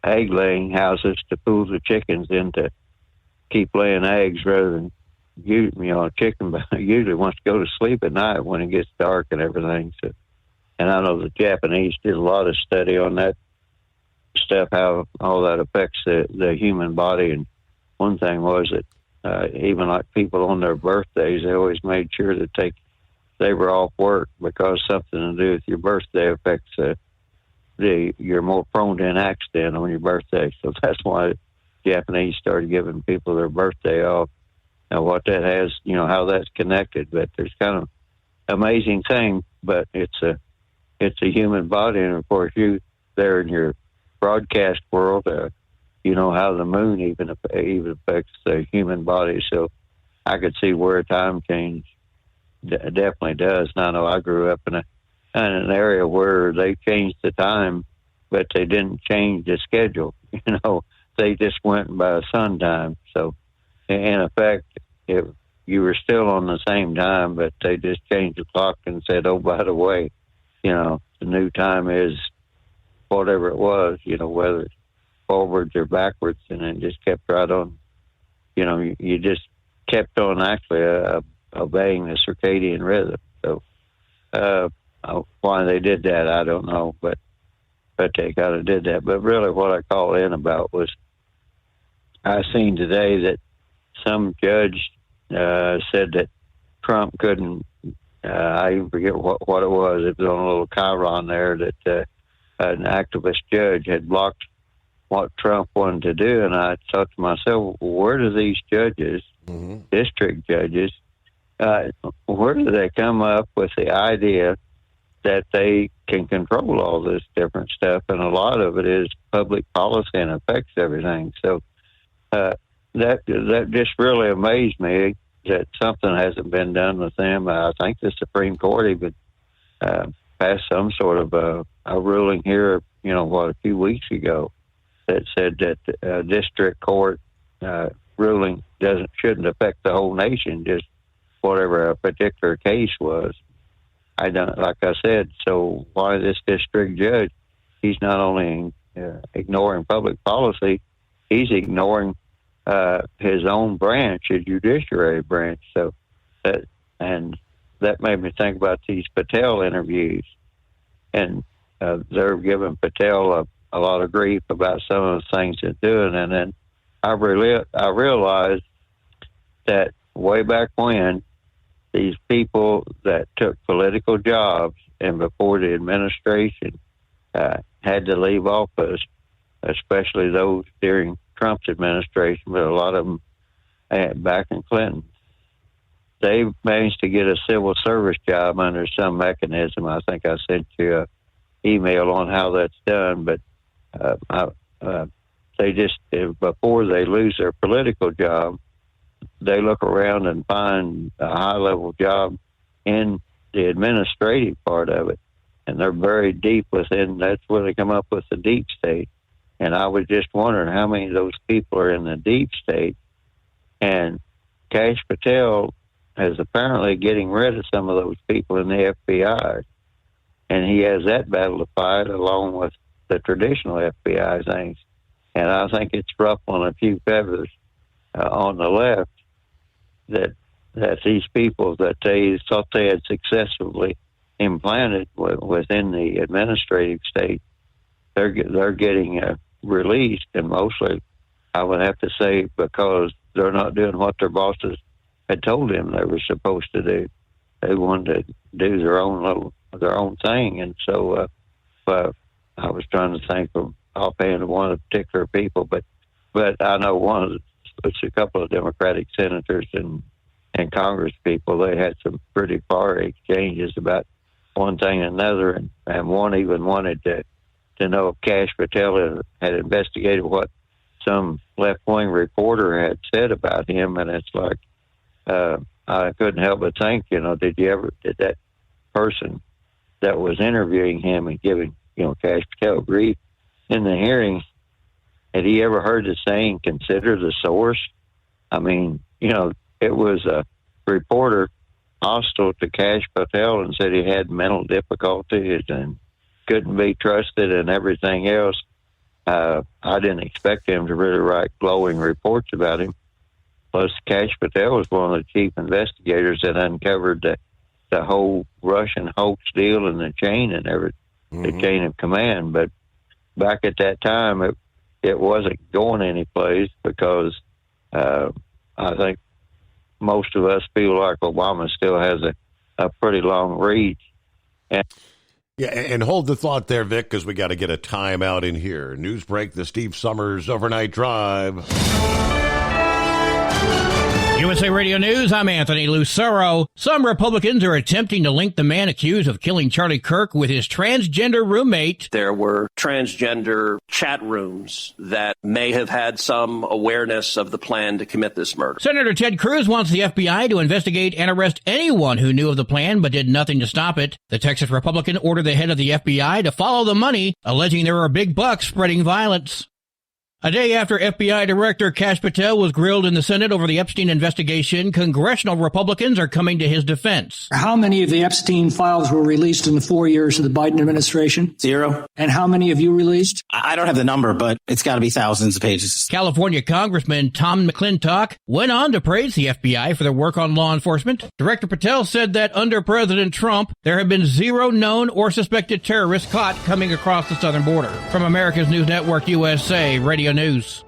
egg-laying houses to pull the chickens in to keep laying eggs rather than, a chicken usually wants to go to sleep at night when it gets dark and everything. So, and I know the Japanese did a lot of study on that stuff, how all that affects the human body. And one thing was that even like people on their birthdays, they always made sure that they were off work because something to do with your birthday affects you're more prone to an accident on your birthday. So that's why the Japanese started giving people their birthday off. Now what that has, how that's connected, but there's kind of amazing thing, but it's a human body. And of course you there in your broadcast world, you know how the moon even affects the human body. So I could see where time change definitely does. Now I know I grew up in an area where they changed the time, but they didn't change the schedule. They just went by sun time. So in effect, if you were still on the same time, but they just changed the clock and said, oh, by the way, the new time is whatever it was, whether it's forwards or backwards, and it just kept right on. You just kept on actually obeying the circadian rhythm. So why they did that, I don't know, but they kind of did that. But really what I called in about was I seen today that some judge said that Trump couldn't. I even forget what it was. It was on a little chyron there that an activist judge had blocked what Trump wanted to do, and I thought to myself, where do these judges, district judges, where do they come up with the idea that they can control all this different stuff? And a lot of it is public policy and affects everything. So that just really amazed me that something hasn't been done with them. I think the Supreme Court even passed some sort of a ruling here, a few weeks ago that said that district court ruling shouldn't affect the whole nation, just whatever a particular case was. I don't, like I said, so why this district judge, he's not only ignoring public policy, he's ignoring his own branch, his judiciary branch. So that made me think about these Patel interviews, and they're giving Patel a lot of grief about some of the things they're doing. And then I realized that way back when, these people that took political jobs and before the administration had to leave office, especially those during Trump's administration, but a lot of them back in Clinton, they managed to get a civil service job under some mechanism. I think I sent you an email on how that's done, but they just, before they lose their political job, they look around and find a high-level job in the administrative part of it, and they're very deep within. That's where they come up with the deep state. And I was just wondering how many of those people are in the deep state. And Kash Patel is apparently getting rid of some of those people in the FBI, and he has that battle to fight along with the traditional FBI things. And I think it's ruffling a few feathers on the left that these people that they thought they had successfully implanted within the administrative state, they're getting released, and mostly I would have to say because they're not doing what their bosses had told them they were supposed to do. They wanted to do their own thing, and so I was trying to think of offhand one of the particular people, but I know it's a couple of Democratic senators and Congress people. They had some pretty far exchanges about one thing and another, and one even wanted to know if Kash Patel had investigated what some left-wing reporter had said about him, and it's like I couldn't help but think, did that person that was interviewing him and giving Kash Patel grief in the hearing, had he ever heard the saying, consider the source? I mean, it was a reporter hostile to Kash Patel and said he had mental difficulties and couldn't be trusted and everything else. I didn't expect him to really write glowing reports about him. Plus, Kash Patel was one of the chief investigators that uncovered the whole Russian hoax deal and the chain and everything, the chain of command. But back at that time, it wasn't going anyplace because I think most of us feel like Obama still has a pretty long reach. And hold the thought there, Vic, because we got to get a timeout in here. News break, the Steve Summers Overnight Drive. USA Radio News, I'm Anthony Lucero. Some Republicans are attempting to link the man accused of killing Charlie Kirk with his transgender roommate. There were transgender chat rooms that may have had some awareness of the plan to commit this murder. Senator Ted Cruz wants the FBI to investigate and arrest anyone who knew of the plan but did nothing to stop it. The Texas Republican ordered the head of the FBI to follow the money, alleging there are big bucks spreading violence. A day after FBI Director Kash Patel was grilled in the Senate over the Epstein investigation, congressional Republicans are coming to his defense. How many of the Epstein files were released in the 4 years of the Biden administration? 0. And how many have you released? I don't have the number, but it's got to be thousands of pages. California Congressman Tom McClintock went on to praise the FBI for their work on law enforcement. Director Patel said that under President Trump, there have been 0 known or suspected terrorists caught coming across the southern border. From America's News Network USA, Radio News.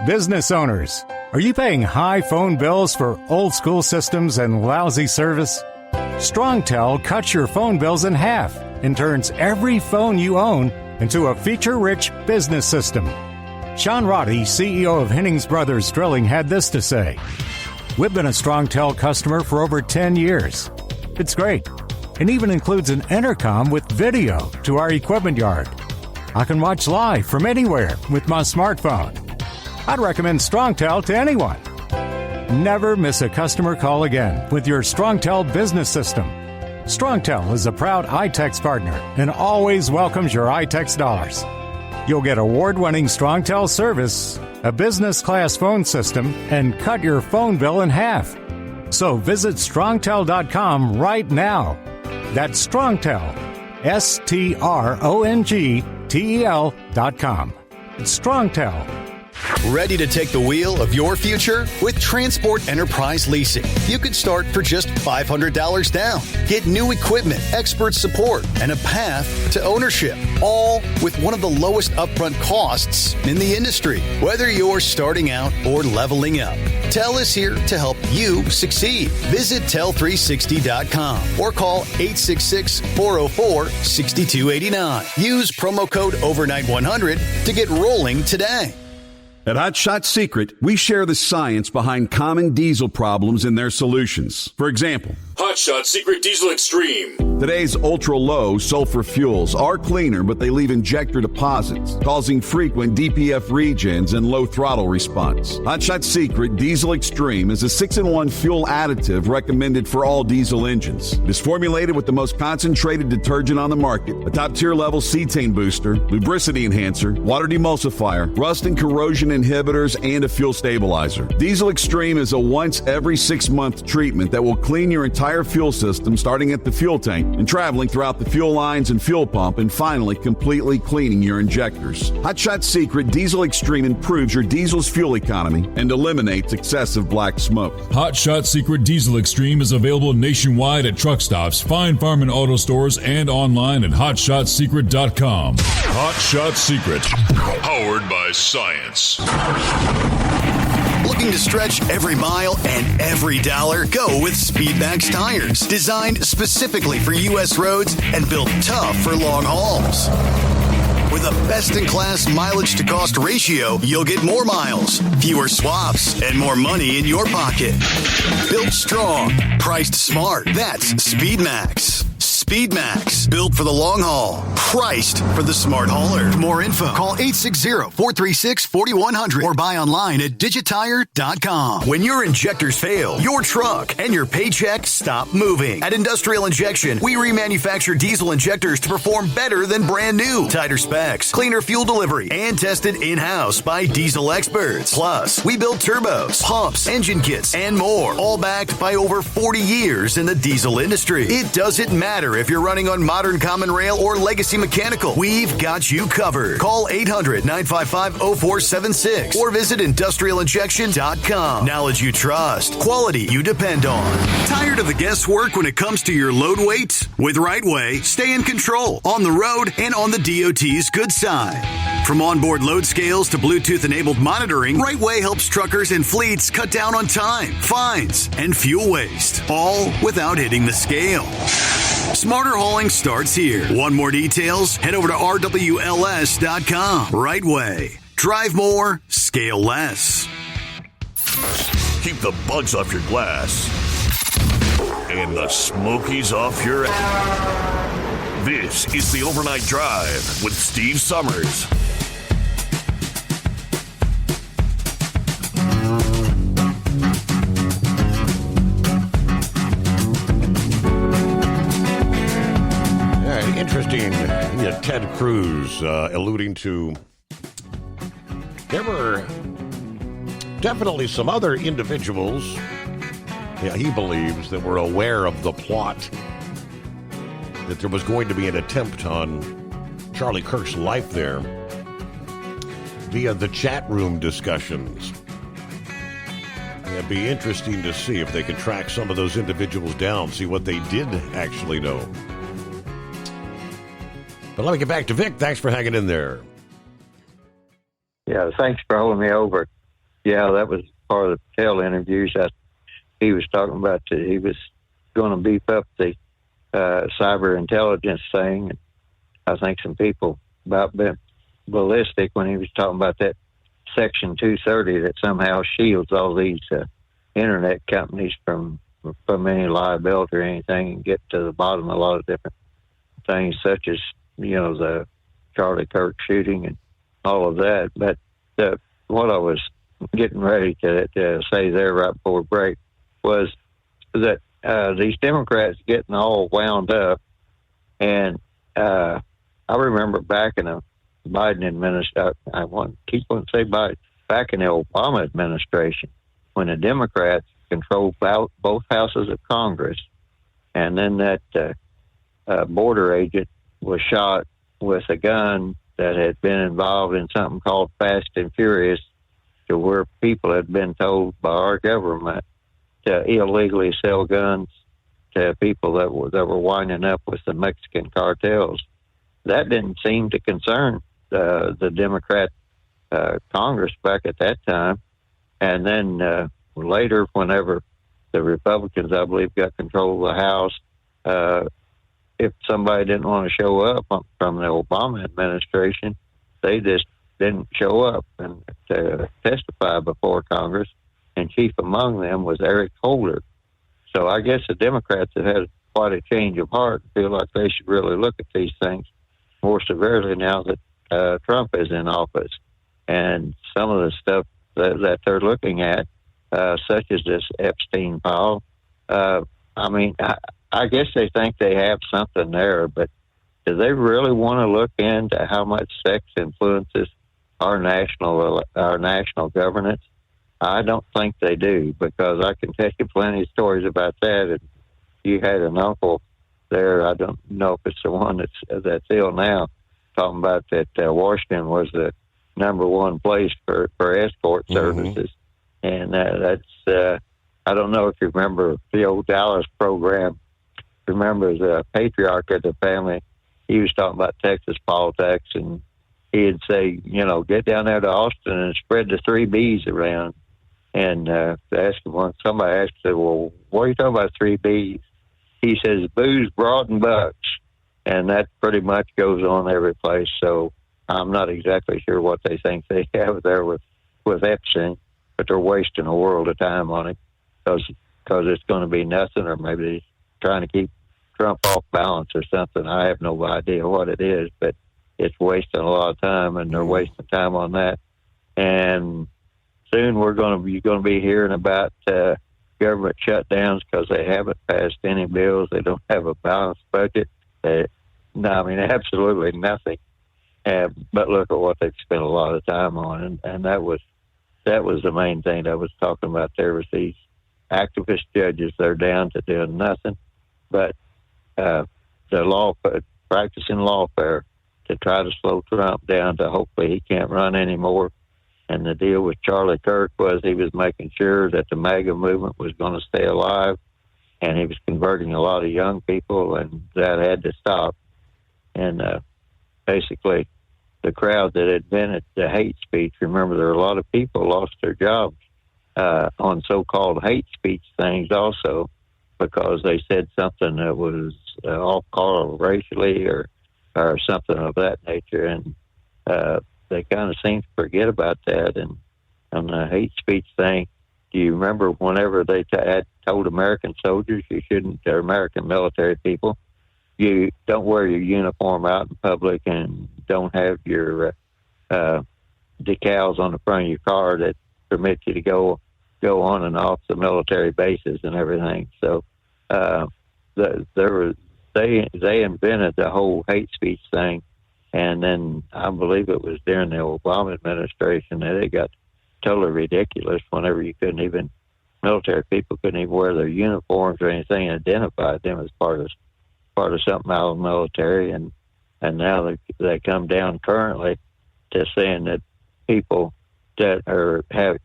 Business owners, Are you paying high phone bills for old school systems and lousy service? StrongTel cuts your phone bills in half and turns every phone you own into a feature-rich business system. Sean Roddy, CEO of Hennings Brothers Drilling, had this to say. We've been a StrongTel customer for over 10 years. It's great. It even includes an intercom with video to our equipment yard. I can watch live from anywhere with my smartphone. I'd recommend StrongTel to anyone. Never miss a customer call again with your StrongTel business system. StrongTel is a proud iTex partner and always welcomes your iTex dollars. You'll get award-winning StrongTel service, a business-class phone system, and cut your phone bill in half. So visit StrongTel.com right now. That's StrongTel, StrongTel.com. It's StrongTel. Ready to take the wheel of your future? With Transport Enterprise Leasing, you could start for just $500 down. Get new equipment, expert support, and a path to ownership, all with one of the lowest upfront costs in the industry. Whether you're starting out or leveling up, TEL is here to help you succeed. Visit tel360.com or call 866-404-6289. Use promo code OVERNIGHT100 to get rolling today. At Hot Shot Secret, we share the science behind common diesel problems and their solutions. For example, Hot Shot Secret Diesel Extreme. Today's ultra-low sulfur fuels are cleaner, but they leave injector deposits, causing frequent DPF regens and low throttle response. Hot Shot Secret Diesel Extreme is a 6-in-1 fuel additive recommended for all diesel engines. It is formulated with the most concentrated detergent on the market, a top-tier level cetane booster, lubricity enhancer, water demulsifier, rust and corrosion inhibitors, and a fuel stabilizer. Diesel Extreme is a once every 6-month treatment that will clean your entire fuel system, starting at the fuel tank and traveling throughout the fuel lines and fuel pump, and finally completely cleaning your injectors. Hot Shot Secret Diesel Extreme improves your diesel's fuel economy and eliminates excessive black smoke. Hot Shot Secret Diesel Extreme is available nationwide at truck stops, fine farm and auto stores, and online at hotshotsecret.com. Hot Shot Secret, powered by science. Looking to stretch every mile and every dollar? Go with Speedmax tires. Designed specifically for U.S. roads and built tough for long hauls. With a best-in-class mileage-to-cost ratio, you'll get more miles, fewer swaps, and more money in your pocket. Built strong, priced smart. That's Speedmax. Speedmax, built for the long haul, priced for the smart hauler. For more info, call 860-436-4100 or buy online at digitire.com. When your injectors fail, your truck and your paycheck stop moving. At Industrial Injection, we remanufacture diesel injectors to perform better than brand new. Tighter specs, cleaner fuel delivery, and tested in-house by diesel experts. Plus, we build turbos, pumps, engine kits, and more, all backed by over 40 years in the diesel industry. It doesn't matter if you're running on modern common rail or legacy mechanical. We've got you covered. Call 800-955-0476 or visit industrialinjection.com. Knowledge you trust. Quality you depend on. Tired of the guesswork when it comes to your load weight? With RightWay, stay in control on the road and on the DOT's good side. From onboard load scales to Bluetooth-enabled monitoring, RightWay helps truckers and fleets cut down on time, fines, and fuel waste, all without hitting the scale. Smarter hauling starts here. Want more details? Head over to rwls.com. RightWay. Drive more, scale less. Keep the bugs off your glass and the smokies off your ass. This is the Overnight Drive with Steve Summers. Interesting, Ted Cruz alluding to there were definitely some other individuals, he believes, that were aware of the plot, that there was going to be an attempt on Charlie Kirk's life there via the chat room discussions. It'd be interesting to see if they can track some of those individuals down, see what they did actually know. But let me get back to Vic. Thanks for hanging in there. Yeah, thanks for holding me over. Yeah, that was part of the Patel interviews, he was talking about that he was going to beef up the cyber intelligence thing. And I think some people about been ballistic when he was talking about that Section 230 that somehow shields all these internet companies from any liability or anything, and get to the bottom of a lot of different things, such as, the Charlie Kirk shooting and all of that. But what I was getting ready to say there right before break was that these Democrats getting all wound up, and I remember back in the Biden administration, I keep on saying Biden, back in the Obama administration, when the Democrats controlled both houses of Congress, and then that border agent was shot with a gun that had been involved in something called Fast and Furious, to where people had been told by our government to illegally sell guns to people that were winding up with the Mexican cartels. That didn't seem to concern the Democrat Congress back at that time. And then later, whenever the Republicans, I believe, got control of the House, if somebody didn't want to show up from the Obama administration, they just didn't show up and to testify before Congress, and chief among them was Eric Holder. So I guess the Democrats have had quite a change of heart and feel like they should really look at these things more severely now that Trump is in office. And some of the stuff that they're looking at, such as this Epstein file, I guess they think they have something there, but do they really want to look into how much sex influences our national governance? I don't think they do, because I can tell you plenty of stories about that. And you had an uncle there, I don't know if it's the one that's ill now, talking about that Washington was the #1 place for escort services. And that's I don't know if you remember the old Dallas program. Remember the patriarch of the family, he was talking about Texas politics, and he'd say, get down there to Austin and spread the 3 Bs around. And somebody asked him, well, what are you talking about 3 Bs? He says, booze, broad, and bucks. And that pretty much goes on every place. So I'm not exactly sure what they think they have there with Epstein, but they're wasting a world of time on it because it's going to be nothing, or maybe trying to keep Trump off balance or something. I have no idea what it is, but it's wasting a lot of time, and they're wasting time on that. And soon we're going to be hearing about government shutdowns because they haven't passed any bills. They don't have a balanced budget. Absolutely nothing. But look at what they've spent a lot of time on, and that was the main thing I was talking about. There was these activist judges. They're down to doing nothing but practicing lawfare to try to slow Trump down to hopefully he can't run anymore. And the deal with Charlie Kirk was he was making sure that the MAGA movement was going to stay alive, and he was converting a lot of young people, and that had to stop. And basically, the crowd that invented the hate speech, remember, there were a lot of people lost their jobs on so-called hate speech things also, because they said something that was off-color racially or something of that nature, and they kind of seem to forget about that. And on the hate speech thing, do you remember whenever they had told American soldiers you shouldn't, or American military people, you don't wear your uniform out in public and don't have your decals on the front of your car that permit you to go on and off the military bases and everything. So they invented the whole hate speech thing, and then I believe it was during the Obama administration that it got totally ridiculous whenever military people couldn't even wear their uniforms or anything and identify them as part of something out of the military, and now they come down currently to saying that people that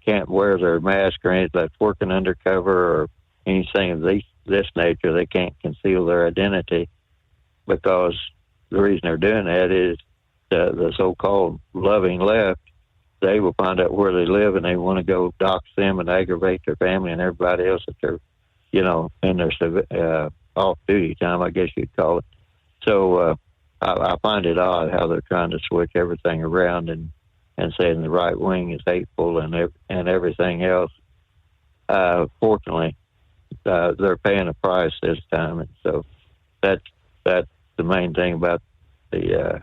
can't wear their mask or anything, that's working undercover or anything of this nature, they can't conceal their identity, because the reason they're doing that is the so-called loving left they will find out where they live, and they want to go dox them and aggravate their family and everybody else that they're, in their off-duty time, I guess you'd call it. So I find it odd how they're trying to switch everything around and saying the right wing is hateful and everything else. Fortunately, they're paying a price this time, and so that's the main thing about the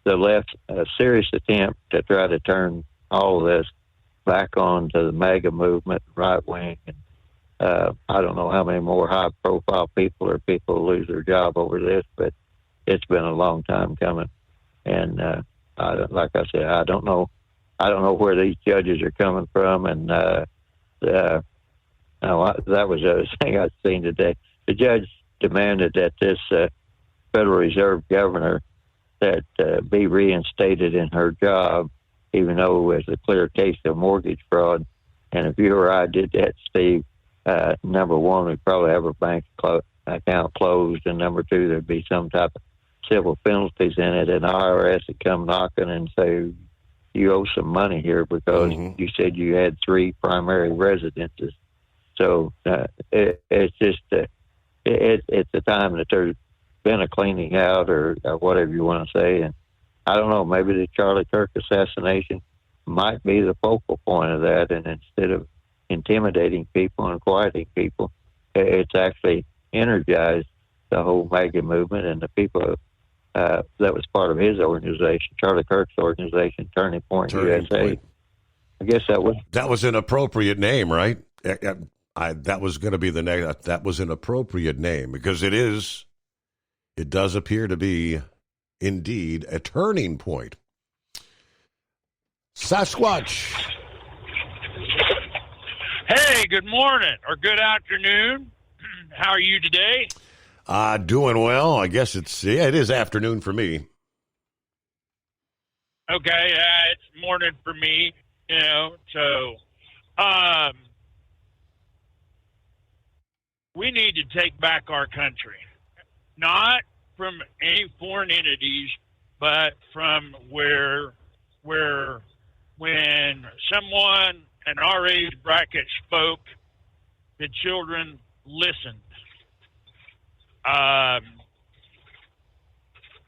left's serious attempt to try to turn all of this back on to the MAGA movement, right wing, and I don't know how many more high-profile people or people lose their job over this, but it's been a long time coming. And like I said, I don't know where these judges are coming from, and that was the other thing I've seen today. The judge demanded that this Federal Reserve governor that be reinstated in her job, even though it was a clear case of mortgage fraud. And if you or I did that, Steve, number one, we'd probably have our bank account closed, and number two, there'd be some type of civil penalties in it, and the IRS would come knocking and say, you owe some money here because you said you had 3 primary residences. So it's just it's a time that there's been a cleaning out or whatever you want to say. And I don't know, maybe the Charlie Kirk assassination might be the focal point of that. And instead of intimidating people and quieting people, it's actually energized the whole MAGA movement and the people that was part of his organization, Charlie Kirk's organization, Turning Point USA. I guess that was an appropriate name, right? That was going to be the name. That was an appropriate name because it does appear to be indeed a turning point. Sasquatch. Hey, good morning or good afternoon. How are you today? Doing well. I guess it is afternoon for me. Okay, it's morning for me, so we need to take back our country, not from any foreign entities, but from where when someone in our age bracket spoke, the children listened.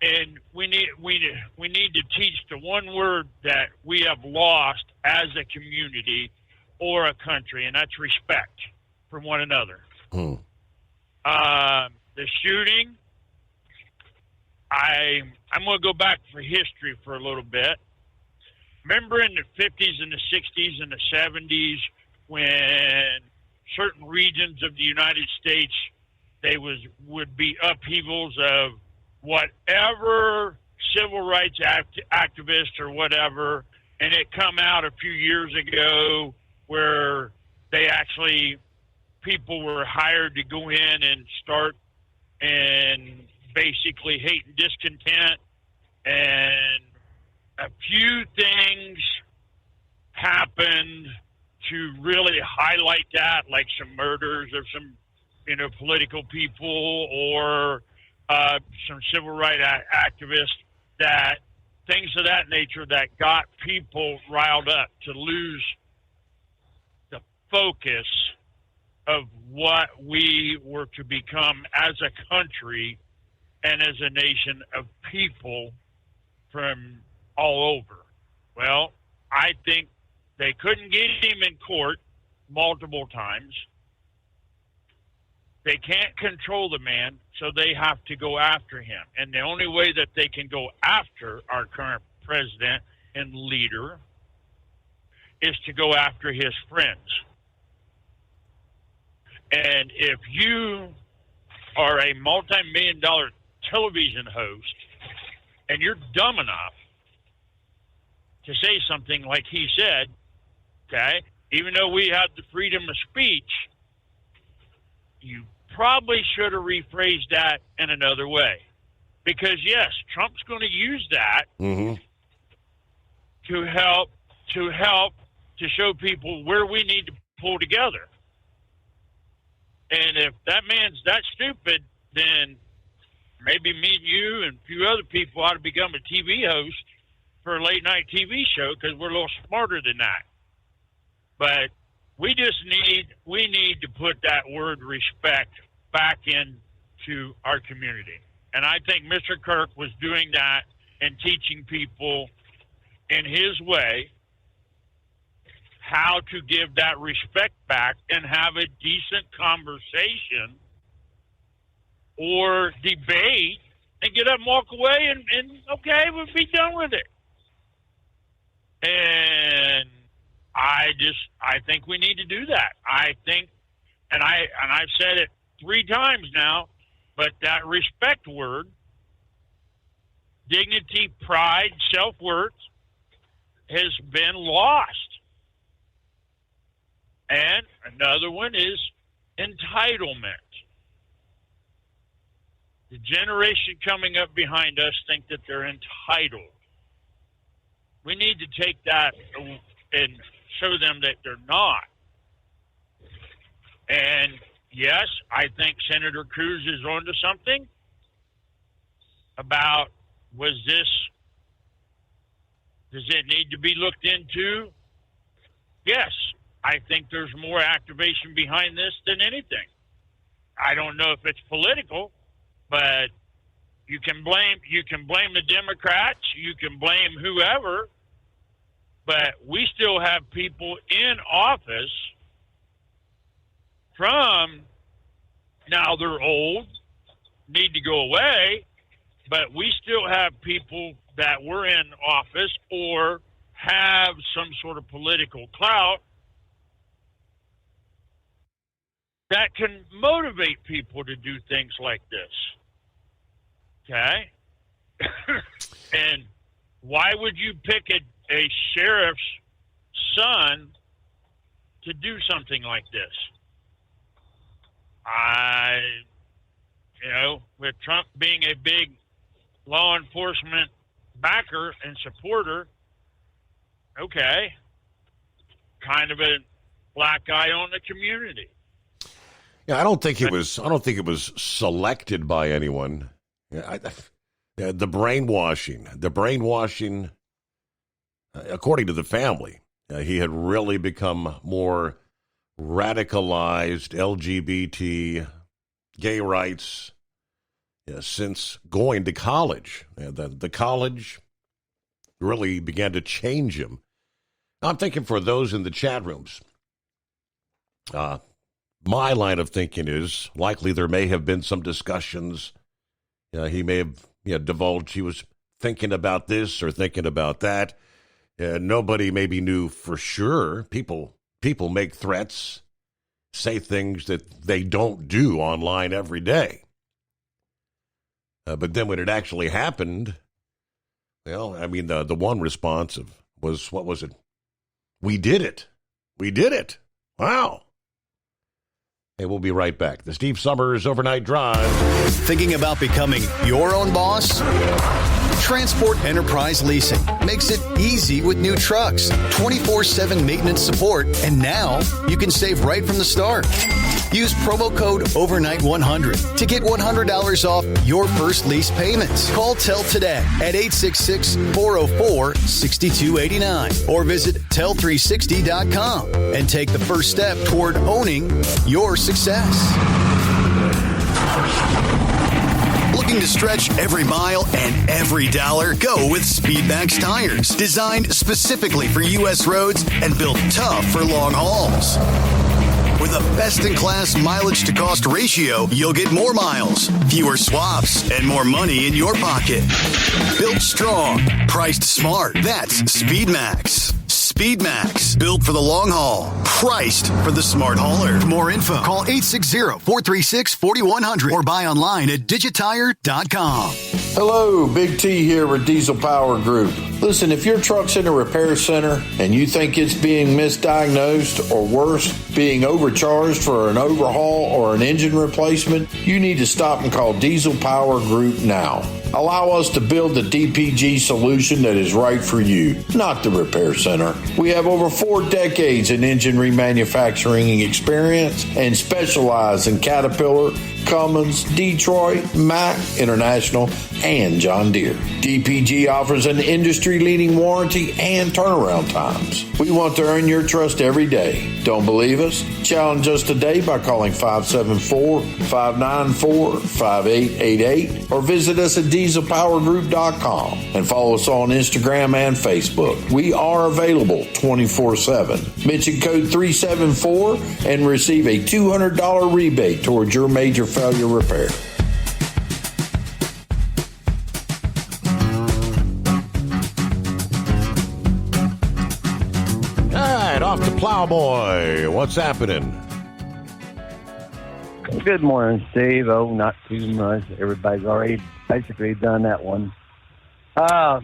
And we need to teach the one word that we have lost as a community or a country, and that's respect for one another. The shooting, I'm going to go back for history for a little bit. Remember in the 50s and the 60s and the 70s when certain regions of the United States, would be upheavals of whatever civil rights activists or whatever, and it come out a few years ago where people were hired to go in and start and basically hate and discontent, and a few things happened to really highlight that, like some murders of some political people or some civil rights activists, that things of that nature that got people riled up to lose the focus of what we were to become as a country and as a nation of people from all over. Well, I think they couldn't get him in court multiple times. They can't control the man, so they have to go after him. And the only way that they can go after our current president and leader is to go after his friends. And if you are a multi-million-dollar television host and you're dumb enough to say something like he said, okay, even though we had the freedom of speech, you probably should have rephrased that in another way. Because, yes, Trump's going to use that to help to show people where we need to pull together. And if that man's that stupid, then maybe me and you and a few other people ought to become a TV host for a late night TV show because we're a little smarter than that. But we need to put that word respect back into our community. And I think Mr. Kirk was doing that and teaching people in his way how to give that respect back and have a decent conversation or debate and get up and walk away and okay, we'll be done with it. And I think we need to do that. I think, and I've said it 3 times now, but that respect word, dignity, pride, self-worth has been lost. And another one is entitlement. The generation coming up behind us think that they're entitled. We need to take that and show them that they're not. And yes, I think Senator Cruz is onto something about does it need to be looked into? Yes, I think there's more activation behind this than anything. I don't know if it's political, but you can blame the Democrats, you can blame whoever, but we still have people in office from, now they're old, need to go away, but we still have people that were in office or have some sort of political clout that can motivate people to do things like this. Okay? And why would you pick a sheriff's son to do something like this? With Trump being a big law enforcement backer and supporter, okay, kind of a black eye on the community. Yeah, I don't think it was selected by anyone. The brainwashing, according to the family, he had really become more radicalized, LGBT, gay rights, since going to college. The college really began to change him. I'm thinking for those in the chat rooms, my line of thinking is likely there may have been some discussions. He may have divulged he was thinking about this or thinking about that. Nobody maybe knew for sure. People make threats, say things that they don't do online every day. But then when it actually happened, well, I mean, the one response was, what was it? We did it. We did it. Wow. Hey, we'll be right back. The Steve Summers Overnight Drive. Thinking about becoming your own boss? Transport Enterprise Leasing makes it easy with new trucks, 24/7 maintenance support, and now you can save right from the start. Use promo code OVERNIGHT100 to get $100 off your first lease payments. Call Tel today at 866-404-6289 or visit tel360.com and take the first step toward owning your success. Looking to stretch every mile and every dollar? Go with Speedmax tires. Designed specifically for U.S. roads and built tough for long hauls. With a best-in-class mileage-to-cost ratio, you'll get more miles, fewer swaps, and more money in your pocket. Built strong, priced smart. That's Speedmax. Speedmax, built for the long haul, priced for the smart hauler. For more info, call 860-436-4100 or buy online at digitire.com. Hello, Big T here with Diesel Power Group. Listen, if your truck's in a repair center and you think it's being misdiagnosed or worse, being overcharged for an overhaul or an engine replacement, you need to stop and call Diesel Power Group now. Allow us to build the DPG solution that is right for you, not the repair center. We have over 4 decades in engine remanufacturing experience and specialize in Caterpillar, Cummins, Detroit, Mack, International, and John Deere. DPG offers an industry-leading warranty and turnaround times. We want to earn your trust every day. Don't believe us? Challenge us today by calling 574-594-5888 or visit us at dieselpowergroup.com and follow us on Instagram and Facebook. We are available 24/7. Mention code 374 and receive a $200 rebate towards your major failure repair. Off to Plowboy. What's happening? Good morning, Steve. Oh, not too much. Everybody's already basically done that one. I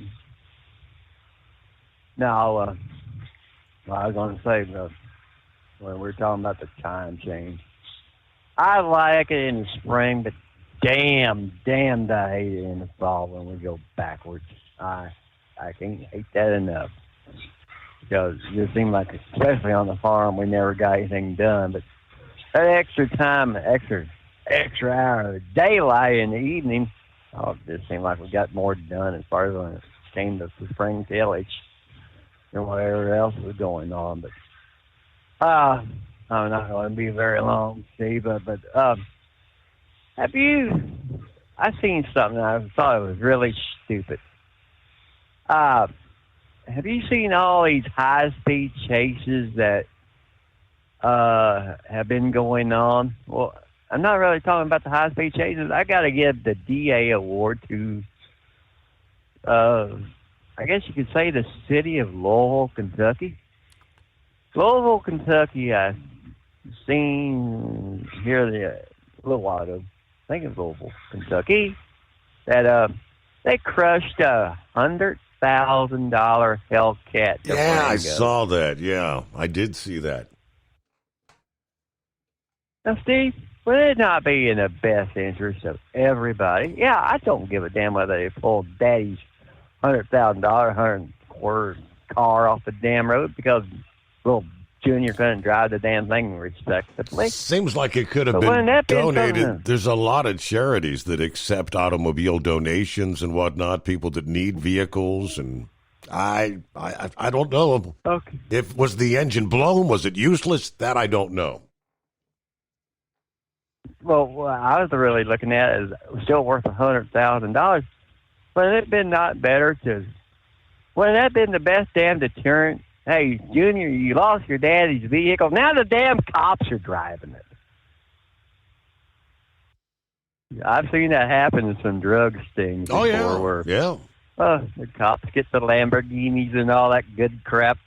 was going to say, when we were talking about the time change, I like it in the spring, but damn, I hate it in the fall when we go backwards. I can't hate that enough. Because it seemed like, especially on the farm, we never got anything done. But that extra time, extra hour of daylight in the evening, it just seemed like we got more done as far as when it came to the spring tillage and whatever else was going on. But I'm not going to be very long, Steve. But I seen something I thought it was really stupid. Have you seen all these high-speed chases that have been going on? Well, I'm not really talking about the high-speed chases. I got to give the DA award to, I guess you could say, the city of Louisville, Kentucky. Louisville, Kentucky, I've seen here a little while ago. I think it's Louisville, Kentucky, that they crushed $100,000 Hellcat. Yeah, I saw that. Yeah, I did see that. Now, Steve, would it not be in the best interest of everybody? Yeah, I don't give a damn whether they pull Daddy's $100,000, $100,000 car off the damn road because little Junior couldn't drive the damn thing respectably. Seems like it could have been donated. There's a lot of charities that accept automobile donations and whatnot, people that need vehicles, and I don't know. Okay. If was the engine blown, was it useless? That I don't know. Well, I was really looking at it as still worth $100,000. Wouldn't it been not better to? Wouldn't that been the best damn deterrent? Hey, Junior, you lost your daddy's vehicle. Now the damn cops are driving it. I've seen that happen in some drug stings before. Where, the cops get the Lamborghinis and all that good crap.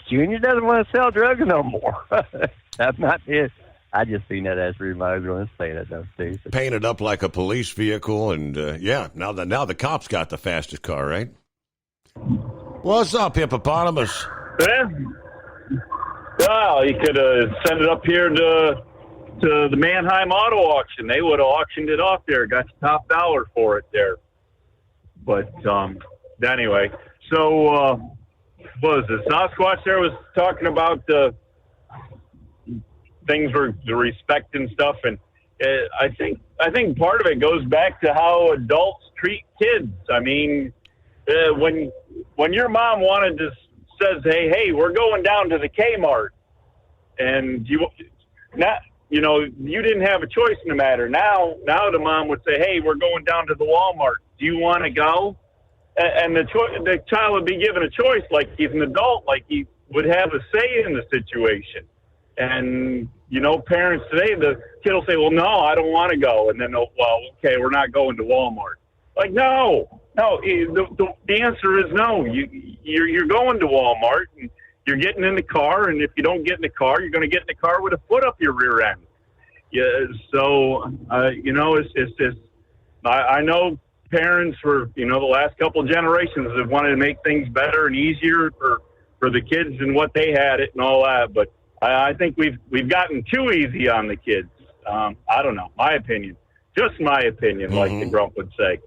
Junior doesn't want to sell drugs no more. That's not it. I just seen that as reminds me when I say that, though, Steve. Painted up like a police vehicle, and now the cops got the fastest car, right? What's up, Hippopotamus? Well, you could send it up here to the Mannheim Auto Auction. They would have auctioned it off there, got the top dollar for it there. But anyway, so what was it? Sasquatch there was talking about things for the respect and stuff, and I think part of it goes back to how adults treat kids. I mean, when your mom says, hey, we're going down to the Kmart, and you didn't have a choice in the matter. Now the mom would say, hey, we're going down to the Walmart. Do you want to go? And the child would be given a choice, like he's an adult, like he would have a say in the situation. And, parents today, the kid will say, well, no, I don't want to go. And then they'll, well, okay, we're not going to Walmart. Like, no, the answer is no. You're going to Walmart, and you're getting in the car, and if you don't get in the car, you're going to get in the car with a foot up your rear end. Yeah, so, it's just, I know parents for, the last couple of generations have wanted to make things better and easier for the kids and what they had it and all that, but I think we've gotten too easy on the kids. I don't know, my opinion. Just my opinion, like the Grump would say.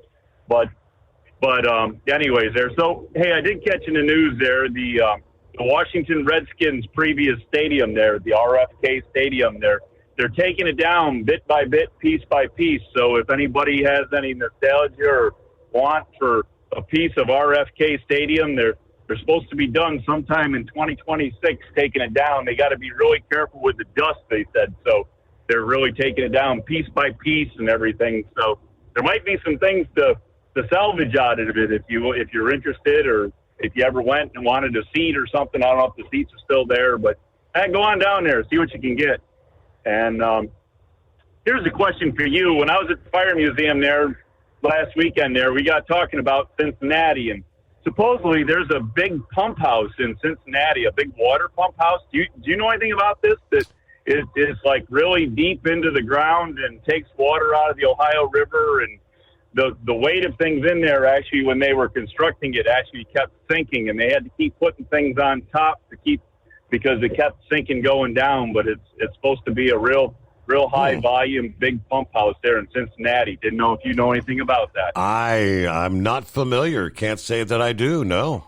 Anyways, there. So, hey, I did catch in the news there the Washington Redskins' previous stadium there, the RFK Stadium there. They're taking it down bit by bit, piece by piece. So if anybody has any nostalgia or want for a piece of RFK Stadium, they're supposed to be done sometime in 2026, taking it down. They got to be really careful with the dust, they said. So they're really taking it down piece by piece and everything. So there might be some things to salvage out of it if you're interested, or if you ever went and wanted a seat or something. I don't know if the seats are still there, but go on down there, see what you can get. And here's a question for you. When I was at the Fire Museum there last weekend there, we got talking about Cincinnati, and supposedly there's a big pump house in Cincinnati, a big water pump house. Do you know anything about this? That it's like really deep into the ground and takes water out of the Ohio River, and the weight of things in there, actually, when they were constructing it, actually kept sinking, and they had to keep putting things on top because it kept sinking going down. But it's supposed to be a real high volume, big pump house there in Cincinnati. Didn't know if you know anything about that. I'm not familiar. Can't say that I do. No.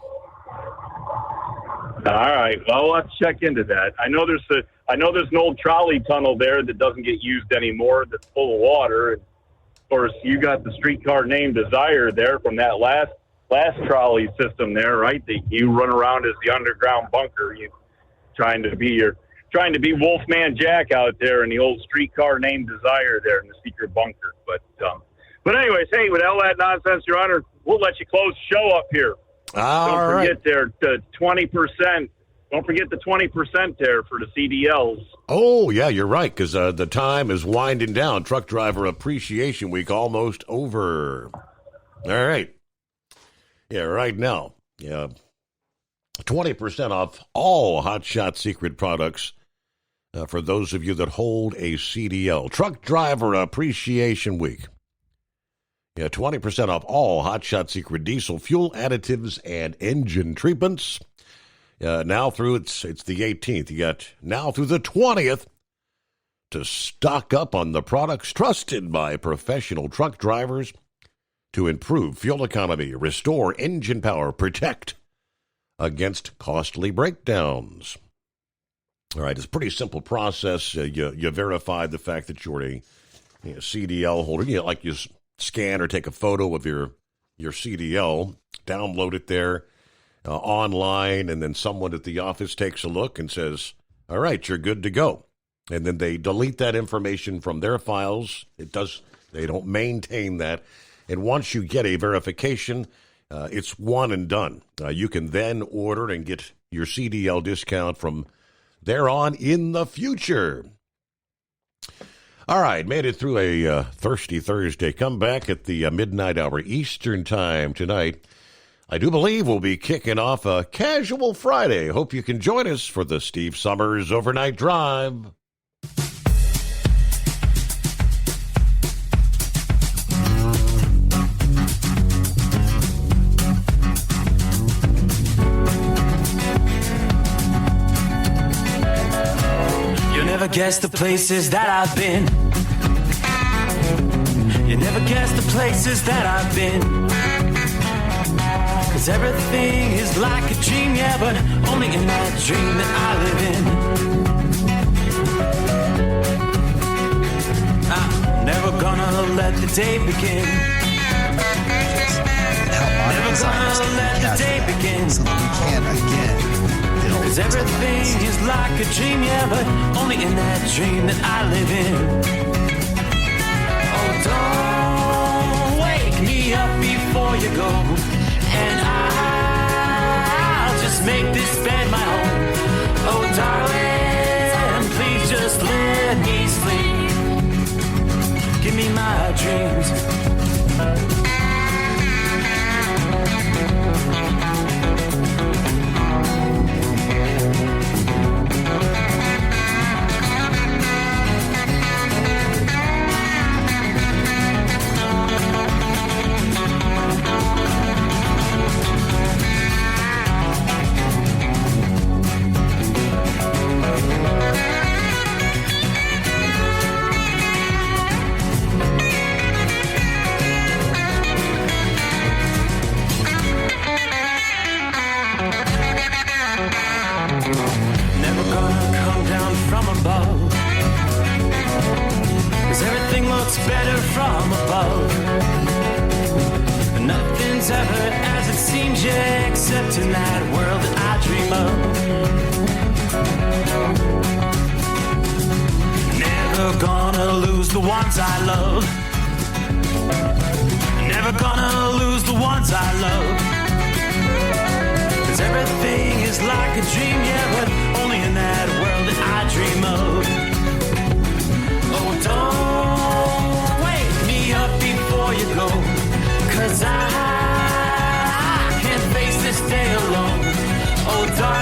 All right. Well, we'll have to check into that. I know there's an old trolley tunnel there that doesn't get used anymore. That's full of water. And of course, you got the streetcar named Desire there from that last trolley system there, right? That you run around as the underground bunker. You trying to be Wolfman Jack out there in the old streetcar named Desire there in the secret bunker. But anyways, hey, with all that nonsense, Your Honor, we'll let you close the show up here. Don't forget there the 20%. Don't forget the 20% there for the CDLs. Oh, yeah, you're right, because the time is winding down. Truck Driver Appreciation Week almost over. All right. Yeah, right now. Yeah. 20% off all Hot Shot Secret products for those of you that hold a CDL. Truck Driver Appreciation Week. Yeah, 20% off all Hot Shot Secret diesel fuel additives and engine treatments. Now through it's the 18th. You got now through the 20th to stock up on the products trusted by professional truck drivers to improve fuel economy, restore engine power, protect against costly breakdowns. All right, it's a pretty simple process. You verify the fact that you're a CDL holder. You scan or take a photo of your CDL, download it there online, and then someone at the office takes a look and says, all right, you're good to go. And then they delete that information from their files. They don't maintain that. And once you get a verification, it's one and done. You can then order and get your CDL discount from there on in the future. All right, made it through a Thirsty Thursday. Come back at the midnight hour Eastern time tonight. I do believe we'll be kicking off a Casual Friday. Hope you can join us for the Steve Summers Overnight Drive. You'll never guess the places that I've been. You never guess the places that I've been. 'Cause everything is like a dream, yeah, but only in that dream that I live in. I'm never gonna let the day begin. Never gonna let the day begin. So we can again. 'Cause everything is like a dream, yeah, but only in that dream that I live in. Oh, don't wake me up before you go. And I'll just make this bed my home. Oh, darling, please just let me sleep. Give me my dreams. except in that world that I dream of. Never gonna lose the ones I love. Never gonna lose the ones I love. 'Cause everything is like a dream, yeah, but only in that world that I dream of. Oh, don't wake me up before you go, 'cause I can't face this day alone. Oh, darling.